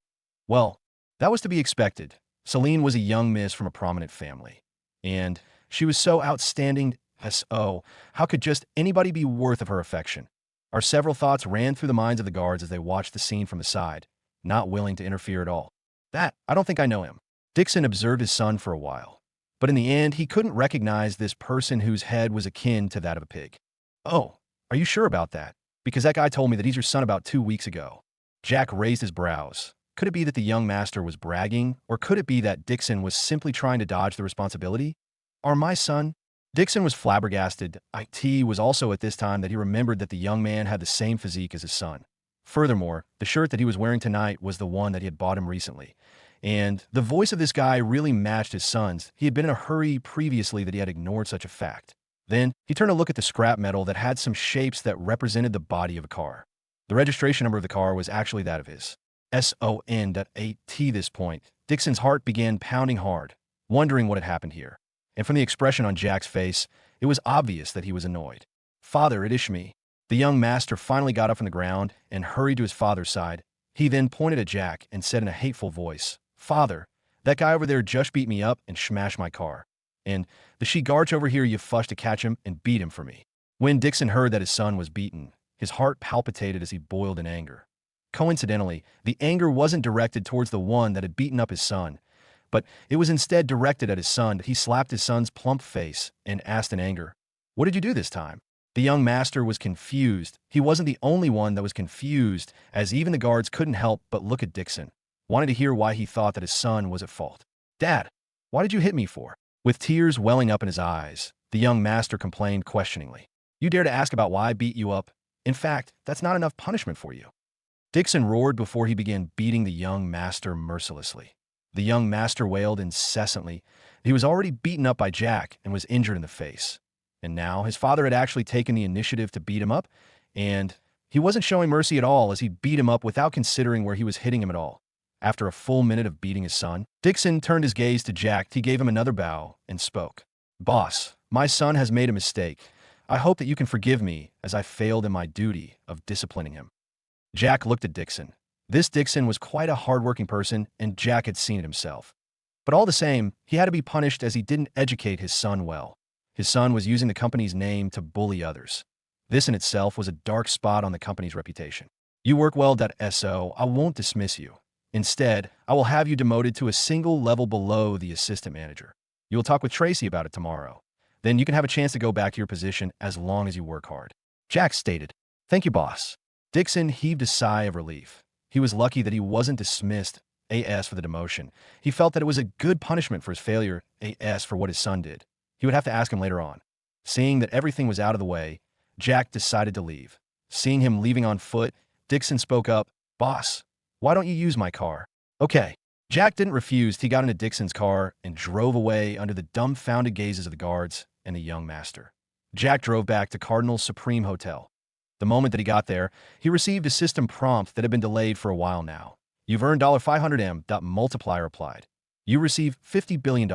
Well, that was to be expected. Celine was a young miss from a prominent family, and she was so outstanding. So, how could just anybody be worth of her affection? Our several thoughts ran through the minds of the guards as they watched the scene from the side, not willing to interfere at all. I don't think I know him. Dixon observed his son for a while, but in the end, he couldn't recognize this person whose head was akin to that of a pig. Oh, are you sure about that? Because that guy told me that he's your son about 2 weeks ago. Jack raised his brows. Could it be that the young master was bragging, or could it be that Dixon was simply trying to dodge the responsibility? Are my son? Dixon was flabbergasted. It was also at this time that he remembered that the young man had the same physique as his son. Furthermore, the shirt that he was wearing tonight was the one that he had bought him recently. And the voice of this guy really matched his son's. He had been in a hurry previously that he had ignored such a fact. Then, he turned to look at the scrap metal that had some shapes that represented the body of a car. The registration number of the car was actually that of his SON.8. This point, Dixon's heart began pounding hard, wondering what had happened here. And from the expression on Jack's face, it was obvious that he was annoyed. Father, it is me. The young master finally got up from the ground and hurried to his father's side. He then pointed at Jack and said in a hateful voice, Father, that guy over there just beat me up and smashed my car. And the she-garch over here you fushed to catch him and beat him for me. When Dixon heard that his son was beaten, his heart palpitated as he boiled in anger. Coincidentally, the anger wasn't directed towards the one that had beaten up his son, but it was instead directed at his son. He slapped his son's plump face and asked in anger, What did you do this time? The young master was confused. He wasn't the only one that was confused, as even the guards couldn't help but look at Dixon, wanting to hear why he thought that his son was at fault. Dad, why did you hit me for? With tears welling up in his eyes, the young master complained questioningly. You dare to ask about why I beat you up? In fact, that's not enough punishment for you. Dixon roared before he began beating the young master mercilessly. The young master wailed incessantly. He was already beaten up by Jack and was injured in the face. And now his father had actually taken the initiative to beat him up, and he wasn't showing mercy at all as he beat him up without considering where he was hitting him at all. After a full minute of beating his son, Dixon turned his gaze to Jack. He gave him another bow and spoke. Boss, my son has made a mistake. I hope that you can forgive me as I failed in my duty of disciplining him. Jack looked at Dixon. This Dixon was quite a hard-working person, and Jack had seen it himself. But all the same, he had to be punished as he didn't educate his son well. His son was using the company's name to bully others. This in itself was a dark spot on the company's reputation. You work well, so I won't dismiss you. Instead, I will have you demoted to a single level below the assistant manager. You will talk with Tracy about it tomorrow. Then you can have a chance to go back to your position as long as you work hard. Jack stated, Thank you, boss. Dixon heaved a sigh of relief. He was lucky that he wasn't dismissed for the demotion. He felt that it was a good punishment for his failure for what his son did. He would have to ask him later on. Seeing that everything was out of the way, Jack decided to leave. Seeing him leaving on foot, Dixon spoke up, Boss, why don't you use my car? Okay. Jack didn't refuse. He got into Dixon's car and drove away under the dumbfounded gazes of the guards and the young master. Jack drove back to Cardinal's Supreme Hotel. The moment that he got there, he received a system prompt that had been delayed for a while now. You've earned $500M. Multiplier applied. You receive $50 billion.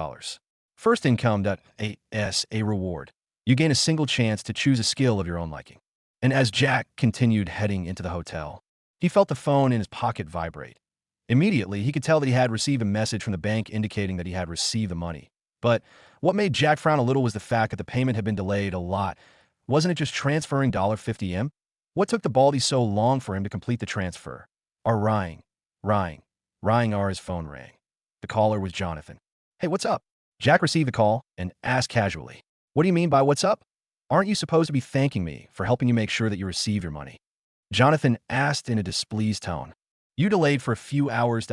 First income. A reward. You gain a single chance to choose a skill of your own liking. And as Jack continued heading into the hotel, He felt the phone in his pocket vibrate. Immediately, he could tell that he had received a message from the bank indicating that he had received the money. But what made Jack frown a little was the fact that the payment had been delayed a lot. Wasn't it just transferring $50M? What took the Baldy so long for him to complete the transfer? His phone rang. The caller was Jonathan. Hey, what's up? Jack received the call and asked casually, what do you mean by what's up? Aren't you supposed to be thanking me for helping you make sure that you receive your money? Jonathan asked in a displeased tone. You delayed for a few hours.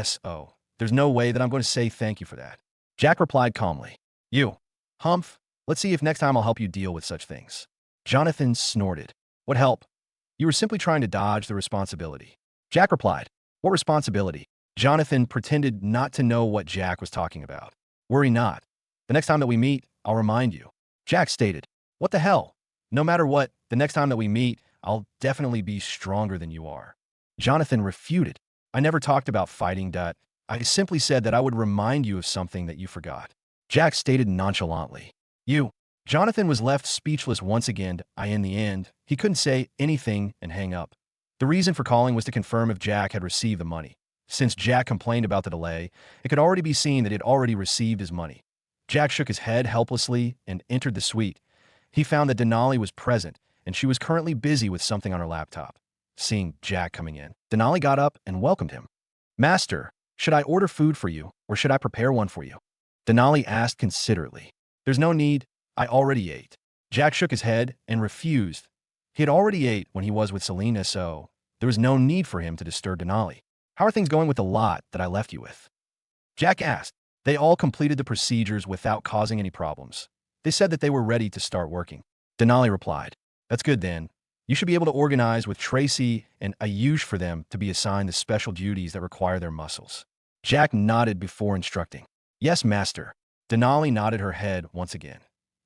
So. There's no way that I'm going to say thank you for that. Jack replied calmly. You, Humph, let's see if next time I'll help you deal with such things. Jonathan snorted. What help? You were simply trying to dodge the responsibility. Jack replied. What responsibility? Jonathan pretended not to know what Jack was talking about. Worry not. The next time that we meet, I'll remind you. Jack stated. What the hell? No matter what, the next time that we meet, I'll definitely be stronger than you are. Jonathan refuted. I never talked about fighting. I simply said that I would remind you of something that you forgot. Jack stated nonchalantly. You. Jonathan was left speechless once again. In the end, he couldn't say anything and hang up. The reason for calling was to confirm if Jack had received the money. Since Jack complained about the delay, it could already be seen that he had already received his money. Jack shook his head helplessly and entered the suite. He found that Denali was present, and she was currently busy with something on her laptop. Seeing Jack coming in, Denali got up and welcomed him. Master, should I order food for you, or should I prepare one for you? Denali asked considerately. There's no need. I already ate. Jack shook his head and refused. He had already ate when he was with Selena, so there was no need for him to disturb Denali. How are things going with the lot that I left you with? Jack asked. They all completed the procedures without causing any problems. They said that they were ready to start working. Denali replied. That's good then. You should be able to organize with Tracy and Ayush for them to be assigned the special duties that require their muscles. Jack nodded before instructing. Yes, master. Denali nodded her head once again.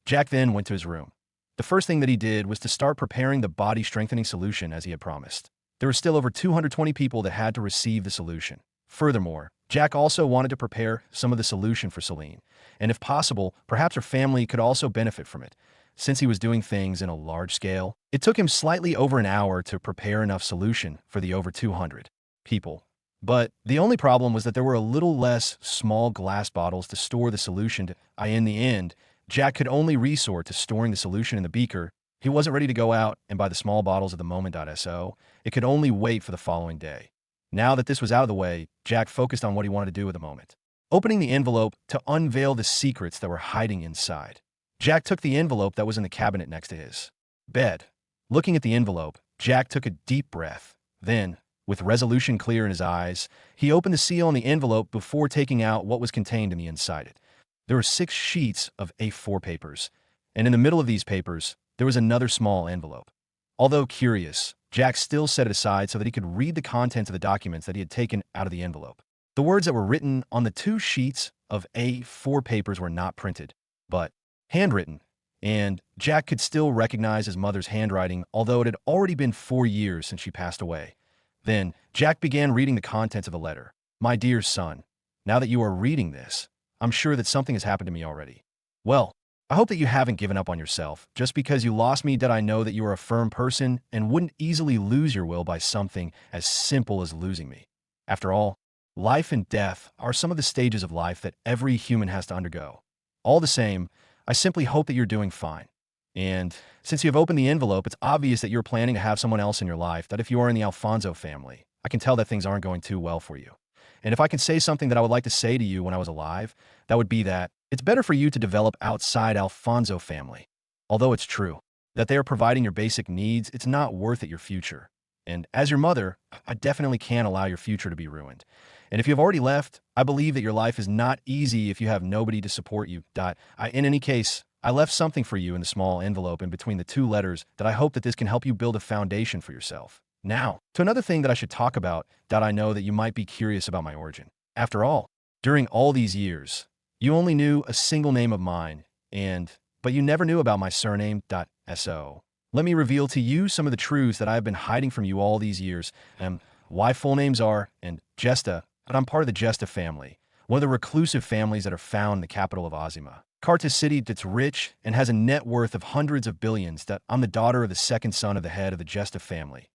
Jack then went to his room. The first thing that he did was to start preparing the body strengthening solution as he had promised. There were still over 220 people that had to receive the solution. Furthermore, Jack also wanted to prepare some of the solution for Celine, and if possible, perhaps her family could also benefit from it. Since he was doing things in a large scale, it took him slightly over an hour to prepare enough solution for the over 200 people. But the only problem was that there were a little less small glass bottles to store the solution to. In the end, Jack could only resort to storing the solution in the beaker. He wasn't ready to go out and buy the small bottles at the moment. So it could only wait for the following day. Now that this was out of the way, Jack focused on what he wanted to do at the moment. Opening the envelope to unveil the secrets that were hiding inside. Jack took the envelope that was in the cabinet next to his bed. Looking at the envelope, Jack took a deep breath. Then, with resolution clear in his eyes, he opened the seal on the envelope before taking out what was contained in the inside it. There were 6 sheets of A4 papers, and in the middle of these papers, there was another small envelope. Although curious, Jack still set it aside so that he could read the contents of the documents that he had taken out of the envelope. The words that were written on the 2 sheets of A4 papers were not printed, but handwritten, and Jack could still recognize his mother's handwriting, although it had already been 4 years since she passed away. Then, Jack began reading the contents of the letter. My dear son, now that you are reading this, I'm sure that something has happened to me already. Well, I hope that you haven't given up on yourself. Just because you lost me, did I know that you are a firm person and wouldn't easily lose your will by something as simple as losing me. After all, life and death are some of the stages of life that every human has to undergo. All the same, I simply hope that you're doing fine. And since you have opened the envelope, it's obvious that you're planning to have someone else in your life, that if you are in the Alfonso family, I can tell that things aren't going too well for you. And if I can say something that I would like to say to you when I was alive, that would be that it's better for you to develop outside Alfonso family. Although it's true that they are providing your basic needs, it's not worth it your future. And as your mother, I definitely can't allow your future to be ruined. And if you have already left, I believe that your life is not easy if you have nobody to support you. In any case, I left something for you in the small envelope in between the 2 letters that I hope that this can help you build a foundation for yourself. Now, to another thing that I should talk about, that I know that you might be curious about my origin. After all, during all these years, you only knew a single name of mine, but you never knew about my surname. So let me reveal to you some of the truths that I have been hiding from you all these years, why full names are, and Gesta, but I'm part of the Gesta family, one of the reclusive families that are found in the capital of Azima. Carta City that's rich and has a net worth of hundreds of billions. That I'm the daughter of the second son of the head of the Gesta family.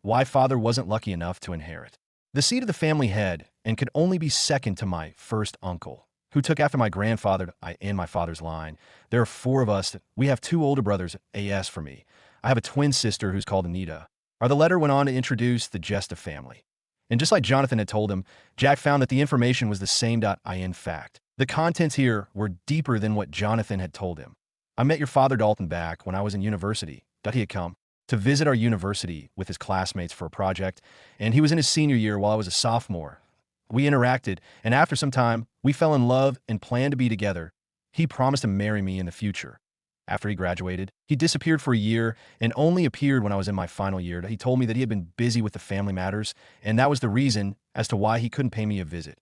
Why father wasn't lucky enough to inherit the seat of the family head and could only be second to my first uncle, who took after my grandfather in my father's line. There are four of us. We have two older brothers, AS for me. I have a twin sister who's called Anita. The letter went on to introduce the Jesta family. And just like Jonathan had told him, Jack found that the information was the same. In fact, the contents here were deeper than what Jonathan had told him. I met your father, Dalton, back when I was in university. He had come to visit our university with his classmates for a project, and he was in his senior year while I was a sophomore. We interacted, and after some time, we fell in love and planned to be together. He promised to marry me in the future. After he graduated, he disappeared for a year and only appeared when I was in my final year. He told me that he had been busy with the family matters, and that was the reason as to why he couldn't pay me a visit.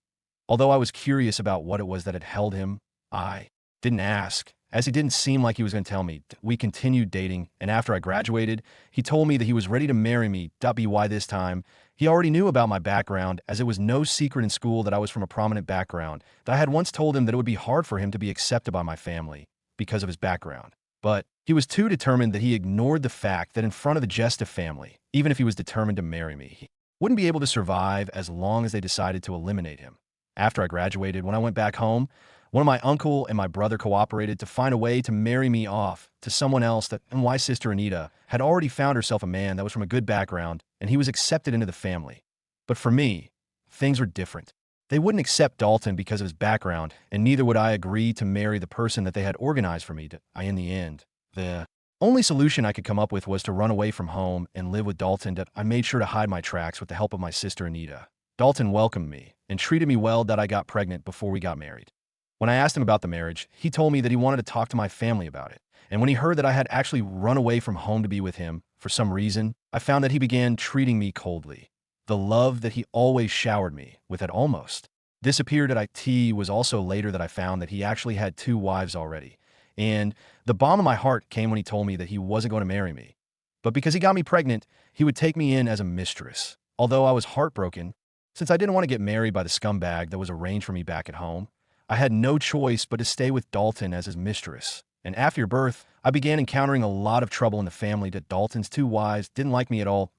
Although I was curious about what it was that had held him, I didn't ask, as he didn't seem like he was going to tell me. We continued dating, and after I graduated, he told me that he was ready to marry me. Why this time? He already knew about my background, as it was no secret in school that I was from a prominent background. I had once told him that it would be hard for him to be accepted by my family because of his background. But he was too determined that he ignored the fact that in front of the Jesta family, even if he was determined to marry me, he wouldn't be able to survive as long as they decided to eliminate him. After I graduated, when I went back home, one of my uncle and my brother cooperated to find a way to marry me off to someone else and my sister Anita had already found herself a man that was from a good background, and he was accepted into the family. But for me, things were different. They wouldn't accept Dalton because of his background, and neither would I agree to marry the person that they had organized for me. In the end, the only solution I could come up with was to run away from home and live with Dalton. I made sure to hide my tracks with the help of my sister Anita. Dalton welcomed me and treated me well. I got pregnant before we got married. When I asked him about the marriage, he told me that he wanted to talk to my family about it. And when he heard that I had actually run away from home to be with him, for some reason, I found that he began treating me coldly. The love that he always showered me with had almost disappeared. Was also later that I found that he actually had two wives already. And the balm in my heart came when he told me that he wasn't going to marry me. But because he got me pregnant, he would take me in as a mistress. Although I was heartbroken, since I didn't want to get married by the scumbag that was arranged for me back at home, I had no choice but to stay with Dalton as his mistress. And after your birth, I began encountering a lot of trouble in the family. Dalton's two wives didn't like me at all.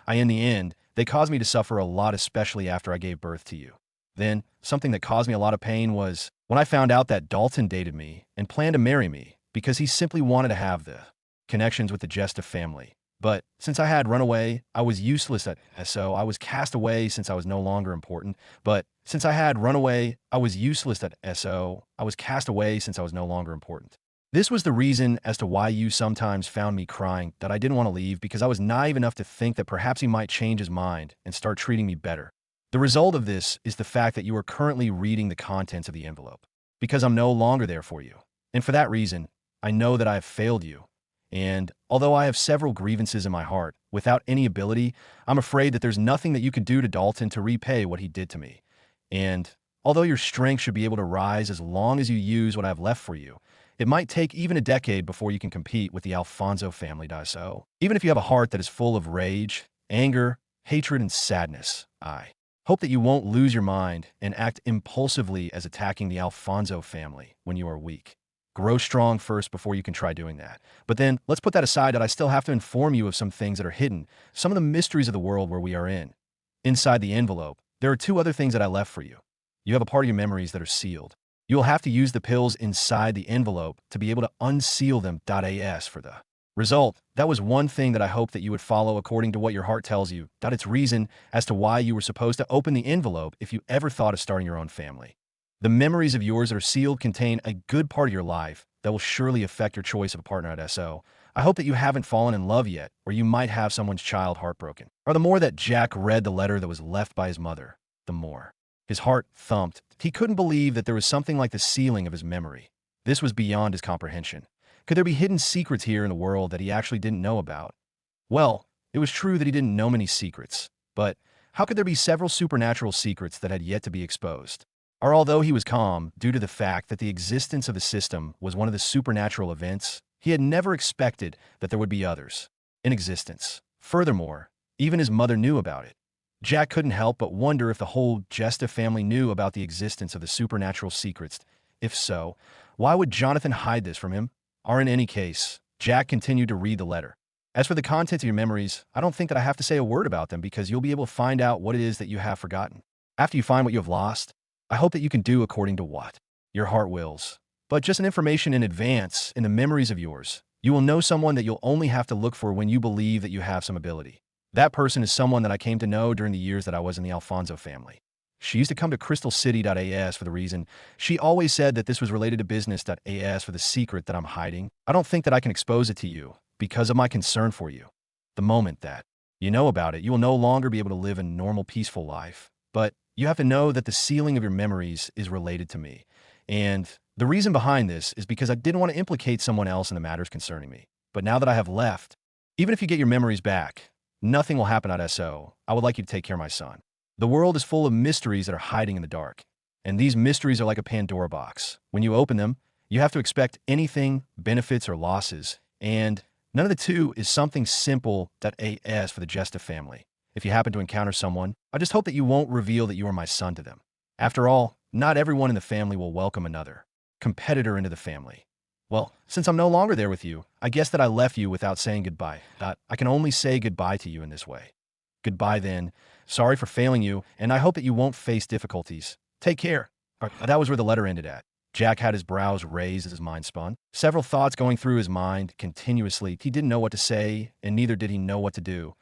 In the end, they caused me to suffer a lot, especially after I gave birth to you. Then, something that caused me a lot of pain was when I found out that Dalton dated me and planned to marry me because he simply wanted to have the connections with the Jesta family. But since I had run away, I was useless so I was cast away since I was no longer important. So I was cast away since I was no longer important. This was the reason as to why you sometimes found me crying, that I didn't want to leave because I was naive enough to think that perhaps he might change his mind and start treating me better. The result of this is the fact that you are currently reading the contents of the envelope because I'm no longer there for you. And for that reason, I know that I have failed you. And although I have several grievances in my heart, without any ability, I'm afraid that there's nothing that you can do to Dalton to repay what he did to me. And although your strength should be able to rise as long as you use what I have left for you, it might take even a decade before you can compete with the Alfonso family. So even if you have a heart that is full of rage, anger, hatred, and sadness, I hope that you won't lose your mind and act impulsively as attacking the Alfonso family when you are weak. Grow strong first before you can try doing that. But then, let's put that aside that I still have to inform you of some things that are hidden, some of the mysteries of the world where we are in. Inside the envelope, there are two other things that I left for you. You have a part of your memories that are sealed. You will have to use the pills inside the envelope to be able to unseal them. As for the result, that was one thing that I hope that you would follow according to what your heart tells you. Its reason as to why you were supposed to open the envelope if you ever thought of starting your own family. The memories of yours that are sealed contain a good part of your life that will surely affect your choice of a partner at SO. I hope that you haven't fallen in love yet, or you might have someone's child heartbroken. The more that Jack read the letter that was left by his mother, the more his heart thumped. He couldn't believe that there was something like the sealing of his memory. This was beyond his comprehension. Could there be hidden secrets here in the world that he actually didn't know about? Well, it was true that he didn't know many secrets, but how could there be several supernatural secrets that had yet to be exposed? Although he was calm due to the fact that the existence of the system was one of the supernatural events, he had never expected that there would be others in existence. Furthermore, even his mother knew about it. Jack couldn't help but wonder if the whole Jesta family knew about the existence of the supernatural secrets. If so, why would Jonathan hide this from him? In any case, Jack continued to read the letter. As for the content of your memories, I don't think that I have to say a word about them because you'll be able to find out what it is that you have forgotten. After you find what you have lost, I hope that you can do according to what your heart wills. But just an information in advance in the memories of yours, you will know someone that you'll only have to look for when you believe that you have some ability. That person is someone that I came to know during the years that I was in the Alfonso family. She used to come to crystalcity.as for the reason she always said that this was related to business.as for the secret that I'm hiding. I don't think that I can expose it to you because of my concern for you. The moment that you know about it, you will no longer be able to live a normal, peaceful life. But you have to know that the sealing of your memories is related to me. And the reason behind this is because I didn't want to implicate someone else in the matters concerning me. But now that I have left, even if you get your memories back, nothing will happen at SO. I would like you to take care of my son. The world is full of mysteries that are hiding in the dark. And these mysteries are like a Pandora box. When you open them, you have to expect anything, benefits or losses. And none of the two is something simple that AS for the Gesta family. If you happen to encounter someone, I just hope that you won't reveal that you are my son to them. After all, not everyone in the family will welcome another competitor into the family. Well, since I'm no longer there with you, I guess that I left you without saying goodbye. I can only say goodbye to you in this way. Goodbye then. Sorry for failing you, and I hope that you won't face difficulties. Take care. That was where the letter ended at. Jack had his brows raised as his mind spun. Several thoughts going through his mind continuously. He didn't know what to say, and neither did he know what to do.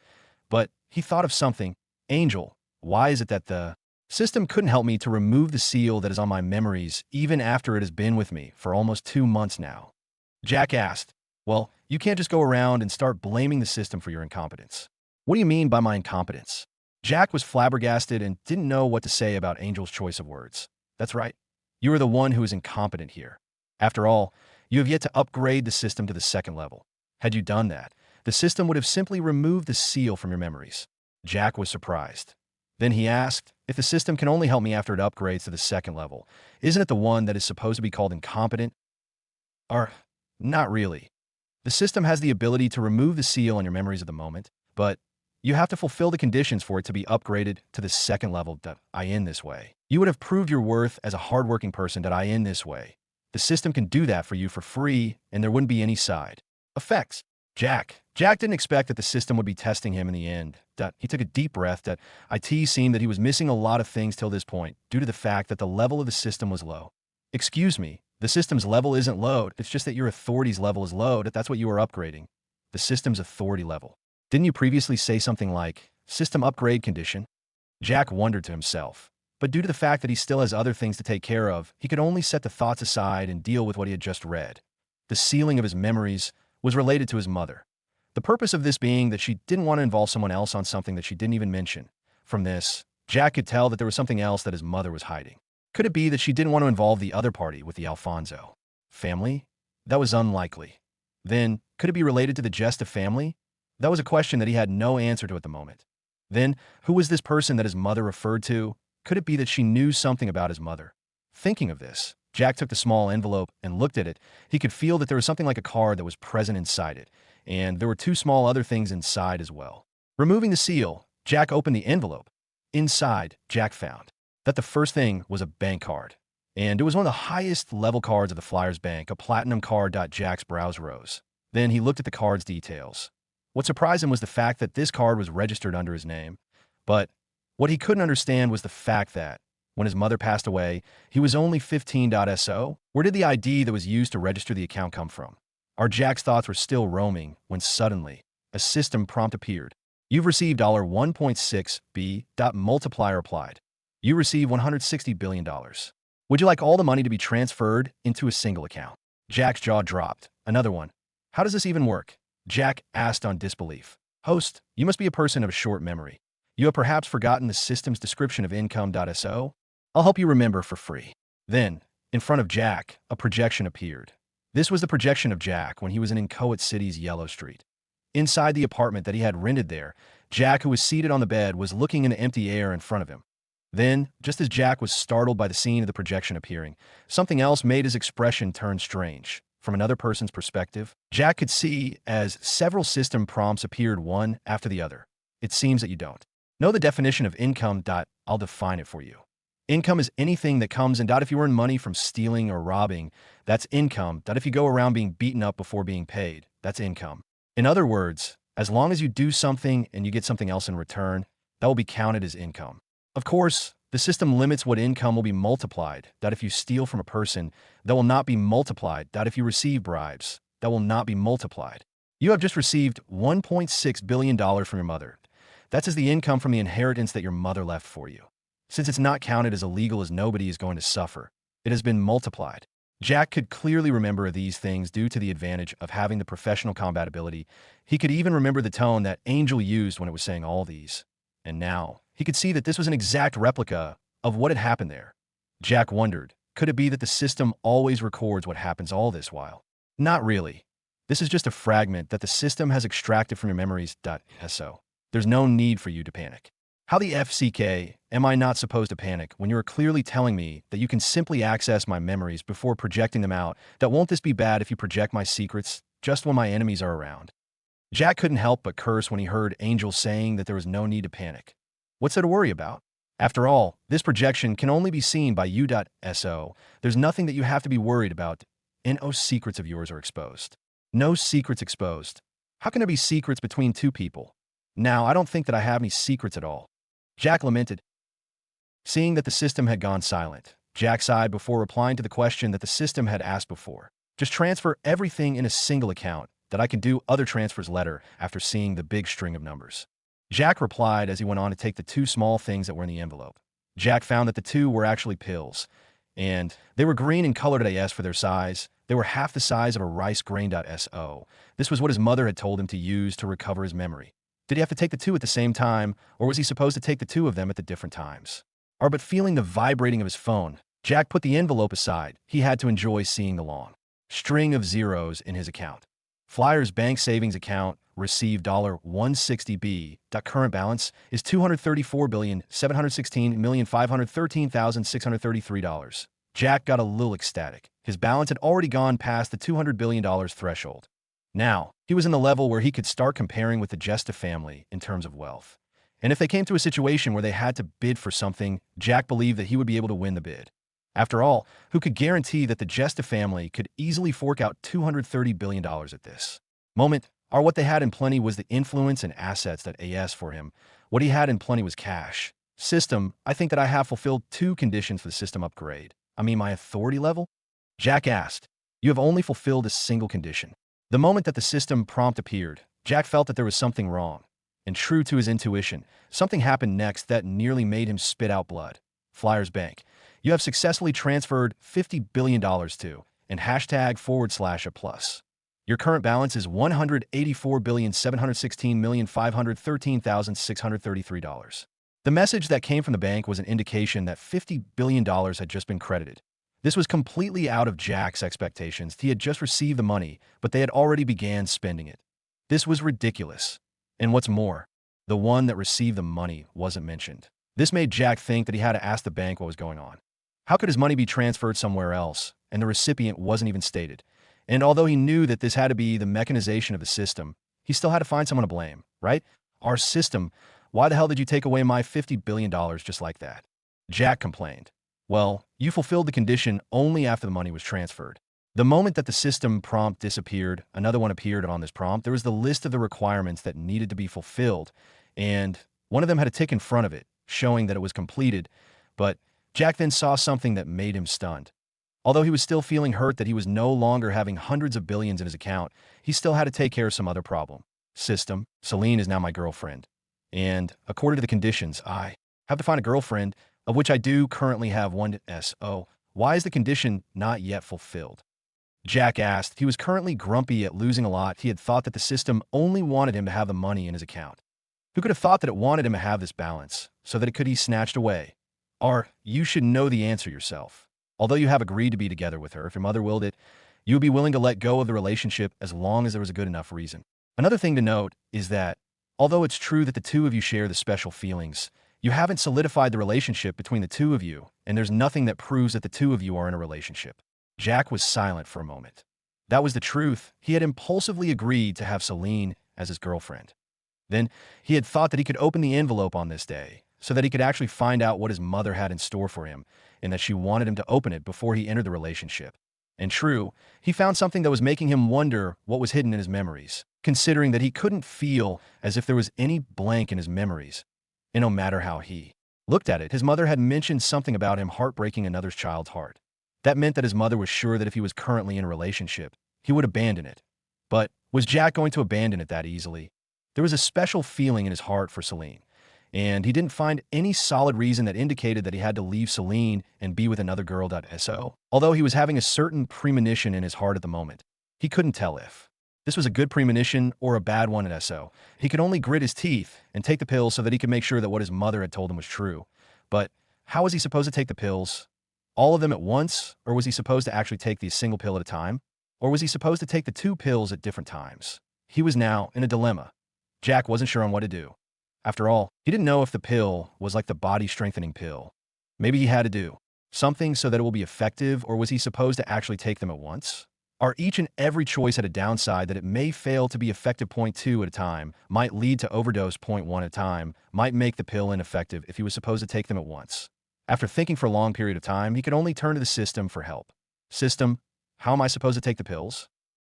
But he thought of something. Angel, why is it that the system couldn't help me to remove the seal that is on my memories even after it has been with me for almost 2 months now? Jack asked, well, you can't just go around and start blaming the system for your incompetence. What do you mean by my incompetence? Jack was flabbergasted and didn't know what to say about Angel's choice of words. That's right. You are the one who is incompetent here. After all, you have yet to upgrade the system to the 2nd level. Had you done that, the system would have simply removed the seal from your memories. Jack was surprised. Then he asked, if the system can only help me after it upgrades to the 2nd level, isn't it the one that is supposed to be called incompetent? Or, not really. The system has the ability to remove the seal on your memories of the moment, but you have to fulfill the conditions for it to be upgraded to the 2nd level. I in this way. You would have proved your worth as a hardworking person that I in this way. The system can do that for you for free, and there wouldn't be any side effects. Jack didn't expect that the system would be testing him in the end. He took a deep breath. It seemed that he was missing a lot of things till this point due to the fact that the level of the system was low. Excuse me, the system's level isn't low. It's just that your authority's level is low. That's what you are upgrading. The system's authority level. Didn't you previously say something like, system upgrade condition? Jack wondered to himself. But due to the fact that he still has other things to take care of, he could only set the thoughts aside and deal with what he had just read. The sealing of his memories was related to his mother. The purpose of this being that she didn't want to involve someone else on something that she didn't even mention. From this, Jack could tell that there was something else that his mother was hiding. Could it be that she didn't want to involve the other party with the Alfonso family? That was unlikely. Then, could it be related to the Gesta family? That was a question that he had no answer to at the moment. Then, who was this person that his mother referred to? Could it be that she knew something about his mother? Thinking of this, Jack took the small envelope and looked at it. He could feel that there was something like a card that was present inside it, and there were 2 small other things inside as well. Removing the seal, Jack opened the envelope. Inside, Jack found that the first thing was a bank card, and it was one of the highest level cards of the Flyers Bank, a platinum card. Jack's brows rose. Then he looked at the card's details. What surprised him was the fact that this card was registered under his name, but what he couldn't understand was the fact that, when his mother passed away, he was only 15.so. Where did the ID that was used to register the account come from? Our Jack's thoughts were still roaming when suddenly, a system prompt appeared. You've received $1.6B. Multiplier replied. You receive $160 billion. Would you like all the money to be transferred into a single account? Jack's jaw dropped. Another one. How does this even work? Jack asked on disbelief. Host, you must be a person of a short memory. You have perhaps forgotten the system's description of income.so. I'll help you remember for free. Then, in front of Jack, a projection appeared. This was the projection of Jack when he was in Inchoate City's Yellow Street. Inside the apartment that he had rented there, Jack, who was seated on the bed, was looking into empty air in front of him. Then, just as Jack was startled by the scene of the projection appearing, something else made his expression turn strange. From another person's perspective, Jack could see as several system prompts appeared one after the other. It seems that you don't know the definition of income. I'll define it for you. Income is anything that comes in. If you earn money from stealing or robbing, that's income. If you go around being beaten up before being paid, that's income. In other words, As long as you do something and you get something else in return, that will be counted as income. Of course, the system limits what income will be multiplied, that if you steal from a person, that will not be multiplied, that if you receive bribes, that will not be multiplied. You have just received $1.6 billion from your mother. That's as the income from the inheritance that your mother left for you. Since it's not counted as illegal as nobody is going to suffer, it has been multiplied. Jack could clearly remember these things due to the advantage of having the professional combat ability. He could even remember the tone that Angel used when it was saying all these. And now, he could see that this was an exact replica of what had happened there. Jack wondered, could it be that the system always records what happens all this while? Not really. This is just a fragment that the system has extracted from your memories. So there's no need for you to panic. How the FCK am I not supposed to panic when you are clearly telling me that you can simply access my memories before projecting them out? That won't this be bad if you project my secrets just when my enemies are around? Jack couldn't help but curse when he heard Angel saying that there was no need to panic. What's there to worry about? After all, this projection can only be seen by you. So there's nothing that you have to be worried about. No secrets of yours are exposed. No secrets exposed. How can there be secrets between two people? Now, I don't think that I have any secrets at all. Jack lamented. Seeing that the system had gone silent, Jack sighed before replying to the question that the system had asked before. Just transfer everything in a single account, that I can do other transfers later after seeing the big string of numbers. Jack replied as he went on to take the two small things that were in the envelope. Jack found that the two were actually pills, and they were green and colored AS for their size. They were half the size of a rice grain. So this was what his mother had told him to use to recover his memory. Did he have to take the two at the same time, or was he supposed to take the two of them at the different times? But feeling the vibrating of his phone, Jack put the envelope aside. He had to enjoy seeing the long string of zeros in his account. Flyer's bank savings account received $160B. Current balance is $234,716,513,633. Jack got a little ecstatic. His balance had already gone past the $200 billion threshold. Now, he was in the level where he could start comparing with the Jesta family in terms of wealth. And if they came to a situation where they had to bid for something, Jack believed that he would be able to win the bid. After all, who could guarantee that the Jesta family could easily fork out $230 billion at this moment? Or what they had in plenty was the influence and assets that AS for him. What he had in plenty was cash. System, I think that I have fulfilled two conditions for the system upgrade. My authority level? Jack asked. You have only fulfilled a single condition. The moment that the system prompt appeared, Jack felt that there was something wrong. And true to his intuition, something happened next that nearly made him spit out blood. Flyers Bank. You have successfully transferred $50 billion to, and #/a plus. Your current balance is $184,716,513,633. The message that came from the bank was an indication that $50 billion had just been credited. This was completely out of Jack's expectations. He had just received the money, but they had already began spending it. This was ridiculous. And what's more, the one that received the money wasn't mentioned. This made Jack think that he had to ask the bank what was going on. How could his money be transferred somewhere else, and the recipient wasn't even stated? And although he knew that this had to be the mechanization of the system, he still had to find someone to blame, right? Our system, why the hell did you take away my $50 billion just like that? Jack complained. Well, you fulfilled the condition only after the money was transferred. The moment that the system prompt disappeared, another one appeared on this prompt. There was the list of the requirements that needed to be fulfilled, and one of them had a tick in front of it, showing that it was completed, but Jack then saw something that made him stunned. Although he was still feeling hurt that he was no longer having hundreds of billions in his account, he still had to take care of some other problem. System, Celine is now my girlfriend. And according to the conditions, I have to find a girlfriend, of which I do currently have one. So why is the condition not yet fulfilled? Jack asked. He was currently grumpy at losing a lot. He had thought that the system only wanted him to have the money in his account. Who could have thought that it wanted him to have this balance, so that it could be snatched away? Or, you should know the answer yourself. Although you have agreed to be together with her, if your mother willed it, you would be willing to let go of the relationship as long as there was a good enough reason. Another thing to note is that, although it's true that the two of you share the special feelings, you haven't solidified the relationship between the two of you, and there's nothing that proves that the two of you are in a relationship. Jack was silent for a moment. That was the truth. He had impulsively agreed to have Celine as his girlfriend. Then, he had thought that he could open the envelope on this day, so that he could actually find out what his mother had in store for him, and that she wanted him to open it before he entered the relationship. And true, he found something that was making him wonder what was hidden in his memories. considering that he couldn't feel as if there was any blank in his memories. And no matter how he looked at it, his mother had mentioned something about him heartbreaking another child's heart. That meant that his mother was sure that if he was currently in a relationship, he would abandon it. But was Jack going to abandon it that easily? There was a special feeling in his heart for Celine, and he didn't find any solid reason that indicated that he had to leave Celine and be with another girl. So, although he was having a certain premonition in his heart at the moment, he couldn't tell if this was a good premonition or a bad one at SO. He could only grit his teeth and take the pills so that he could make sure that what his mother had told him was true. But how was he supposed to take the pills? All of them at once? Or was he supposed to actually take the single pill at a time? Or was he supposed to take the 2 pills at different times? He was now in a dilemma. Jack wasn't sure on what to do. After all, he didn't know if the pill was like the body-strengthening pill. Maybe he had to do something so that it will be effective, or was he supposed to actually take them at once? Are each and every choice had a downside that it may fail to be effective 0.2 at a time, might lead to overdose 0.1 at a time, might make the pill ineffective if he was supposed to take them at once? After thinking for a long period of time, he could only turn to the system for help. System, how am I supposed to take the pills?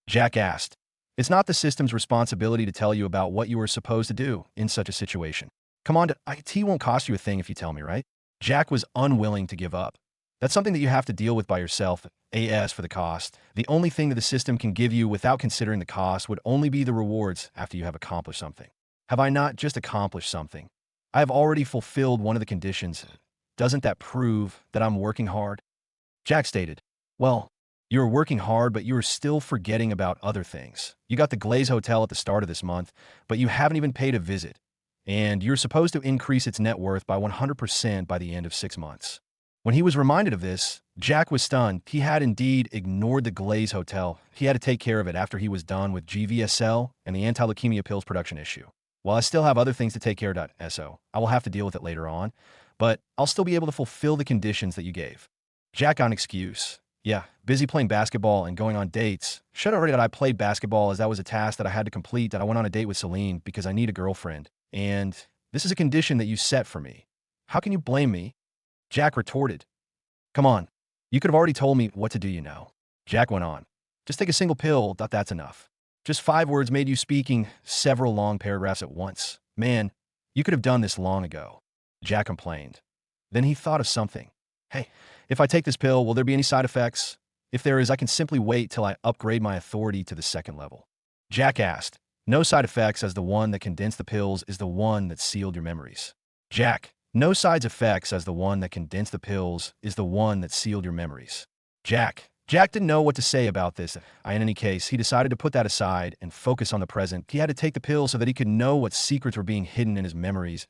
Jack asked. It's not the system's responsibility to tell you about what you are supposed to do in such a situation. Come on, IT won't cost you a thing if you tell me, right? Jack was unwilling to give up. That's something that you have to deal with by yourself. As for the cost, the only thing that the system can give you without considering the cost would only be the rewards after you have accomplished something. Have I not just accomplished something? I have already fulfilled one of the conditions. Doesn't that prove that I'm working hard? Jack stated, well, you're working hard, but you're still forgetting about other things. You got the Glaze Hotel at the start of this month, but you haven't even paid a visit. And you're supposed to increase its net worth by 100% by the end of 6 months. When he was reminded of this, Jack was stunned. He had indeed ignored the Glaze Hotel. He had to take care of it after he was done with GVSL and the anti-leukemia pills production issue. While I still have other things to take care of, so I will have to deal with it later on, but I'll still be able to fulfill the conditions that you gave. Jack got an excuse. Yeah, busy playing basketball and going on dates. Should already that I played basketball as that was a task that I had to complete, that I went on a date with Celine because I need a girlfriend. And this is a condition that you set for me. How can you blame me? Jack retorted. Come on, you could have already told me what to do, you know. Jack went on. Just take a single pill, that's enough. Just 5 words made you speaking several long paragraphs at once. Man, you could have done this long ago. Jack complained. Then he thought of something. Hey, if I take this pill, will there be any side effects? If there is, I can simply wait till I upgrade my authority to the 2nd level. Jack asked. No side effects, as the one that condensed the pills is the one that sealed your memories. Jack. No side effects, as the one that condensed the pills is the one that sealed your memories. Jack. Jack didn't know what to say about this. In any case, he decided to put that aside and focus on the present. He had to take the pill so that he could know what secrets were being hidden in his memories.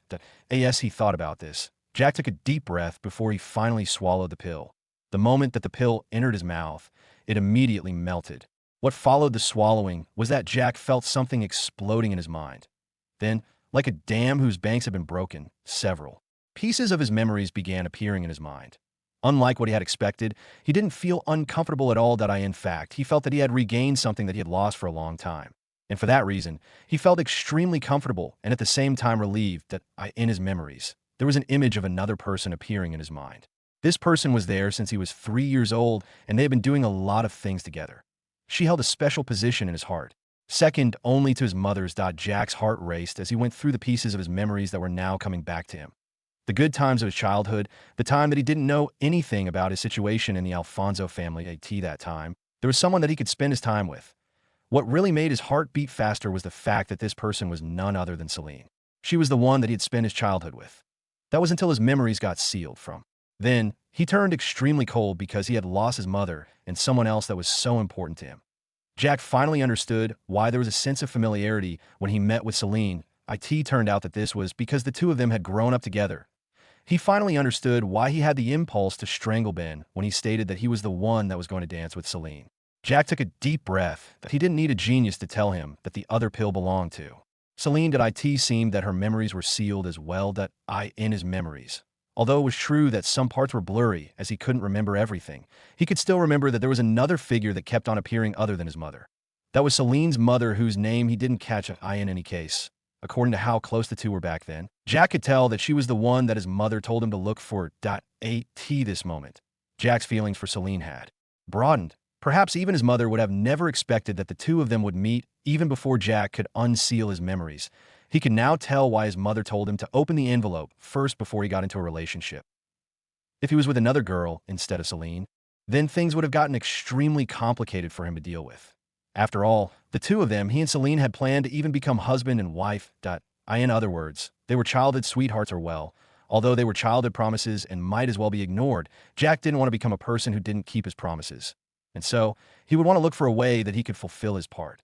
As he thought about this, Jack took a deep breath before he finally swallowed the pill. The moment that the pill entered his mouth, it immediately melted. What followed the swallowing was that Jack felt something exploding in his mind. Then, like a dam whose banks had been broken, several pieces of his memories began appearing in his mind. Unlike what he had expected, he didn't feel uncomfortable at all. In fact, he felt that he had regained something that he had lost for a long time. And for that reason, he felt extremely comfortable and at the same time relieved that in his memories, there was an image of another person appearing in his mind. This person was there since he was 3 years old, and they had been doing a lot of things together. She held a special position in his heart, second only to his mother's. Jack's heart raced as he went through the pieces of his memories that were now coming back to him. The good times of his childhood, the time that he didn't know anything about his situation in the Alfonso family. That time, there was someone that he could spend his time with. What really made his heart beat faster was the fact that this person was none other than Celine. She was the one that he had spent his childhood with. That was until his memories got sealed from. Then, he turned extremely cold because he had lost his mother and someone else that was so important to him. Jack finally understood why there was a sense of familiarity when he met with Celine. It turned out that this was because the two of them had grown up together. He finally understood why he had the impulse to strangle Ben when he stated that he was the one that was going to dance with Celine. Jack took a deep breath. That he didn't need a genius to tell him that the other pill belonged to Celine. It seemed that her memories were sealed as well. In his memories. Although it was true that some parts were blurry as he couldn't remember everything, he could still remember that there was another figure that kept on appearing other than his mother. That was Celine's mother, whose name he didn't catch in any case. According to how close the two were back then, Jack could tell that she was the one that his mother told him to look for. This moment, Jack's feelings for Celine had broadened. Perhaps even his mother would have never expected that the two of them would meet even before Jack could unseal his memories. He could now tell why his mother told him to open the envelope first before he got into a relationship. If he was with another girl instead of Celine, then things would have gotten extremely complicated for him to deal with. After all, the two of them, he and Celine, had planned to even become husband and wife. In other words, they were childhood sweethearts or well. Although they were childhood promises and might as well be ignored, Jack didn't want to become a person who didn't keep his promises. And so, he would want to look for a way that he could fulfill his part.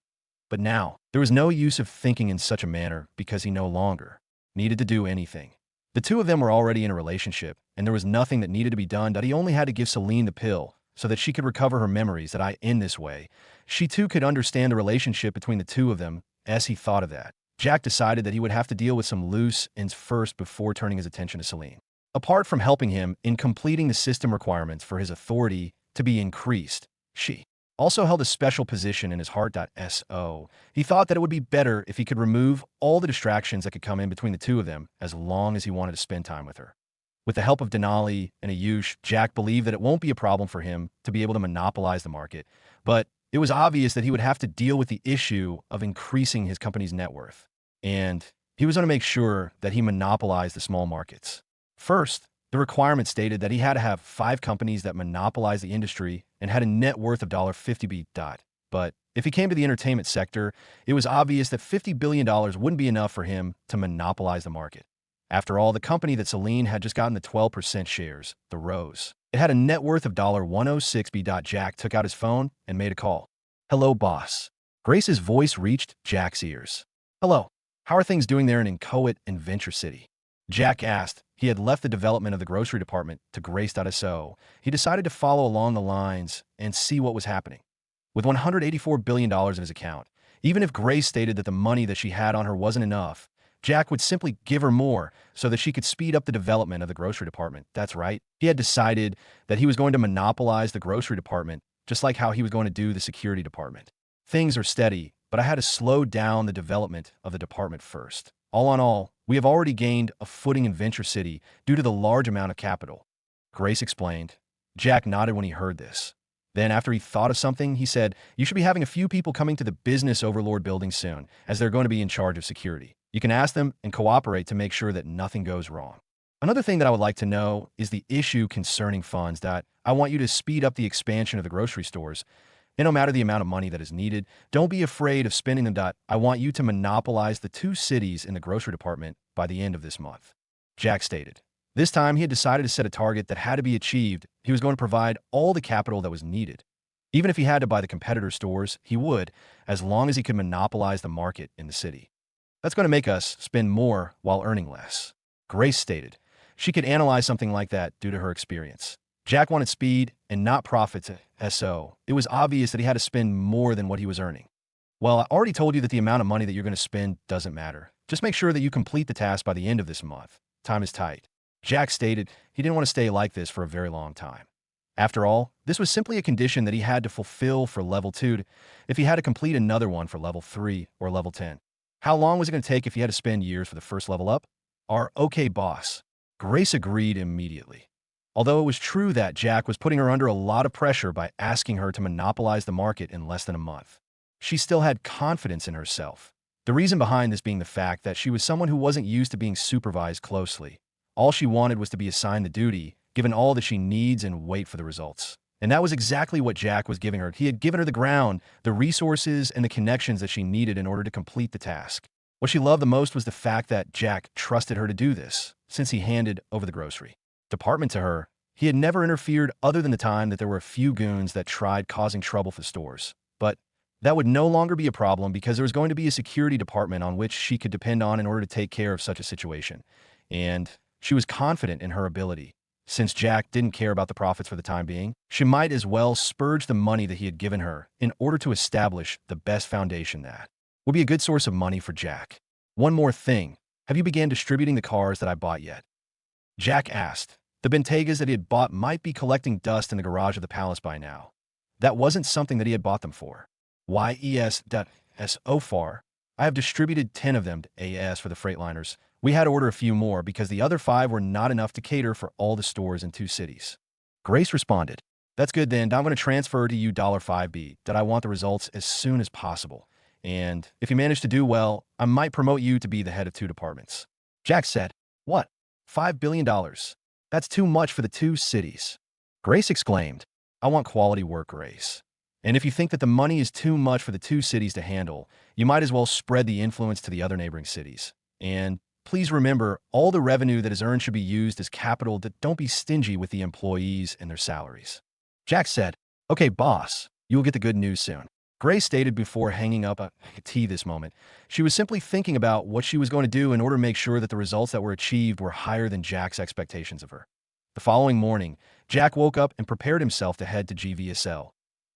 But now, there was no use of thinking in such a manner because he no longer needed to do anything. The two of them were already in a relationship, and there was nothing that needed to be done. He only had to give Celine the pill so that she could recover her memories. In this way, she too could understand the relationship between the two of them. As he thought of that, Jack decided that he would have to deal with some loose ends first before turning his attention to Celine. Apart from helping him in completing the system requirements for his authority to be increased, she also held a special position in his heart. So he thought that it would be better if he could remove all the distractions that could come in between the two of them as long as he wanted to spend time with her. With the help of Denali and Ayush, Jack believed that it won't be a problem for him to be able to monopolize the market, but it was obvious that he would have to deal with the issue of increasing his company's net worth, and he was going to make sure that he monopolized the small markets. First, the requirement stated that he had to have 5 companies that monopolized the industry and had a net worth of $50 billion. But if he came to the entertainment sector, it was obvious that $50 billion wouldn't be enough for him to monopolize the market. After all, the company that Celine had just gotten the 12% shares, the Rose, it had a net worth of $106 billion. Jack took out his phone and made a call. "Hello, boss." Grace's voice reached Jack's ears. "Hello. How are things doing there in Inchoate and Venture City?" Jack asked. He had left the development of the grocery department to Grace.so. He decided to follow along the lines and see what was happening. With $184 billion in his account, even if Grace stated that the money that she had on her wasn't enough, Jack would simply give her more so that she could speed up the development of the grocery department. That's right. He had decided that he was going to monopolize the grocery department, just like how he was going to do the security department. Things are steady, but I had to slow down the development of the department first. All in all, we have already gained a footing in Venture City due to the large amount of capital," Grace explained. Jack nodded when he heard this. Then, after he thought of something, he said, "You should be having a few people coming to the Business Overlord building soon, as they're going to be in charge of security. You can ask them and cooperate to make sure that nothing goes wrong. Another thing that I would like to know is the issue concerning funds. I want you to speed up the expansion of the grocery stores. And no matter the amount of money that is needed, don't be afraid of spending them. I want you to monopolize the 2 cities in the grocery department by the end of this month," Jack stated. This time, he had decided to set a target that had to be achieved. He was going to provide all the capital that was needed. Even if he had to buy the competitor stores, he would, as long as he could monopolize the market in the city. "That's going to make us spend more while earning less," Grace stated. She could analyze something like that due to her experience. Jack wanted speed and not profits, so it was obvious that he had to spend more than what he was earning. "Well, I already told you that the amount of money that you're going to spend doesn't matter. Just make sure that you complete the task by the end of this month. Time is tight," Jack stated. He didn't want to stay like this for a very long time. After all, this was simply a condition that he had to fulfill for level 2 if he had to complete another one for level 3 or level 10. How long was it going to take if he had to spend years for the first level up? Okay, boss. Grace agreed immediately. Although it was true that Jack was putting her under a lot of pressure by asking her to monopolize the market in less than a month, she still had confidence in herself. The reason behind this being the fact that she was someone who wasn't used to being supervised closely. All she wanted was to be assigned the duty, given all that she needs, and wait for the results. And that was exactly what Jack was giving her. He had given her the ground, the resources, and the connections that she needed in order to complete the task. What she loved the most was the fact that Jack trusted her to do this, since he handed over the grocery department to her. He had never interfered other than the time that there were a few goons that tried causing trouble for stores. But that would no longer be a problem because there was going to be a security department on which she could depend on in order to take care of such a situation. And she was confident in her ability. Since Jack didn't care about the profits for the time being, she might as well spurge the money that he had given her in order to establish the best foundation that would be a good source of money for Jack. "One more thing. Have you began distributing the cars that I bought yet?" Jack asked. The Bentegas that he had bought might be collecting dust in the garage of the palace by now. That wasn't something that he had bought them for. So far, I have distributed 10 of them to AS for the Freightliners. We had to order a few more because the other 5 were not enough to cater for all the stores in 2 cities. Grace responded. That's good then. I'm going to transfer to you $5B that I want the results as soon as possible. And if you manage to do well, I might promote you to be the head of 2 departments. Jack said, "What? $5 billion? That's too much for the 2 cities." Grace exclaimed, "I want quality work, Grace. And if you think that the money is too much for the 2 cities to handle, you might as well spread the influence to the other neighboring cities. And please remember, all the revenue that is earned should be used as capital. That don't be stingy with the employees and their salaries." Jack said, "Okay, boss, you will get the good news soon." Grace stated before hanging up a tea this moment. She was simply thinking about what she was going to do in order to make sure that the results that were achieved were higher than Jack's expectations of her. The following morning, Jack woke up and prepared himself to head to GVSL.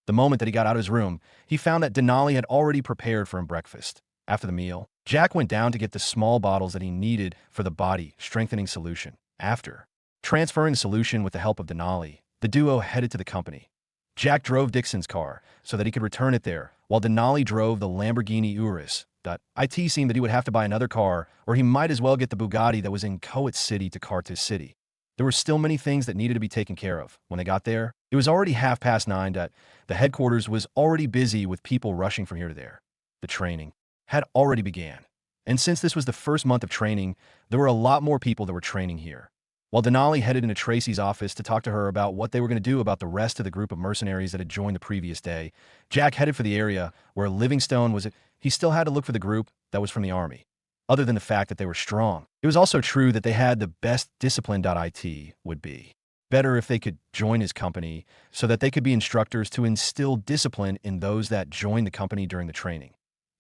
The moment that he got out of his room, he found that Denali had already prepared for him breakfast. After the meal, Jack went down to get the small bottles that he needed for the body strengthening solution. After transferring the solution with the help of Denali, the duo headed to the company. Jack drove Dixon's car so that he could return it there, while Denali drove the Lamborghini Urus. It seemed that he would have to buy another car, or he might as well get the Bugatti that was in Coet City to Carthage City. There were still many things that needed to be taken care of. When they got there, it was already 9:30. The headquarters was already busy with people rushing from here to there. The training had already began. And since this was the first month of training, there were a lot more people that were training here. While Denali headed into Tracy's office to talk to her about what they were going to do about the rest of the group of mercenaries that had joined the previous day, Jack headed for the area where Livingstone was. He still had to look for the group that was from the army. Other than the fact that they were strong, it was also true that they had the best discipline. It would be better if they could join his company so that they could be instructors to instill discipline in those that joined the company during the training.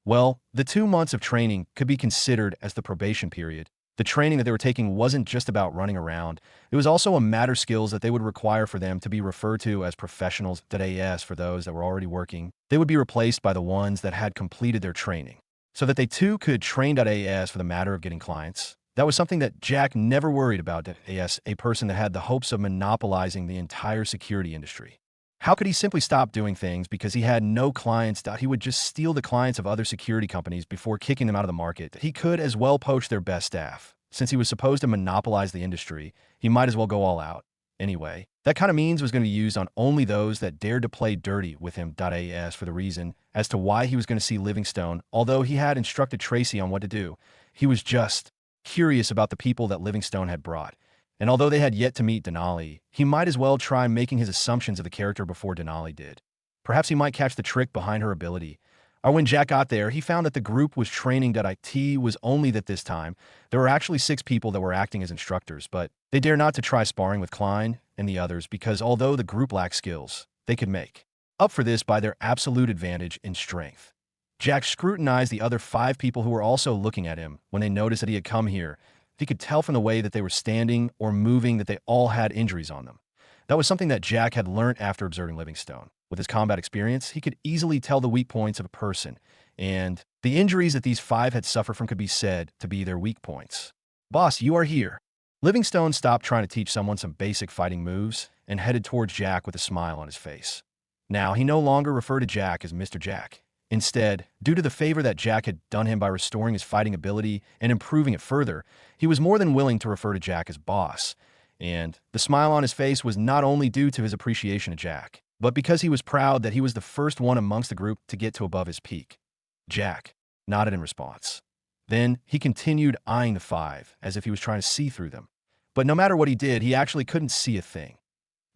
Well, the 2 months of training could be considered as the probation period. The training that they were taking wasn't just about running around. It was also a matter of skills that they would require for them to be referred to as professionals. AS for those that were already working. They would be replaced by the ones that had completed their training, so that they too could train AS for the matter of getting clients. That was something that Jack never worried about. AS, a person that had the hopes of monopolizing the entire security industry. How could he simply stop doing things because he had no clients? He would just steal the clients of other security companies before kicking them out of the market. He could as well poach their best staff. Since he was supposed to monopolize the industry, he might as well go all out. Anyway, that kind of means was going to be used on only those that dared to play dirty with him. AS for the reason as to why he was going to see Livingstone. Although he had instructed Tracy on what to do, he was just curious about the people that Livingstone had brought. And although they had yet to meet Denali, he might as well try making his assumptions of the character before Denali did. Perhaps he might catch the trick behind her ability. Or when Jack got there, he found that the group was training. It was only that this time, there were actually 6 people that were acting as instructors, but they dare not to try sparring with Klein and the others because although the group lacked skills, they could make up for this by their absolute advantage in strength. Jack scrutinized the other 5 people who were also looking at him when they noticed that he had come here. He could tell from the way that they were standing or moving that they all had injuries on them. That was something that Jack had learned after observing Livingstone. With his combat experience, he could easily tell the weak points of a person, and the injuries that these 5 had suffered from could be said to be their weak points. "Boss, you are here." Livingstone stopped trying to teach someone some basic fighting moves and headed towards Jack with a smile on his face. Now, he no longer referred to Jack as Mr. Jack. Instead, due to the favor that Jack had done him by restoring his fighting ability and improving it further, he was more than willing to refer to Jack as boss. And the smile on his face was not only due to his appreciation of Jack, but because he was proud that he was the first one amongst the group to get to above his peak. Jack nodded in response. Then he continued eyeing the 5 as if he was trying to see through them. But no matter what he did, he actually couldn't see a thing.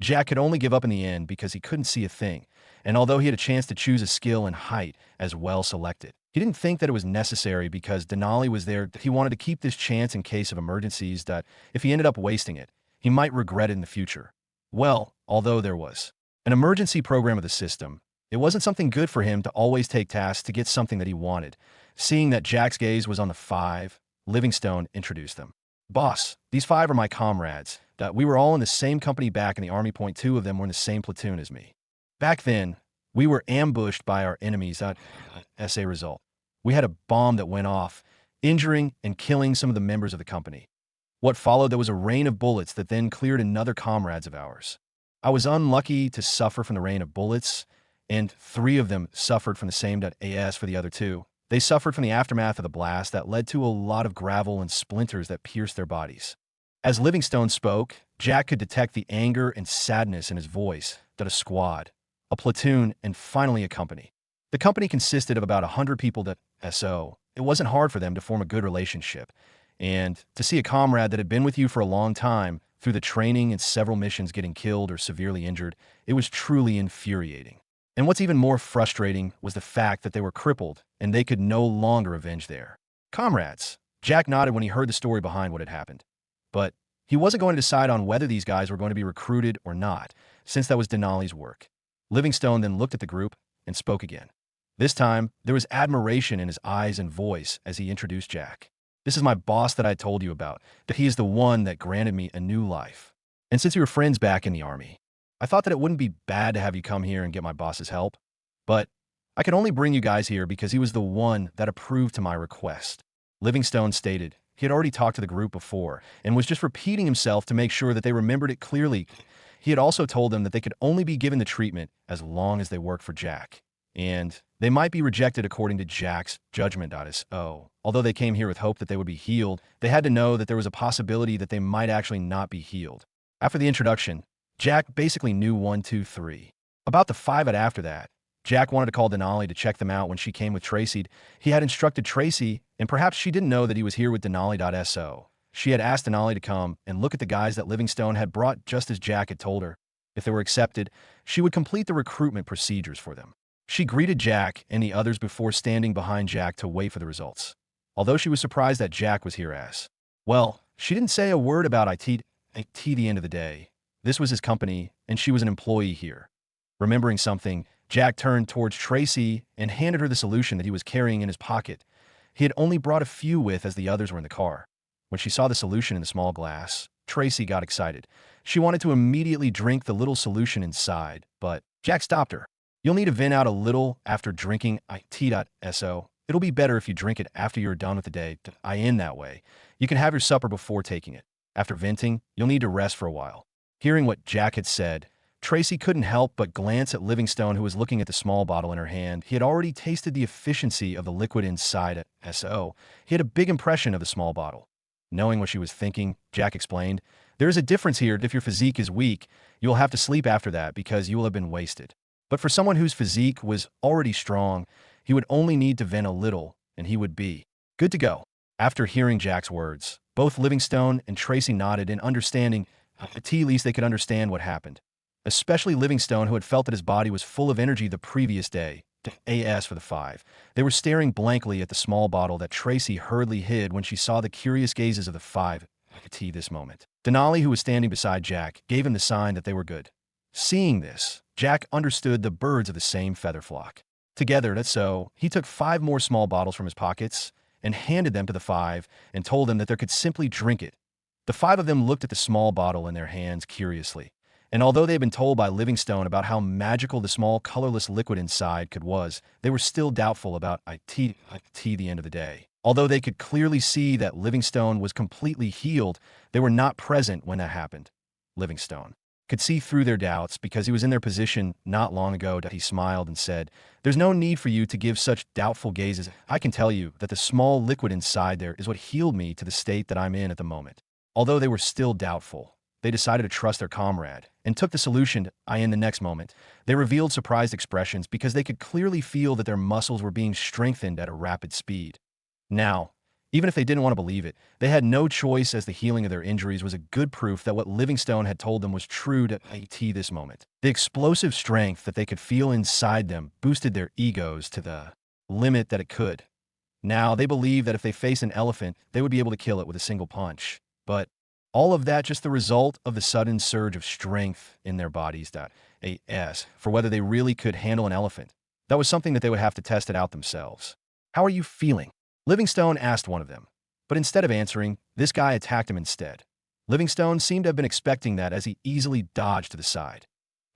Jack could only give up in the end because he couldn't see a thing, and although he had a chance to choose a skill and height as well selected, he didn't think that it was necessary because Denali was there. He wanted to keep this chance in case of emergencies that if he ended up wasting it, he might regret it in the future. Well, although there was an emergency program of the system, it wasn't something good for him to always take tasks to get something that he wanted. Seeing that Jack's gaze was on the 5, Livingstone introduced them. "Boss, these 5 are my comrades. We were all in the same company back in the Army. 2 of them were in the same platoon as me. Back then, we were ambushed by our enemies. As a result, we had a bomb that went off, injuring and killing some of the members of the company. What followed, there was a rain of bullets that then cleared another comrades of ours. I was unlucky to suffer from the rain of bullets, and 3 of them suffered from the same. As for the other 2, they suffered from the aftermath of the blast that led to a lot of gravel and splinters that pierced their bodies." As Livingstone spoke, Jack could detect the anger and sadness in his voice that a squad, a platoon, and finally a company. The company consisted of about 100 people so it wasn't hard for them to form a good relationship. And to see a comrade that had been with you for a long time through the training and several missions getting killed or severely injured, it was truly infuriating. And what's even more frustrating was the fact that they were crippled and they could no longer avenge their comrades. Jack nodded when he heard the story behind what had happened. But he wasn't going to decide on whether these guys were going to be recruited or not, since that was Denali's work. Livingstone then looked at the group and spoke again. This time, there was admiration in his eyes and voice as he introduced Jack. This is my boss that I told you about, that he is the one that granted me a new life. And since we were friends back in the army, I thought that it wouldn't be bad to have you come here and get my boss's help. But I could only bring you guys here because he was the one that approved to my request. Livingstone stated he had already talked to the group before and was just repeating himself to make sure that they remembered it clearly. He had also told them that they could only be given the treatment as long as they worked for Jack. And they might be rejected according to Jack's judgment. Although they came here with hope that they would be healed, they had to know that there was a possibility that they might actually not be healed. After the introduction, Jack basically knew 1, 2, 3. About the 5 after that, Jack wanted to call Denali to check them out when she came with Tracy. He had instructed Tracy, and perhaps she didn't know that he was here with Denali. She had asked Denali to come and look at the guys that Livingstone had brought just as Jack had told her. If they were accepted, she would complete the recruitment procedures for them. She greeted Jack and the others before standing behind Jack to wait for the results. Although she was surprised that Jack was here she didn't say a word about IT the end of the day. This was his company, and she was an employee here. Remembering something, Jack turned towards Tracy and handed her the solution that he was carrying in his pocket. He had only brought a few with as the others were in the car. When she saw the solution in the small glass, Tracy got excited. She wanted to immediately drink the little solution inside, but Jack stopped her. You'll need to vent out a little after drinking IT. It'll be better if you drink it after you're done with the day. In that way. You can have your supper before taking it. After venting, you'll need to rest for a while. Hearing what Jack had said, Tracy couldn't help but glance at Livingstone, who was looking at the small bottle in her hand. He had already tasted the efficiency of the liquid inside He had a big impression of the small bottle. Knowing what she was thinking, Jack explained, "There is a difference here. If your physique is weak, you will have to sleep after that because you will have been wasted. But for someone whose physique was already strong, he would only need to vent a little, and he would be good to go." After hearing Jack's words, both Livingstone and Tracy nodded in understanding. At least they could understand what happened. Especially Livingstone, who had felt that his body was full of energy the previous day. For the 5. They were staring blankly at the small bottle that Tracy hurriedly hid when she saw the curious gazes of the 5. This moment. Denali, who was standing beside Jack, gave him the sign that they were good. Seeing this, Jack understood the birds of the same feather flock. Together, he took 5 more small bottles from his pockets and handed them to the 5 and told them that they could simply drink it. The 5 of them looked at the small bottle in their hands curiously. And although they had been told by Livingstone about how magical the small colorless liquid inside was, they were still doubtful about the end of the day. Although they could clearly see that Livingstone was completely healed, they were not present when that happened. Livingstone could see through their doubts because he was in their position not long ago. He smiled and said, "There's no need for you to give such doubtful gazes. I can tell you that the small liquid inside there is what healed me to the state that I'm in at the moment." Although they were still doubtful, they decided to trust their comrade and took the solution. In the next moment, they revealed surprised expressions because they could clearly feel that their muscles were being strengthened at a rapid speed. Now, even if they didn't want to believe it, they had no choice, as the healing of their injuries was a good proof that what Livingstone had told them was true to this moment. The explosive strength that they could feel inside them boosted their egos to the limit that it could. Now, they believed that if they faced an elephant, they would be able to kill it with a single punch. But all of that just the result of the sudden surge of strength in their bodies. For whether they really could handle an elephant, that was something that they would have to test it out themselves. "How are you feeling?" Livingstone asked one of them. But instead of answering, this guy attacked him instead. Livingstone seemed to have been expecting that as he easily dodged to the side.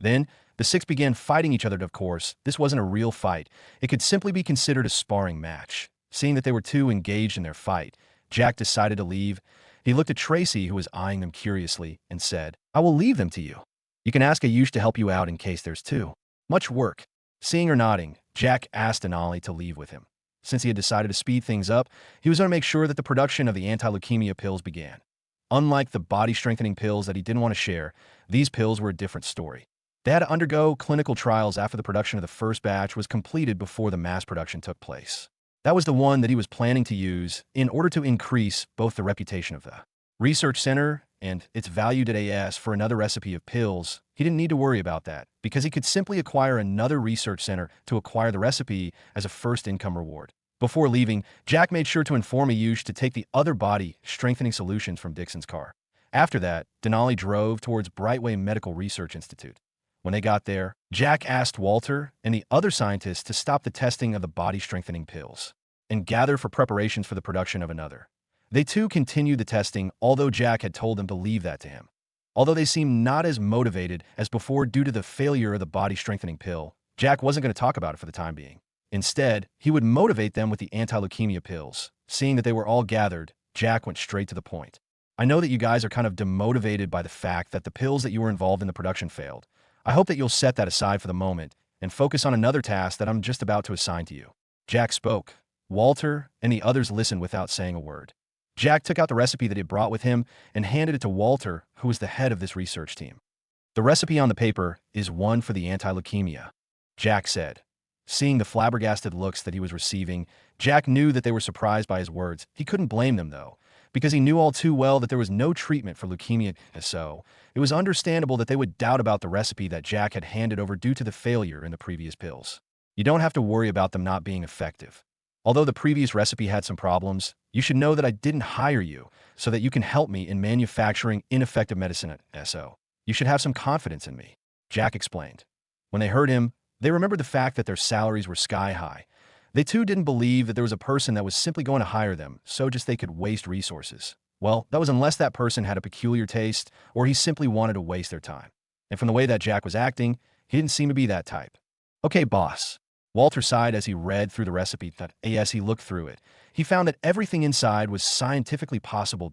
Then, the 6 began fighting each other. Of course, this wasn't a real fight. It could simply be considered a sparring match. Seeing that they were too engaged in their fight, Jack decided to leave. He looked at Tracy, who was eyeing them curiously, and said, "I will leave them to you. You can ask Ayush to help you out in case there's too much work." Seeing her nodding, Jack asked Denali to leave with him. Since he had decided to speed things up, he was going to make sure that the production of the anti-leukemia pills began. Unlike the body-strengthening pills that he didn't want to share, these pills were a different story. They had to undergo clinical trials after the production of the first batch was completed before the mass production took place. That was the one that he was planning to use in order to increase both the reputation of the research center and its valued at AS for another recipe of pills. He didn't need to worry about that because he could simply acquire another research center to acquire the recipe as a first income reward. Before leaving, Jack made sure to inform Ayush to take the other body-strengthening solutions from Dixon's car. After that, Denali drove towards Brightway Medical Research Institute. When they got there, Jack asked Walter and the other scientists to stop the testing of the body-strengthening pills and gather for preparations for the production of another. They too continued the testing, although Jack had told them to leave that to him. Although they seemed not as motivated as before due to the failure of the body-strengthening pill, Jack wasn't going to talk about it for the time being. Instead, he would motivate them with the anti-leukemia pills. Seeing that they were all gathered, Jack went straight to the point. I know that you guys are kind of demotivated by the fact that the pills that you were involved in the production failed. I hope that you'll set that aside for the moment and focus on another task that I'm just about to assign to you. Jack spoke. Walter and the others listened without saying a word. Jack took out the recipe that he had brought with him and handed it to Walter, who was the head of this research team. The recipe on the paper is one for the anti-leukemia, Jack said. Seeing the flabbergasted looks that he was receiving, Jack knew that they were surprised by his words. He couldn't blame them, though, because he knew all too well that there was no treatment for leukemia, so it was understandable that they would doubt about the recipe that Jack had handed over due to the failure in the previous pills. You don't have to worry about them not being effective. Although the previous recipe had some problems, you should know that I didn't hire you so that you can help me in manufacturing ineffective medicine, so you should have some confidence in me, Jack explained. When they heard him, they remembered the fact that their salaries were sky high. They too didn't believe that there was a person that was simply going to hire them so just they could waste resources. Well, that was unless that person had a peculiar taste or he simply wanted to waste their time. And from the way that Jack was acting, he didn't seem to be that type. Okay, boss. Walter sighed as he read through the recipe. As he looked through it, he found that everything inside was scientifically possible.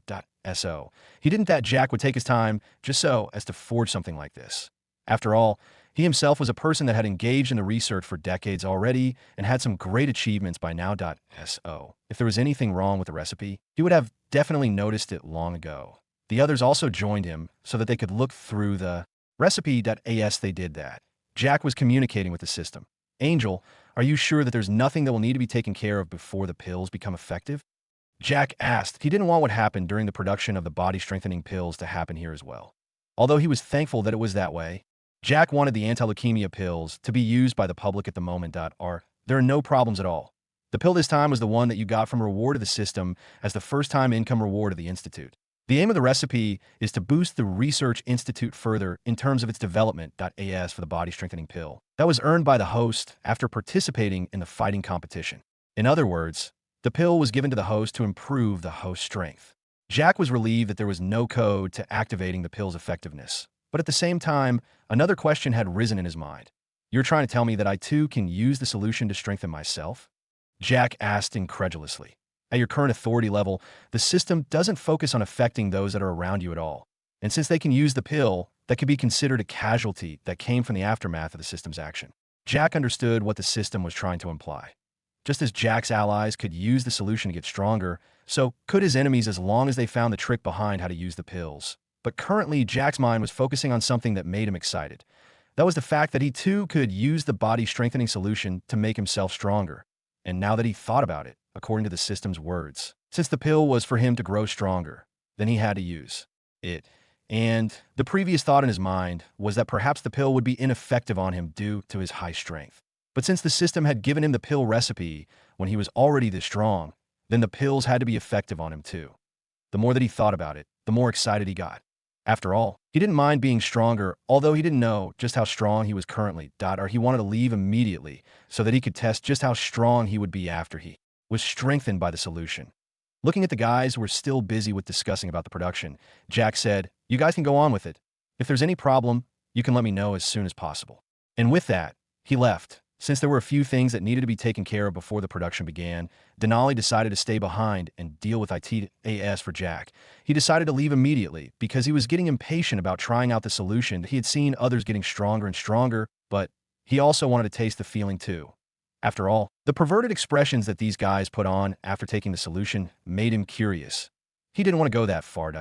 So he didn't that Jack would take his time just so as to forge something like this. After all, he himself was a person that had engaged in the research for decades already and had some great achievements by now. So if there was anything wrong with the recipe, he would have definitely noticed it long ago. The others also joined him so that they could look through the recipe. As they did that, Jack was communicating with the system. Angel, are you sure that there's nothing that will need to be taken care of before the pills become effective? Jack asked. He didn't want what happened during the production of the body-strengthening pills to happen here as well. Although he was thankful that it was that way, Jack wanted the anti-leukemia pills to be used by the public at the moment. There are no problems at all. The pill this time was the one that you got from reward of the system as the first-time income reward of the Institute. The aim of the recipe is to boost the Research Institute further in terms of its development. As for the body-strengthening pill, that was earned by the host after participating in the fighting competition. In other words, the pill was given to the host to improve the host's strength. Jack was relieved that there was no code to activating the pill's effectiveness. But at the same time, another question had risen in his mind. You're trying to tell me that I too can use the solution to strengthen myself? Jack asked incredulously. At your current authority level, the system doesn't focus on affecting those that are around you at all. And since they can use the pill, that could be considered a casualty that came from the aftermath of the system's action. Jack understood what the system was trying to imply. Just as Jack's allies could use the solution to get stronger, so could his enemies as long as they found the trick behind how to use the pills. But currently, Jack's mind was focusing on something that made him excited. That was the fact that he too could use the body-strengthening solution to make himself stronger. And now that he thought about it, according to the system's words, since the pill was for him to grow stronger, then he had to use it. And the previous thought in his mind was that perhaps the pill would be ineffective on him due to his high strength. But since the system had given him the pill recipe when he was already this strong, then the pills had to be effective on him too. The more that he thought about it, the more excited he got. After all, he didn't mind being stronger, although he didn't know just how strong he was currently. Or he wanted to leave immediately so that he could test just how strong he would be after he was strengthened by the solution. Looking at the guys who were still busy with discussing about the production, Jack said, "You guys can go on with it. If there's any problem, you can let me know as soon as possible." And with that, he left. Since there were a few things that needed to be taken care of before the production began, Denali decided to stay behind and deal with ITAS for Jack. He decided to leave immediately because he was getting impatient about trying out the solution. He had seen others getting stronger and stronger, but he also wanted to taste the feeling too. After all, the perverted expressions that these guys put on after taking the solution made him curious. He didn't want to go that far.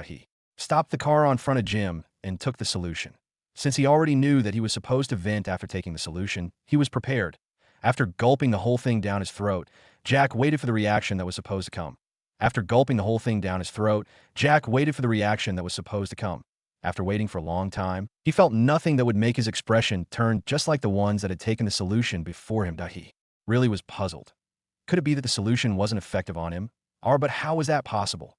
stopped the car in front of Jim, and took the solution. Since he already knew that he was supposed to vent after taking the solution, he was prepared. After gulping the whole thing down his throat, Jack waited for the reaction that was supposed to come. After gulping the whole thing down his throat, Jack waited for the reaction that was supposed to come. After waiting for a long time, he felt nothing that would make his expression turn just like the ones that had taken the solution before him. He really was puzzled. Could it be that the solution wasn't effective on him? But how was that possible?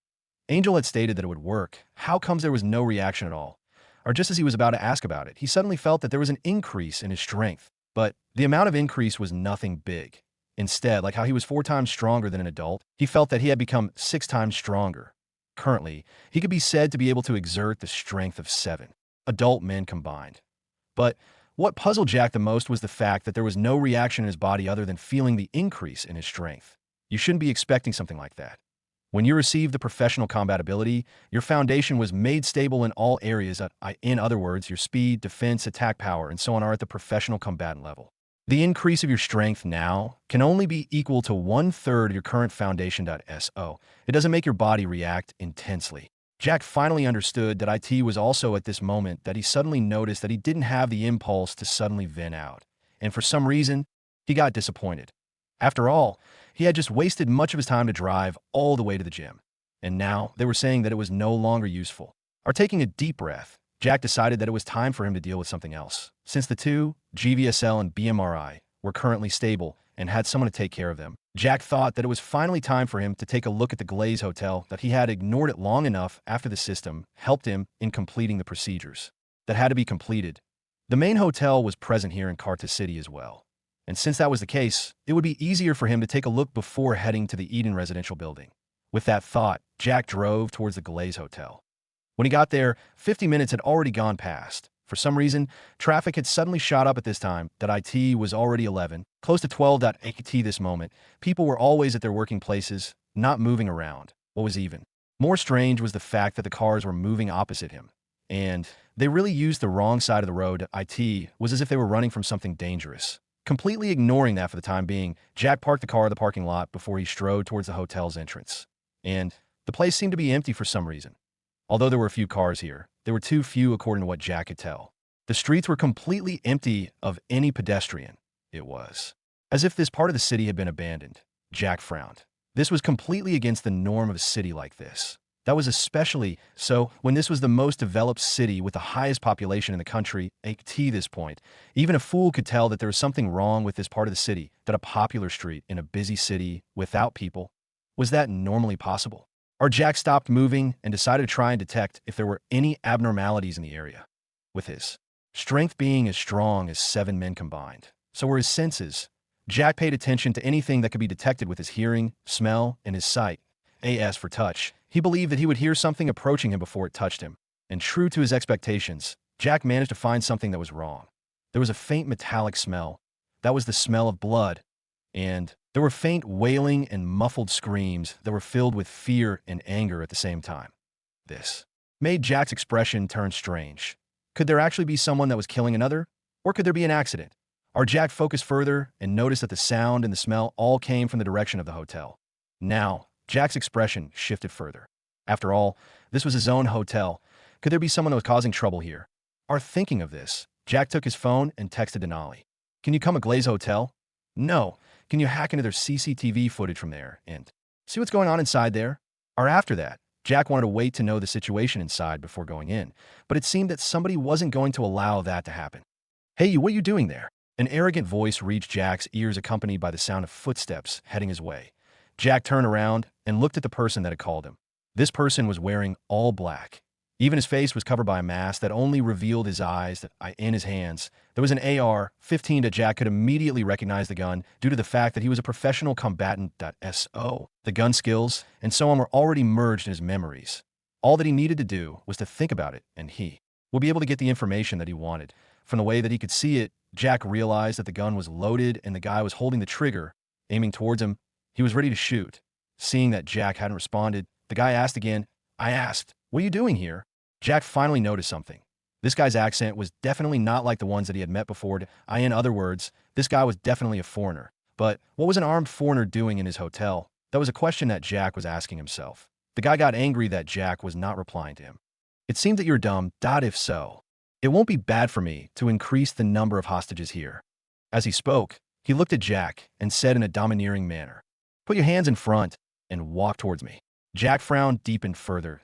Angel had stated that it would work. How comes there was no reaction at all? Or just as he was about to ask about it, he suddenly felt that there was an increase in his strength. But the amount of increase was nothing big. Instead, like how he was 4 times stronger than an adult, he felt that he had become 6 times stronger. Currently, he could be said to be able to exert the strength of 7 adult men combined. But what puzzled Jack the most was the fact that there was no reaction in his body other than feeling the increase in his strength. You shouldn't be expecting something like that. When you received the professional combat ability, your foundation was made stable in all areas. In other words, your speed, defense, attack power, and so on are at the professional combatant level. The increase of your strength now can only be equal to 1/3 of your current foundation. So it doesn't make your body react intensely. Jack finally understood that IT was also at this moment that he suddenly noticed that he didn't have the impulse to suddenly vent out. And for some reason, he got disappointed. After all, he had just wasted much of his time to drive all the way to the gym. And now they were saying that it was no longer useful. Taking a deep breath, Jack decided that it was time for him to deal with something else. Since the two, GVSL and BMRI, were currently stable and had someone to take care of them, Jack thought that it was finally time for him to take a look at the Glaze Hotel, that he had ignored it long enough after the system helped him in completing the procedures that had to be completed. The main hotel was present here in Carta City as well. And since that was the case, it would be easier for him to take a look before heading to the Eden residential building. With that thought, Jack drove towards the Glaze Hotel. When he got there, 50 minutes had already gone past. For some reason, traffic had suddenly shot up at this time. IT was already 11, close to 12. At this moment, people were always at their working places, not moving around. What was even more strange was the fact that the cars were moving opposite him. And they really used the wrong side of the road. It was as if they were running from something dangerous. Completely ignoring that for the time being, Jack parked the car in the parking lot before he strode towards the hotel's entrance. And the place seemed to be empty for some reason. Although there were a few cars here, there were too few according to what Jack could tell. The streets were completely empty of any pedestrian. It was as if this part of the city had been abandoned. Jack frowned. This was completely against the norm of a city like this. That was especially so when this was the most developed city with the highest population in the country. At this point, even a fool could tell that there was something wrong with this part of the city, that a popular street in a busy city without people. Was that normally possible? Jack stopped moving and decided to try and detect if there were any abnormalities in the area. With his strength being as strong as 7 men combined, so were his senses. Jack paid attention to anything that could be detected with his hearing, smell, and his sight. As for touch, he believed that he would hear something approaching him before it touched him. And true to his expectations, Jack managed to find something that was wrong. There was a faint metallic smell. That was the smell of blood. And there were faint wailing and muffled screams that were filled with fear and anger at the same time. This made Jack's expression turn strange. Could there actually be someone that was killing another? Or could there be an accident? Jack focused further and noticed that the sound and the smell all came from the direction of the hotel. Now, Jack's expression shifted further. After all, this was his own hotel. Could there be someone that was causing trouble here? Thinking of this, Jack took his phone and texted Denali. Can you come to Glaze Hotel? No. Can you hack into their CCTV footage from there and see what's going on inside there? After that, Jack wanted to wait to know the situation inside before going in, but it seemed that somebody wasn't going to allow that to happen. Hey, what are you doing there? An arrogant voice reached Jack's ears, accompanied by the sound of footsteps heading his way. Jack turned around and looked at the person that had called him. This person was wearing all black. Even his face was covered by a mask that only revealed his eyes. In his hands, there was an AR-15 that Jack could immediately recognize the gun due to the fact that he was a professional combatant. So the gun skills and so on were already merged in his memories. All that he needed to do was to think about it, and he would be able to get the information that he wanted. From the way that he could see it, Jack realized that the gun was loaded and the guy was holding the trigger, aiming towards him. He was ready to shoot. Seeing that Jack hadn't responded, the guy asked again. I asked, "What are you doing here?" Jack finally noticed something. This guy's accent was definitely not like the ones that he had met before. In other words, this guy was definitely a foreigner. But what was an armed foreigner doing in his hotel? That was a question that Jack was asking himself. The guy got angry that Jack was not replying to him. It seemed that you're dumb. If so, it won't be bad for me to increase the number of hostages here. As he spoke, he looked at Jack and said in a domineering manner, "Put your hands in front and walk towards me." Jack frowned deepened further.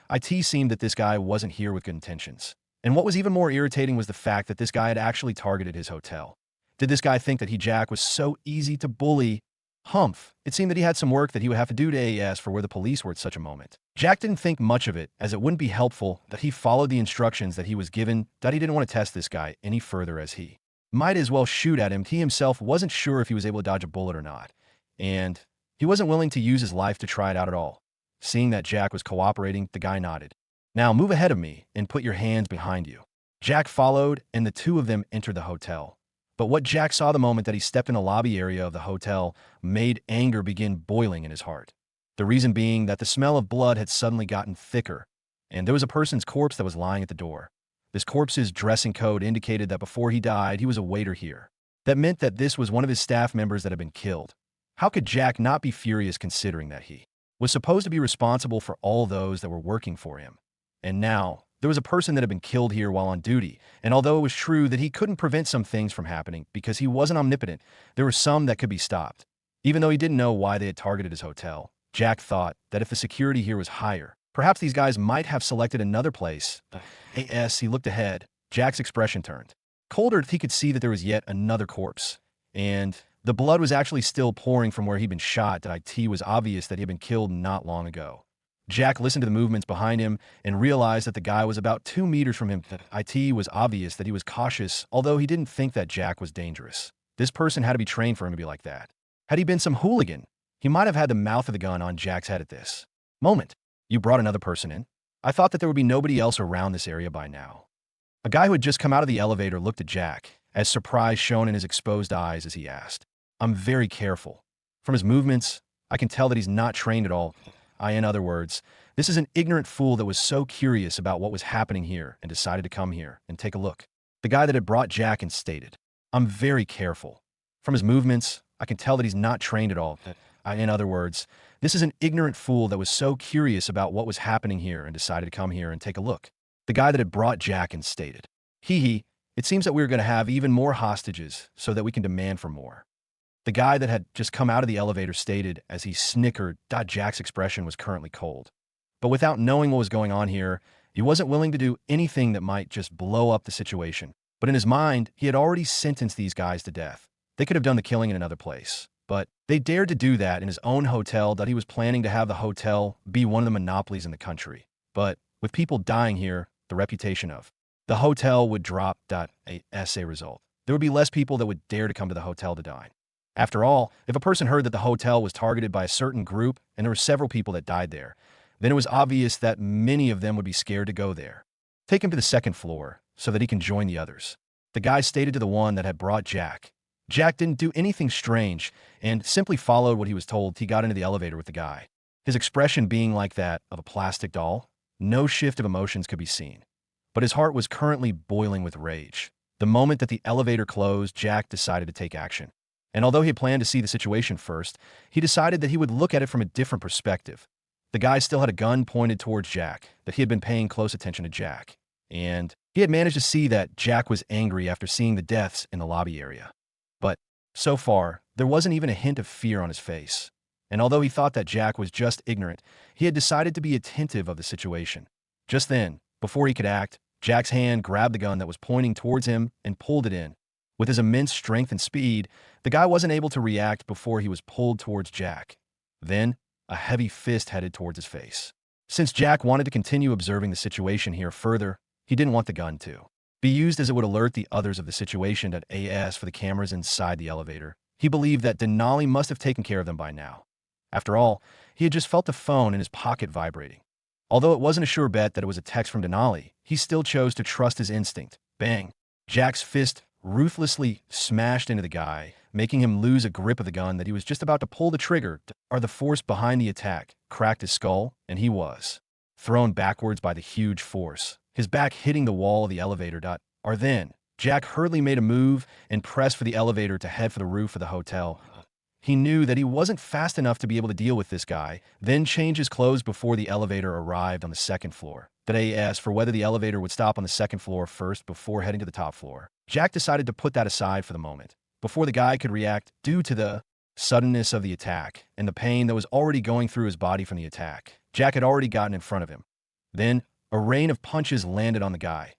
It seemed that this guy wasn't here with good intentions. And what was even more irritating was the fact that this guy had actually targeted his hotel. Did this guy think that Jack was so easy to bully? Humph, it seemed that he had some work that he would have to do to AES for where the police were at such a moment. Jack didn't think much of it, as it wouldn't be helpful that he followed the instructions that he was given, that he didn't want to test this guy any further, as he might as well shoot at him. He himself wasn't sure if he was able to dodge a bullet or not, and he wasn't willing to use his life to try it out at all. Seeing that Jack was cooperating, the guy nodded. "Now move ahead of me and put your hands behind you." Jack followed, and the two of them entered the hotel. But what Jack saw the moment that he stepped in the lobby area of the hotel made anger begin boiling in his heart. The reason being that the smell of blood had suddenly gotten thicker, and there was a person's corpse that was lying at the door. This corpse's dressing code indicated that before he died, he was a waiter here. That meant that this was one of his staff members that had been killed. How could Jack not be furious considering that he was supposed to be responsible for all those that were working for him? And now, there was a person that had been killed here while on duty, and although it was true that he couldn't prevent some things from happening because he wasn't omnipotent, there were some that could be stopped. Even though he didn't know why they had targeted his hotel, Jack thought that if the security here was higher, perhaps these guys might have selected another place. As he looked ahead, Jack's expression turned colder. He could see that there was yet another corpse, and the blood was actually still pouring from where he'd been shot. It was obvious that he had been killed not long ago. Jack listened to the movements behind him and realized that the guy was about 2 meters from him. It was obvious that he was cautious, although he didn't think that Jack was dangerous. This person had to be trained for him to be like that. Had he been some hooligan, he might have had the mouth of the gun on Jack's head at this moment. "You brought another person in? I thought that there would be nobody else around this area by now." A guy who had just come out of the elevator looked at Jack, as surprise shone in his exposed eyes as he asked, "I'm very careful. From his movements, I can tell that he's not trained at all. In other words, this is an ignorant fool that was so curious about what was happening here and decided to come here and take a look." The guy that had brought Jack in stated, "I'm very careful. From his movements, I can tell that he's not trained at all. In other words, this is an ignorant fool that was so curious about what was happening here and decided to come here and take a look." The guy that had brought Jack in stated, It seems that we're going to have even more hostages so that we can demand for more." The guy that had just come out of the elevator stated as he snickered. Jack's expression was currently cold. But without knowing what was going on here, he wasn't willing to do anything that might just blow up the situation. But in his mind, he had already sentenced these guys to death. They could have done the killing in another place, but they dared to do that in his own hotel. That he was planning to have the hotel be one of the monopolies in the country. But with people dying here, the reputation of the hotel would drop. As a result, there would be less people that would dare to come to the hotel to dine. After all, if a person heard that the hotel was targeted by a certain group and there were several people that died there, then it was obvious that many of them would be scared to go there. "Take him to the second floor so that he can join the others," the guy stated to the one that had brought Jack. Jack didn't do anything strange and simply followed what he was told. He got into the elevator with the guy, his expression being like that of a plastic doll. No shift of emotions could be seen, but his heart was currently boiling with rage. The moment that the elevator closed, Jack decided to take action. And although he had planned to see the situation first, he decided that he would look at it from a different perspective. The guy still had a gun pointed towards Jack, that he had been paying close attention to Jack. And he had managed to see that Jack was angry after seeing the deaths in the lobby area. But so far, there wasn't even a hint of fear on his face. And although he thought that Jack was just ignorant, he had decided to be attentive of the situation. Just then, before he could act, Jack's hand grabbed the gun that was pointing towards him and pulled it in. With his immense strength and speed, the guy wasn't able to react before he was pulled towards Jack. Then, a heavy fist headed towards his face. Since Jack wanted to continue observing the situation here further, he didn't want the gun to be used as it would alert the others of the situation. As for the cameras inside the elevator, he believed that Denali must have taken care of them by now. After all, he had just felt the phone in his pocket vibrating. Although it wasn't a sure bet that it was a text from Denali, he still chose to trust his instinct. Bang! Jack's fist ruthlessly smashed into the guy, making him lose a grip of the gun that he was just about to pull the trigger. The force behind the attack cracked his skull, and he was thrown backwards by the huge force, his back hitting the wall of the elevator. Then, Jack hurriedly made a move and pressed for the elevator to head for the roof of the hotel. He knew that he wasn't fast enough to be able to deal with this guy, then change his clothes before the elevator arrived on the second floor. They asked for whether the elevator would stop on the second floor first before heading to the top floor. Jack decided to put that aside for the moment, before the guy could react due to the suddenness of the attack and the pain that was already going through his body from the attack. Jack had already gotten in front of him. Then, a rain of punches landed on the guy.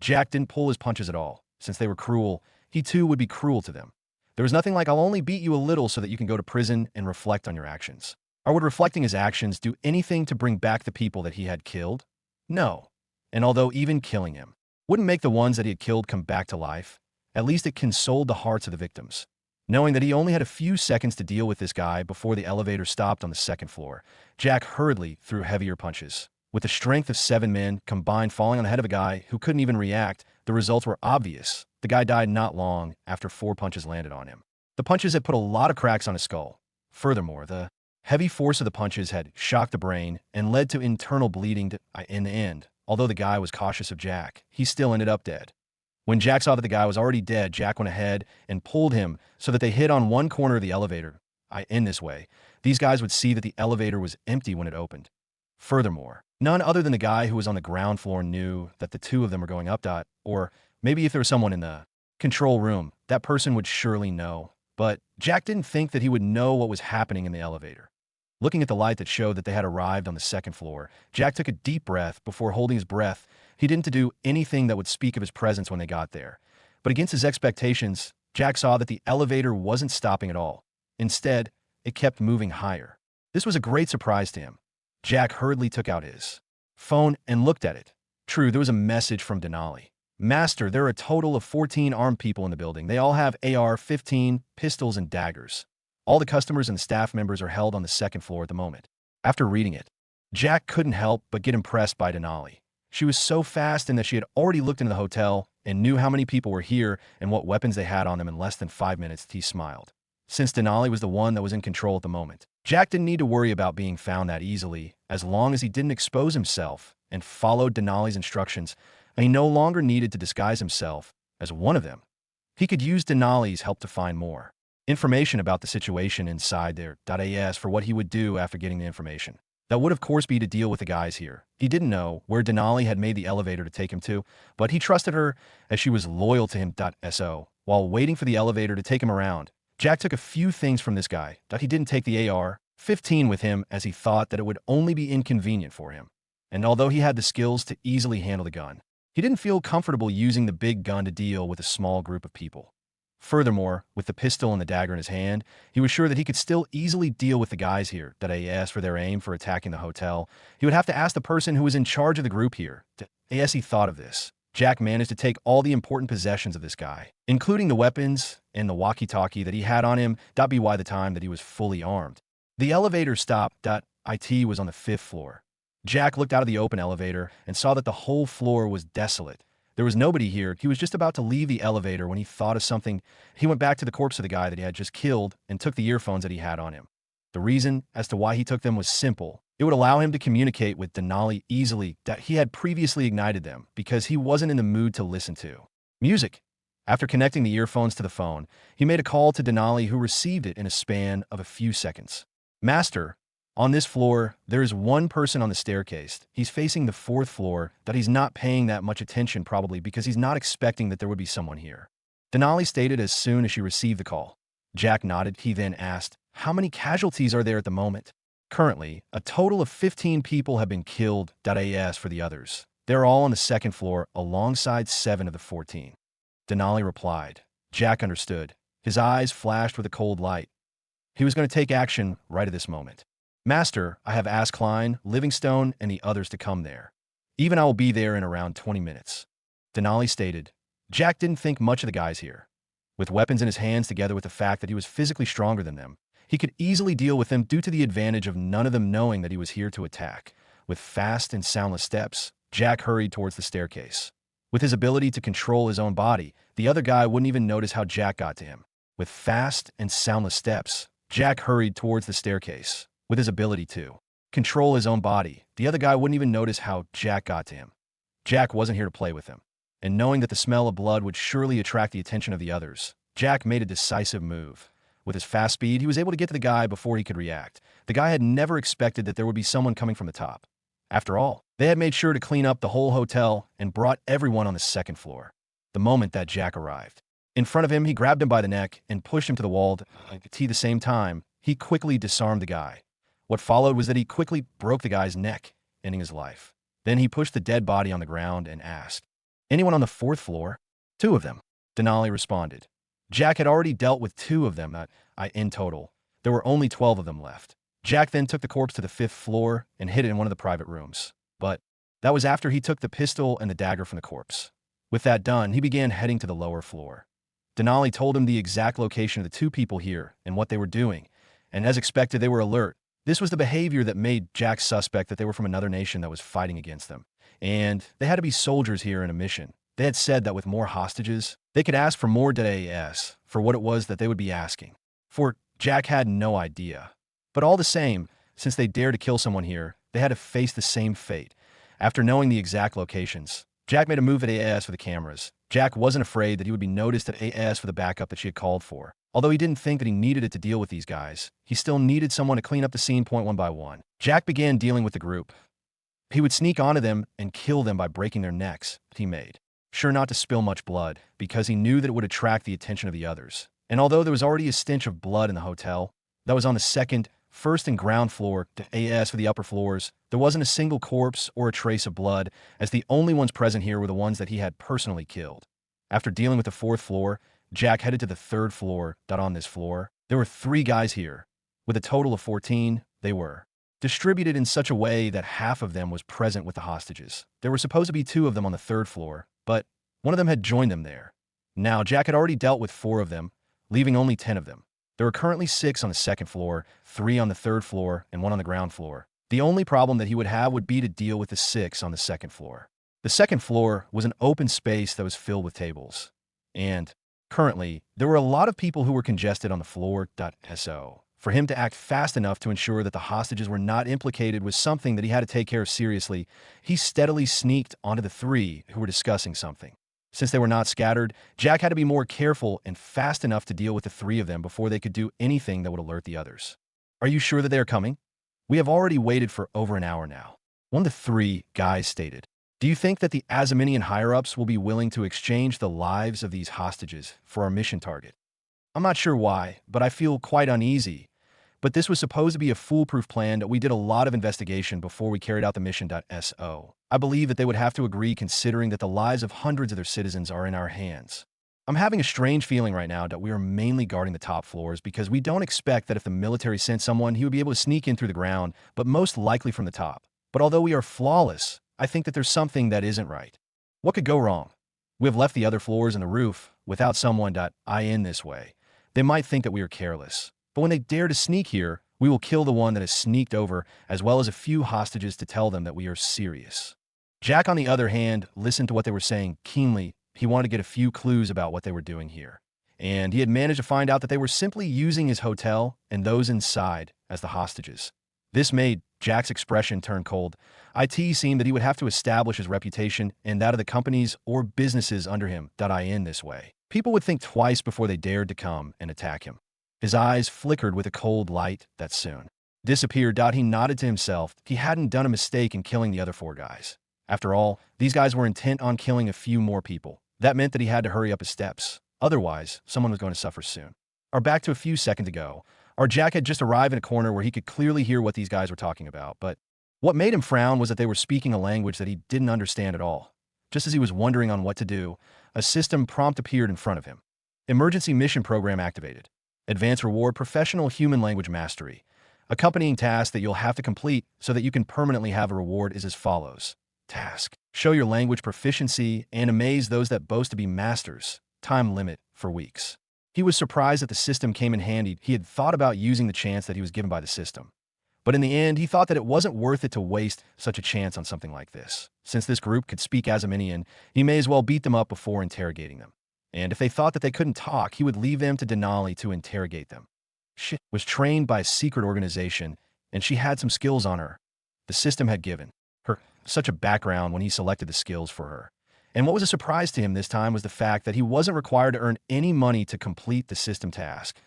Jack didn't pull his punches at all. Since they were cruel, he too would be cruel to them. There was nothing like, "I'll only beat you a little so that you can go to prison and reflect on your actions." Or would reflecting his actions do anything to bring back the people that he had killed? No. And although even killing him wouldn't make the ones that he had killed come back to life, at least it consoled the hearts of the victims. Knowing that he only had a few seconds to deal with this guy before the elevator stopped on the second floor, Jack hurriedly threw heavier punches. With the strength of 7 men combined falling on the head of a guy who couldn't even react, the results were obvious. The guy died not long after 4 punches landed on him. The punches had put a lot of cracks on his skull. Furthermore, the heavy force of the punches had shocked the brain and led to internal bleeding in the end. Although the guy was cautious of Jack, he still ended up dead. When Jack saw that the guy was already dead, Jack went ahead and pulled him so that they hit on one corner of the elevator. In this way, these guys would see that the elevator was empty when it opened. Furthermore, none other than the guy who was on the ground floor knew that the two of them were going up. Or maybe if there was someone in the control room, that person would surely know. But Jack didn't think that he would know what was happening in the elevator. Looking at the light that showed that they had arrived on the second floor, Jack took a deep breath before holding his breath. He didn't do anything that would speak of his presence when they got there. But against his expectations, Jack saw that the elevator wasn't stopping at all. Instead, it kept moving higher. This was a great surprise to him. Jack hurriedly took out his phone and looked at it. True, there was a message from Denali. "Master, there are a total of 14 armed people in the building. They all have AR-15, pistols, and daggers. All the customers and staff members are held on the second floor at the moment." After reading it, Jack couldn't help but get impressed by Denali. She was so fast in that she had already looked into the hotel and knew how many people were here and what weapons they had on them in less than 5 minutes. He smiled. Since Denali was the one that was in control at the moment, Jack didn't need to worry about being found that easily as long as he didn't expose himself and followed Denali's instructions. And he no longer needed to disguise himself as one of them. He could use Denali's help to find more information about the situation inside there. As for what he would do after getting the information, that would of course be to deal with the guys here. He didn't know where Denali had made the elevator to take him to, but he trusted her as she was loyal to him. So, while waiting for the elevator to take him around, Jack took a few things from this guy. He didn't take the AR-15 with him as he thought that it would only be inconvenient for him. And although he had the skills to easily handle the gun, he didn't feel comfortable using the big gun to deal with a small group of people. Furthermore, with the pistol and the dagger in his hand, he was sure that he could still easily deal with the guys here. As for their aim for attacking the hotel, he would have to ask the person who was in charge of the group here. As he thought of this, Jack managed to take all the important possessions of this guy, including the weapons and the walkie-talkie that he had on him. By the time that he was fully armed, the elevator stopped. It was on the 5th floor. Jack looked out of the open elevator and saw that the whole floor was desolate. There was nobody here. He was just about to leave the elevator when he thought of something. He went back to the corpse of the guy that he had just killed and took the earphones that he had on him. The reason as to why he took them was simple. It would allow him to communicate with Denali easily. He had previously ignited them because he wasn't in the mood to listen to music. After connecting the earphones to the phone, he made a call to Denali, who received it in a span of a few seconds. "Master, on this floor, there is one person on the staircase. He's facing the 4th floor. He's not paying that much attention, probably because he's not expecting that there would be someone here," Denali stated as soon as she received the call. Jack nodded. He then asked, "How many casualties are there at the moment?" "Currently, a total of 15 people have been killed." As for the others, they're all on the 2nd floor alongside 7 of the 14. Denali replied. Jack understood. His eyes flashed with a cold light. He was going to take action right at this moment. "Master, I have asked Klein, Livingstone, and the others to come there. Even I will be there in around 20 minutes. Denali stated. Jack didn't think much of the guys here. With weapons in his hands together with the fact that he was physically stronger than them, he could easily deal with them due to the advantage of none of them knowing that he was here to attack. With fast and soundless steps, Jack hurried towards the staircase. With his ability to control his own body, the other guy wouldn't even notice how Jack got to him. With fast and soundless steps, Jack hurried towards the staircase. With his ability to control his own body, the other guy wouldn't even notice how Jack got to him. Jack wasn't here to play with him. And knowing that the smell of blood would surely attract the attention of the others, Jack made a decisive move. With his fast speed, he was able to get to the guy before he could react. The guy had never expected that there would be someone coming from the top. After all, they had made sure to clean up the whole hotel and brought everyone on the second floor. The moment that Jack arrived, in front of him, he grabbed him by the neck and pushed him to the wall. At the same time, he quickly disarmed the guy. What followed was that he quickly broke the guy's neck, ending his life. Then he pushed the dead body on the ground and asked, "Anyone on the fourth floor?" "Two of them," Denali responded. Jack had already dealt with 2 of them. In total, there were only 12 of them left. Jack then took the corpse to the 5th floor and hid it in one of the private rooms. But that was after he took the pistol and the dagger from the corpse. With that done, he began heading to the lower floor. Denali told him the exact location of the 2 people here and what they were doing, and as expected, they were alert. This was the behavior that made Jack suspect that they were from another nation that was fighting against them. And they had to be soldiers here in a mission. They had said that with more hostages, they could ask for more DAS for what it was that they would be asking. For Jack had no idea. But all the same, since they dared to kill someone here, they had to face the same fate. After knowing the exact locations, Jack made a move at AS for the cameras. Jack wasn't afraid that he would be noticed at AS for the backup that she had called for. Although he didn't think that he needed it to deal with these guys, he still needed someone to clean up the scene point one by one. Jack began dealing with the group. He would sneak onto them and kill them by breaking their necks, he made sure not to spill much blood, because he knew that it would attract the attention of the others. And although there was already a stench of blood in the hotel, that was on the second, first, and ground floor to AS for the upper floors, there wasn't a single corpse or a trace of blood, as the only ones present here were the ones that he had personally killed. After dealing with the 4th floor, Jack headed to the 3rd floor. On this floor, there were 3 guys here. With a total of 14, they were distributed in such a way that half of them was present with the hostages. There were supposed to be 2 of them on the 3rd floor, but one of them had joined them there. Now, Jack had already dealt with 4 of them, leaving only 10 of them. There were currently 6 on the 2nd floor, 3 on the 3rd floor, and 1 on the ground floor. The only problem that he would have would be to deal with the 6 on the 2nd floor. The 2nd floor was an open space that was filled with tables. And currently, there were a lot of people who were congested on the floor. So, for him to act fast enough to ensure that the hostages were not implicated was something that he had to take care of seriously. He steadily sneaked onto the 3 who were discussing something. Since they were not scattered, Jack had to be more careful and fast enough to deal with the 3 of them before they could do anything that would alert the others. "Are you sure that they are coming? We have already waited for over an hour now," one of the 3 guys stated. "Do you think that the Azaminian higher-ups will be willing to exchange the lives of these hostages for our mission target?" "I'm not sure why, but I feel quite uneasy. But this was supposed to be a foolproof plan that we did a lot of investigation before we carried out the mission. So, I believe that they would have to agree, considering that the lives of hundreds of their citizens are in our hands. I'm having a strange feeling right now that we are mainly guarding the top floors because we don't expect that if the military sent someone, he would be able to sneak in through the ground, but most likely from the top. But although we are flawless, I think that there's something that isn't right. What could go wrong? We have left the other floors and the roof without someone. In this way, they might think that we are careless. But when they dare to sneak here, we will kill the one that has sneaked over, as well as a few hostages to tell them that we are serious." Jack, on the other hand, listened to what they were saying keenly. He wanted to get a few clues about what they were doing here. And he had managed to find out that they were simply using his hotel and those inside as the hostages. This made Jack's expression turn cold. It seemed that he would have to establish his reputation and that of the companies or businesses under him. In this way, people would think twice before they dared to come and attack him. His eyes flickered with a cold light that soon disappeared. He nodded to himself. He hadn't done a mistake in killing the other 4 guys. After all, these guys were intent on killing a few more people. That meant that he had to hurry up his steps. Otherwise, someone was going to suffer soon. Back to a few seconds ago. Jack had just arrived in a corner where he could clearly hear what these guys were talking about, but what made him frown was that they were speaking a language that he didn't understand at all. Just as he was wondering on what to do, a system prompt appeared in front of him. "Emergency mission program activated. Advanced reward professional human language mastery. Accompanying task that you'll have to complete so that you can permanently have a reward is as follows. Task: show your language proficiency and amaze those that boast to be masters. Time limit for weeks." He was surprised that the system came in handy. He had thought about using the chance that he was given by the system. But in the end, he thought that it wasn't worth it to waste such a chance on something like this. Since this group could speak Azaminian, he may as well beat them up before interrogating them. And if they thought that they couldn't talk, he would leave them to Denali to interrogate them. She was trained by a secret organization, and she had some skills on her. The system had given her such a background when he selected the skills for her. And what was a surprise to him this time was the fact that he wasn't required to earn any money to complete the system task.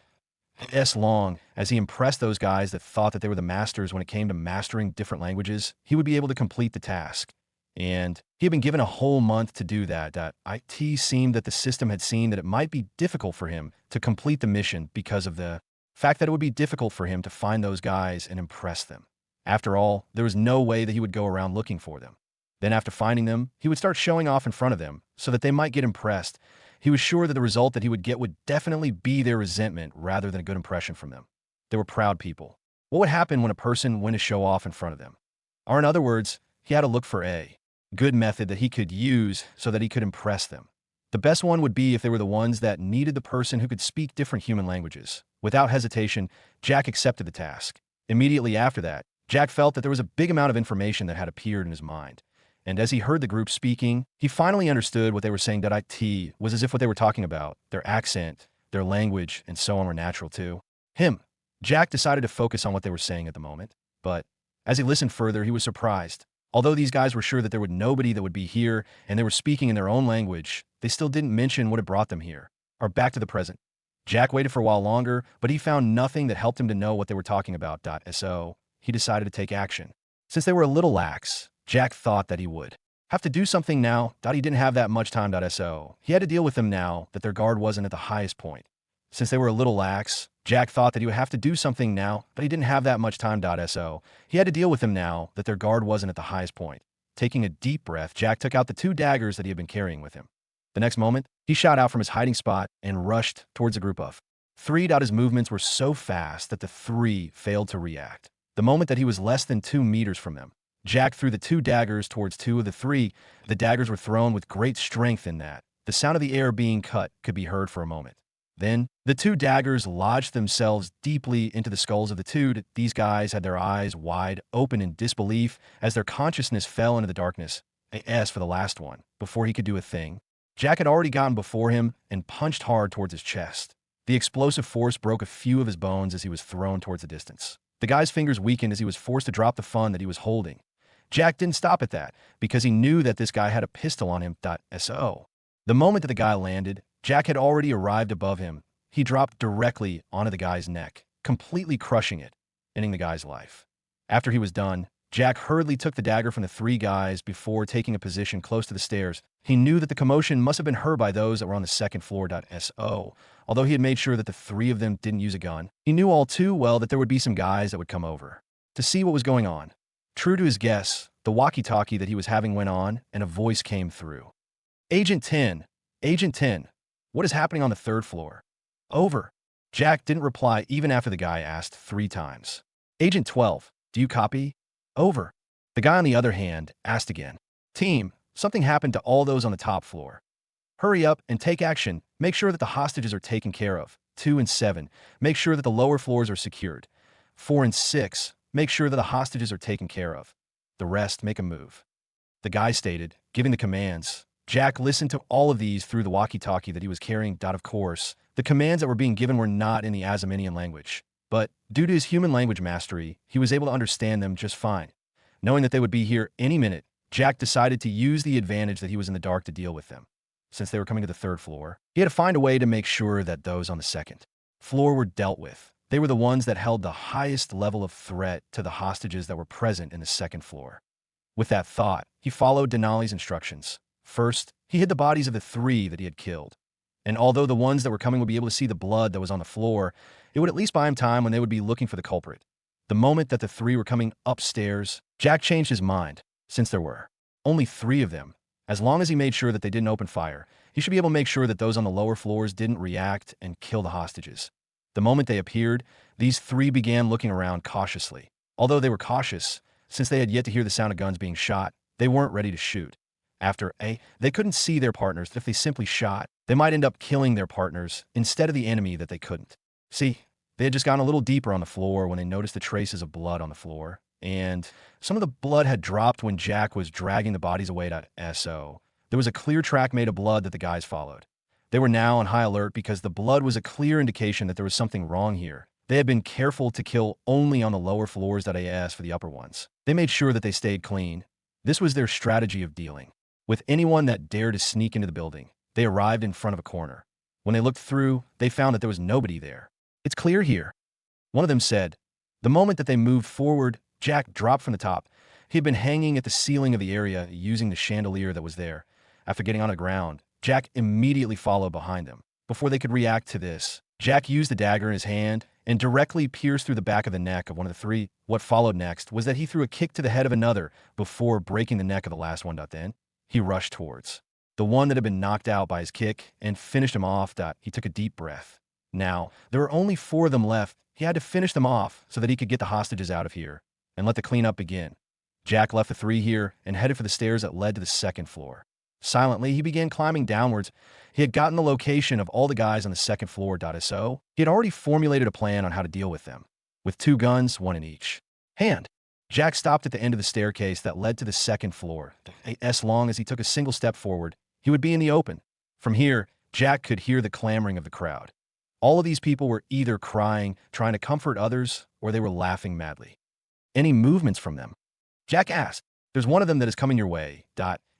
long as he impressed those guys that thought that they were the masters when it came to mastering different languages, he would be able to complete the task. And he had been given a whole month to do that. It seemed that the system had seen that it might be difficult for him to complete the mission because of the fact that it would be difficult for him to find those guys and impress them. After all, there was no way that he would go around looking for them. Then after finding them, he would start showing off in front of them so that they might get impressed. He was sure that the result that he would get would definitely be their resentment rather than a good impression from them. They were proud people. What would happen when a person went to show off in front of them? Or in other words, he had to look for a good method that he could use so that he could impress them. The best one would be if they were the ones that needed the person who could speak different human languages. Without hesitation, Jack accepted the task. Immediately after that, Jack felt that there was a big amount of information that had appeared in his mind. And as he heard the group speaking, he finally understood what they were saying. It was as if what they were talking about, their accent, their language, and so on were natural too. Jack decided to focus on what they were saying at the moment. But as he listened further, he was surprised. Although these guys were sure that there would nobody that would be here and they were speaking in their own language, they still didn't mention what had brought them here. Or back to the present. Jack waited for a while longer, but he found nothing that helped him to know what they were talking about. So he decided to take action. Since they were a little lax, Jack thought that he would have to do something now. He didn't have that much time. So he had to deal with them now that their guard wasn't at the highest point. Since they were a little lax, Jack thought that he would have to do something now, but he didn't have that much time. So he had to deal with them now that their guard wasn't at the highest point. Taking a deep breath, Jack took out the 2 daggers that he had been carrying with him. The next moment, he shot out from his hiding spot and rushed towards a group of 3. His movements were so fast that the 3 failed to react. The moment that he was less than 2 meters from them, Jack threw the 2 daggers towards 2 of the 3. The daggers were thrown with great strength in that the sound of the air being cut could be heard for a moment. Then, the 2 daggers lodged themselves deeply into the skulls of the 2. These guys had their eyes wide open in disbelief as their consciousness fell into the darkness. As for the last one, before he could do a thing, Jack had already gotten before him and punched hard towards his chest. The explosive force broke a few of his bones as he was thrown towards the distance. The guy's fingers weakened as he was forced to drop the fun that he was holding. Jack didn't stop at that because he knew that this guy had a pistol on him. So the moment that the guy landed, Jack had already arrived above him. He dropped directly onto the guy's neck, completely crushing it, ending the guy's life. After he was done, Jack hurriedly took the dagger from the 3 guys before taking a position close to the stairs. He knew that the commotion must have been heard by those that were on the 2nd floor. So although he had made sure that the 3 of them didn't use a gun, he knew all too well that there would be some guys that would come over to see what was going on. True to his guess, the walkie-talkie that he was having went on, and a voice came through. Agent 10, Agent 10, what is happening on the 3rd floor? Over. Jack didn't reply even after the guy asked 3 times. Agent 12, do you copy? Over. The guy on the other hand asked again. Team, something happened to all those on the top floor. Hurry up and take action. Make sure that the hostages are taken care of. 2 and 7, make sure that the lower floors are secured. 4 and 6, make sure that the hostages are taken care of. The rest make a move. The guy stated, giving the commands. Jack listened to all of these through the walkie-talkie that he was carrying. Of course, the commands that were being given were not in the Azaminian language, but due to his human language mastery, he was able to understand them just fine. Knowing that they would be here any minute, Jack decided to use the advantage that he was in the dark to deal with them. Since they were coming to the 3rd floor, he had to find a way to make sure that those on the 2nd floor were dealt with. They were the ones that held the highest level of threat to the hostages that were present in the 2nd floor. With that thought, he followed Denali's instructions. First, he hid the bodies of the 3 that he had killed. And although the ones that were coming would be able to see the blood that was on the floor, it would at least buy him time when they would be looking for the culprit. The moment that the 3 were coming upstairs, Jack changed his mind. Since there were only 3 of them, as long as he made sure that they didn't open fire, he should be able to make sure that those on the lower floors didn't react and kill the hostages. The moment they appeared, these 3 began looking around cautiously. Although they were cautious, since they had yet to hear the sound of guns being shot, they weren't ready to shoot. After they couldn't see their partners. If they simply shot, they might end up killing their partners instead of the enemy that they couldn't. See, they had just gone a little deeper on the floor when they noticed the traces of blood on the floor, and some of the blood had dropped when Jack was dragging the bodies away. So there was a clear track made of blood that the guys followed. They were now on high alert because the blood was a clear indication that there was something wrong here. They had been careful to kill only on the lower floors. As for the upper ones, they made sure that they stayed clean. This was their strategy of dealing with anyone that dared to sneak into the building. They arrived in front of a corner. When they looked through, they found that there was nobody there. It's clear here, one of them said. The moment that they moved forward, Jack dropped from the top. He had been hanging at the ceiling of the area using the chandelier that was there. After getting on the ground, Jack immediately followed behind them. Before they could react to this, Jack used the dagger in his hand and directly pierced through the back of the neck of one of the three. What followed next was that he threw a kick to the head of another before breaking the neck of the last one. Then he rushed towards the one that had been knocked out by his kick and finished him off. He took a deep breath. Now, there were only 4 of them left. He had to finish them off so that he could get the hostages out of here and let the cleanup begin. Jack left the 3 here and headed for the stairs that led to the 2nd floor. Silently, he began climbing downwards. He had gotten the location of all the guys on the 2nd floor. So he had already formulated a plan on how to deal with them, with 2 guns, 1 in each hand. Jack stopped at the end of the staircase that led to the 2nd floor. As long as he took a single step forward, he would be in the open. From here, Jack could hear the clamoring of the crowd. All of these people were either crying, trying to comfort others, or they were laughing madly. Any movements from them? Jack asked. There's one of them that is coming your way.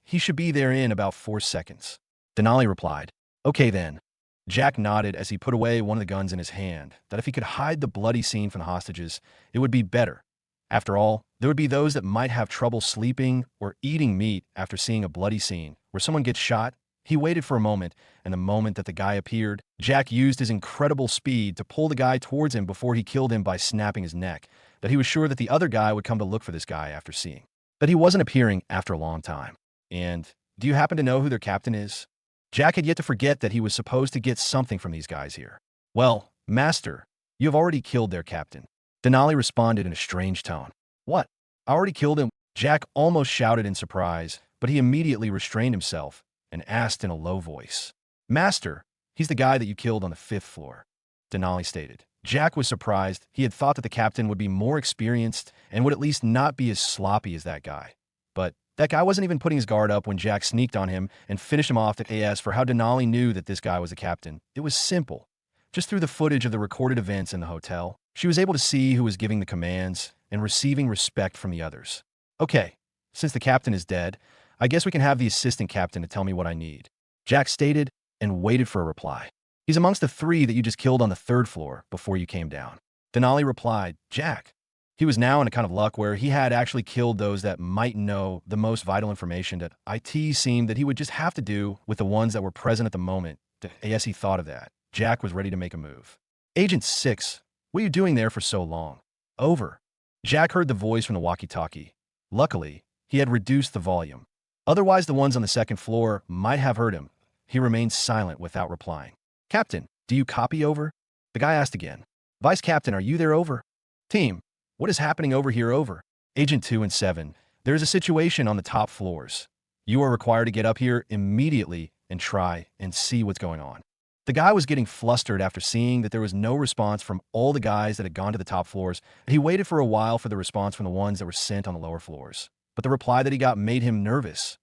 He should be there in about 4 seconds. Denali replied. Okay then. Jack nodded as he put away one of the guns in his hand, that if he could hide the bloody scene from the hostages, it would be better. After all, there would be those that might have trouble sleeping or eating meat after seeing a bloody scene where someone gets shot. He waited for a moment, and the moment that the guy appeared, Jack used his incredible speed to pull the guy towards him before he killed him by snapping his neck, that he was sure that the other guy would come to look for this guy after seeing that he wasn't appearing after a long time. And do you happen to know who their captain is? Jack had yet to forget that he was supposed to get something from these guys here. Well, Master, you have already killed their captain. Denali responded in a strange tone. What? I already killed him? Jack almost shouted in surprise, but he immediately restrained himself and asked in a low voice. Master, he's the guy that you killed on the 5th floor, Denali stated. Jack was surprised. He had thought that the captain would be more experienced and would at least not be as sloppy as that guy. But that guy wasn't even putting his guard up when Jack sneaked on him and finished him off. As for how Denali knew that this guy was the captain, it was simple. Just through the footage of the recorded events in the hotel, she was able to see who was giving the commands and receiving respect from the others. Okay, since the captain is dead, I guess we can have the assistant captain to tell me what I need, Jack stated and waited for a reply. He's amongst the 3 that you just killed on the 3rd floor before you came down. Denali replied, Jack. He was now in a kind of luck where he had actually killed those that might know the most vital information that it seemed that he would just have to do with the ones that were present at the moment. As he thought of that, Jack was ready to make a move. Agent 6, what are you doing there for so long? Over. Jack heard the voice from the walkie-talkie. Luckily, he had reduced the volume. Otherwise, the ones on the 2nd floor might have heard him. He remained silent without replying. Captain, do you copy? Over? The guy asked again. Vice Captain, are you there? Over? Team, what is happening over here? Over? Agent 2 and 7, there is a situation on the top floors. You are required to get up here immediately and try and see what's going on. The guy was getting flustered after seeing that there was no response from all the guys that had gone to the top floors. He waited for a while for the response from the ones that were sent on the lower floors. But the reply that he got made him nervous.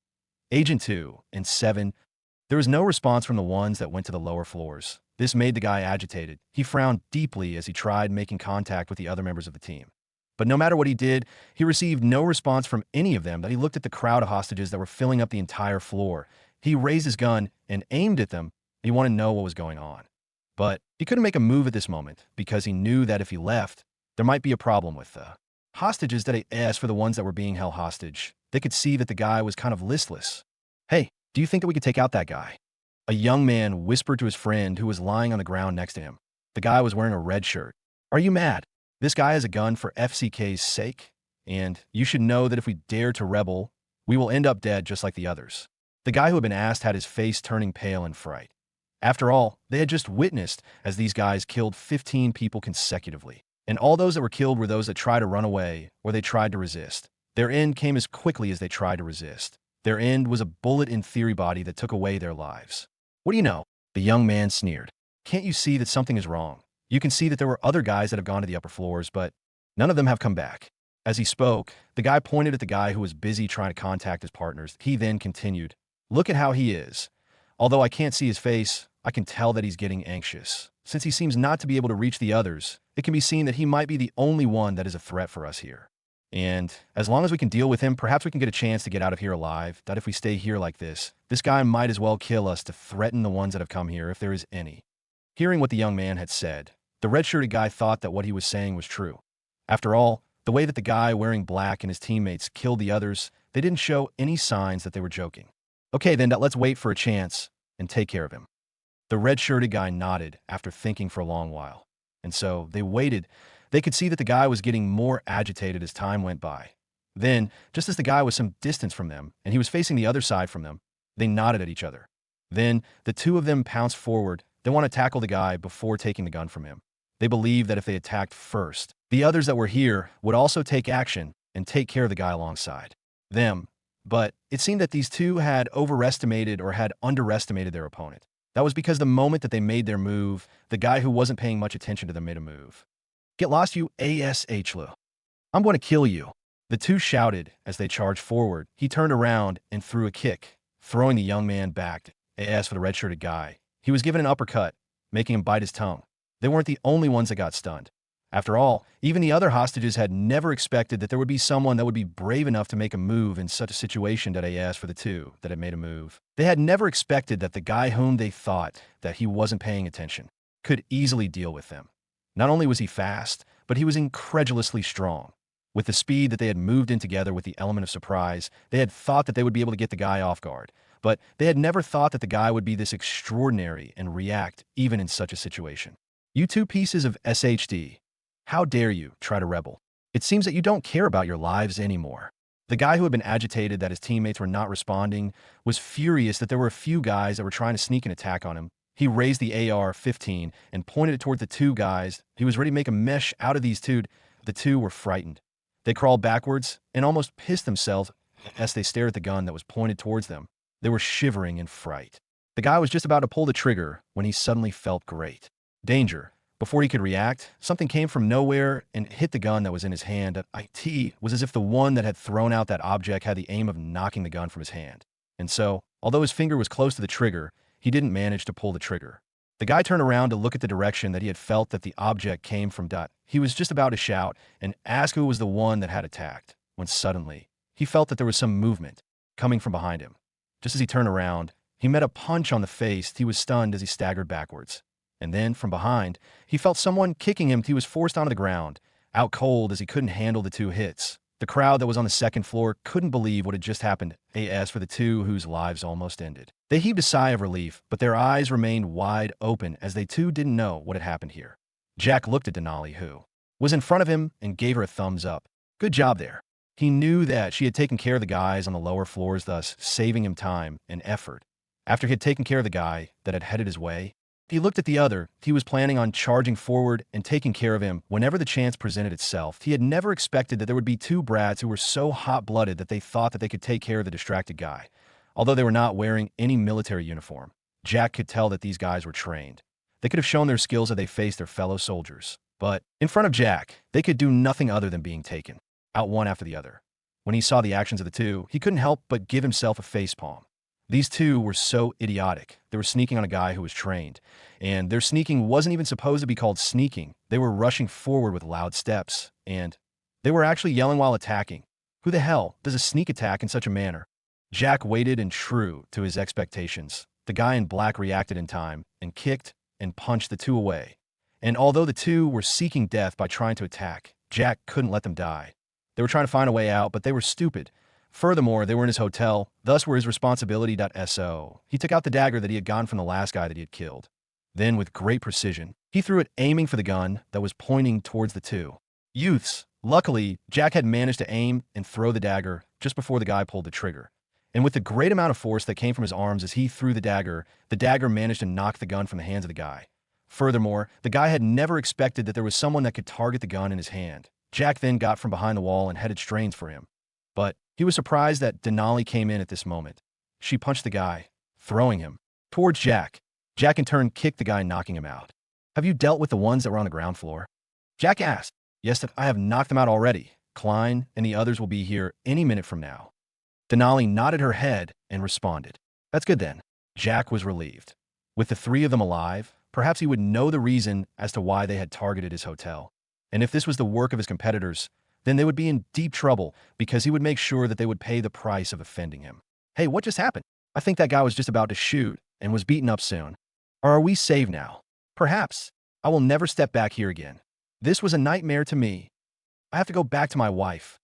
Agent 2 and 7, there was no response from the ones that went to the lower floors. This made the guy agitated. He frowned deeply as he tried making contact with the other members of the team. But no matter what he did, he received no response from any of them. That he looked at the crowd of hostages that were filling up the entire floor. He raised his gun and aimed at them. He wanted to know what was going on. But he couldn't make a move at this moment because he knew that if he left, there might be a problem with the hostages. That as for the ones that were being held hostage, they could see that the guy was kind of listless. Hey, do you think that we could take out that guy? A young man whispered to his friend who was lying on the ground next to him. The guy was wearing a red shirt. Are you mad? This guy has a gun for FCK's sake, and you should know that if we dare to rebel, we will end up dead just like the others. The guy who had been asked had his face turning pale in fright. After all, they had just witnessed as these guys killed 15 people consecutively, and all those that were killed were those that tried to run away or they tried to resist. Their end came as quickly as they tried to resist. Their end was a bullet in theory body that took away their lives. What do you know? The young man sneered. Can't you see that something is wrong? You can see that there were other guys that have gone to the upper floors, but none of them have come back. As he spoke, the guy pointed at the guy who was busy trying to contact his partners. He then continued, look at how he is. Although I can't see his face, I can tell that he's getting anxious. Since he seems not to be able to reach the others, it can be seen that he might be the only one that is a threat for us here. And as long as we can deal with him, perhaps we can get a chance to get out of here alive. That if we stay here like this guy might as well kill us to threaten the ones that have come here if there is any. Hearing what the young man had said, The red-shirted guy thought that what he was saying was true. After all, the way that the guy wearing black and his teammates killed the others, they didn't show any signs that they were joking. Okay, then let's wait for a chance and take care of him. The red-shirted guy nodded after thinking for a long while. And so they waited. They could see that the guy was getting more agitated as time went by. Then, just as the guy was some distance from them and he was facing the other side from them, they nodded at each other. Then, the two of them pounced forward. They want to tackle the guy before taking the gun from him. They believed that if they attacked first, the others that were here would also take action and take care of the guy alongside them. But it seemed that these two had overestimated or had underestimated their opponent. That was because the moment that they made their move, the guy who wasn't paying much attention to them made a move. Get lost, you ASHLU. I'm going to kill you. The two shouted as they charged forward. He turned around and threw a kick, throwing the young man back. As for the red-shirted guy, he was given an uppercut, making him bite his tongue. They weren't the only ones that got stunned. After all, even the other hostages had never expected that there would be someone that would be brave enough to make a move in such a situation. As for the two that had made a move, they had never expected that the guy whom they thought that he wasn't paying attention could easily deal with them. Not only was he fast, but he was incredulously strong. With the speed that they had moved in together with the element of surprise, they had thought that they would be able to get the guy off guard. But they had never thought that the guy would be this extraordinary and react even in such a situation. You two pieces of SHD. How dare you try to rebel? It seems that you don't care about your lives anymore. The guy who had been agitated that his teammates were not responding was furious that there were a few guys that were trying to sneak an attack on him. He raised the AR-15 and pointed it toward the two guys. He was ready to make a mesh out of these two. The two were frightened. They crawled backwards and almost pissed themselves as they stared at the gun that was pointed towards them. They were shivering in fright. The guy was just about to pull the trigger when he suddenly felt great danger. Before he could react, something came from nowhere and hit the gun that was in his hand. It was as if the one that had thrown out that object had the aim of knocking the gun from his hand. And so, although his finger was close to the trigger, he didn't manage to pull the trigger. The guy turned around to look at the direction that he had felt that the object came from. He was just about to shout and ask who was the one that had attacked, when suddenly, he felt that there was some movement coming from behind him. Just as he turned around, he met a punch on the face. He was stunned as he staggered backwards. And then, from behind, he felt someone kicking him. He was forced onto the ground, out cold as he couldn't handle the two hits. The crowd that was on the second floor couldn't believe what had just happened. As for the two whose lives almost ended, they heaved a sigh of relief, but their eyes remained wide open as they too didn't know what had happened here. Jack looked at Denali, who was in front of him, and gave her a thumbs up. Good job there. He knew that she had taken care of the guys on the lower floors, thus saving him time and effort. After he had taken care of the guy that had headed his way, he looked at the other. He was planning on charging forward and taking care of him whenever the chance presented itself. He had never expected that there would be two brats who were so hot-blooded that they thought that they could take care of the distracted guy. Although they were not wearing any military uniform, Jack could tell that these guys were trained. They could have shown their skills as they faced their fellow soldiers. But in front of Jack, they could do nothing other than being taken out one after the other. When he saw the actions of the two, he couldn't help but give himself a facepalm. These two were so idiotic. They were sneaking on a guy who was trained. And their sneaking wasn't even supposed to be called sneaking. They were rushing forward with loud steps. And they were actually yelling while attacking. Who the hell does a sneak attack in such a manner? Jack waited, and true to his expectations, the guy in black reacted in time and kicked and punched the two away. And although the two were seeking death by trying to attack, Jack couldn't let them die. They were trying to find a way out, but they were stupid. Furthermore, they were in his hotel, thus were his responsibility. So he took out the dagger that he had gotten from the last guy that he had killed. Then, with great precision, he threw it, aiming for the gun that was pointing towards the two youths. Luckily, Jack had managed to aim and throw the dagger just before the guy pulled the trigger. And with the great amount of force that came from his arms as he threw the dagger managed to knock the gun from the hands of the guy. Furthermore, the guy had never expected that there was someone that could target the gun in his hand. Jack then got from behind the wall and headed straight for him. But he was surprised that Denali came in at this moment. She punched the guy, throwing him towards Jack. Jack in turn kicked the guy, knocking him out. Have you dealt with the ones that were on the ground floor? Jack asked. Yes, that I have knocked them out already. Klein and the others will be here any minute from now. Denali nodded her head and responded. That's good then. Jack was relieved. With the three of them alive, perhaps he would know the reason as to why they had targeted his hotel. And if this was the work of his competitors, then they would be in deep trouble because he would make sure that they would pay the price of offending him. Hey, what just happened? I think that guy was just about to shoot and was beaten up soon. Or are we saved now? Perhaps. I will never step back here again. This was a nightmare to me. I have to go back to my wife.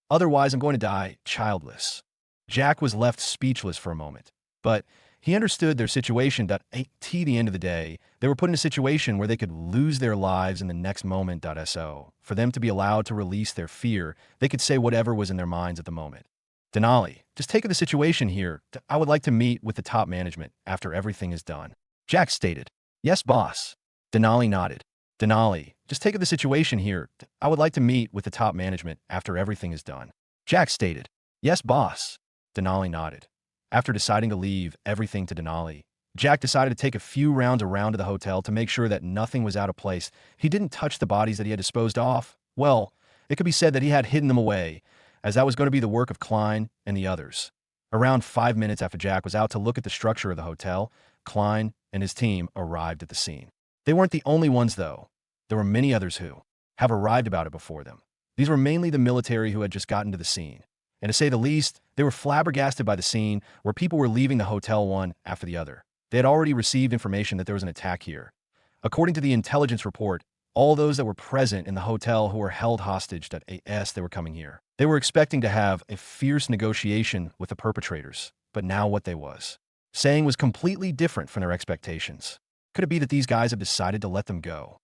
Otherwise, I'm going to die childless. Jack was left speechless for a moment, but he understood their situation. At the end of the day, they were put in a situation where they could lose their lives in the next moment. So, for them to be allowed to release their fear, they could say whatever was in their minds at the moment. Denali, just take the situation here. I would like to meet with the top management after everything is done. Jack stated, "Yes, boss." Denali nodded. Denali, just take the situation here. I would like to meet with the top management after everything is done. Jack stated, "Yes, boss." Denali nodded. After deciding to leave everything to Denali, Jack decided to take a few rounds around to the hotel to make sure that nothing was out of place. He didn't touch the bodies that he had disposed off. Well, it could be said that he had hidden them away, as that was going to be the work of Klein and the others. Around 5 minutes after Jack was out to look at the structure of the hotel, Klein and his team arrived at the scene. They weren't the only ones, though. There were many others who have arrived about it before them. These were mainly the military who had just gotten to the scene. And to say the least, they were flabbergasted by the scene where people were leaving the hotel one after the other. They had already received information that there was an attack here. According to the intelligence report, all those that were present in the hotel who were held hostage they were coming here. They were expecting to have a fierce negotiation with the perpetrators, but now what they was saying was completely different from their expectations. Could it be that these guys have decided to let them go?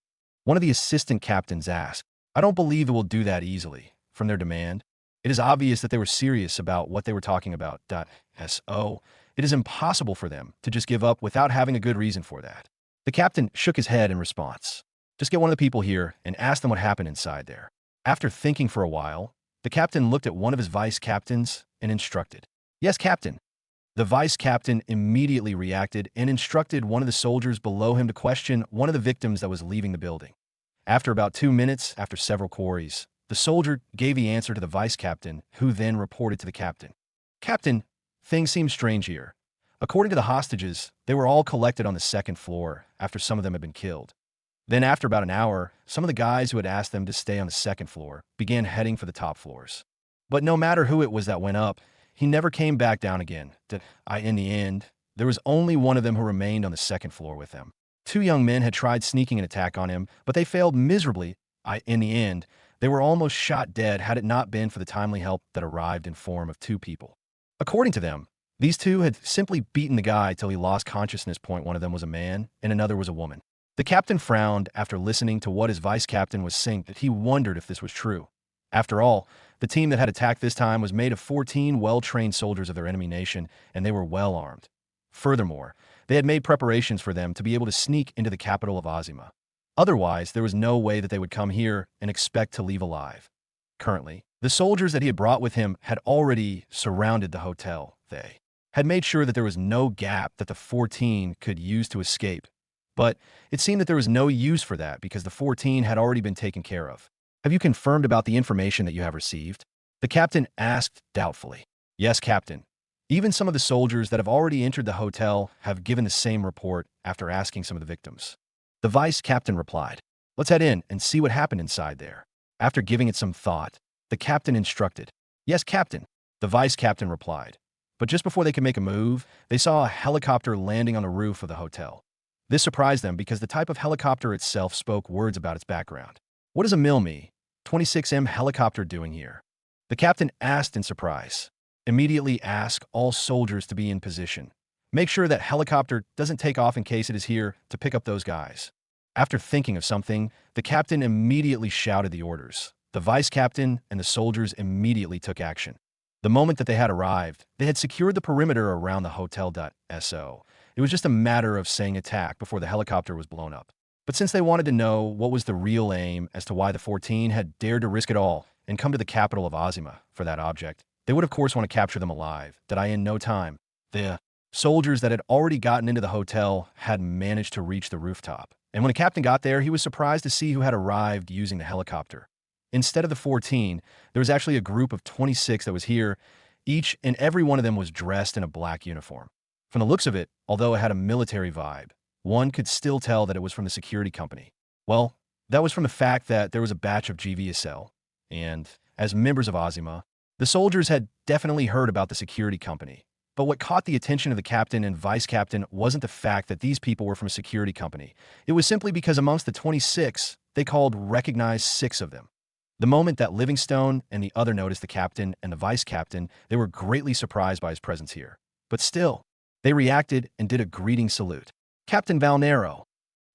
One of the assistant captains asked, "I don't believe they will do that easily." From their demand, it is obvious that they were serious about what they were talking about. So, it is impossible for them to just give up without having a good reason for that. The captain shook his head in response. "Just get one of the people here and ask them what happened inside there." After thinking for a while, the captain looked at one of his vice captains and instructed, "Yes, captain." The vice captain immediately reacted and instructed one of the soldiers below him to question one of the victims that was leaving the building. After about 2 minutes, after several queries, the soldier gave the answer to the vice captain, who then reported to the captain. "Captain, things seem strange here. According to the hostages, they were all collected on the second floor after some of them had been killed. Then after about an hour, some of the guys who had asked them to stay on the second floor began heading for the top floors. But no matter who it was that went up, he never came back down again. In the end, there was only one of them who remained on the second floor with them. 2 young men had tried sneaking an attack on him, but they failed miserably. In the end, they were almost shot dead had it not been for the timely help that arrived in form of 2 people. According to them, these 2 had simply beaten the guy till he lost consciousness. One of them was a man and another was a woman. The captain frowned after listening to what his vice captain was saying, that he wondered if this was true. After all, the team that had attacked this time was made of 14 well-trained soldiers of their enemy nation, and they were well armed. Furthermore, they had made preparations for them to be able to sneak into the capital of Azima. Otherwise, there was no way that they would come here and expect to leave alive. Currently, the soldiers that he had brought with him had already surrounded the hotel. They had made sure that there was no gap that the 14 could use to escape. But it seemed that there was no use for that because the 14 had already been taken care of. "Have you confirmed about the information that you have received?" the captain asked doubtfully. "Yes, captain. Even some of the soldiers that have already entered the hotel have given the same report after asking some of the victims." The vice captain replied, "Let's head in and see what happened inside there." After giving it some thought, the captain instructed, "Yes, captain." The vice captain replied. But just before they could make a move, they saw a helicopter landing on the roof of the hotel. This surprised them because the type of helicopter itself spoke words about its background. "What is a MIL-Me 26M helicopter doing here?" the captain asked in surprise. "Immediately ask all soldiers to be in position. Make sure that helicopter doesn't take off in case it is here to pick up those guys." After thinking of something, the captain immediately shouted the orders. The vice captain and the soldiers immediately took action. The moment that they had arrived, they had secured the perimeter around the hotel. So it was just a matter of saying attack before the helicopter was blown up. But since they wanted to know what was the real aim as to why the 14 had dared to risk it all and come to the capital of Azima for that object, they would of course want to capture them alive. In no time, the soldiers that had already gotten into the hotel had managed to reach the rooftop. And when the captain got there, he was surprised to see who had arrived using the helicopter. Instead of the 14, there was actually a group of 26 that was here. Each and every one of them was dressed in a black uniform. From the looks of it, although it had a military vibe, one could still tell that it was from the security company. Well, that was from the fact that there was a batch of GVSL, and as members of Azima, the soldiers had definitely heard about the security company, But what caught the attention of the captain and vice captain wasn't the fact that these people were from a security company. It was simply because amongst the 26, they recognized 6 of them. The moment that Livingstone and the other noticed the captain and the vice captain, they were greatly surprised by his presence here. But still, they reacted and did a greeting salute. Captain Valnero.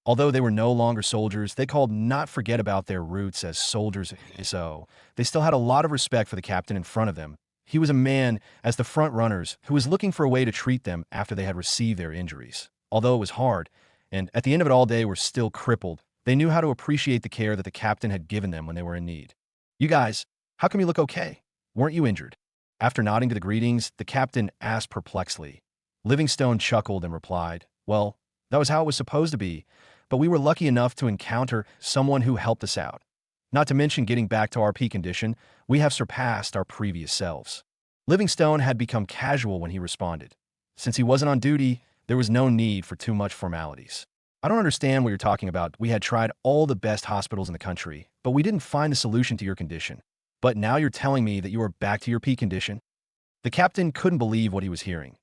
Although they were no longer soldiers, they not forget about their roots as soldiers, so they still had a lot of respect for the captain in front of them. He was a man, as the front runners, who was looking for a way to treat them after they had received their injuries. Although it was hard, and at the end of it all they were still crippled, they knew how to appreciate the care that the captain had given them when they were in need. You guys, how come you look okay? Weren't you injured? After nodding to the greetings, the captain asked perplexedly. Livingstone chuckled and replied, well, that was how it was supposed to be, but we were lucky enough to encounter someone who helped us out. Not to mention getting back to our peak condition, we have surpassed our previous selves. Livingstone had become casual when he responded. Since he wasn't on duty, there was no need for too much formalities. I don't understand what you're talking about. We had tried all the best hospitals in the country, but we didn't find a solution to your condition. But now you're telling me that you are back to your peak condition? The captain couldn't believe what he was hearing.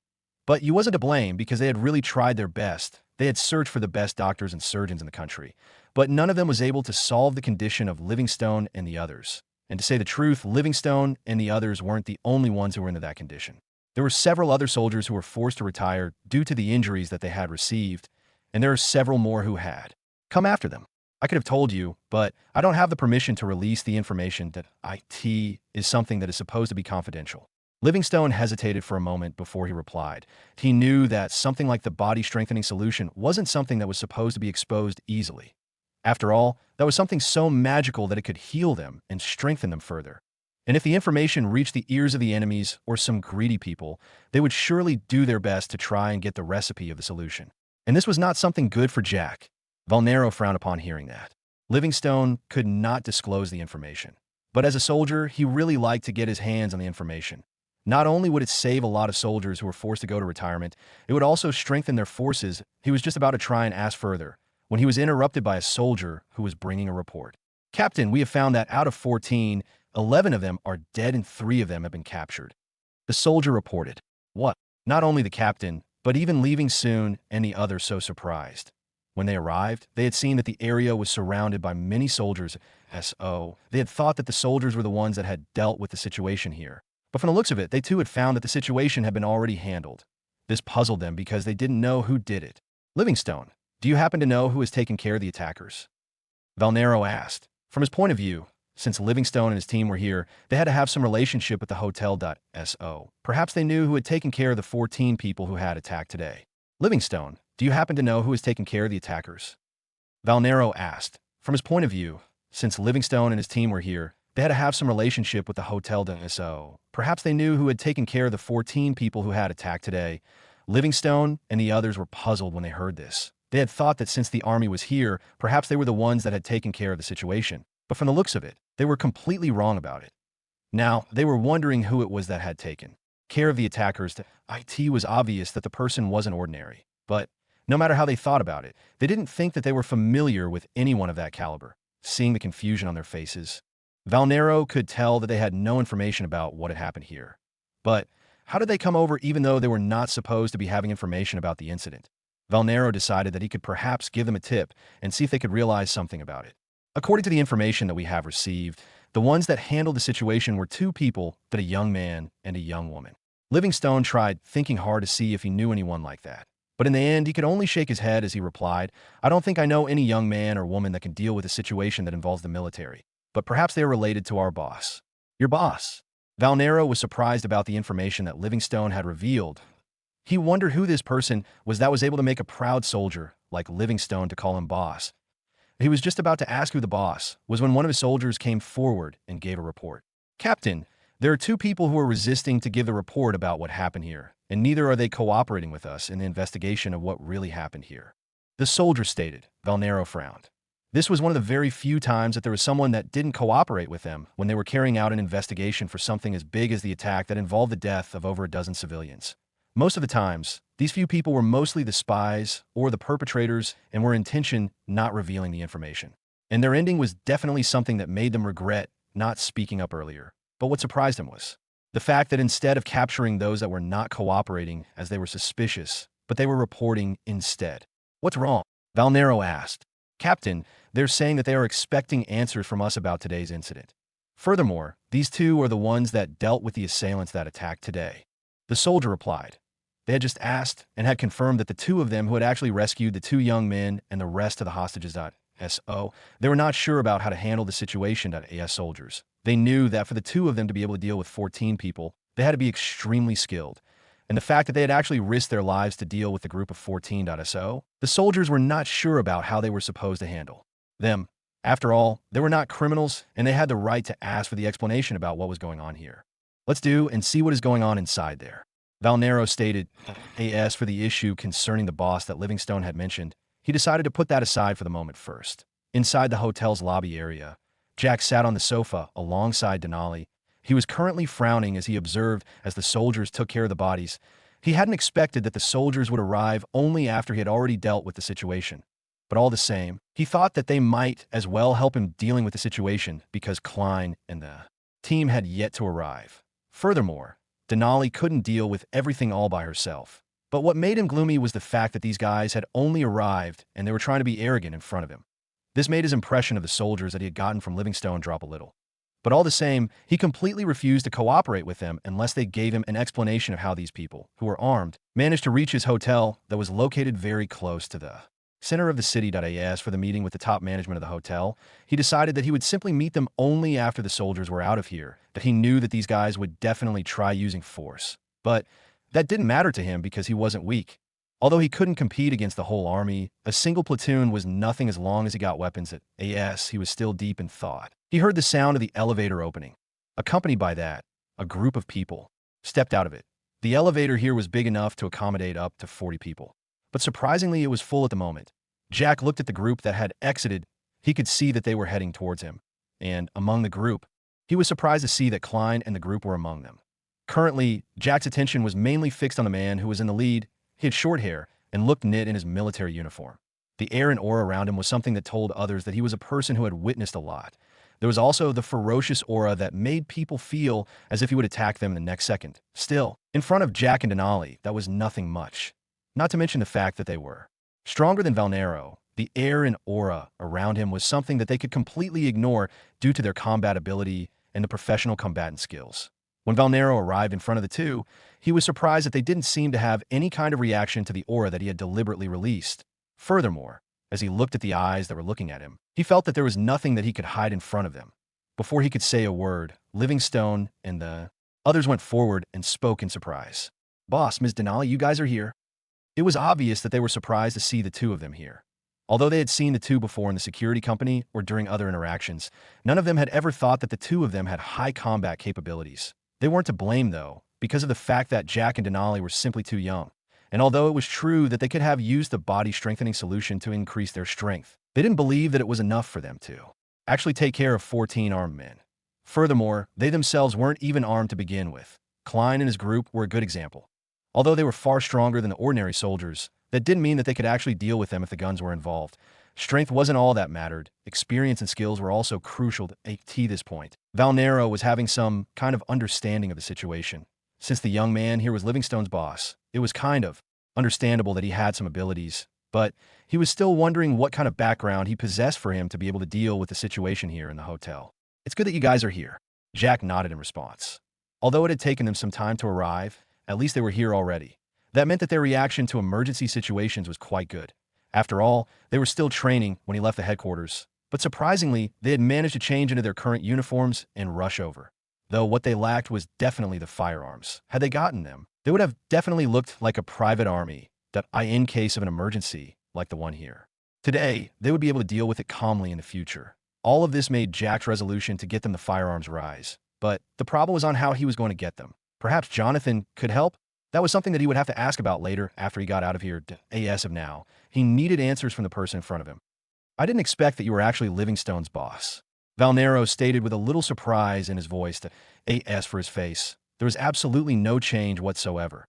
But you wasn't to blame because they had really tried their best. They had searched for the best doctors and surgeons in the country, but none of them was able to solve the condition of Livingstone and the others. And to say the truth, Livingstone and the others weren't the only ones who were into that condition. There were several other soldiers who were forced to retire due to the injuries that they had received, and there are several more who had. Come after them. I could have told you, but I don't have the permission to release the information that IT is something that is supposed to be confidential. Livingstone hesitated for a moment before he replied. He knew that something like the body-strengthening solution wasn't something that was supposed to be exposed easily. After all, that was something so magical that it could heal them and strengthen them further. And if the information reached the ears of the enemies or some greedy people, they would surely do their best to try and get the recipe of the solution. And this was not something good for Jack. Valnero frowned upon hearing that. Livingstone could not disclose the information. But as a soldier, he really liked to get his hands on the information. Not only would it save a lot of soldiers who were forced to go to retirement, it would also strengthen their forces. He was just about to try and ask further, when he was interrupted by a soldier who was bringing a report. Captain, we have found that out of 14, 11 of them are dead and 3 of them have been captured. The soldier reported. What? Not only the captain, but even leaving soon and the others so surprised. When they arrived, they had seen that the area was surrounded by many soldiers. They had thought that the soldiers were the ones that had dealt with the situation here. But from the looks of it, they too had found that the situation had been already handled. This puzzled them because they didn't know who did it. Livingstone, do you happen to know who has taken care of the attackers? Valnero asked. From his point of view, since Livingstone and his team were here, they had to have some relationship with the hotel. Perhaps they knew who had taken care of the 14 people who had attacked today. Livingstone, do you happen to know who has taken care of the attackers? Valnero asked. From his point of view, since Livingstone and his team were here, they had to have some relationship with the hotel. Perhaps they knew who had taken care of the 14 people who had attacked today. Livingstone and the others were puzzled when they heard this. They had thought that since the army was here, perhaps they were the ones that had taken care of the situation. But from the looks of it, they were completely wrong about it. Now, they were wondering who it was that had taken care of the attackers. It was obvious that the person wasn't ordinary. But no matter how they thought about it, they didn't think that they were familiar with anyone of that caliber. Seeing the confusion on their faces, Valnero could tell that they had no information about what had happened here. But how did they come over even though they were not supposed to be having information about the incident? Valnero decided that he could perhaps give them a tip and see if they could realize something about it. According to the information that we have received, the ones that handled the situation were 2 people, a young man and a young woman. Livingstone tried thinking hard to see if he knew anyone like that. But in the end, he could only shake his head as he replied, I don't think I know any young man or woman that can deal with a situation that involves the military. But perhaps they are related to our boss. Your boss? Valnero was surprised about the information that Livingstone had revealed. He wondered who this person was that was able to make a proud soldier like Livingstone to call him boss. He was just about to ask who the boss was when one of his soldiers came forward and gave a report. Captain, there are 2 people who are resisting to give the report about what happened here, and neither are they cooperating with us in the investigation of what really happened here. The soldier stated. Valnero frowned. This was one of the very few times that there was someone that didn't cooperate with them when they were carrying out an investigation for something as big as the attack that involved the death of over a dozen civilians. Most of the times, these few people were mostly the spies or the perpetrators and were intention not revealing the information. And their ending was definitely something that made them regret not speaking up earlier. But what surprised him was The fact that instead of capturing those that were not cooperating as they were suspicious, but they were reporting instead. What's wrong? Valnero asked. Captain, they're saying that they are expecting answers from us about today's incident. Furthermore, these two are the ones that dealt with the assailants that attacked today. The soldier replied. They had just asked and had confirmed that the two of them who had actually rescued the two young men and the rest of the hostages. So, they were not sure about how to handle the situation. As soldiers, they knew that for the two of them to be able to deal with 14 people, they had to be extremely skilled. And the fact that they had actually risked their lives to deal with the group of 14. So, the soldiers were not sure about how they were supposed to handle them. After all, they were not criminals, and they had the right to ask for the explanation about what was going on here. Let's do and see what is going on inside there. Valnero stated, as for the issue concerning the boss that Livingstone had mentioned, he decided to put that aside for the moment first. Inside the hotel's lobby area, Jack sat on the sofa alongside Denali. He was currently frowning as he observed as the soldiers took care of the bodies. He hadn't expected that the soldiers would arrive only after he had already dealt with the situation. But all the same, he thought that they might as well help him dealing with the situation because Klein and the team had yet to arrive. Furthermore, Denali couldn't deal with everything all by herself. But what made him gloomy was the fact that these guys had only arrived and they were trying to be arrogant in front of him. This made his impression of the soldiers that he had gotten from Livingstone drop a little. But all the same, he completely refused to cooperate with them unless they gave him an explanation of how these people, who were armed, managed to reach his hotel that was located very close to the center of the city. As for the meeting with the top management of the hotel, he decided that he would simply meet them only after the soldiers were out of here, that he knew that these guys would definitely try using force. But that didn't matter to him because he wasn't weak. Although he couldn't compete against the whole army, a single platoon was nothing as long as he got weapons at AS. He was still deep in thought. He heard the sound of the elevator opening. Accompanied by that, a group of people stepped out of it. The elevator here was big enough to accommodate up to 40 people. But surprisingly, it was full at the moment. Jack looked at the group that had exited. He could see that they were heading towards him. And among the group, he was surprised to see that Klein and the group were among them. Currently, Jack's attention was mainly fixed on the man who was in the lead. He had short hair and looked knit in his military uniform. The air and aura around him was something that told others that he was a person who had witnessed a lot. There was also the ferocious aura that made people feel as if he would attack them the next second. Still, in front of Jack and Denali, that was nothing much. Not to mention the fact that they were stronger than Valnero. The air and aura around him was something that they could completely ignore due to their combat ability and the professional combatant skills. When Valnero arrived in front of the two, he was surprised that they didn't seem to have any kind of reaction to the aura that he had deliberately released. Furthermore, as he looked at the eyes that were looking at him, he felt that there was nothing that he could hide in front of them. Before he could say a word, Livingstone and the others went forward and spoke in surprise. "Boss, Ms. Denali, you guys are here." It was obvious that they were surprised to see the two of them here. Although they had seen the two before in the security company or during other interactions, none of them had ever thought that the two of them had high combat capabilities. They weren't to blame, though, because of the fact that Jack and Denali were simply too young. And although it was true that they could have used the body-strengthening solution to increase their strength, they didn't believe that it was enough for them to actually take care of 14 armed men. Furthermore, they themselves weren't even armed to begin with. Klein and his group were a good example. Although they were far stronger than the ordinary soldiers, that didn't mean that they could actually deal with them if the guns were involved. Strength wasn't all that mattered. Experience and skills were also crucial to this point. Valnero was having some kind of understanding of the situation. Since the young man here was Livingstone's boss, it was kind of understandable that he had some abilities, but he was still wondering what kind of background he possessed for him to be able to deal with the situation here in the hotel. "It's good that you guys are here." Jack nodded in response. Although it had taken them some time to arrive, at least they were here already. That meant that their reaction to emergency situations was quite good. After all, they were still training when he left the headquarters, but surprisingly, they had managed to change into their current uniforms and rush over. Though what they lacked was definitely the firearms. Had they gotten them, they would have definitely looked like a private army that in case of an emergency like the one here. Today, they would be able to deal with it calmly in the future. All of this made Jack's resolution to get them the firearms rise, but the problem was on how he was going to get them. Perhaps Jonathan could help? That was something that he would have to ask about later after he got out of here. As of now, he needed answers from the person in front of him. "I didn't expect that you were actually Livingstone's boss," Valnero stated with a little surprise in his voice. As for his face, there was absolutely no change whatsoever.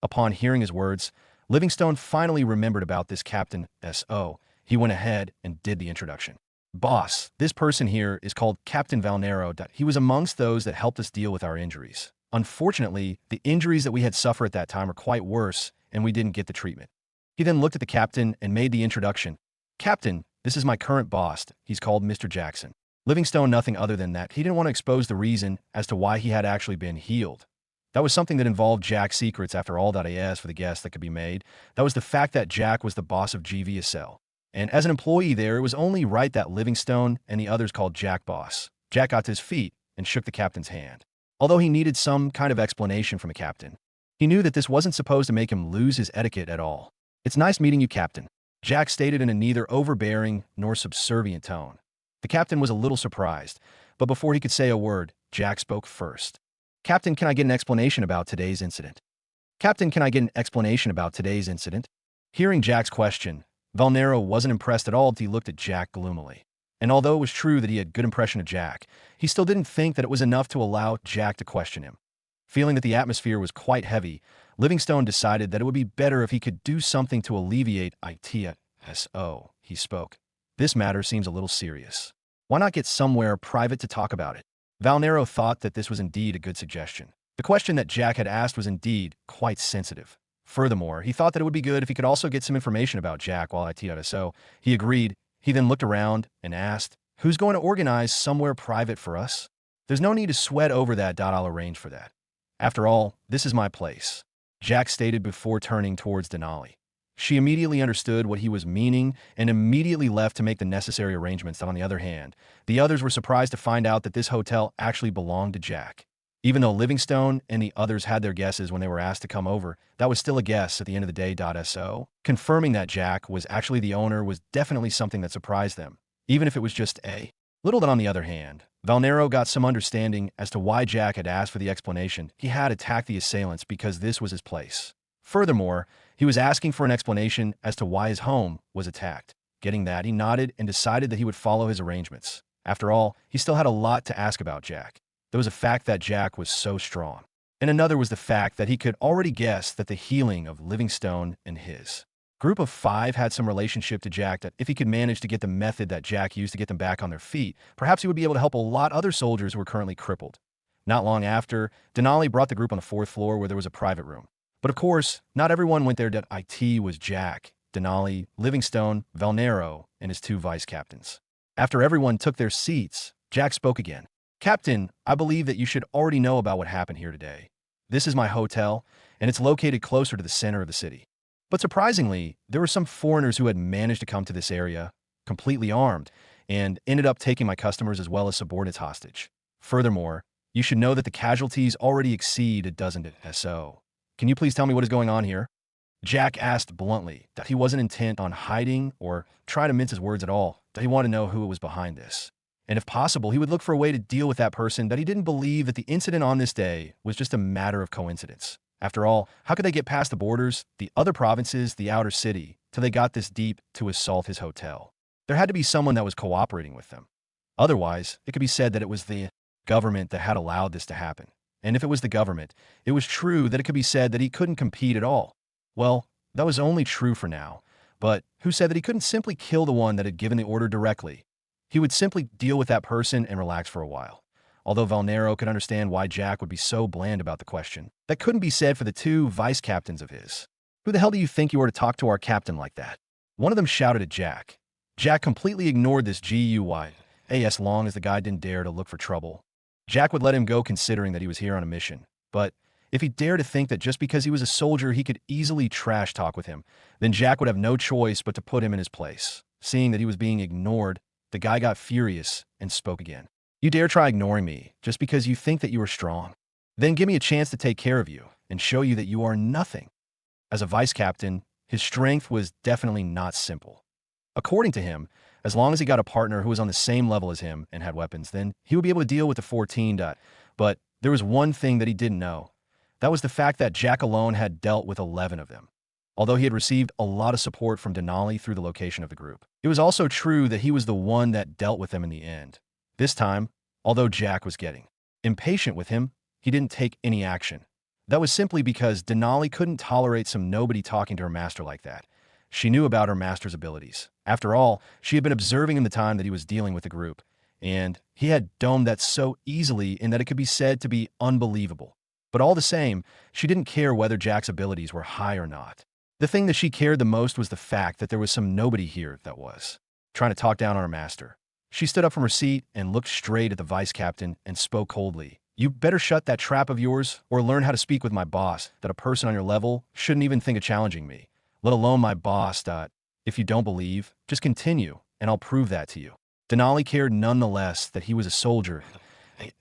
Upon hearing his words, Livingstone finally remembered about this Captain S.O. He went ahead and did the introduction. "Boss, this person here is called Captain Valnero. He was amongst those that helped us deal with our injuries. Unfortunately, the injuries that we had suffered at that time were quite worse, and we didn't get the treatment. He then looked at the captain and made the introduction. Captain, this is my current boss. He's called Mr. Jackson. Livingstone, nothing other than that. He didn't want to expose the reason as to why he had actually been healed. That was something that involved Jack's secrets after all that I asked for the guess that could be made. That was the fact that Jack was the boss of GVSL. And as an employee there, it was only right that Livingstone and the others called Jack boss. Jack got to his feet and shook the captain's hand. Although he needed some kind of explanation from the captain, he knew that this wasn't supposed to make him lose his etiquette at all. It's nice meeting you, Captain, Jack stated in a neither overbearing nor subservient tone. The captain was a little surprised, but before he could say a word, Jack spoke first. Captain, can I get an explanation about today's incident? Captain, can I get an explanation about today's incident? Hearing Jack's question, Valnero wasn't impressed at all as he looked at Jack gloomily. And although it was true that he had a good impression of Jack, he still didn't think that it was enough to allow Jack to question him. Feeling that the atmosphere was quite heavy, Livingstone decided that it would be better if he could do something to alleviate it. So, he spoke. This matter seems a little serious. Why not get somewhere private to talk about it? Valnero thought that this was indeed a good suggestion. The question that Jack had asked was indeed quite sensitive. Furthermore, he thought that it would be good if he could also get some information about Jack while so he agreed. He then looked around and asked, who's going to organize somewhere private for us? There's no need to sweat over that. I'll arrange for that. After all, this is my place, Jack stated before turning towards Denali. She immediately understood what he was meaning and immediately left to make the necessary arrangements. On the other hand, the others were surprised to find out that this hotel actually belonged to Jack. Even though Livingstone and the others had their guesses when they were asked to come over, that was still a guess at the end of the day. So, confirming that Jack was actually the owner was definitely something that surprised them, even if it was just a little. That on the other hand, Valnero got some understanding as to why Jack had asked for the explanation. He had attacked the assailants because this was his place. Furthermore, he was asking for an explanation as to why his home was attacked. Getting that, he nodded and decided that he would follow his arrangements. After all, he still had a lot to ask about Jack. There was a fact that Jack was so strong, and another was the fact that he could already guess that the healing of Livingstone and his group of 5 had some relationship to Jack, that if he could manage to get the method that Jack used to get them back on their feet, perhaps he would be able to help a lot other soldiers who were currently crippled. Not long after, Denali brought the group on the 4th floor where there was a private room. But of course, not everyone went there. It was Jack, Denali, Livingstone, Valnero, and his 2 vice captains. After everyone took their seats, Jack spoke again. Captain, I believe that you should already know about what happened here today. This is my hotel, and it's located closer to the center of the city. But surprisingly, there were some foreigners who had managed to come to this area, completely armed, and ended up taking my customers as well as subordinates hostage. Furthermore, you should know that the casualties already exceed a dozen. So, can you please tell me what is going on here? Jack asked bluntly that he wasn't intent on hiding or try to mince his words at all, that he wanted to know who was behind this. And if possible, he would look for a way to deal with that person, that he didn't believe that the incident on this day was just a matter of coincidence. After all, how could they get past the borders, the other provinces, the outer city, till they got this deep to assault his hotel? There had to be someone that was cooperating with them. Otherwise, it could be said that it was the government that had allowed this to happen. And if it was the government, it was true that it could be said that he couldn't compete at all. Well, that was only true for now. But who said that he couldn't simply kill the one that had given the order directly? He would simply deal with that person and relax for a while. Although Valnero could understand why Jack would be so bland about the question, that couldn't be said for the 2 vice captains of his. Who the hell do you think you are to talk to our captain like that? One of them shouted at Jack. Jack completely ignored this GUI, as long as the guy didn't dare to look for trouble. Jack would let him go considering that he was here on a mission. But if he dared to think that just because he was a soldier he could easily trash talk with him, then Jack would have no choice but to put him in his place. Seeing that he was being ignored, the guy got furious and spoke again. You dare try ignoring me just because you think that you are strong? Then give me a chance to take care of you and show you that you are nothing. As a vice captain, his strength was definitely not simple. According to him, as long as he got a partner who was on the same level as him and had weapons, then he would be able to deal with the 14. But there was one thing that he didn't know. That was the fact that Jack alone had dealt with 11 of them. Although he had received a lot of support from Denali through the location of the group, it was also true that he was the one that dealt with them in the end. This time, although Jack was getting impatient with him, he didn't take any action. That was simply because Denali couldn't tolerate some nobody talking to her master like that. She knew about her master's abilities. After all, she had been observing in the time that he was dealing with the group, and he had domed that so easily in that it could be said to be unbelievable. But all the same, she didn't care whether Jack's abilities were high or not. The thing that she cared the most was the fact that there was some nobody here that was trying to talk down on her master. She stood up from her seat and looked straight at the vice captain and spoke coldly. You better shut that trap of yours or learn how to speak with my boss, that a person on your level shouldn't even think of challenging me, let alone my boss. If you don't believe, just continue, and I'll prove that to you. Denali cared nonetheless that he was a soldier,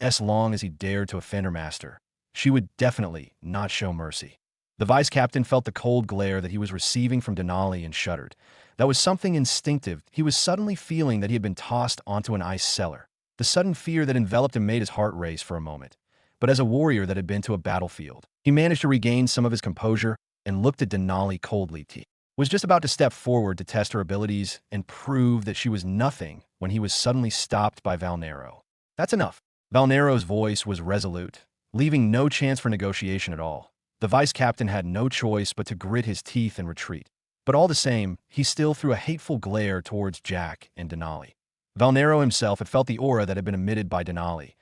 as long as he dared to offend her master. She would definitely not show mercy. The vice captain felt the cold glare that he was receiving from Denali and shuddered. That was something instinctive. He was suddenly feeling that he had been tossed onto an ice cellar. The sudden fear that enveloped him made his heart race for a moment. But as a warrior that had been to a battlefield, he managed to regain some of his composure and looked at Denali coldly. He was just about to step forward to test her abilities and prove that she was nothing when he was suddenly stopped by Valnero. That's enough. Valnero's voice was resolute, leaving no chance for negotiation at all. The vice captain had no choice but to grit his teeth and retreat. But all the same, he still threw a hateful glare towards Jack and Denali. Valnero himself had felt the aura that had been emitted by Denali,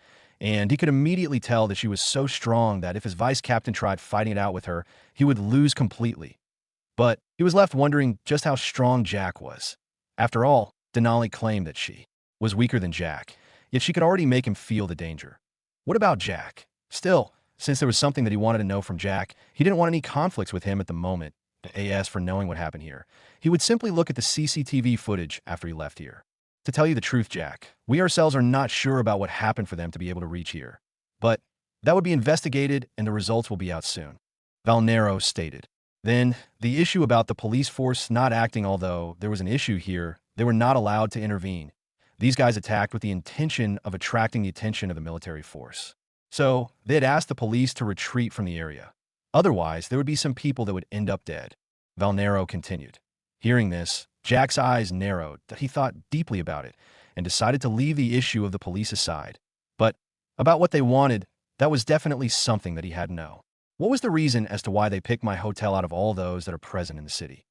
and he could immediately tell that she was so strong that if his vice captain tried fighting it out with her, he would lose completely. But he was left wondering just how strong Jack was. After all, Denali claimed that she was weaker than Jack, yet she could already make him feel the danger. What about Jack? Still, since there was something that he wanted to know from Jack, he didn't want any conflicts with him at the moment. As for knowing what happened here, he would simply look at the CCTV footage after he left here. To tell you the truth, Jack, we ourselves are not sure about what happened for them to be able to reach here. But that would be investigated and the results will be out soon, Valnero stated. Then, the issue about the police force not acting, although there was an issue here, they were not allowed to intervene. These guys attacked with the intention of attracting the attention of the military force. So, they had asked the police to retreat from the area. Otherwise, there would be some people that would end up dead. Valnero continued. Hearing this, Jack's eyes narrowed, that he thought deeply about it, and decided to leave the issue of the police aside. But about what they wanted, that was definitely something that he had to know. What was the reason as to why they picked my hotel out of all those that are present in the city?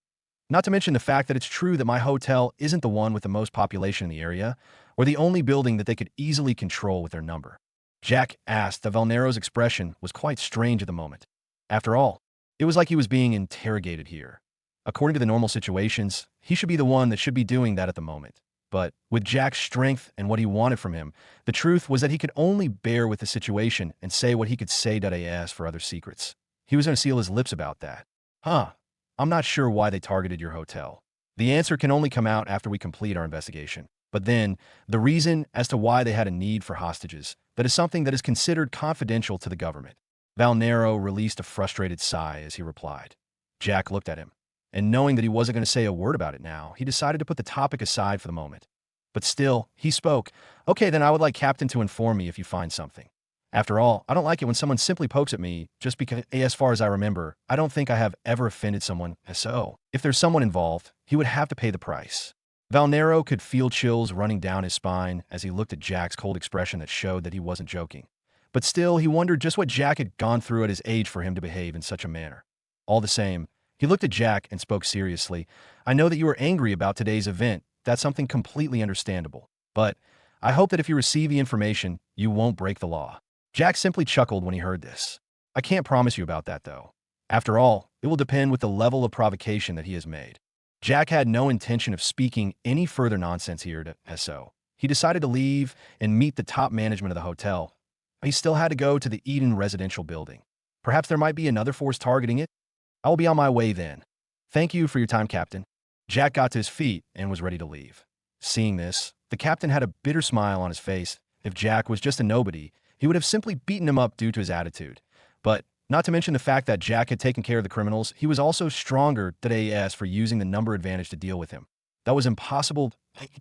Not to mention the fact that it's true that my hotel isn't the one with the most population in the area, or the only building that they could easily control with their number. Jack asked that Valnero's expression was quite strange at the moment. After all, it was like he was being interrogated here. According to the normal situations, he should be the one that should be doing that at the moment. But with Jack's strength and what he wanted from him, the truth was that he could only bear with the situation and say what he could say. As for other secrets, he was going to seal his lips about that. I'm not sure why they targeted your hotel. The answer can only come out after we complete our investigation. But then, the reason as to why they had a need for hostages, that is something that is considered confidential to the government. Valnero released a frustrated sigh as he replied. Jack looked at him, and knowing that he wasn't going to say a word about it now, he decided to put the topic aside for the moment. But still, he spoke. Okay, then I would like Captain to inform me if you find something. After all, I don't like it when someone simply pokes at me just because, as far as I remember, I don't think I have ever offended someone. So, if there's someone involved, he would have to pay the price. Valnero could feel chills running down his spine as he looked at Jack's cold expression that showed that he wasn't joking. But still, he wondered just what Jack had gone through at his age for him to behave in such a manner. All the same, he looked at Jack and spoke seriously. I know that you are angry about today's event. That's something completely understandable. But I hope that if you receive the information, you won't break the law. Jack simply chuckled when he heard this. I can't promise you about that, though. After all, it will depend with the level of provocation that he has made. Jack had no intention of speaking any further nonsense here, so he decided to leave and meet the top management of the hotel. He still had to go to the Eden residential building. Perhaps there might be another force targeting it. I will be on my way then. Thank you for your time, Captain. Jack got to his feet and was ready to leave. Seeing this, the captain had a bitter smile on his face. If Jack was just a nobody, he would have simply beaten him up due to his attitude. But not to mention the fact that Jack had taken care of the criminals, he was also stronger than AS for using the number advantage to deal with him. That was impossible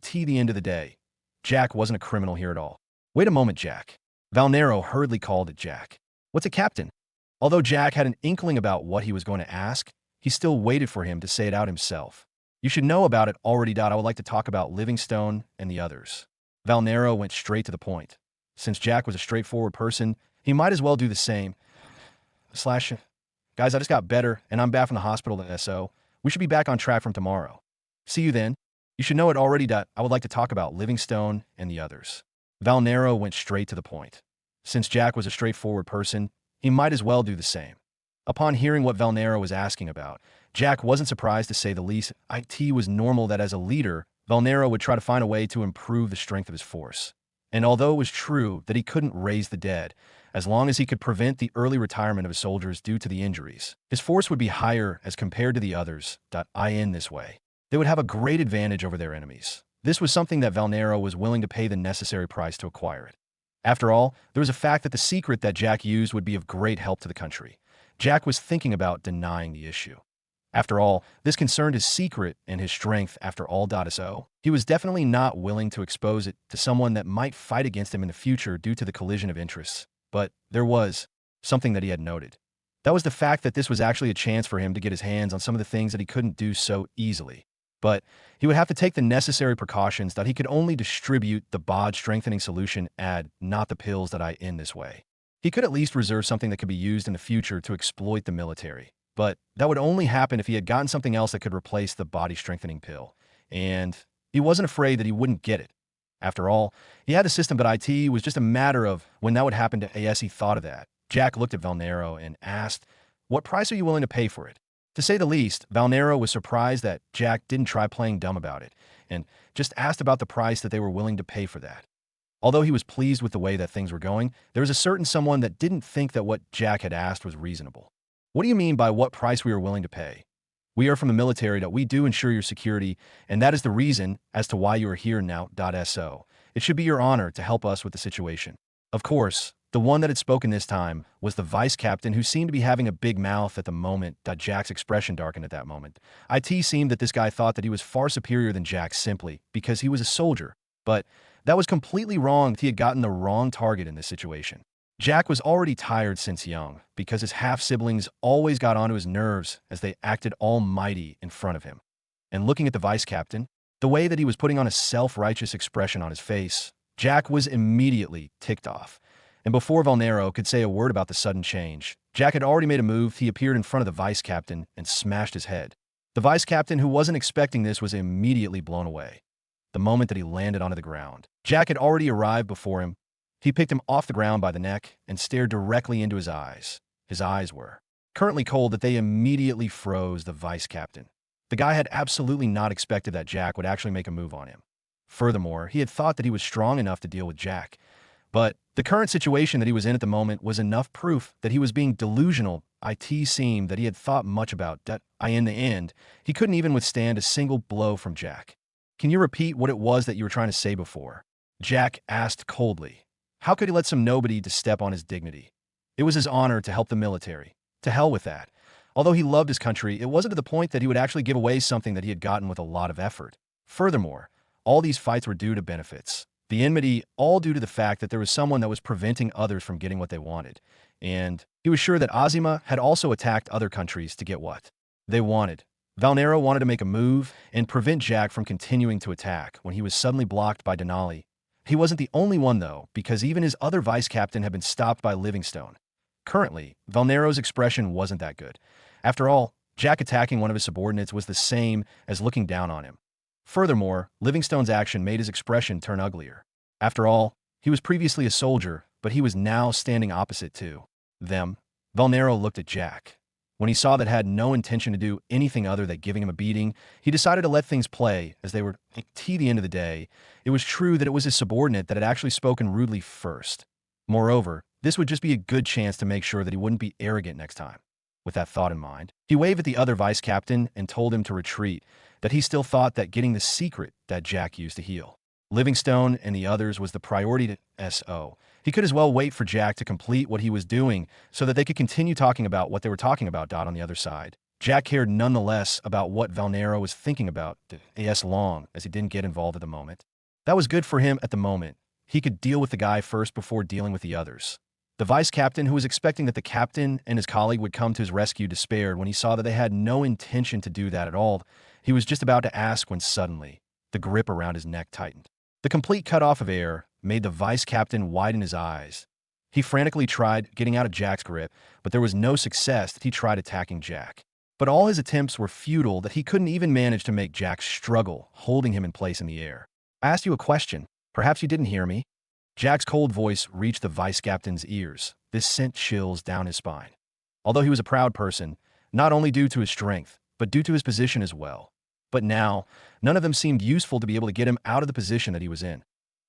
to the end of the day. Jack wasn't a criminal here at all. Wait a moment, Jack. Valnero hurriedly called at Jack. What's a captain? Although Jack had an inkling about what he was going to ask, he still waited for him to say it out himself. You should know about it already. I would like to talk about Livingstone and the others. Valnero went straight to the point. Since Jack was a straightforward person, he might as well do the same. Guys, I just got better, and I'm back from the hospital, so we should be back on track from tomorrow. See you then. You should know it already. I would like to talk about Livingstone and the others. Valnero went straight to the point. Since Jack was a straightforward person, he might as well do the same. Upon hearing what Valnera was asking about, Jack wasn't surprised, to say the least. It was normal that as a leader, Valnera would try to find a way to improve the strength of his force. And although it was true that he couldn't raise the dead, as long as he could prevent the early retirement of his soldiers due to the injuries, his force would be higher as compared to the others. In this way, they would have a great advantage over their enemies. This was something that Valnera was willing to pay the necessary price to acquire it. After all, there was a fact that the secret that Jack used would be of great help to the country. Jack was thinking about denying the issue. After all, this concerned his secret and his strength after all. So, he was definitely not willing to expose it to someone that might fight against him in the future due to the collision of interests. But there was something that he had noted. That was the fact that this was actually a chance for him to get his hands on some of the things that he couldn't do so easily. But he would have to take the necessary precautions that he could only distribute the bod strengthening solution not the pills that in this way. He could at least reserve something that could be used in the future to exploit the military. But that would only happen if he had gotten something else that could replace the body strengthening pill. And he wasn't afraid that he wouldn't get it. After all, he had a system, but it was just a matter of when that would happen to AS. He thought of that. Jack looked at Valnera and asked, "What price are you willing to pay for it?" To say the least, Valnera was surprised that Jack didn't try playing dumb about it, and just asked about the price that they were willing to pay for that. Although he was pleased with the way that things were going, there was a certain someone that didn't think that what Jack had asked was reasonable. "What do you mean by what price we are willing to pay? We are from the military. That we do ensure your security, and that is the reason as to why you are here now. So, it should be your honor to help us with the situation." Of course, the one that had spoken this time was the vice captain, who seemed to be having a big mouth at the moment. Jack's expression darkened at that moment. It seemed that this guy thought that he was far superior than Jack simply because he was a soldier. But that was completely wrong. He had gotten the wrong target in this situation. Jack was already tired since young because his half-siblings always got onto his nerves as they acted almighty in front of him. And looking at the vice captain, the way that he was putting on a self-righteous expression on his face, Jack was immediately ticked off. And before Valnera could say a word about the sudden change, Jack had already made a move. He appeared in front of the vice captain and smashed his head. The vice captain, who wasn't expecting this, was immediately blown away. The moment that he landed onto the ground, Jack had already arrived before him. He picked him off the ground by the neck and stared directly into his eyes. His eyes were currently cold that they immediately froze the vice captain. The guy had absolutely not expected that Jack would actually make a move on him. Furthermore, he had thought that he was strong enough to deal with Jack. But the current situation that he was in at the moment was enough proof that he was being delusional. It seemed that he had thought much about that. In the end, he couldn't even withstand a single blow from Jack. "Can you repeat what it was that you were trying to say before?" Jack asked coldly. How could he let some nobody to step on his dignity? It was his honor to help the military. To hell with that. Although he loved his country, it wasn't to the point that he would actually give away something that he had gotten with a lot of effort. Furthermore, all these fights were due to benefits. The enmity, all due to the fact that there was someone that was preventing others from getting what they wanted. And he was sure that Azima had also attacked other countries to get what they wanted. Valnera wanted to make a move and prevent Jack from continuing to attack when he was suddenly blocked by Denali. He wasn't the only one, though, because even his other vice captain had been stopped by Livingstone. Currently, Valnera's expression wasn't that good. After all, Jack attacking one of his subordinates was the same as looking down on him. Furthermore, Livingstone's action made his expression turn uglier. After all, he was previously a soldier, but he was now standing opposite to them. Valnera looked at Jack. When he saw that had no intention to do anything other than giving him a beating, he decided to let things play as they were. At the end of the day, it was true that it was his subordinate that had actually spoken rudely first. Moreover, this would just be a good chance to make sure that he wouldn't be arrogant next time. With that thought in mind, he waved at the other vice captain and told him to retreat, that he still thought that getting the secret that Jack used to heal Livingstone and the others was the priority to SO. He could as well wait for Jack to complete what he was doing so that they could continue talking about what they were talking about. On the other side, Jack cared nonetheless about what Valnera was thinking about as long as he didn't get involved at the moment. That was good for him at the moment. He could deal with the guy first before dealing with the others. The vice captain, who was expecting that the captain and his colleague would come to his rescue, despaired when he saw that they had no intention to do that at all. He was just about to ask when suddenly the grip around his neck tightened. The complete cutoff of air made the vice captain widen his eyes. He frantically tried getting out of Jack's grip, but there was no success that he tried attacking Jack. But all his attempts were futile, that he couldn't even manage to make Jack struggle, holding him in place in the air. "I asked you a question. Perhaps you didn't hear me?" Jack's cold voice reached the vice captain's ears. This sent chills down his spine. Although he was a proud person, not only due to his strength, but due to his position as well. But now, none of them seemed useful to be able to get him out of the position that he was in.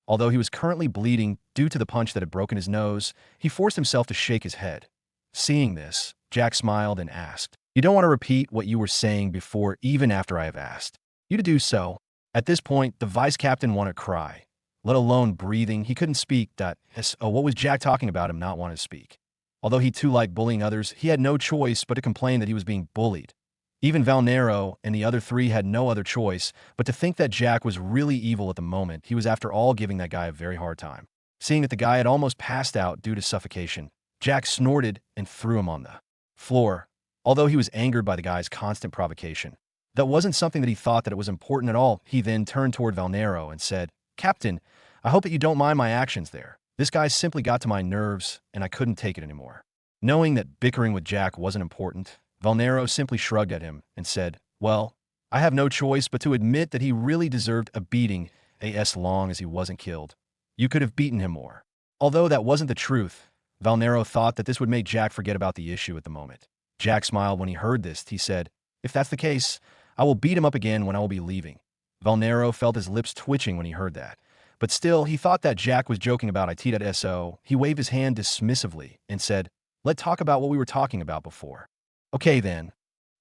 Although he was currently bleeding due to the punch that had broken his nose, he forced himself to shake his head. Seeing this, Jack smiled and asked, "You don't want to repeat what you were saying before even after I have asked you to do so?" At this point, the vice captain wanted to cry. Let alone breathing, he couldn't speak. What was Jack talking about him not wanting to speak? Although he too liked bullying others, he had no choice but to complain that he was being bullied. Even Valnero and the other three had no other choice but to think that Jack was really evil at the moment. He was, after all, giving that guy a very hard time. Seeing that the guy had almost passed out due to suffocation, Jack snorted and threw him on the floor. Although he was angered by the guy's constant provocation, that wasn't something that he thought that it was important at all. He then turned toward Valnero and said, "Captain, I hope that you don't mind my actions there. This guy simply got to my nerves, and I couldn't take it anymore." Knowing that bickering with Jack wasn't important, Valnero simply shrugged at him and said, "Well, I have no choice but to admit that he really deserved a beating, as long as he wasn't killed. You could have beaten him more." Although that wasn't the truth, Valnero thought that this would make Jack forget about the issue at the moment. Jack smiled when he heard this. He said, "If that's the case, I will beat him up again when I will be leaving." Valnero felt his lips twitching when he heard that. But still, he thought that Jack was joking about it. He waved his hand dismissively and said, "Let's talk about what we were talking about before." "Okay then."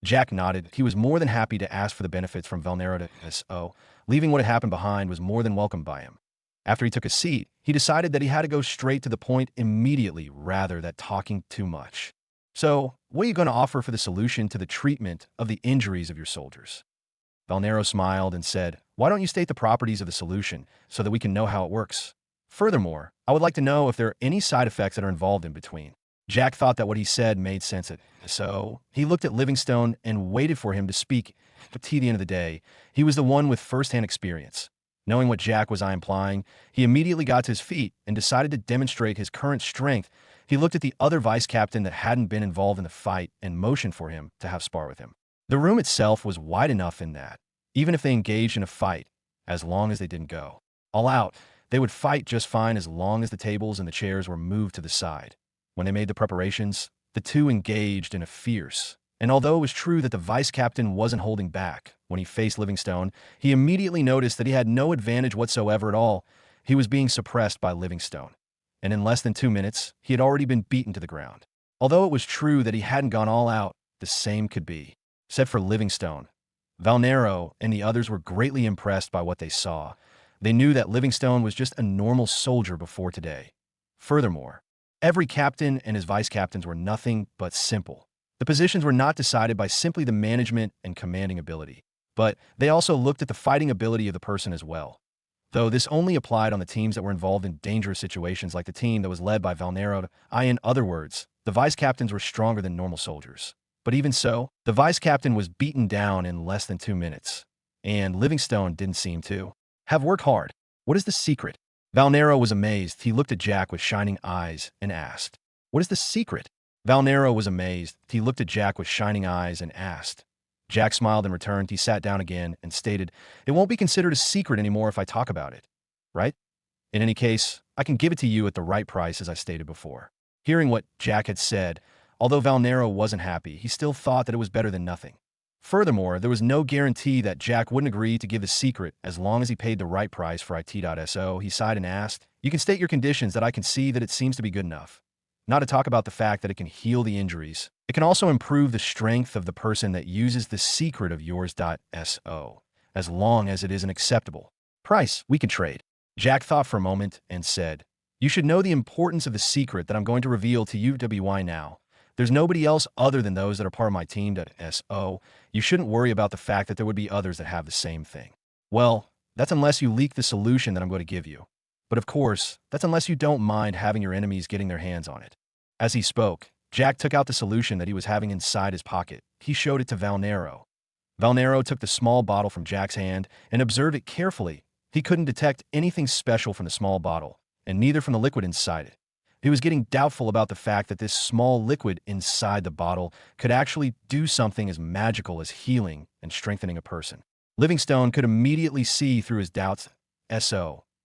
Jack nodded. He was more than happy to ask for the benefits from Valnero. Leaving what had happened behind was more than welcomed by him. After he took a seat, he decided that he had to go straight to the point immediately rather than talking too much. "So, what are you going to offer for the solution to the treatment of the injuries of your soldiers?" Valnero smiled and said, "Why don't you state the properties of the solution so that we can know how it works? Furthermore, I would like to know if there are any side effects that are involved in between." Jack thought that what he said made sense, so he looked at Livingstone and waited for him to speak. But to the end of the day, he was the one with first-hand experience. Knowing what Jack was implying, he immediately got to his feet and decided to demonstrate his current strength. He looked at the other vice captain that hadn't been involved in the fight and motioned for him to have spar with him. The room itself was wide enough in that, even if they engaged in a fight, as long as they didn't go all out, they would fight just fine as long as the tables and the chairs were moved to the side. When they made the preparations, the two engaged in a fierce. And although it was true that the vice captain wasn't holding back, when he faced Livingstone, he immediately noticed that he had no advantage whatsoever at all. He was being suppressed by Livingstone. And in less than 2 minutes, he had already been beaten to the ground. Although it was true that he hadn't gone all out, the same could be said for Livingstone. Valnero and the others were greatly impressed by what they saw. They knew that Livingstone was just a normal soldier before today. Furthermore, every captain and his vice captains were nothing but simple. The positions were not decided by simply the management and commanding ability, but they also looked at the fighting ability of the person as well. Though this only applied on the teams that were involved in dangerous situations like the team that was led by Valnero. In other words, the vice captains were stronger than normal soldiers. But even so, the vice captain was beaten down in less than 2 minutes. And Livingstone didn't seem to have worked hard. What is the secret? Valnero was amazed. He looked at Jack with shining eyes and asked, "What is the secret?" Valnero was amazed. He looked at Jack with shining eyes and asked. Jack smiled and returned. He sat down again and stated, "It won't be considered a secret anymore if I talk about it, right? In any case, I can give it to you at the right price, as I stated before." Hearing what Jack had said, although Valnero wasn't happy, he still thought that it was better than nothing. Furthermore, there was no guarantee that Jack wouldn't agree to give the secret as long as he paid the right price for it. He sighed and asked, "You can state your conditions that I can see that it seems to be good enough. Not to talk about the fact that it can heal the injuries. It can also improve the strength of the person that uses the secret of yours. As long as it is an acceptable price, we can trade." Jack thought for a moment and said, "You should know the importance of the secret that I'm going to reveal to you. Now. There's nobody else other than those that are part of my team. You shouldn't worry about the fact that there would be others that have the same thing. Well, that's unless you leak the solution that I'm going to give you. But of course, that's unless you don't mind having your enemies getting their hands on it." As he spoke, Jack took out the solution that he was having inside his pocket. He showed it to Valnero. Valnero took the small bottle from Jack's hand and observed it carefully. He couldn't detect anything special from the small bottle, and neither from the liquid inside it. He was getting doubtful about the fact that this small liquid inside the bottle could actually do something as magical as healing and strengthening a person. Livingstone could immediately see through his doubts.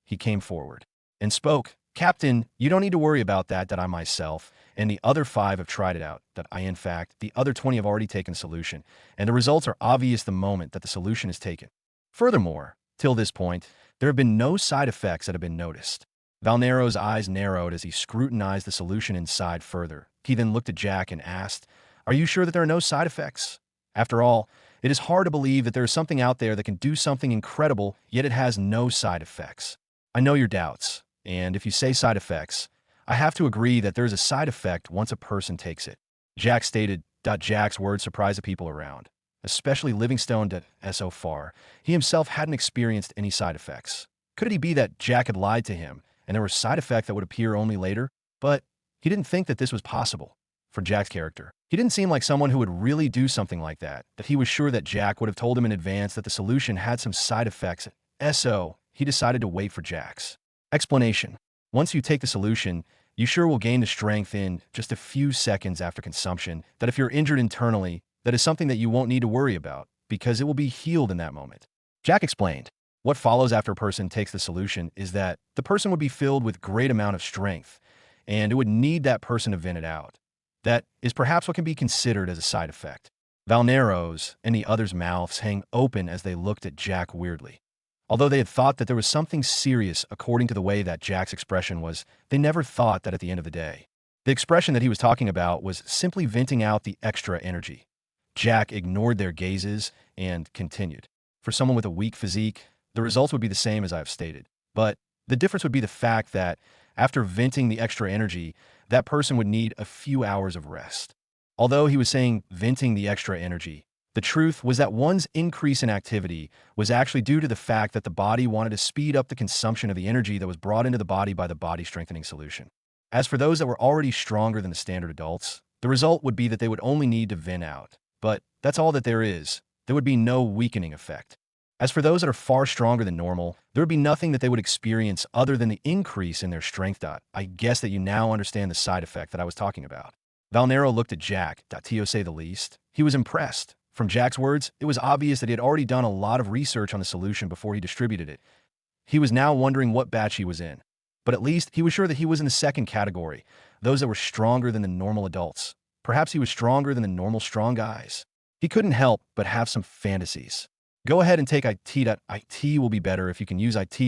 He came forward and spoke, Captain, you don't need to worry about that, I myself and the other 5 have tried it out, in fact, the other 20 have already taken the solution, and the results are obvious the moment that the solution is taken. Furthermore, till this point, there have been no side effects that have been noticed. Valnero's eyes narrowed as he scrutinized the solution inside further. He then looked at Jack and asked, "Are you sure that there are no side effects?" After all, it is hard to believe that there is something out there that can do something incredible, yet it has no side effects. I know your doubts, and if you say side effects, I have to agree that there is a side effect once a person takes it. Jack stated. Jack's words surprised the people around, especially Livingstone. So far, he himself hadn't experienced any side effects. Could it be that Jack had lied to him, and there were side effects that would appear only later? But he didn't think that this was possible. For Jack's character, he didn't seem like someone who would really do something like that he was sure that Jack would have told him in advance that the solution had some side effects. So he decided to wait for Jack's explanation. Once you take the solution, you sure will gain the strength in just a few seconds after consumption, that if you're injured internally, that is something that you won't need to worry about, because it will be healed in that moment. Jack explained. What follows after a person takes the solution is that the person would be filled with great amount of strength, and it would need that person to vent it out. That is perhaps what can be considered as a side effect. Valnero's and the others' mouths hang open as they looked at Jack weirdly. Although they had thought that there was something serious according to the way that Jack's expression was, they never thought that at the end of the day, the expression that he was talking about was simply venting out the extra energy. Jack ignored their gazes and continued. For someone with a weak physique, the results would be the same as I have stated. But the difference would be the fact that after venting the extra energy, that person would need a few hours of rest. Although he was saying venting the extra energy, the truth was that one's increase in activity was actually due to the fact that the body wanted to speed up the consumption of the energy that was brought into the body by the body strengthening solution. As for those that were already stronger than the standard adults, the result would be that they would only need to vent out. But that's all that there is. There would be no weakening effect. As for those that are far stronger than normal, there would be nothing that they would experience other than the increase in their strength. I guess that you now understand the side effect that I was talking about. Valnero looked at Jack. To say the least, he was impressed. From Jack's words, it was obvious that he had already done a lot of research on the solution before he distributed it. He was now wondering what batch he was in. But at least he was sure that he was in the second category, those that were stronger than the normal adults. Perhaps he was stronger than the normal strong guys. He couldn't help but have some fantasies. Go ahead and take IT. IT will be better if you can use IT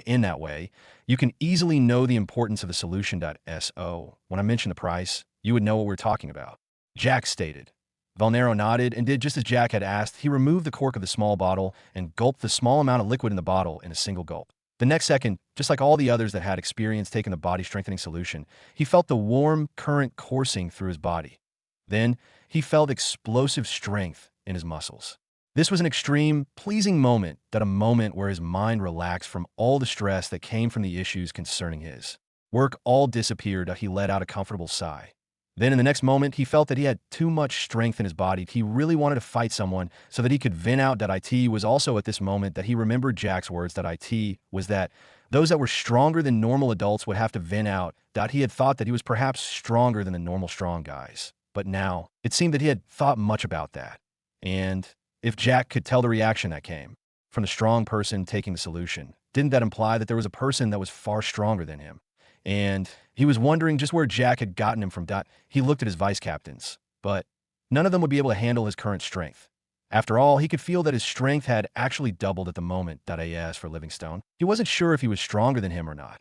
in that way. You can easily know the importance of the solution. So when I mention the price, you would know what we're talking about. Jack stated. Valnero nodded and did just as Jack had asked. He removed the cork of the small bottle and gulped the small amount of liquid in the bottle in a single gulp. The next second, just like all the others that had experienced taking the body strengthening solution, he felt the warm current coursing through his body. Then he felt explosive strength in his muscles. This was an extreme, pleasing moment, a moment where his mind relaxed from all the stress that came from the issues concerning his work all disappeared. He let out a comfortable sigh. Then in the next moment, he felt that he had too much strength in his body. He really wanted to fight someone so that he could vent out. It was also at this moment that he remembered Jack's words. It was that those that were stronger than normal adults would have to vent out. He had thought that he was perhaps stronger than the normal strong guys. But now, it seemed that he had thought much about that. And if Jack could tell the reaction that came from the strong person taking the solution, didn't that imply that there was a person that was far stronger than him? And he was wondering just where Jack had gotten him from. He looked at his vice captains, but none of them would be able to handle his current strength. After all, he could feel that his strength had actually doubled at the moment. As for Livingstone, he wasn't sure if he was stronger than him or not.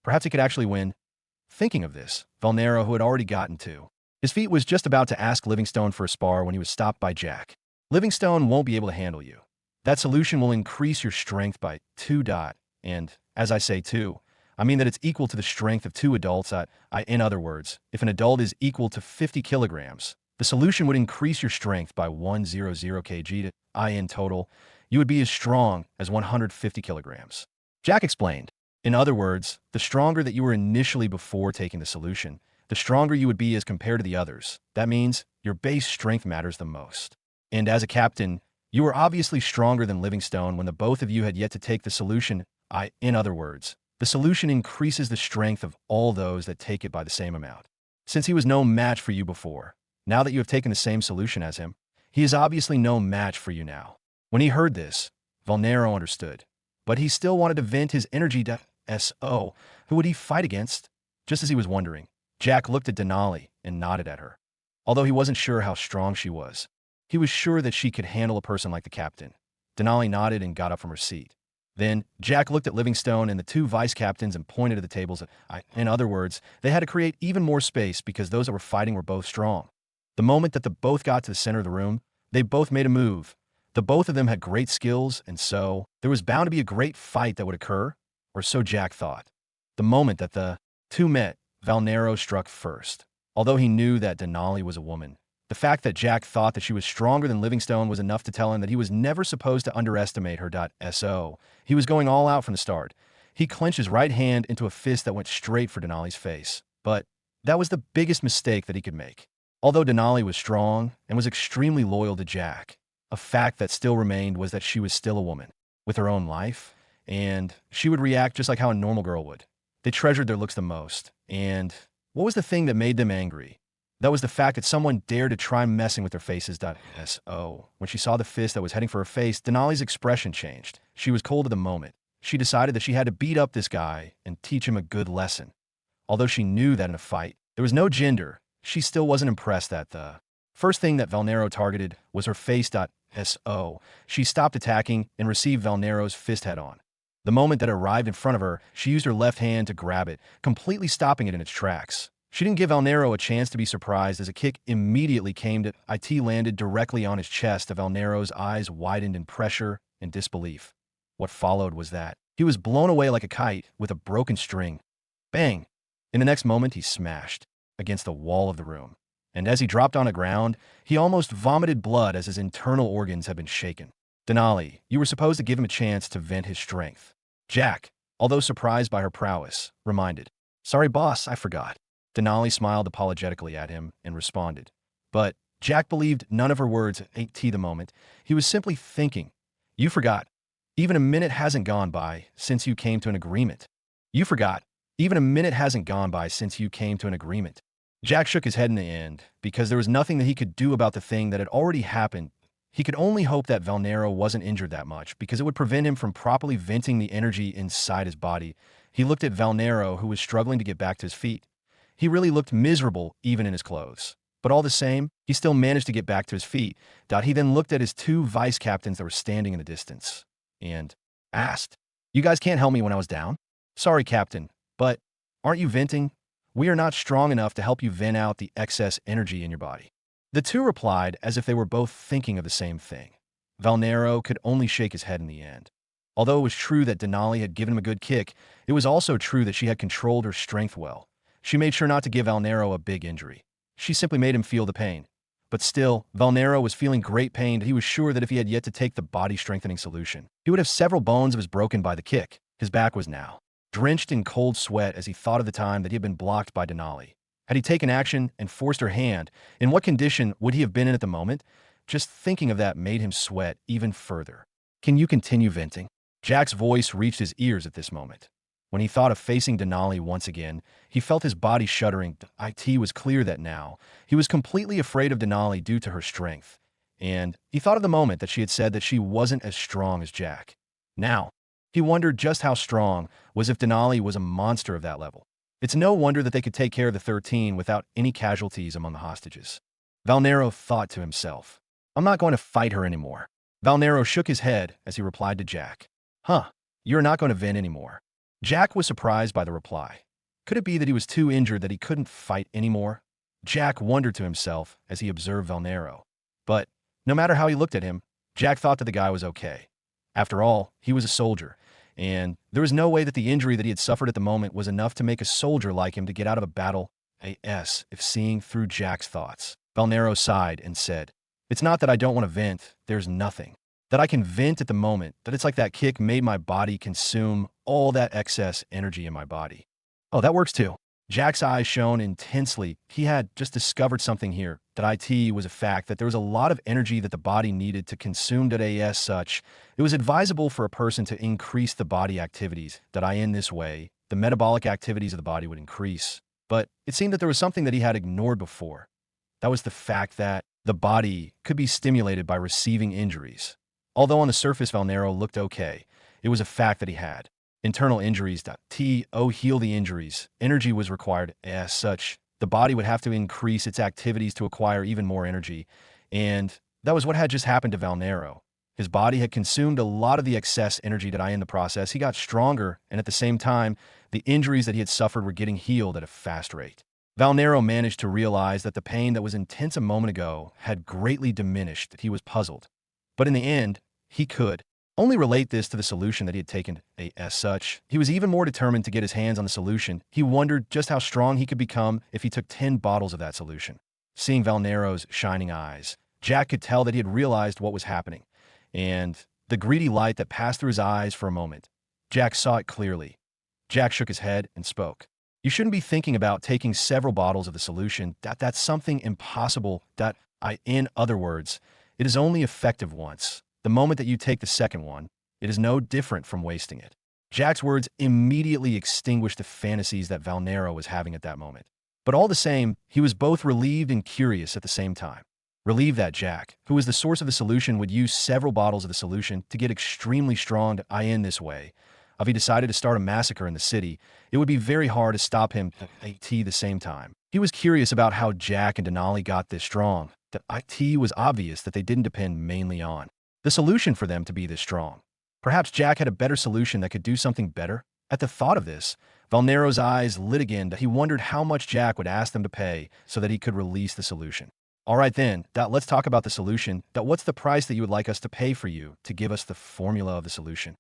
Perhaps he could actually win. Thinking of this, Valnero, who had already gotten to his feet, was just about to ask Livingstone for a spar when he was stopped by Jack. Livingstone won't be able to handle you. That solution will increase your strength by 2. And as I say 2, I mean that it's equal to the strength of 2 adults. In other words, if an adult is equal to 50 kilograms, the solution would increase your strength by 100 kg. In total, you would be as strong as 150 kilograms. Jack explained. In other words, the stronger that you were initially before taking the solution, the stronger you would be as compared to the others. That means your base strength matters the most. And as a captain, you were obviously stronger than Livingstone when the both of you had yet to take the solution. In other words, the solution increases the strength of all those that take it by the same amount. Since he was no match for you before, now that you have taken the same solution as him, he is obviously no match for you now. When he heard this, Valnero understood, but he still wanted to vent his energy. .so. Who would he fight against? Just as he was wondering, Jack looked at Denali and nodded at her. Although he wasn't sure how strong she was, he was sure that she could handle a person like the captain. Denali nodded and got up from her seat. Then, Jack looked at Livingstone and the two vice captains and pointed to the tables. In other words, they had to create even more space because those that were fighting were both strong. The moment that the both got to the center of the room, they both made a move. The both of them had great skills, and so there was bound to be a great fight that would occur, or so Jack thought. The moment that the two met, Valnero struck first. Although he knew that Denali was a woman, the fact that Jack thought that she was stronger than Livingstone was enough to tell him that he was never supposed to underestimate her. So he was going all out from the start. He clenched his right hand into a fist that went straight for Denali's face. But that was the biggest mistake that he could make. Although Denali was strong and was extremely loyal to Jack, a fact that still remained was that she was still a woman, with her own life, and she would react just like how a normal girl would. They treasured their looks the most, and what was the thing that made them angry? That was the fact that someone dared to try messing with their faces. So when she saw the fist that was heading for her face, Denali's expression changed. She was cold at the moment. She decided that she had to beat up this guy and teach him a good lesson. Although she knew that in a fight, there was no gender, she still wasn't impressed that the first thing that Valnero targeted was her face. So she stopped attacking and received Valnero's fist head-on. The moment that it arrived in front of her, she used her left hand to grab it, completely stopping it in its tracks. She didn't give Valnero a chance to be surprised as a kick immediately came to landed directly on his chest. Valnero's eyes widened in pressure and disbelief. What followed was that he was blown away like a kite with a broken string. Bang! In the next moment, he smashed against the wall of the room. And as he dropped on the ground, he almost vomited blood as his internal organs had been shaken. Denali, you were supposed to give him a chance to vent his strength. Jack, although surprised by her prowess, reminded. Sorry, boss, I forgot. Denali smiled apologetically at him and responded. But Jack believed none of her words at the moment. He was simply thinking, you forgot. Even a minute hasn't gone by since you came to an agreement. You forgot. Even a minute hasn't gone by since you came to an agreement. Jack shook his head in the end because there was nothing that he could do about the thing that had already happened. He could only hope that Valnero wasn't injured that much because it would prevent him from properly venting the energy inside his body. He looked at Valnero, who was struggling to get back to his feet. He really looked miserable even in his clothes. But all the same, he still managed to get back to his feet. He then looked at his two vice captains that were standing in the distance and asked, You guys can't help me when I was down? Sorry, Captain, but aren't you venting? We are not strong enough to help you vent out the excess energy in your body. The two replied as if they were both thinking of the same thing. Valnero could only shake his head in the end. Although it was true that Denali had given him a good kick, it was also true that she had controlled her strength well. She made sure not to give Valnero a big injury. She simply made him feel the pain. But still, Valnero was feeling great pain, and he was sure that if he had yet to take the body-strengthening solution, he would have several bones of his broken by the kick. His back was now drenched in cold sweat as he thought of the time that he had been blocked by Denali. Had he taken action and forced her hand, in what condition would he have been in at the moment? Just thinking of that made him sweat even further. Can you continue venting? Jack's voice reached his ears at this moment. When he thought of facing Denali once again, he felt his body shuddering. It was clear that now he was completely afraid of Denali due to her strength. And he thought of the moment that she had said that she wasn't as strong as Jack. Now, he wondered just how strong was if Denali was a monster of that level. It's no wonder that they could take care of the 13 without any casualties among the hostages. Valnero thought to himself, I'm not going to fight her anymore. Valnero shook his head as he replied to Jack. Huh, you're not going to vent anymore. Jack was surprised by the reply. Could it be that he was too injured that he couldn't fight anymore? Jack wondered to himself as he observed Valnero. But no matter how he looked at him, Jack thought that the guy was okay. After all, he was a soldier, and there was no way that the injury that he had suffered at the moment was enough to make a soldier like him to get out of a battle. If seeing through Jack's thoughts, Valnero sighed and said, It's not that I don't want to vent, there's nothing. That I can vent at the moment, that it's like that kick made my body consume all that excess energy in my body. Oh, that works too. Jack's eyes shone intensely. He had just discovered something here, that it was a fact that there was a lot of energy that the body needed to consume. As such, it was advisable for a person to increase the body activities, in this way, the metabolic activities of the body would increase. But it seemed that there was something that he had ignored before. That was the fact that the body could be stimulated by receiving injuries. Although on the surface Valnero looked okay, it was a fact that he had Internal injuries. Heal the injuries. Energy was required. As such, the body would have to increase its activities to acquire even more energy. And that was what had just happened to Valnero. His body had consumed a lot of the excess energy that in the process. He got stronger, and at the same time, the injuries that he had suffered were getting healed at a fast rate. Valnero managed to realize that the pain that was intense a moment ago had greatly diminished. He was puzzled. But in the end, he could only relate this to the solution that he had taken. As such, he was even more determined to get his hands on the solution. He wondered just how strong he could become if he took 10 bottles of that solution. Seeing Valnero's shining eyes, Jack could tell that he had realized what was happening, and the greedy light that passed through his eyes for a moment. Jack saw it clearly. Jack shook his head and spoke. You shouldn't be thinking about taking several bottles of the solution. That's something impossible. In other words, it is only effective once. The moment that you take the second one, it is no different from wasting it. Jack's words immediately extinguished the fantasies that Valnero was having at that moment. But all the same, he was both relieved and curious at the same time. Relieved that Jack, who was the source of the solution, would use several bottles of the solution to get extremely strong in this way. If he decided to start a massacre in the city, it would be very hard to stop him at the same time. He was curious about how Jack and Denali got this strong. It was obvious that they didn't depend mainly on the solution for them to be this strong. Perhaps Jack had a better solution that could do something better? At the thought of this, Valnero's eyes lit again. He wondered how much Jack would ask them to pay so that he could release the solution. All right then, let's talk about the solution. What's the price that you would like us to pay for you to give us the formula of the solution?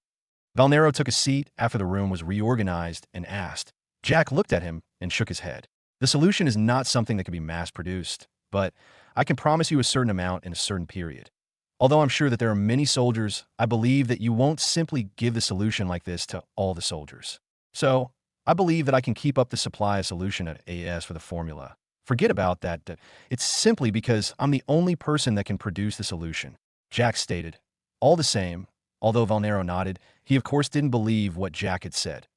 Valnero took a seat after the room was reorganized and asked. Jack looked at him and shook his head. The solution is not something that can be mass-produced, but I can promise you a certain amount in a certain period. Although I'm sure that there are many soldiers, I believe that you won't simply give the solution like this to all the soldiers. So, I believe that I can keep up the supply of solution at AS for the formula. Forget about that. It's simply because I'm the only person that can produce the solution, Jack stated. All the same, although Valnero nodded, he of course didn't believe what Jack had said.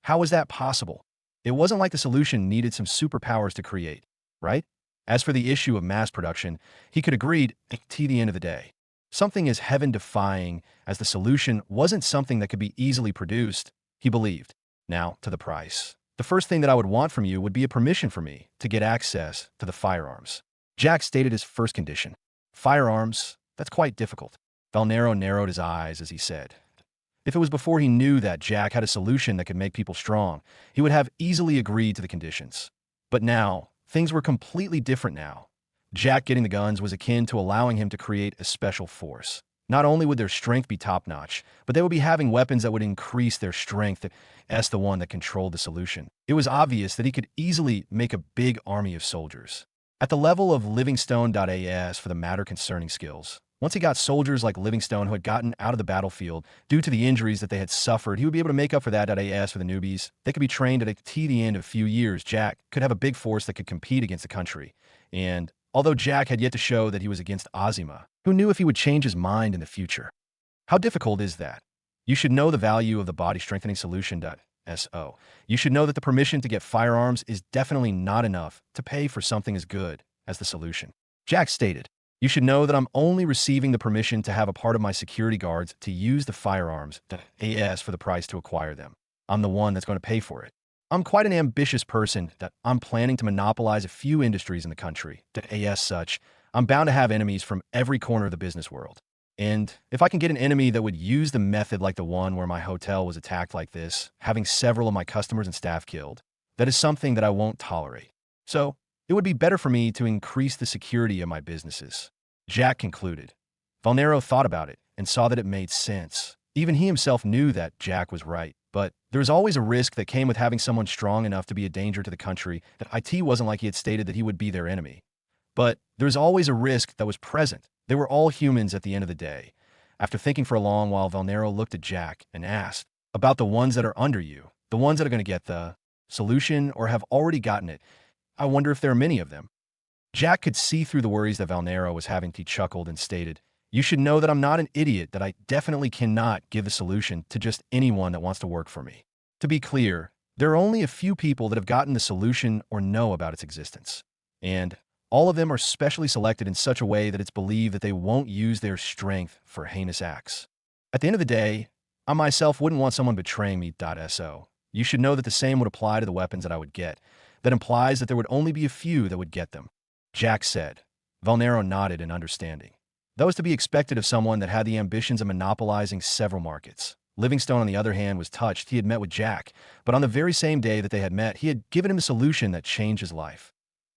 How was that possible? It wasn't like the solution needed some superpowers to create, right? As for the issue of mass production, he could agree to the end of the day. Something as heaven-defying as the solution wasn't something that could be easily produced, he believed. Now, to the price. The first thing that I would want from you would be a permission for me to get access to the firearms. Jack stated his first condition. Firearms? That's quite difficult. Valnero narrowed his eyes as he said. If it was before he knew that Jack had a solution that could make people strong, he would have easily agreed to the conditions. But now, things were completely different now. Jack getting the guns was akin to allowing him to create a special force. Not only would their strength be top-notch, but they would be having weapons that would increase their strength as the one that controlled the solution. It was obvious that he could easily make a big army of soldiers. At the level of Livingstone.as for the matter concerning skills, once he got soldiers like Livingstone who had gotten out of the battlefield due to the injuries that they had suffered, he would be able to make up for that AS for the newbies. They could be trained at the end of a few years. Jack could have a big force that could compete against the country. And although Jack had yet to show that he was against Azima, who knew if he would change his mind in the future? How difficult is that? You should know the value of the body strengthening solution. So, you should know that the permission to get firearms is definitely not enough to pay for something as good as the solution. Jack stated, you should know that I'm only receiving the permission to have a part of my security guards to use the firearms AS for the price to acquire them. I'm the one that's going to pay for it. I'm quite an ambitious person that I'm planning to monopolize a few industries in the country. As such, I'm bound to have enemies from every corner of the business world. And if I can get an enemy that would use the method like the one where my hotel was attacked like this, having several of my customers and staff killed, that is something that I won't tolerate. So, it would be better for me to increase the security of my businesses. Jack concluded. Valnero thought about it and saw that it made sense. Even he himself knew that Jack was right. But there was always a risk that came with having someone strong enough to be a danger to the country. That IT wasn't like he had stated that he would be their enemy. But there was always a risk that was present. They were all humans at the end of the day. After thinking for a long while, Valnero looked at Jack and asked, about the ones that are under you, the ones that are going to get the solution or have already gotten it. I wonder if there are many of them. Jack could see through the worries that Valnero was having. He chuckled and stated, you should know that I'm not an idiot, that I definitely cannot give the solution to just anyone that wants to work for me. To be clear, there are only a few people that have gotten the solution or know about its existence. And all of them are specially selected in such a way that it's believed that they won't use their strength for heinous acts. At the end of the day, I myself wouldn't want someone betraying me. So you should know that the same would apply to the weapons that I would get. That implies that there would only be a few that would get them. Jack said. Valnero nodded in understanding. That was to be expected of someone that had the ambitions of monopolizing several markets. Livingstone, on the other hand, was touched. He had met with Jack, but on the very same day that they had met, he had given him a solution that changed his life.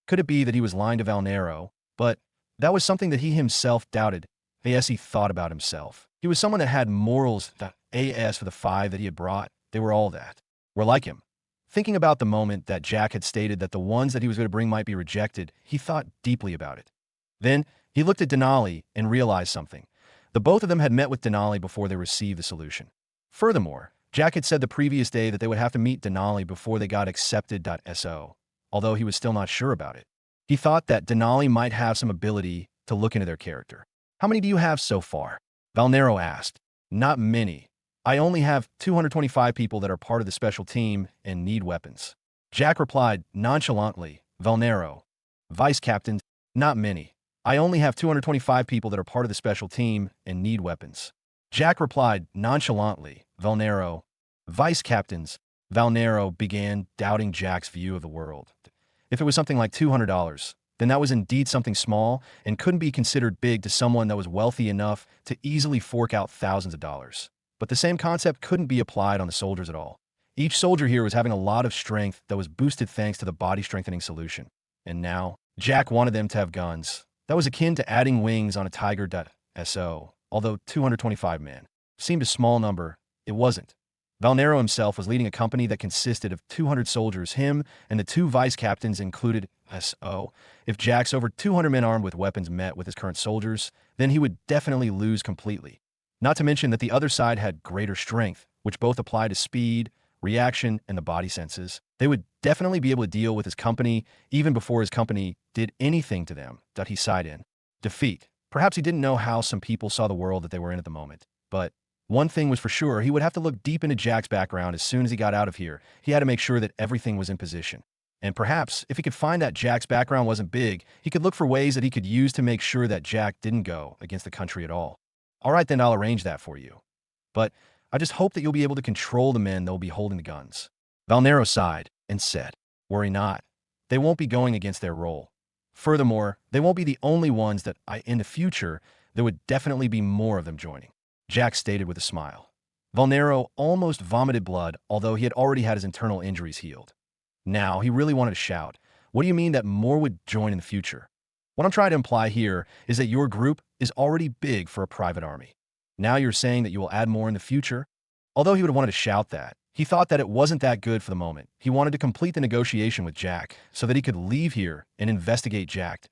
Could it be that he was lying to Valnero? But that was something that he himself doubted. As he thought about himself. He was someone that had morals. As for the 5 that he had brought, they were all that. Were like him. Thinking about the moment that Jack had stated that the ones that he was going to bring might be rejected, he thought deeply about it. Then he looked at Denali and realized something. The both of them had met with Denali before they received the solution. Furthermore, Jack had said the previous day that they would have to meet Denali before they got accepted. Although he was still not sure about it. He thought that Denali might have some ability to look into their character. How many do you have so far? Valnero asked. Not many. I only have 225 people that are part of the special team and need weapons. Jack replied nonchalantly. Valnero. Vice captains, not many. I only have 225 people that are part of the special team and need weapons. Jack replied nonchalantly. Valnero. Vice captains. Valnero began doubting Jack's view of the world. If it was something like $200, then that was indeed something small and couldn't be considered big to someone that was wealthy enough to easily fork out thousands of dollars. But the same concept couldn't be applied on the soldiers at all. Each soldier here was having a lot of strength that was boosted thanks to the body strengthening solution. And now, Jack wanted them to have guns. That was akin to adding wings on a Tiger. Although 225 men seemed a small number, it wasn't. Valnero himself was leading a company that consisted of 200 soldiers. Him and the 2 vice captains included. If Jack's over 200 men armed with weapons met with his current soldiers, then he would definitely lose completely. Not to mention that the other side had greater strength, which both apply to speed, reaction, and the body senses. They would definitely be able to deal with his company even before his company did anything to them. He sighed in defeat. Perhaps he didn't know how some people saw the world that they were in at the moment, but one thing was for sure, he would have to look deep into Jack's background as soon as he got out of here. He had to make sure that everything was in position. And perhaps, if he could find that Jack's background wasn't big, he could look for ways that he could use to make sure that Jack didn't go against the country at all. All right, then I'll arrange that for you. But I just hope that you'll be able to control the men that will be holding the guns. Valnero sighed and said, worry not. They won't be going against their role. Furthermore, they won't be the only ones that in the future, there would definitely be more of them joining. Jack stated with a smile. Valnero almost vomited blood, although he had already had his internal injuries healed. Now, he really wanted to shout, what do you mean that more would join in the future? What I'm trying to imply here is that your group is already big for a private army. Now you're saying that you will add more in the future? Although he would have wanted to shout that, he thought that it wasn't that good for the moment. He wanted to complete the negotiation with Jack so that he could leave here and investigate Jack.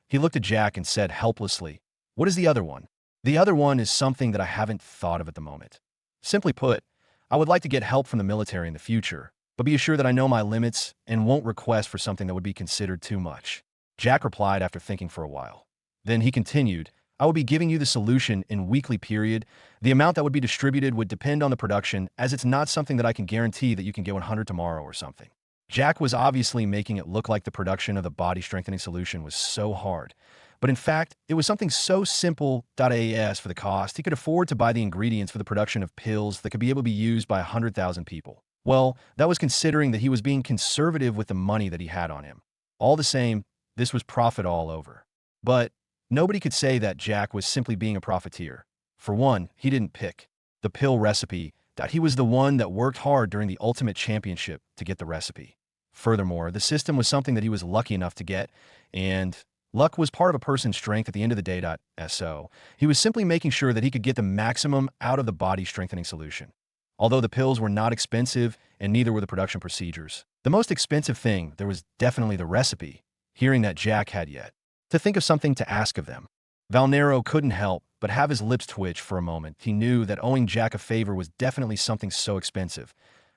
He looked at Jack and said helplessly, what is the other one? The other one is something that I haven't thought of at the moment. Simply put, I would like to get help from the military in the future, but be assured that I know my limits and won't request for something that would be considered too much. Jack replied after thinking for a while. Then he continued, I will be giving you the solution in weekly period. The amount that would be distributed would depend on the production, as it's not something that I can guarantee that you can get 100 tomorrow or something. Jack was obviously making it look like the production of the body strengthening solution was so hard. But in fact, it was something so simple. As for the cost, he could afford to buy the ingredients for the production of pills that could be able to be used by 100,000 people. Well, that was considering that he was being conservative with the money that he had on him. All the same, this was profit all over. But nobody could say that Jack was simply being a profiteer. For one, he didn't pick the pill recipe, that he was the one that worked hard during the Ultimate Championship to get the recipe. Furthermore, the system was something that he was lucky enough to get, and luck was part of a person's strength at the end of the day. So he was simply making sure that he could get the maximum out of the body strengthening solution. Although the pills were not expensive, and neither were the production procedures. The most expensive thing, there was definitely the recipe, hearing that Jack had yet to think of something to ask of them. Valnero couldn't help but have his lips twitch for a moment. He knew that owing Jack a favor was definitely something so expensive.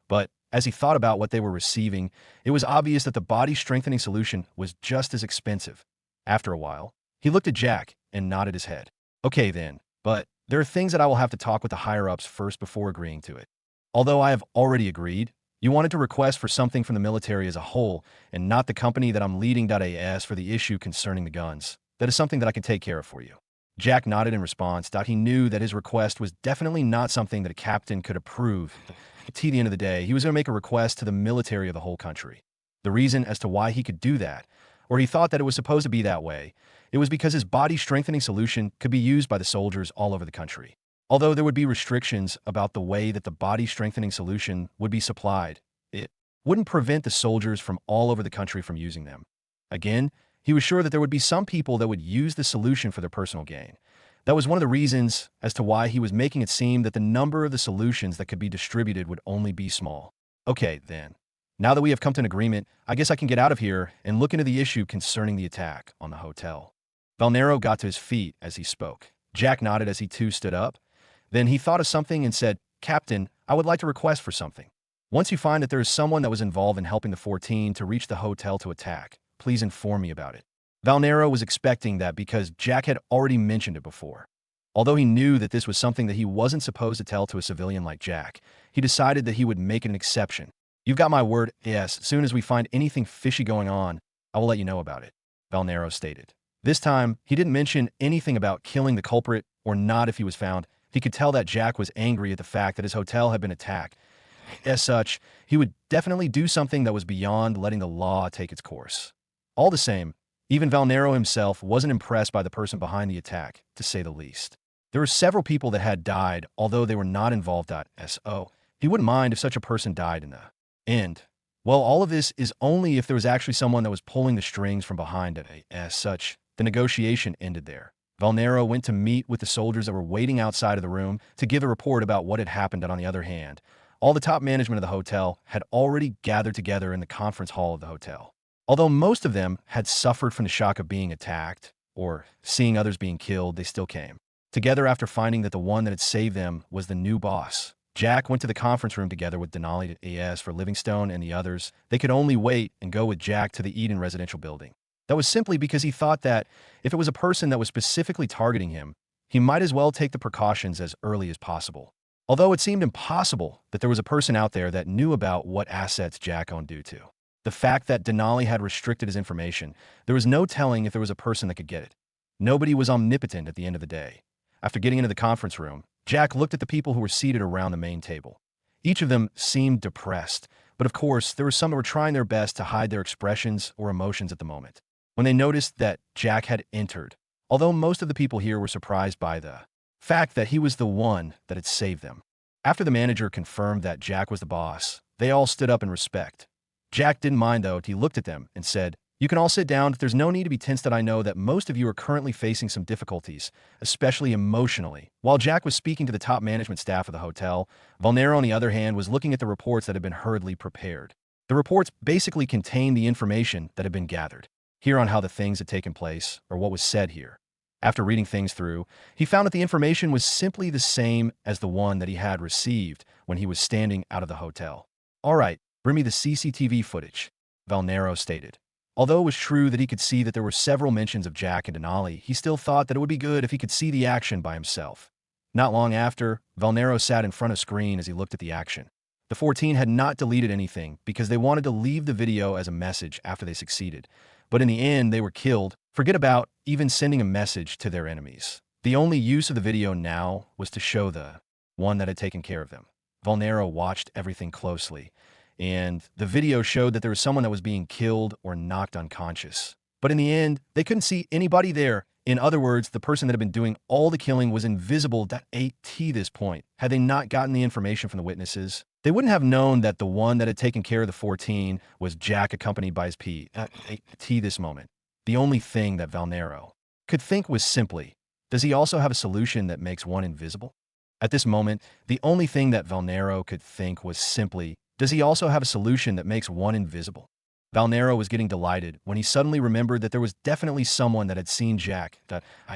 But as he thought about what they were receiving, it was obvious that the body strengthening solution was just as expensive. After a while, he looked at Jack and nodded his head. Okay then, but there are things that I will have to talk with the higher-ups first before agreeing to it. Although I have already agreed, you wanted to request for something from the military as a whole and not the company that I'm leading. As for the issue concerning the guns, that is something that I can take care of for you. Jack nodded in response. He knew that his request was definitely not something that a captain could approve. At the end of the day, he was going to make a request to the military of the whole country. The reason as to why he could do that, or he thought that it was supposed to be that way, it was because his body strengthening solution could be used by the soldiers all over the country. Although there would be restrictions about the way that the body strengthening solution would be supplied, it wouldn't prevent the soldiers from all over the country from using them. Again, he was sure that there would be some people that would use the solution for their personal gain. That was one of the reasons as to why he was making it seem that the number of the solutions that could be distributed would only be small. Okay, then. Now that we have come to an agreement, I guess I can get out of here and look into the issue concerning the attack on the hotel. Valnero got to his feet as he spoke. Jack nodded as he too stood up. Then he thought of something and said, "Captain, I would like to request for something. Once you find that there is someone that was involved in helping the 14 to reach the hotel to attack, please inform me about it." Valnero was expecting that because Jack had already mentioned it before. Although he knew that this was something that he wasn't supposed to tell to a civilian like Jack, he decided that he would make an exception. "You've got my word, yes, as soon as we find anything fishy going on, I will let you know about it," Valnero stated. This time, he didn't mention anything about killing the culprit or not if he was found. He could tell that Jack was angry at the fact that his hotel had been attacked. As such, he would definitely do something that was beyond letting the law take its course. All the same, even Valnero himself wasn't impressed by the person behind the attack, to say the least. There were several people that had died, although they were not involved. So he wouldn't mind if such a person died in the end. Well, all of this is only if there was actually someone that was pulling the strings from behind it. As such, the negotiation ended there. Valnero went to meet with the soldiers that were waiting outside of the room to give a report about what had happened. And on the other hand, all the top management of the hotel had already gathered together in the conference hall of the hotel. Although most of them had suffered from the shock of being attacked or seeing others being killed, they still came together after finding that the one that had saved them was the new boss. Jack went to the conference room together with Denali. As for Livingstone and the others, they could only wait and go with Jack to the Eden residential building. That was simply because he thought that if it was a person that was specifically targeting him, he might as well take the precautions as early as possible. Although it seemed impossible that there was a person out there that knew about what assets Jack owned due to the fact that Denali had restricted his information, there was no telling if there was a person that could get it. Nobody was omnipotent at the end of the day. After getting into the conference room, Jack looked at the people who were seated around the main table. Each of them seemed depressed, but of course, there were some that were trying their best to hide their expressions or emotions at the moment. When they noticed that Jack had entered, although most of the people here were surprised by the fact that he was the one that had saved them. After the manager confirmed that Jack was the boss, they all stood up in respect. Jack didn't mind though. He looked at them and said, "You can all sit down. There's no need to be tense. That I know that most of you are currently facing some difficulties, especially emotionally." While Jack was speaking to the top management staff of the hotel, Valnero, on the other hand, was looking at the reports that had been hurriedly prepared. The reports basically contained the information that had been gathered here on how the things had taken place or what was said here. After reading things through, he found that the information was simply the same as the one that he had received when he was standing out of the hotel. "All right, bring me the CCTV footage," Valnero stated. Although it was true that he could see that there were several mentions of Jack and Denali, he still thought that it would be good if he could see the action by himself. Not long after, Valnero sat in front of a screen as he looked at the action. The 14 had not deleted anything because they wanted to leave the video as a message after they succeeded. But in the end, they were killed. Forget about even sending a message to their enemies. The only use of the video now was to show the one that had taken care of them. Valnero watched everything closely, and the video showed that there was someone that was being killed or knocked unconscious. But in the end, they couldn't see anybody there. In other words, the person that had been doing all the killing was invisible at this point. Had they not gotten the information from the witnesses, they wouldn't have known that the one that had taken care of the 14 was Jack accompanied by his this moment. The only thing that Valnero could think was simply, does he also have a solution that makes one invisible? At this moment, the only thing that Valnero could think was simply, does he also have a solution that makes one invisible? Valnero was getting delighted when he suddenly remembered that there was definitely someone that had seen Jack.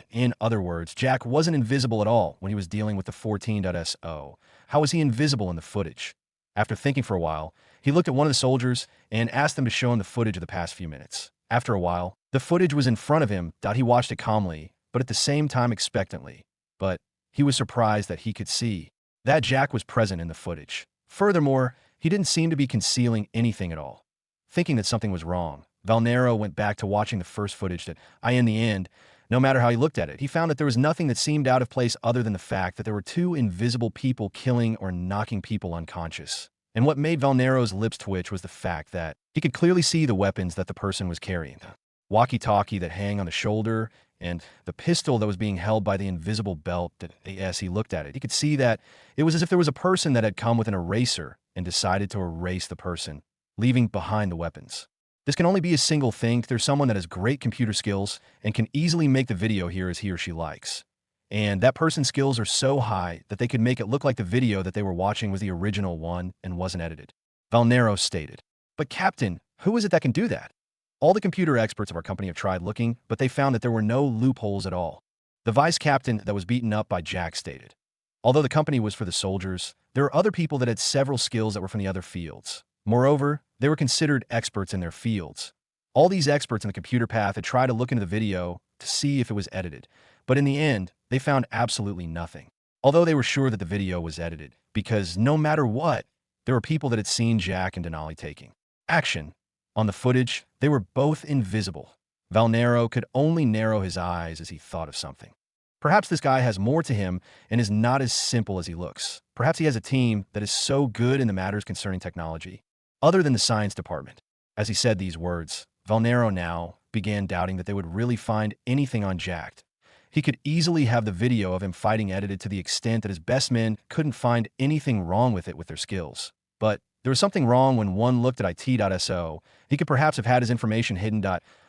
In other words, Jack wasn't invisible at all when he was dealing with the 14.so. How was he invisible in the footage? After thinking for a while, he looked at one of the soldiers and asked them to show him the footage of the past few minutes. After a while, the footage was in front of him. He watched it calmly, but at the same time expectantly. But he was surprised that he could see that Jack was present in the footage. Furthermore, he didn't seem to be concealing anything at all. Thinking that something was wrong, Valnero went back to watching the first footage in the end, No matter how he looked at it, he found that there was nothing that seemed out of place other than the fact that there were two invisible people killing or knocking people unconscious. And what made Valnero's lips twitch was the fact that he could clearly see the weapons that the person was carrying. The walkie-talkie that hang on the shoulder and the pistol that was being held by the invisible belt that, as he looked at it, he could see that it was as if there was a person that had come with an eraser and decided to erase the person, leaving behind the weapons. This can only be a single thing. There's someone that has great computer skills and can easily make the video here as he or she likes. And that person's skills are so high that they could make it look like the video that they were watching was the original one and wasn't edited. Valnero stated, "But Captain, who is it that can do that? All the computer experts of our company have tried looking, but they found that there were no loopholes at all." The vice captain that was beaten up by Jack stated, "Although the company was for the soldiers, there are other people that had several skills that were from the other fields. Moreover, they were considered experts in their fields. All these experts in the computer path had tried to look into the video to see if it was edited, but in the end, they found absolutely nothing. Although they were sure that the video was edited, because no matter what, there were people that had seen Jack and Denali taking action. On the footage, they were both invisible. Valnero could only narrow his eyes as he thought of something. Perhaps this guy has more to him and is not as simple as he looks. Perhaps he has a team that is so good in the matters concerning technology, other than the science department." As he said these words, Valnero now began doubting that they would really find anything on Jack. He could easily have the video of him fighting edited to the extent that his best men couldn't find anything wrong with it with their skills. But there was something wrong when one looked at IT.so. He could perhaps have had his information hidden.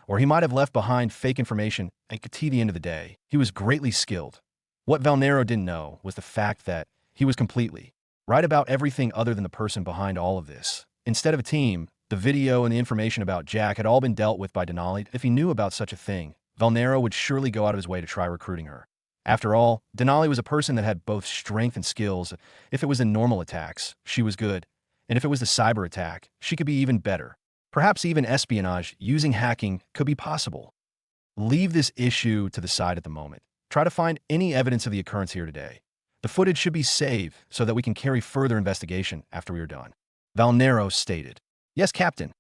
Or he might have left behind fake information and at the end of the day, he was greatly skilled. What Valnero didn't know was the fact that he was completely right about everything other than the person behind all of this. Instead of a team, the video and the information about Jack had all been dealt with by Denali. If he knew about such a thing, Valnero would surely go out of his way to try recruiting her. After all, Denali was a person that had both strength and skills. If it was in normal attacks, she was good. And if it was the cyber attack, she could be even better. Perhaps even espionage using hacking could be possible. Leave this issue to the side at the moment. Try to find any evidence of the occurrence here today. The footage should be saved so that we can carry further investigation after we are done." Valnero stated, "Yes, Captain."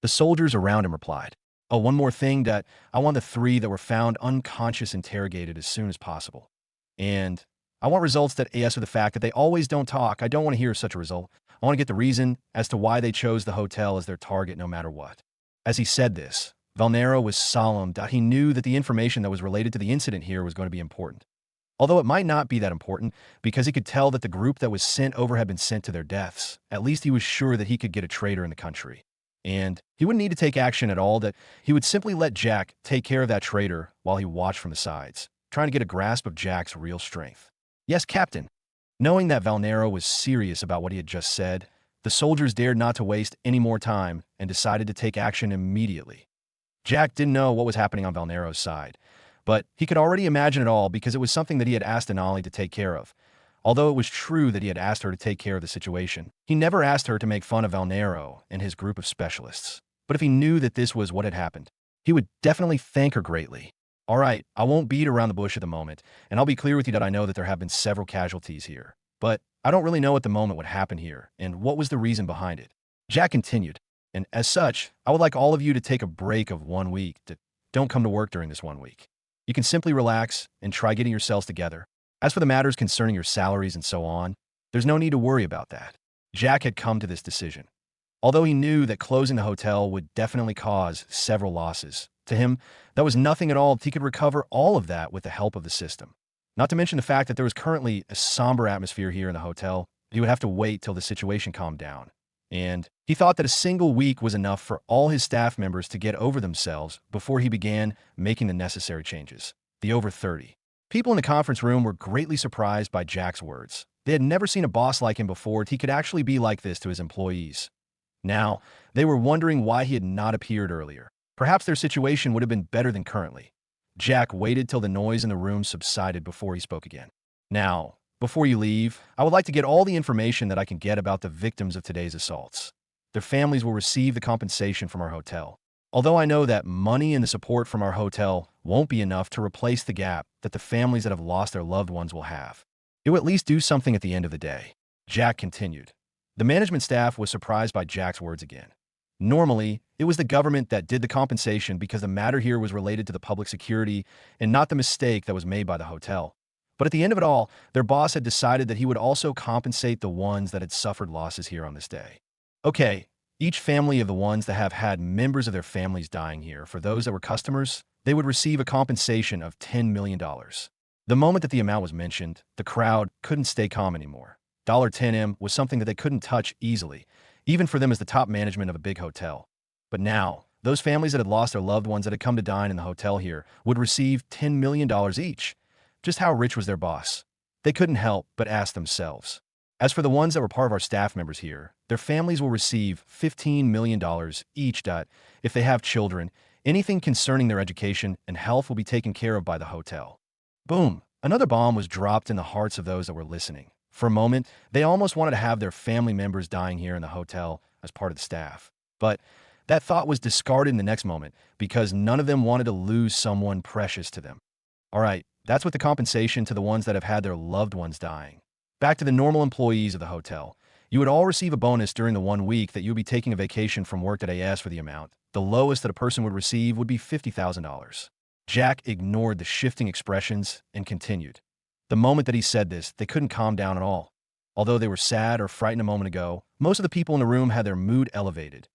The soldiers around him replied, "Oh, one more thing, that I want the 3 that were found unconscious interrogated as soon as possible. And I want results that as for the fact that they always don't talk. I don't want to hear such a result. I want to get the reason as to why they chose the hotel as their target no matter what." As he said this, Valnero was solemn that he knew that the information that was related to the incident here was going to be important. Although it might not be that important, because he could tell that the group that was sent over had been sent to their deaths, at least he was sure that he could get a traitor in the country. And he wouldn't need to take action at all, that he would simply let Jack take care of that traitor while he watched from the sides, trying to get a grasp of Jack's real strength. "Yes, Captain." Knowing that Valnero was serious about what he had just said, the soldiers dared not to waste any more time and decided to take action immediately. Jack didn't know what was happening on Valnero's side, but he could already imagine it all because it was something that he had asked Denali to take care of. Although it was true that he had asked her to take care of the situation, he never asked her to make fun of Valnero and his group of specialists. But if he knew that this was what had happened, he would definitely thank her greatly. "All right, I won't beat around the bush at the moment, and I'll be clear with you that I know that there have been several casualties here. But I don't really know at the moment what happened here and what was the reason behind it." Jack continued, "And as such, I would like all of you to take a break of 1 week. Don't come to work during this 1 week. You can simply relax and try getting yourselves together. As for the matters concerning your salaries and so on, there's no need to worry about that." Jack had come to this decision. Although he knew that closing the hotel would definitely cause several losses, to him, that was nothing at all. He could recover all of that with the help of the system. Not to mention the fact that there was currently a somber atmosphere here in the hotel. He would have to wait till the situation calmed down. And he thought that a single week was enough for all his staff members to get over themselves before he began making the necessary changes. The over 30 people in the conference room were greatly surprised by Jack's words. They had never seen a boss like him before. He could actually be like this to his employees. Now, they were wondering why he had not appeared earlier. Perhaps their situation would have been better than currently. Jack waited till the noise in the room subsided before he spoke again. "Now, before you leave, I would like to get all the information that I can get about the victims of today's assaults. Their families will receive the compensation from our hotel. Although I know that money and the support from our hotel won't be enough to replace the gap that the families that have lost their loved ones will have, it will at least do something at the end of the day." Jack continued. The management staff was surprised by Jack's words again. Normally, it was the government that did the compensation because the matter here was related to the public security and not the mistake that was made by the hotel. But at the end of it all, their boss had decided that he would also compensate the ones that had suffered losses here on this day. Okay, each family of the ones that have had members of their families dying here, for those that were customers, they would receive a compensation of $10 million. The moment that the amount was mentioned, the crowd couldn't stay calm anymore. $10M was something that they couldn't touch easily, even for them as the top management of a big hotel. But now, those families that had lost their loved ones that had come to dine in the hotel here would receive $10 million each. Just how rich was their boss? They couldn't help but ask themselves. As for the ones that were part of our staff members here, their families will receive $15 million each. If they have children, anything concerning their education and health will be taken care of by the hotel. Boom! Another bomb was dropped in the hearts of those that were listening. For a moment, they almost wanted to have their family members dying here in the hotel as part of the staff. But that thought was discarded in the next moment because none of them wanted to lose someone precious to them. All right, that's what the compensation to the ones that have had their loved ones dying. Back to the normal employees of the hotel. You would all receive a bonus during the 1 week that you'll be taking a vacation from work that I asked for the amount. The lowest that a person would receive would be $50,000. Jack ignored the shifting expressions and continued. The moment that he said this, they couldn't calm down at all. Although they were sad or frightened a moment ago, most of the people in the room had their mood elevated.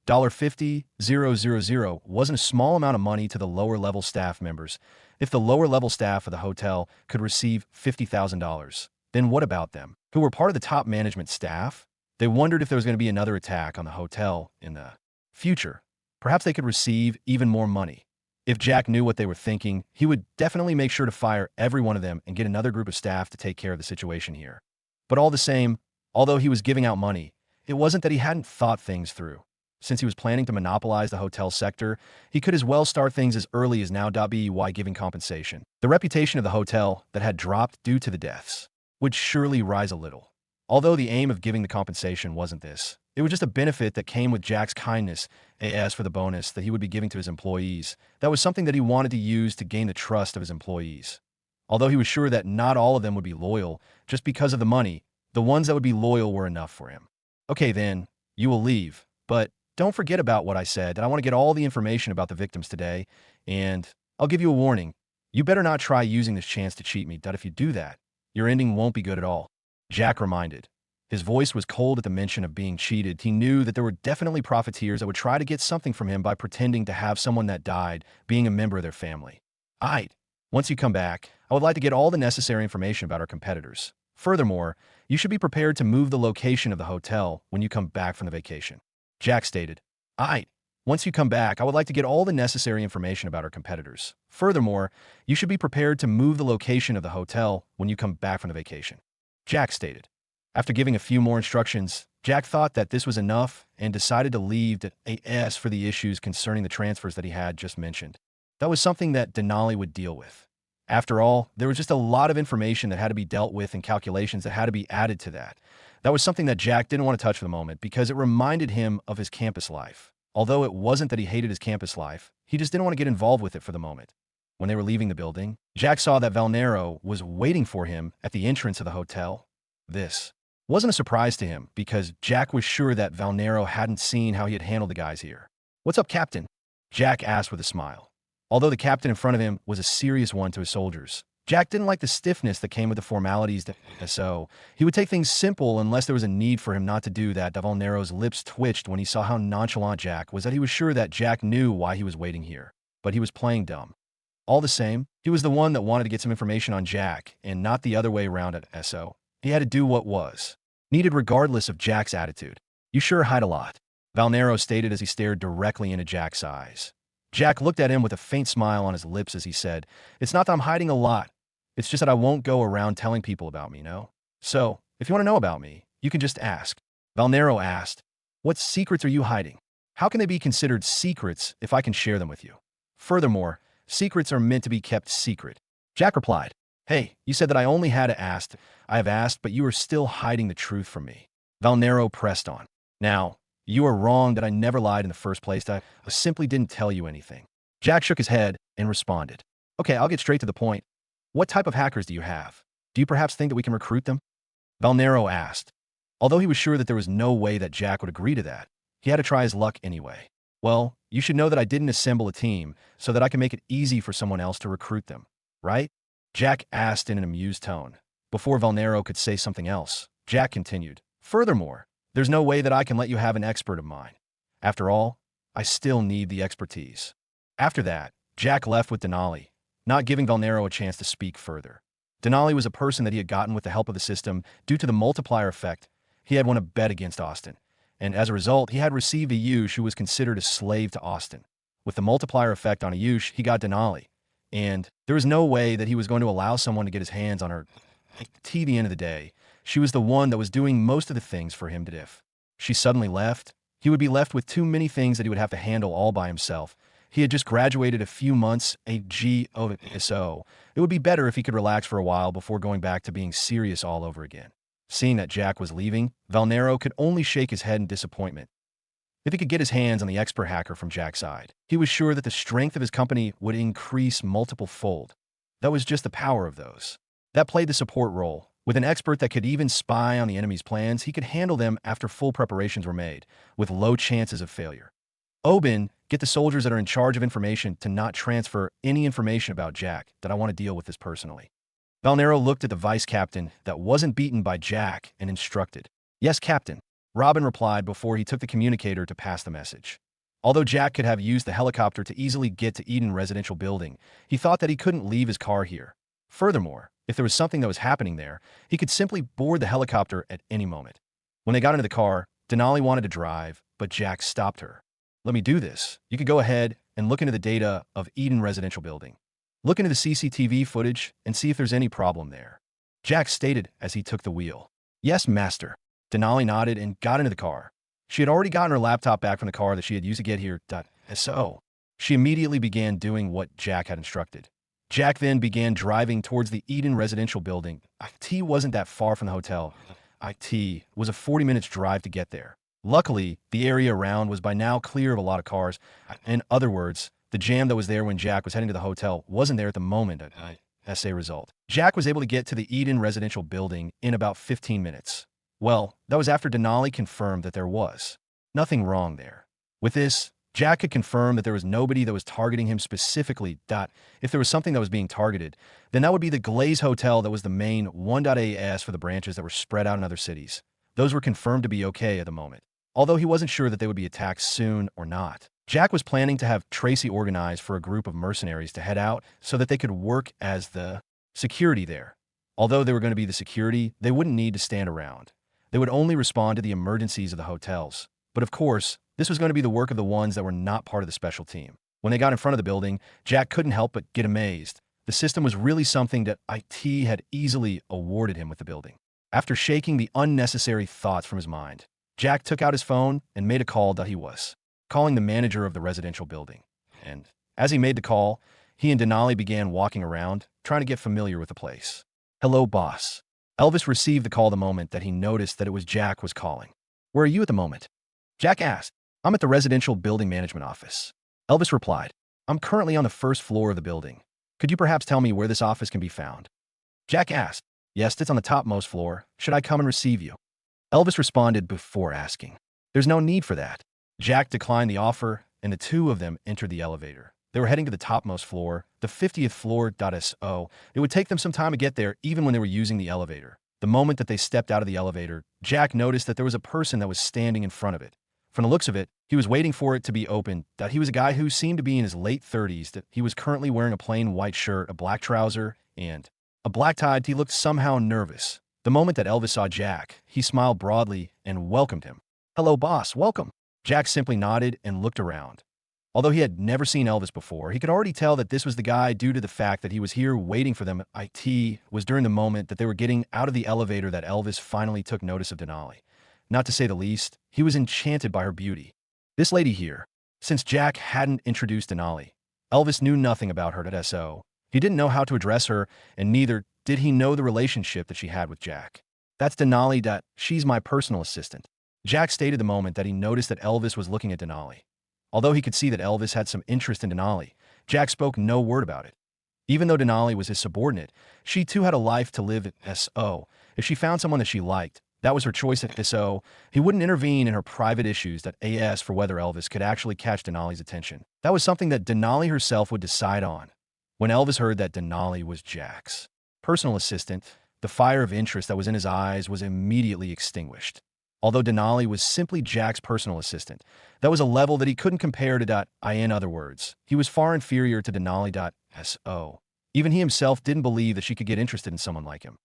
$50,000 wasn't a small amount of money to the lower-level staff members. If the lower-level staff of the hotel could receive $50,000, then what about them, who were part of the top management staff? They wondered if there was going to be another attack on the hotel in the future. Perhaps they could receive even more money. If Jack knew what they were thinking, he would definitely make sure to fire every one of them and get another group of staff to take care of the situation here. But all the same, although he was giving out money, it wasn't that he hadn't thought things through. Since he was planning to monopolize the hotel sector, he could as well start things as early as now. By giving compensation. The reputation of the hotel that had dropped due to the deaths would surely rise a little. Although the aim of giving the compensation wasn't this, it was just a benefit that came with Jack's kindness. As for the bonus that he would be giving to his employees, that was something that he wanted to use to gain the trust of his employees. Although he was sure that not all of them would be loyal just because of the money, the ones that would be loyal were enough for him. Okay then, you will leave, but don't forget about what I said, that I want to get all the information about the victims today, and I'll give you a warning. You better not try using this chance to cheat me, if you do that, your ending won't be good at all. Jack reminded. His voice was cold at the mention of being cheated. He knew that there were definitely profiteers that would try to get something from him by pretending to have someone that died being a member of their family. Once you come back, I would like to get all the necessary information about our competitors. Furthermore, you should be prepared to move the location of the hotel when you come back from the vacation. Jack stated. Once you come back, I would like to get all the necessary information about our competitors. Furthermore, you should be prepared to move the location of the hotel when you come back from the vacation. Jack stated. After giving a few more instructions, Jack thought that this was enough and decided to leave AS for the issues concerning the transfers that he had just mentioned. That was something that Denali would deal with. After all, there was just a lot of information that had to be dealt with and calculations that had to be added to that. That was something that Jack didn't want to touch for the moment because it reminded him of his campus life. Although it wasn't that he hated his campus life, he just didn't want to get involved with it for the moment. When they were leaving the building, Jack saw that Valnero was waiting for him at the entrance of the hotel. This wasn't a surprise to him because Jack was sure that Valnero hadn't seen how he had handled the guys here. "What's up, Captain?" Jack asked with a smile. Although the captain in front of him was a serious one to his soldiers, Jack didn't like the stiffness that came with the formalities, so he would take things simple unless there was a need for him not to do that. Valnero's lips twitched when he saw how nonchalant Jack was, that he was sure that Jack knew why he was waiting here, but he was playing dumb. All the same, he was the one that wanted to get some information on Jack and not the other way around so he had to do what was needed regardless of Jack's attitude. "You sure hide a lot," Valnero stated as he stared directly into Jack's eyes. Jack looked at him with a faint smile on his lips as he said, "It's not that I'm hiding a lot. It's just that I won't go around telling people about me, So, if you want to know about me, you can just ask." Valnero asked, "What secrets are you hiding? How can they be considered secrets if I can share them with you? Furthermore, secrets are meant to be kept secret." Jack replied, "Hey, you said that I only had to ask. I have asked, but you are still hiding the truth from me." Valnero pressed on. "Now, you are wrong that I never lied in the first place. I simply didn't tell you anything." Jack shook his head and responded, "Okay, I'll get straight to the point. What type of hackers do you have? Do you perhaps think that we can recruit them?" Valnero asked. Although he was sure that there was no way that Jack would agree to that, he had to try his luck anyway. Well, you should know that I didn't assemble a team so that I can make it easy for someone else to recruit them, right? Jack asked in an amused tone. Before Valnero could say something else, Jack continued. Furthermore, there's no way that I can let you have an expert of mine. After all, I still need the expertise. After that, Jack left with Denali, not giving Valnero a chance to speak further. Denali was a person that he had gotten with the help of the system due to the multiplier effect. He had won a bet against Austin, and as a result, he had received a Yush who was considered a slave to Austin. With the multiplier effect on a Yush, he got Denali, and there was no way that he was going to allow someone to get his hands on her. At the end of the day, she was the one that was doing most of the things for him to do. If she suddenly left, he would be left with too many things that he would have to handle all by himself. He had just graduated a few months ago. It would be better if he could relax for a while before going back to being serious all over again. Seeing that Jack was leaving, Valnero could only shake his head in disappointment. If he could get his hands on the expert hacker from Jack's side, he was sure that the strength of his company would increase multiple fold. That was just the power of those. That played the support role. With an expert that could even spy on the enemy's plans, he could handle them after full preparations were made, with low chances of failure. Obin, get the soldiers that are in charge of information to not transfer any information about Jack, that I want to deal with this personally. Valnero looked at the vice captain that wasn't beaten by Jack and instructed. Yes, Captain. Robin replied before he took the communicator to pass the message. Although Jack could have used the helicopter to easily get to Eden Residential Building, he thought that he couldn't leave his car here. Furthermore, if there was something that was happening there, he could simply board the helicopter at any moment. When they got into the car, Denali wanted to drive, but Jack stopped her. Let me do this. You could go ahead and look into the data of Eden Residential Building. Look into the CCTV footage and see if there's any problem there. Jack stated as he took the wheel. Yes, master. Denali nodded and got into the car. She had already gotten her laptop back from the car that she had used to get here. So, she immediately began doing what Jack had instructed. Jack then began driving towards the Eden Residential Building. IT wasn't that far from the hotel. IT was a 40 minutes drive to get there. Luckily, the area around was by now clear of a lot of cars. In other words, the jam that was there when Jack was heading to the hotel wasn't there at the moment. As a result, Jack was able to get to the Eden Residential Building in about 15 minutes. Well, that was after Denali confirmed that there was nothing wrong there. With this, Jack could confirm that there was nobody that was targeting him specifically. If there was something that was being targeted, then that would be the Glaze Hotel that was the main 1.AS for the branches that were spread out in other cities. Those were confirmed to be okay at the moment, although he wasn't sure that they would be attacked soon or not. Jack was planning to have Tracy organize for a group of mercenaries to head out so that they could work as the security there. Although they were going to be the security, they wouldn't need to stand around. They would only respond to the emergencies of the hotels. But of course, this was going to be the work of the ones that were not part of the special team. When they got in front of the building, Jack couldn't help but get amazed. The system was really something that IT had easily awarded him with the building. After shaking the unnecessary thoughts from his mind, Jack took out his phone and made a call that he was calling the manager of the residential building. And as he made the call, he and Denali began walking around, trying to get familiar with the place. Hello, boss. Elvis received the call the moment that he noticed that it was Jack was calling. Where are you at the moment? Jack asked. I'm at the residential building management office. Elvis replied. I'm currently on the first floor of the building. Could you perhaps tell me where this office can be found? Jack asked. Yes, it's on the topmost floor. Should I come and receive you? Elvis responded before asking. There's no need for that. Jack declined the offer, and the two of them entered the elevator. They were heading to the topmost floor, the 50th floor. So it would take them some time to get there even when they were using the elevator. The moment that they stepped out of the elevator, Jack noticed that there was a person that was standing in front of it. From the looks of it, he was waiting for it to be opened, that he was a guy who seemed to be in his late 30s, that he was currently wearing a plain white shirt, a black trouser, and a black tie. He looked somehow nervous. The moment that Elvis saw Jack, he smiled broadly and welcomed him. Hello, boss, welcome. Jack simply nodded and looked around. Although he had never seen Elvis before, he could already tell that this was the guy due to the fact that he was here waiting for them. It was during the moment that they were getting out of the elevator that Elvis finally took notice of Denali. Not to say the least, he was enchanted by her beauty. This lady here, since Jack hadn't introduced Denali, Elvis knew nothing about her. So he didn't know how to address her, and neither did he know the relationship that she had with Jack. That's Denali. She's my personal assistant. Jack stated the moment that he noticed that Elvis was looking at Denali. Although he could see that Elvis had some interest in Denali, Jack spoke no word about it. Even though Denali was his subordinate, she too had a life to live. So if she found someone that she liked, That was her choice, so he wouldn't intervene in her private issues that as for whether Elvis could actually catch Denali's attention. That was something that Denali herself would decide on. When Elvis heard that Denali was Jack's personal assistant, the fire of interest that was in his eyes was immediately extinguished. Although Denali was simply Jack's personal assistant, that was a level that he couldn't compare to In other words, he was far inferior to Denali.so. Even he himself didn't believe that she could get interested in someone like him.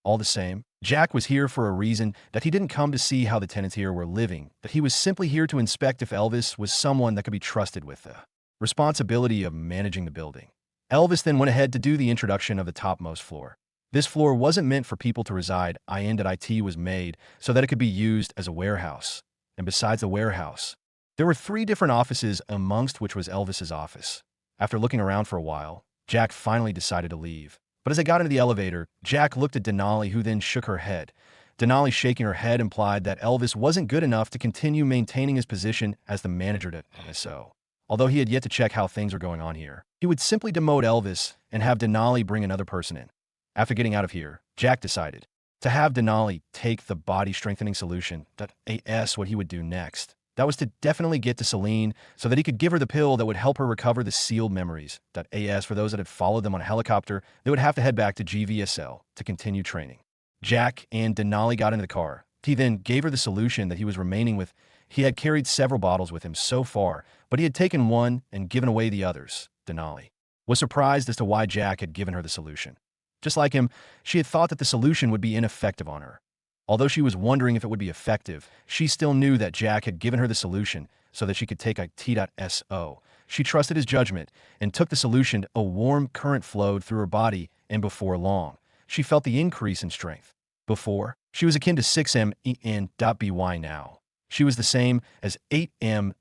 All the same, Jack was here for a reason, that he didn't come to see how the tenants here were living, that he was simply here to inspect if Elvis was someone that could be trusted with the responsibility of managing the building. Elvis then went ahead to do the introduction of the topmost floor. This floor wasn't meant for people to reside, IT was made so that it could be used as a warehouse. And besides the warehouse, there were 3 different offices, amongst which was Elvis's office. After looking around for a while, Jack finally decided to leave. But as they got into the elevator, Jack looked at Denali, who then shook her head. Denali shaking her head implied that Elvis wasn't good enough to continue maintaining his position as the manager to so. Although he had yet to check how things were going on here, he would simply demote Elvis and have Denali bring another person in. After getting out of here, Jack decided to have Denali take the body-strengthening solution that's what he would do next. That was to definitely get to Celine so that he could give her the pill that would help her recover the sealed memories. For those that had followed them on a helicopter, they would have to head back to GVSL to continue training. Jack and Denali got into the car. He then gave her the solution that he was remaining with. He had carried several bottles with him so far, but he had taken one and given away the others. Denali was surprised as to why Jack had given her the solution. Just like him, she had thought that the solution would be ineffective on her. Although she was wondering if it would be effective, she still knew that Jack had given her the solution so that she could take IT.so. She trusted his judgment and took the solution. A warm current flowed through her body, and before long, she felt the increase in strength. Before, she was akin to 6MEN.by now. She was the same as 8MEN,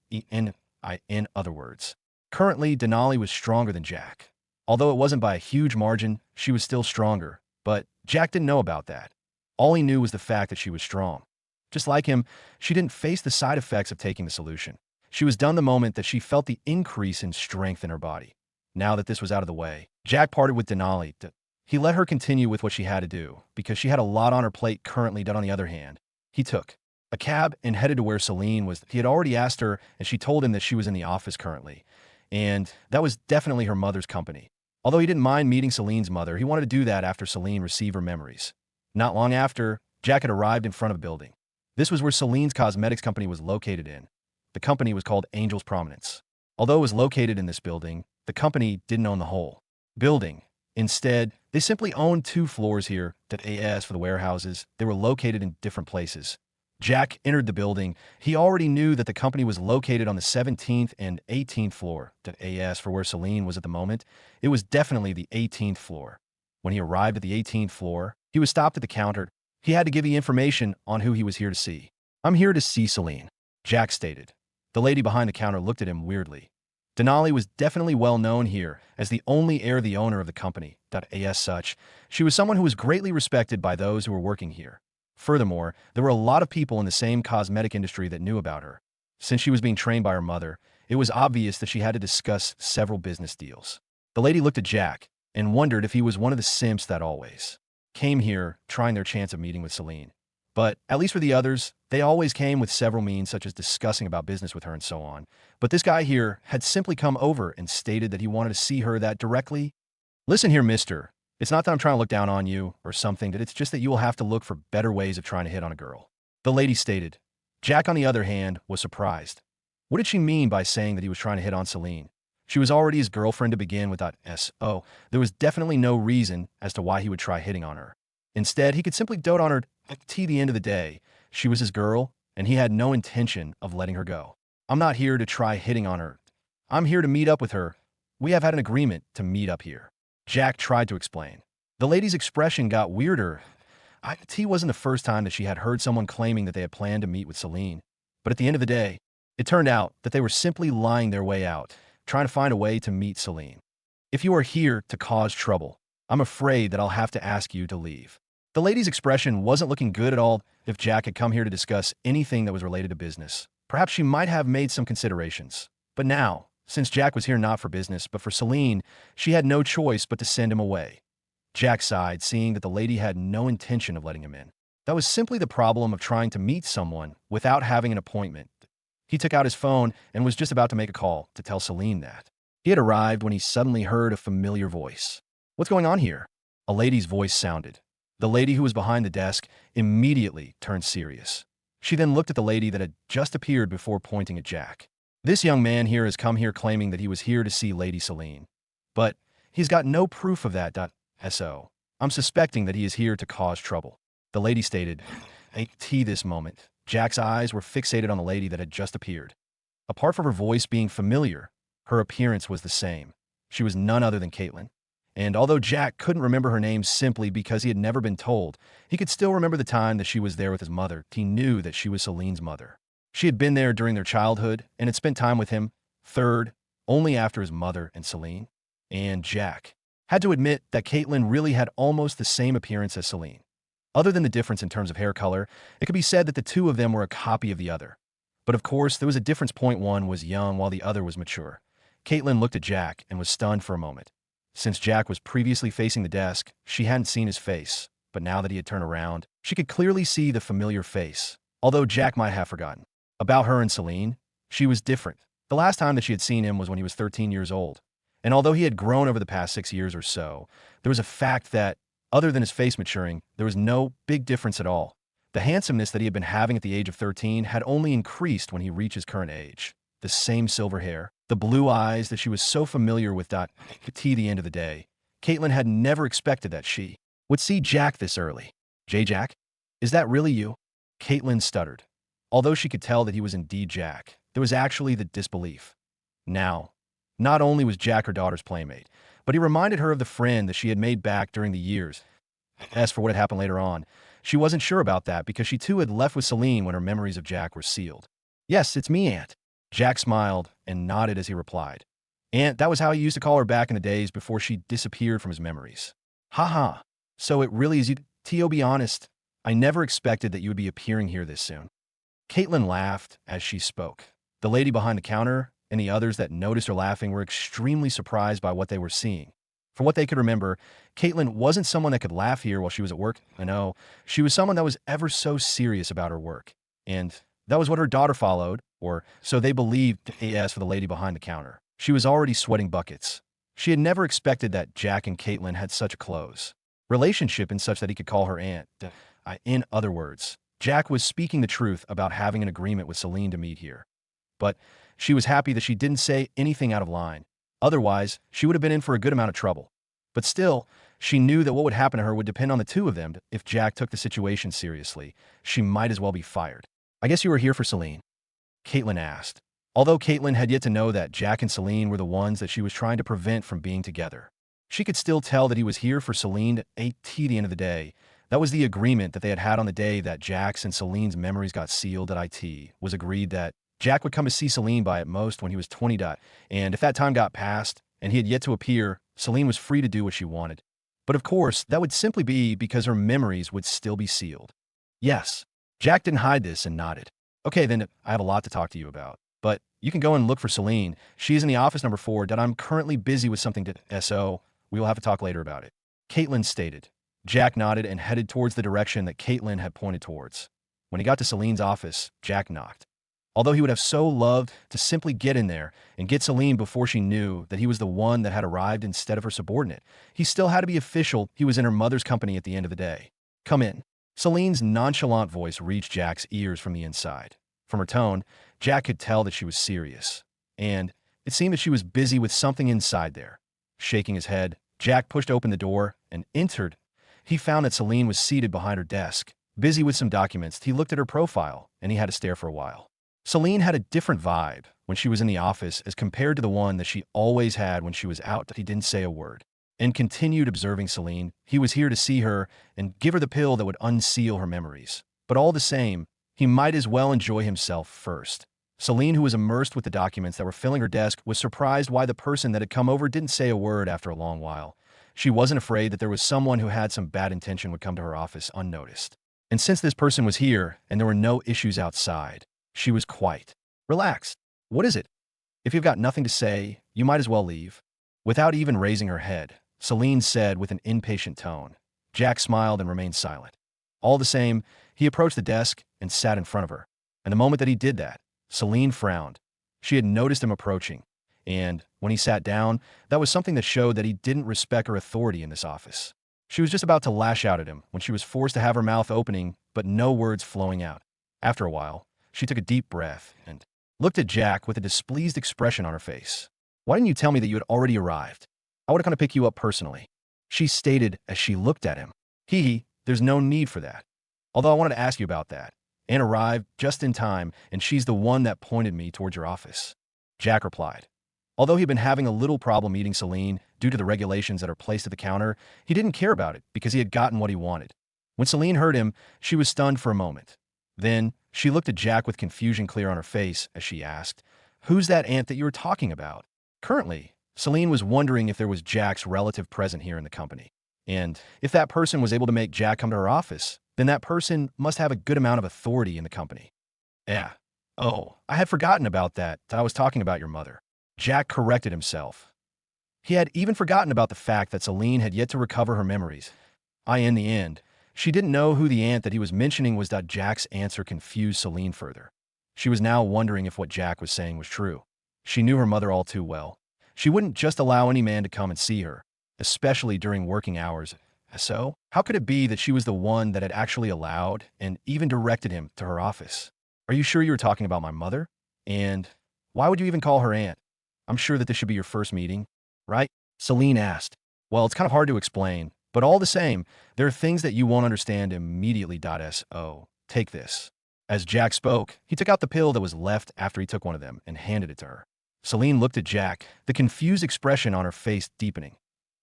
in other words. Currently, Denali was stronger than Jack. Although it wasn't by a huge margin, she was still stronger, but Jack didn't know about that. All he knew was the fact that she was strong. Just like him, she didn't face the side effects of taking the solution. She was done the moment that she felt the increase in strength in her body. Now that this was out of the way, Jack parted with Denali. He let her continue with what she had to do, because she had a lot on her plate currently. On the other hand, he took a cab and headed to where Celine was. He had already asked her, and she told him that she was in the office currently. And that was definitely her mother's company. Although he didn't mind meeting Celine's mother, he wanted to do that after Celine received her memories. Not long after, Jack had arrived in front of a building. This was where Celine's cosmetics company was located in. The company was called Angel's Prominence. Although it was located in this building, the company didn't own the whole building. Instead, they simply owned 2 floors here. For the warehouses, they were located in different places. Jack entered the building. He already knew that the company was located on the 17th and 18th floor. For where Celine was at the moment, it was definitely the 18th floor. When he arrived at the 18th floor, he was stopped at the counter. He had to give the information on who he was here to see. "I'm here to see Celine," Jack stated. The lady behind the counter looked at him weirdly. Denali was definitely well known here as the only heir the owner of the company. As such, she was someone who was greatly respected by those who were working here. Furthermore, there were a lot of people in the same cosmetic industry that knew about her. Since she was being trained by her mother, it was obvious that she had to discuss several business deals. The lady looked at Jack and wondered if he was one of the simps that always came here trying their chance of meeting with Celine. But, at least for the others, they always came with several means such as discussing about business with her and so on. But this guy here had simply come over and stated that he wanted to see her that directly. "Listen here, mister. It's not that I'm trying to look down on you or something, that it's just that you will have to look for better ways of trying to hit on a girl," the lady stated. Jack, on the other hand, was surprised. What did she mean by saying that he was trying to hit on Celine? She was already his girlfriend to begin with. So there was definitely no reason as to why he would try hitting on her. Instead, he could simply dote on her. At the end of the day, she was his girl, and he had no intention of letting her go. "I'm not here to try hitting on her. I'm here to meet up with her. We have had an agreement to meet up here," Jack tried to explain. The lady's expression got weirder. It wasn't the first time that she had heard someone claiming that they had planned to meet with Celine. But at the end of the day, it turned out that they were simply lying their way out, trying to find a way to meet Celine. "If you are here to cause trouble, I'm afraid that I'll have to ask you to leave." The lady's expression wasn't looking good at all. If Jack had come here to discuss anything that was related to business, perhaps she might have made some considerations. But now, since Jack was here not for business but for Celine, she had no choice but to send him away. Jack sighed, seeing that the lady had no intention of letting him in. That was simply the problem of trying to meet someone without having an appointment. He took out his phone and was just about to make a call to tell Celine that. He had arrived when he suddenly heard a familiar voice. "What's going on here?" A lady's voice sounded. The lady who was behind the desk immediately turned serious. She then looked at the lady that had just appeared before pointing at Jack. "This young man here has come here claiming that he was here to see Lady Celine. But he's got no proof of that. So I'm suspecting that he is here to cause trouble," the lady stated. At this moment, Jack's eyes were fixated on the lady that had just appeared. Apart from her voice being familiar, her appearance was the same. She was none other than Caitlin. And although Jack couldn't remember her name simply because he had never been told, he could still remember the time that she was there with his mother. He knew that she was Celine's mother. She had been there during their childhood and had spent time with him, third, only after his mother and Celine. And Jack had to admit that Caitlin really had almost the same appearance as Celine. Other than the difference in terms of hair color, it could be said that the two of them were a copy of the other. But of course, there was a difference. One was young while the other was mature. Caitlin looked at Jack and was stunned for a moment. Since Jack was previously facing the desk, she hadn't seen his face, but now that he had turned around, she could clearly see the familiar face, although Jack might have forgotten. About her and Celine, she was different. The last time that she had seen him was when he was 13 years old. And although he had grown over the past 6 years or so, there was a fact that, other than his face maturing, there was no big difference at all. The handsomeness that he had been having at the age of 13 had only increased when he reached his current age. The same silver hair, the blue eyes that she was so familiar with. At the end of the day, Caitlin had never expected that she would see Jack this early. Jack? Is that really you?" Caitlin stuttered. Although she could tell that he was indeed Jack, there was actually the disbelief. Now, not only was Jack her daughter's playmate, but he reminded her of the friend that she had made back during the years. As for what had happened later on, she wasn't sure about that because she too had left with Celine when her memories of Jack were sealed. "Yes, it's me, Aunt." Jack smiled and nodded as he replied. "Aunt, that was how he used to call her back in the days before she disappeared from his memories." "Ha. So it really is you. To be honest, I never expected that you would be appearing here this soon." Caitlin laughed as she spoke. The lady behind the counter and the others that noticed her laughing were extremely surprised by what they were seeing. For what they could remember, Caitlin wasn't someone that could laugh here while she was at work. No, she was someone that was ever so serious about her work. And that was what her daughter followed, or so they believed. As for the lady behind the counter, she was already sweating buckets. She had never expected that Jack and Caitlin had such a close relationship in such that he could call her aunt. In other words, Jack was speaking the truth about having an agreement with Celine to meet here. But she was happy that she didn't say anything out of line. Otherwise, she would have been in for a good amount of trouble. But still, she knew that what would happen to her would depend on the two of them. If Jack took the situation seriously, she might as well be fired. "I guess you were here for Celine?" Caitlin asked. Although Caitlin had yet to know that Jack and Celine were the ones that she was trying to prevent from being together, she could still tell that he was here for Celine at the end of the day. That was the agreement that they had had on the day that Jack's and Celine's memories got sealed at was agreed that Jack would come to see Celine by at most when he was 20. And if that time got passed and he had yet to appear, Celine was free to do what she wanted. But of course, that would simply be because her memories would still be sealed. "Yes." Jack didn't hide this and nodded. "Okay, then I have a lot to talk to you about. But you can go and look for Celine. She's in the office number 4. I'm currently busy with something so we will have to talk later about it," Caitlin stated. Jack nodded and headed towards the direction that Caitlin had pointed towards. When he got to Celine's office, Jack knocked. Although he would have so loved to simply get in there and get Celine before she knew that he was the one that had arrived instead of her subordinate, he still had to be official. He was in her mother's company at the end of the day. "Come in." Celine's nonchalant voice reached Jack's ears from the inside. From her tone, Jack could tell that she was serious. And it seemed that she was busy with something inside there. Shaking his head, Jack pushed open the door and entered. He found that Celine was seated behind her desk, busy with some documents. He looked at her profile, and he had to stare for a while. Celine had a different vibe when she was in the office as compared to the one that she always had when she was out. He didn't say a word and continued observing Celine. He was here to see her and give her the pill that would unseal her memories. But all the same, he might as well enjoy himself first. Celine, who was immersed with the documents that were filling her desk, was surprised why the person that had come over didn't say a word after a long while. She wasn't afraid that there was someone who had some bad intention would come to her office unnoticed. And since this person was here and there were no issues outside, she was quite relaxed. "What is it? If you've got nothing to say, you might as well leave." Without even raising her head, Celine said with an impatient tone. Jack smiled and remained silent. All the same, he approached the desk and sat in front of her. And the moment that he did that, Celine frowned. She had noticed him approaching, and when he sat down, that was something that showed that he didn't respect her authority in this office. She was just about to lash out at him when she was forced to have her mouth opening but no words flowing out. After a while, she took a deep breath and looked at Jack with a displeased expression on her face. "Why didn't you tell me that you had already arrived? I would have come to pick you up personally," she stated as she looked at him. There's no need for that. Although I wanted to ask you about that. Anne arrived just in time, and she's the one that pointed me towards your office," Jack replied. Although he'd been having a little problem meeting Celine due to the regulations that are placed at the counter, he didn't care about it because he had gotten what he wanted. When Celine heard him, she was stunned for a moment. Then, she looked at Jack with confusion clear on her face as she asked, "Who's that aunt that you were talking about?" Currently, Celine was wondering if there was Jack's relative present here in the company. And if that person was able to make Jack come to her office, then that person must have a good amount of authority in the company. "Yeah. Oh, I had forgotten about that I was talking about your mother," Jack corrected himself. He had even forgotten about the fact that Celine had yet to recover her memories. In the end, she didn't know who the aunt that he was mentioning was. Jack's answer confused Celine further. She was now wondering if what Jack was saying was true. She knew her mother all too well. She wouldn't just allow any man to come and see her, especially during working hours. So, how could it be that she was the one that had actually allowed and even directed him to her office? "Are you sure you were talking about my mother? And why would you even call her aunt? I'm sure that this should be your first meeting, right?" Celine asked. "Well, it's kind of hard to explain, but all the same, there are things that you won't understand immediately. So, take this." As Jack spoke, he took out the pill that was left after he took one of them and handed it to her. Celine looked at Jack, the confused expression on her face deepening.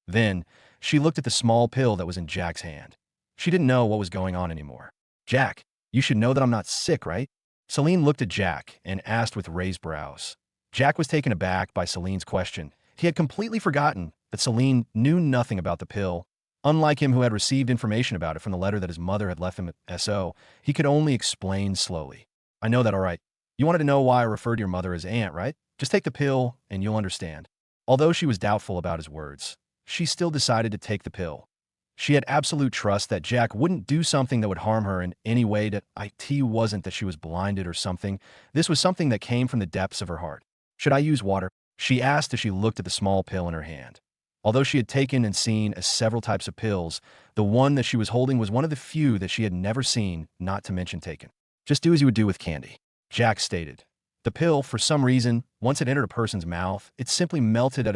Then, she looked at the small pill that was in Jack's hand. She didn't know what was going on anymore. "Jack, you should know that I'm not sick, right?" Celine looked at Jack and asked with raised brows. Jack was taken aback by Celine's question. He had completely forgotten that Celine knew nothing about the pill. Unlike him who had received information about it from the letter that his mother had left him at SO, he could only explain slowly. "I know that, all right. You wanted to know why I referred to your mother as aunt, right? Just take the pill and you'll understand." Although she was doubtful about his words, she still decided to take the pill. She had absolute trust that Jack wouldn't do something that would harm her in any way. That it wasn't that she was blinded or something. This was something that came from the depths of her heart. "Should I use water?" she asked as she looked at the small pill in her hand. Although she had taken and seen several types of pills, the one that she was holding was one of the few that she had never seen, not to mention taken. "Just do as you would do with candy," Jack stated. The pill, for some reason, once it entered a person's mouth, it simply melted at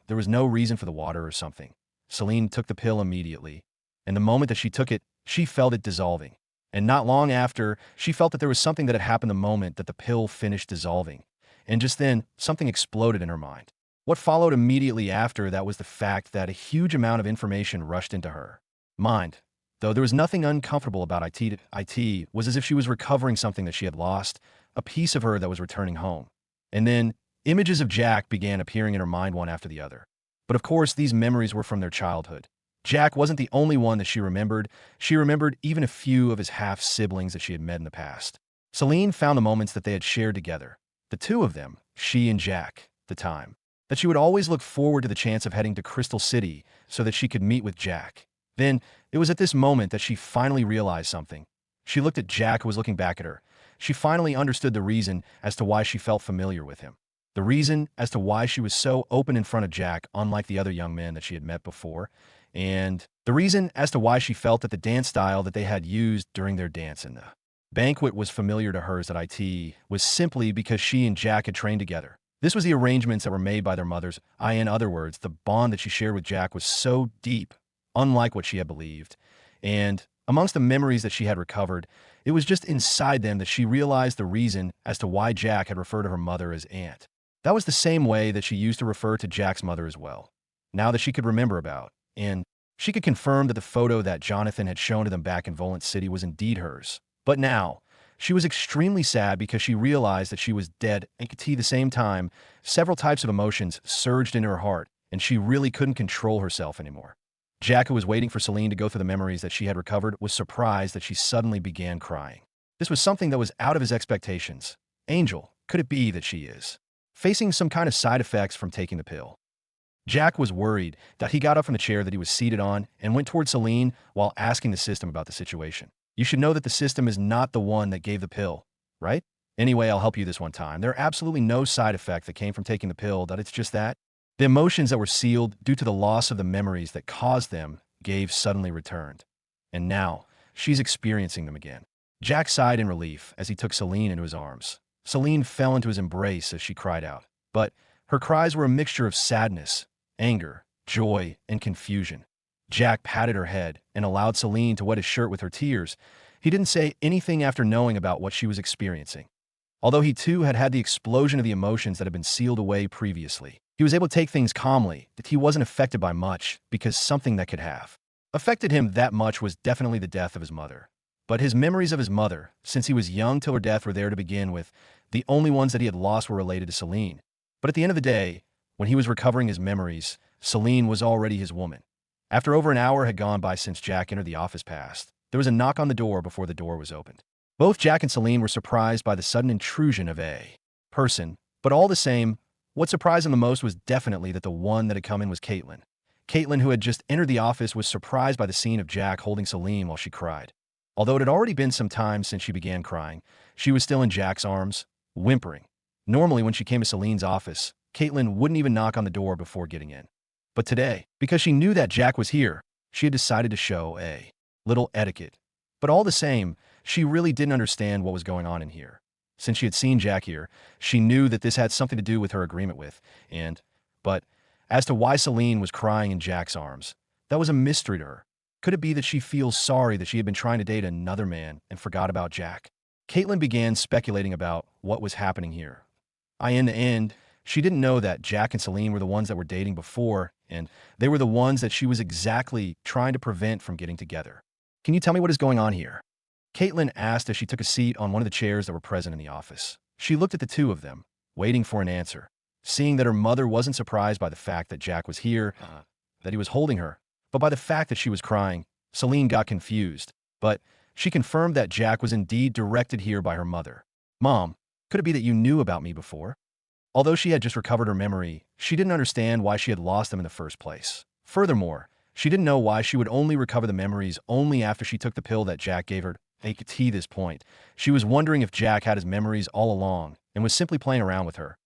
there was no reason for the water or something. Celine took the pill immediately, and the moment that she took it, she felt it dissolving. And not long after, she felt that there was something that had happened the moment that the pill finished dissolving. And just then, something exploded in her mind. What followed immediately after that was the fact that a huge amount of information rushed into her mind. Though there was nothing uncomfortable about it was as if she was recovering something that she had lost, a piece of her that was returning home. And then, images of Jack began appearing in her mind one after the other. But of course, these memories were from their childhood. Jack wasn't the only one that she remembered. She remembered even a few of his half-siblings that she had met in the past. Celine found the moments that they had shared together. The two of them, she and Jack, the time that she would always look forward to the chance of heading to Crystal City so that she could meet with Jack. Then, it was at this moment that she finally realized something. She looked at Jack, who was looking back at her. She finally understood the reason as to why she felt familiar with him. The reason as to why she was so open in front of Jack, unlike the other young men that she had met before. And the reason as to why she felt that the dance style that they had used during their dance in the banquet was familiar to hers at IT was simply because she and Jack had trained together. This was the arrangements that were made by their mothers. In other words, the bond that she shared with Jack was so deep, unlike what she had believed. And amongst the memories that she had recovered, it was just inside them that she realized the reason as to why Jack had referred to her mother as aunt. That was the same way that she used to refer to Jack's mother as well, now that she could remember about. And she could confirm that the photo that Jonathan had shown to them back in Volant City was indeed hers. But now, she was extremely sad because she realized that she was dead, and at the same time, several types of emotions surged into her heart, and she really couldn't control herself anymore. Jack, who was waiting for Celine to go through the memories that she had recovered, was surprised that she suddenly began crying. This was something that was out of his expectations. Angel, could it be that she is facing some kind of side effects from taking the pill? Jack was worried that he got up from the chair that he was seated on and went toward Celine while asking the system about the situation. You should know that the system is not the one that gave the pill, right? Anyway, I'll help you this one time. There are absolutely no side effect that came from taking the pill, that it's just that. The emotions that were sealed due to the loss of the memories that caused them gave suddenly returned. And now, she's experiencing them again. Jack sighed in relief as he took Celine into his arms. Celine fell into his embrace as she cried out. But her cries were a mixture of sadness, anger, joy, and confusion. Jack patted her head and allowed Celine to wet his shirt with her tears. He didn't say anything after knowing about what she was experiencing. Although he too had had the explosion of the emotions that had been sealed away previously, he was able to take things calmly, that he wasn't affected by much because something that could have affected him that much was definitely the death of his mother. But his memories of his mother, since he was young till her death, were there to begin with. The only ones that he had lost were related to Celine. But at the end of the day, when he was recovering his memories, Celine was already his woman. After over an hour had gone by since Jack entered the office past, there was a knock on the door before the door was opened. Both Jack and Celine were surprised by the sudden intrusion of a person, but all the same, what surprised them the most was definitely that the one that had come in was Caitlin. Caitlin, who had just entered the office, was surprised by the scene of Jack holding Celine while she cried. Although it had already been some time since she began crying, she was still in Jack's arms, whimpering. Normally, when she came to Celine's office, Caitlin wouldn't even knock on the door before getting in. But today, because she knew that Jack was here, she had decided to show a little etiquette. But all the same, she really didn't understand what was going on in here. Since she had seen Jack here, she knew that this had something to do with her agreement with, but as to why Celine was crying in Jack's arms, that was a mystery to her. Could it be that she feels sorry that she had been trying to date another man and forgot about Jack? Caitlin began speculating about what was happening here. In the end, she didn't know that Jack and Celine were the ones that were dating before, and they were the ones that she was exactly trying to prevent from getting together. Can you tell me what is going on here? Caitlin asked as she took a seat on one of the chairs that were present in the office. She looked at the two of them, waiting for an answer. Seeing that her mother wasn't surprised by the fact that Jack was here, that he was holding her, but by the fact that she was crying, Celine got confused. But she confirmed that Jack was indeed directed here by her mother. Mom, could it be that you knew about me before? Although she had just recovered her memory, she didn't understand why she had lost them in the first place. Furthermore, she didn't know why she would only recover the memories only after she took the pill that Jack gave her. At this point, she was wondering if Jack had his memories all along and was simply playing around with her.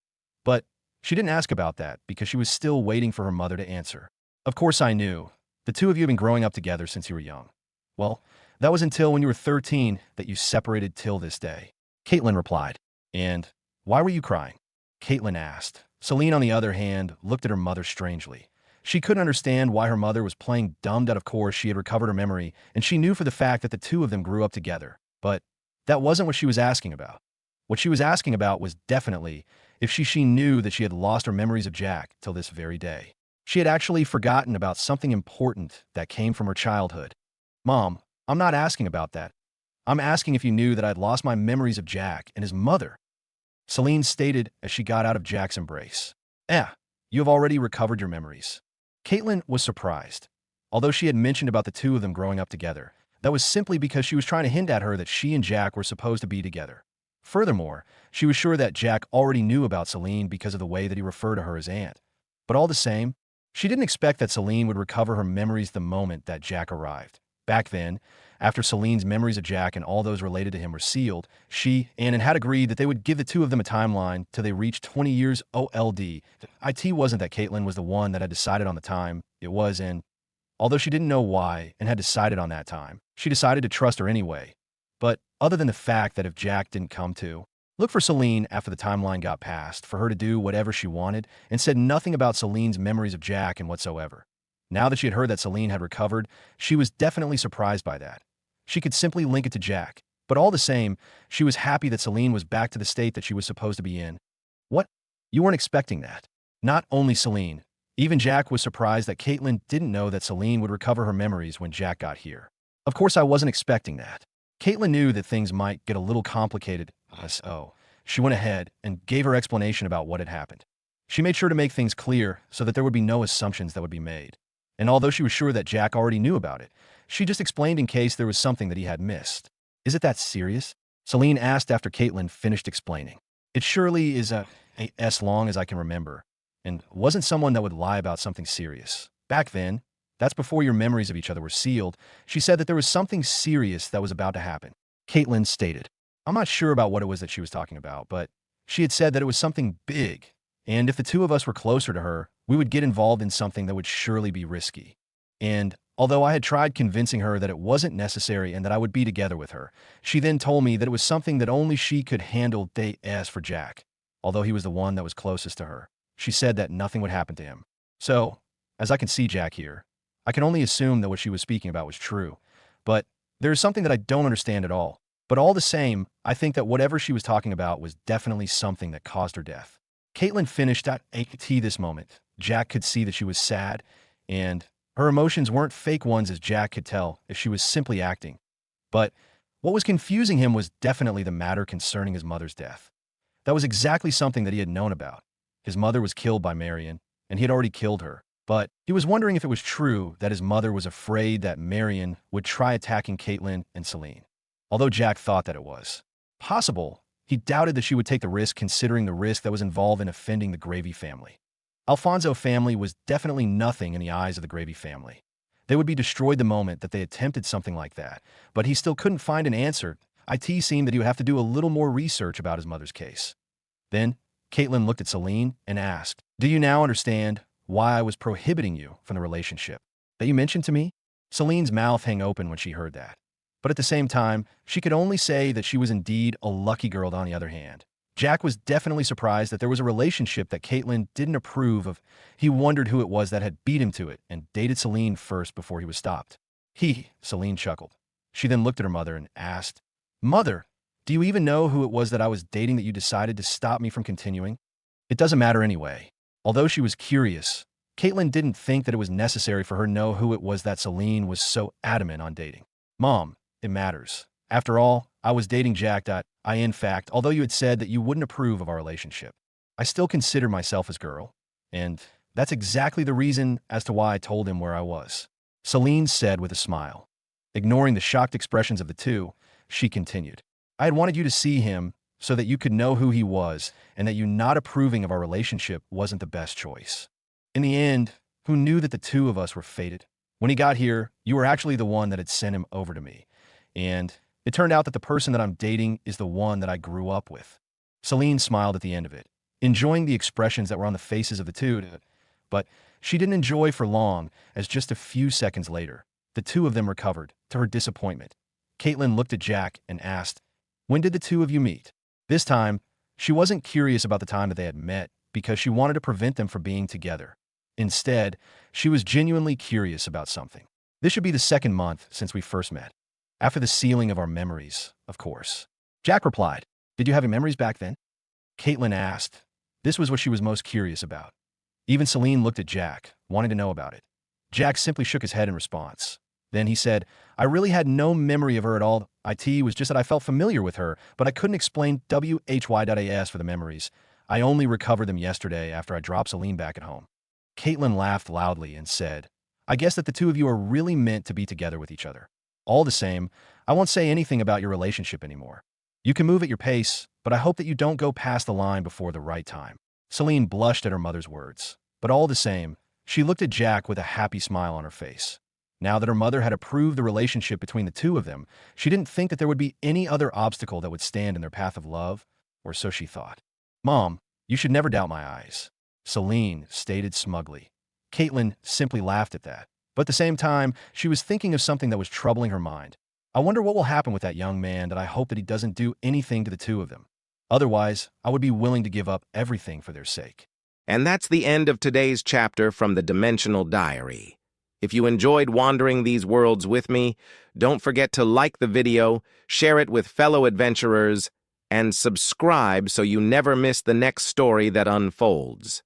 But she didn't ask about that because she was still waiting for her mother to answer. Of course I knew. The two of you have been growing up together since you were young. Well, that was until when you were 13 that you separated till this day. Caitlin replied. And why were you crying? Caitlin asked. Celine, on the other hand, looked at her mother strangely. She couldn't understand why her mother was playing dumb. Of course, she had recovered her memory, and she knew for the fact that the two of them grew up together. But that wasn't what she was asking about. What she was asking about was definitely if she knew that she had lost her memories of Jack till this very day. She had actually forgotten about something important that came from her childhood. Mom, I'm not asking about that. I'm asking if you knew that I'd lost my memories of Jack and his mother. Celine stated as she got out of Jack's embrace. You have already recovered your memories. Caitlin was surprised. Although she had mentioned about the two of them growing up together, that was simply because she was trying to hint at her that she and Jack were supposed to be together. Furthermore, she was sure that Jack already knew about Celine because of the way that he referred to her as aunt. But all the same, she didn't expect that Celine would recover her memories the moment that Jack arrived. Back then, after Celine's memories of Jack and all those related to him were sealed, she and Anne had agreed that they would give the two of them a timeline till they reached 20 years old. It wasn't that Caitlin was the one that had decided on the time. It was Anne. Although she didn't know why and had decided on that time, she decided to trust her anyway. But other than the fact that if Jack didn't come to, look for Celine after the timeline got passed for her to do whatever she wanted and said nothing about Celine's memories of Jack and whatsoever. Now that she had heard that Celine had recovered, she was definitely surprised by that. She could simply link it to Jack, but all the same, she was happy that Celine was back to the state that she was supposed to be in. What? You weren't expecting that? Not only Celine. Even Jack was surprised that Caitlin didn't know that Celine would recover her memories when Jack got here. Of course I wasn't expecting that. Caitlin knew that things might get a little complicated, so she went ahead and gave her explanation about what had happened. She made sure to make things clear so that there would be no assumptions that would be made. And although she was sure that Jack already knew about it, she just explained in case there was something that he had missed. Is it that serious? Celine asked after Caitlin finished explaining. It surely is as long as I can remember, and wasn't someone that would lie about something serious. Back then, That's before your memories of each other were sealed. She said that there was something serious that was about to happen. Caitlin stated. I'm not sure about what it was that she was talking about, but she had said that it was something big, and if the two of us were closer to her, we would get involved in something that would surely be risky. And although I had tried convincing her that it wasn't necessary and that I would be together with her, she then told me that it was something that only she could handle. They asked for Jack, although he was the one that was closest to her. She said that nothing would happen to him. So, as I can see Jack here, I can only assume that what she was speaking about was true. But there is something that I don't understand at all. But all the same, I think that whatever she was talking about was definitely something that caused her death. Caitlin finished at this moment. Jack could see that she was sad, and her emotions weren't fake ones as Jack could tell if she was simply acting. But what was confusing him was definitely the matter concerning his mother's death. That was exactly something that he had known about. His mother was killed by Marion, and he had already killed her. But he was wondering if it was true that his mother was afraid that Marion would try attacking Caitlin and Celine. Although Jack thought that it was possible, he doubted that she would take the risk considering the risk that was involved in offending the Gravy family. Alfonso family was definitely nothing in the eyes of the Gravy family. They would be destroyed the moment that they attempted something like that, but he still couldn't find an answer. It seemed that he would have to do a little more research about his mother's case. Then, Caitlin looked at Celine and asked, "Do you now understand why I was prohibiting you from the relationship that you mentioned to me?" Celine's mouth hung open when she heard that. But at the same time, she could only say that she was indeed a lucky girl on the other hand. Jack was definitely surprised that there was a relationship that Caitlin didn't approve of. He wondered who it was that had beat him to it and dated Celine first before he was stopped. Celine chuckled. She then looked at her mother and asked, "Mother, do you even know who it was that I was dating that you decided to stop me from continuing?" It doesn't matter anyway. Although she was curious, Caitlin didn't think that it was necessary for her to know who it was that Celine was so adamant on dating. "Mom, it matters. After all, I was dating Jack. In fact, although you had said that you wouldn't approve of our relationship, I still consider myself his girl, and that's exactly the reason as to why I told him where I was," Celine said with a smile. Ignoring the shocked expressions of the two, she continued, "I had wanted you to see him so that you could know who he was and that you not approving of our relationship wasn't the best choice. In the end, who knew that the two of us were fated? When he got here, you were actually the one that had sent him over to me. And it turned out that the person that I'm dating is the one that I grew up with." Celine smiled at the end of it, enjoying the expressions that were on the faces of the two. But she didn't enjoy for long, as just a few seconds later, the two of them recovered, to her disappointment. Caitlin looked at Jack and asked, "When did the two of you meet?" This time, she wasn't curious about the time that they had met because she wanted to prevent them from being together. Instead, she was genuinely curious about something. This should be the second month since we first met. After the sealing of our memories, of course. Jack replied, "Did you have your memories back then?" Caitlin asked. This was what she was most curious about. Even Celine looked at Jack, wanting to know about it. Jack simply shook his head in response. Then he said, "I really had no memory of her at all. It was just that I felt familiar with her, but I couldn't explain why.as for the memories. I only recovered them yesterday after I dropped Celine back at home." Caitlin laughed loudly and said, "I guess that the two of you are really meant to be together with each other. All the same, I won't say anything about your relationship anymore. You can move at your pace, but I hope that you don't go past the line before the right time." Celine blushed at her mother's words, but all the same, she looked at Jack with a happy smile on her face. Now that her mother had approved the relationship between the two of them, she didn't think that there would be any other obstacle that would stand in their path of love, or so she thought. "Mom, you should never doubt my eyes," Celine stated smugly. Caitlin simply laughed at that. But at the same time, she was thinking of something that was troubling her mind. "I wonder what will happen with that young man, that I hope that he doesn't do anything to the two of them. Otherwise, I would be willing to give up everything for their sake." And that's the end of today's chapter from the Dimensional Diary. If you enjoyed wandering these worlds with me, don't forget to like the video, share it with fellow adventurers, and subscribe so you never miss the next story that unfolds.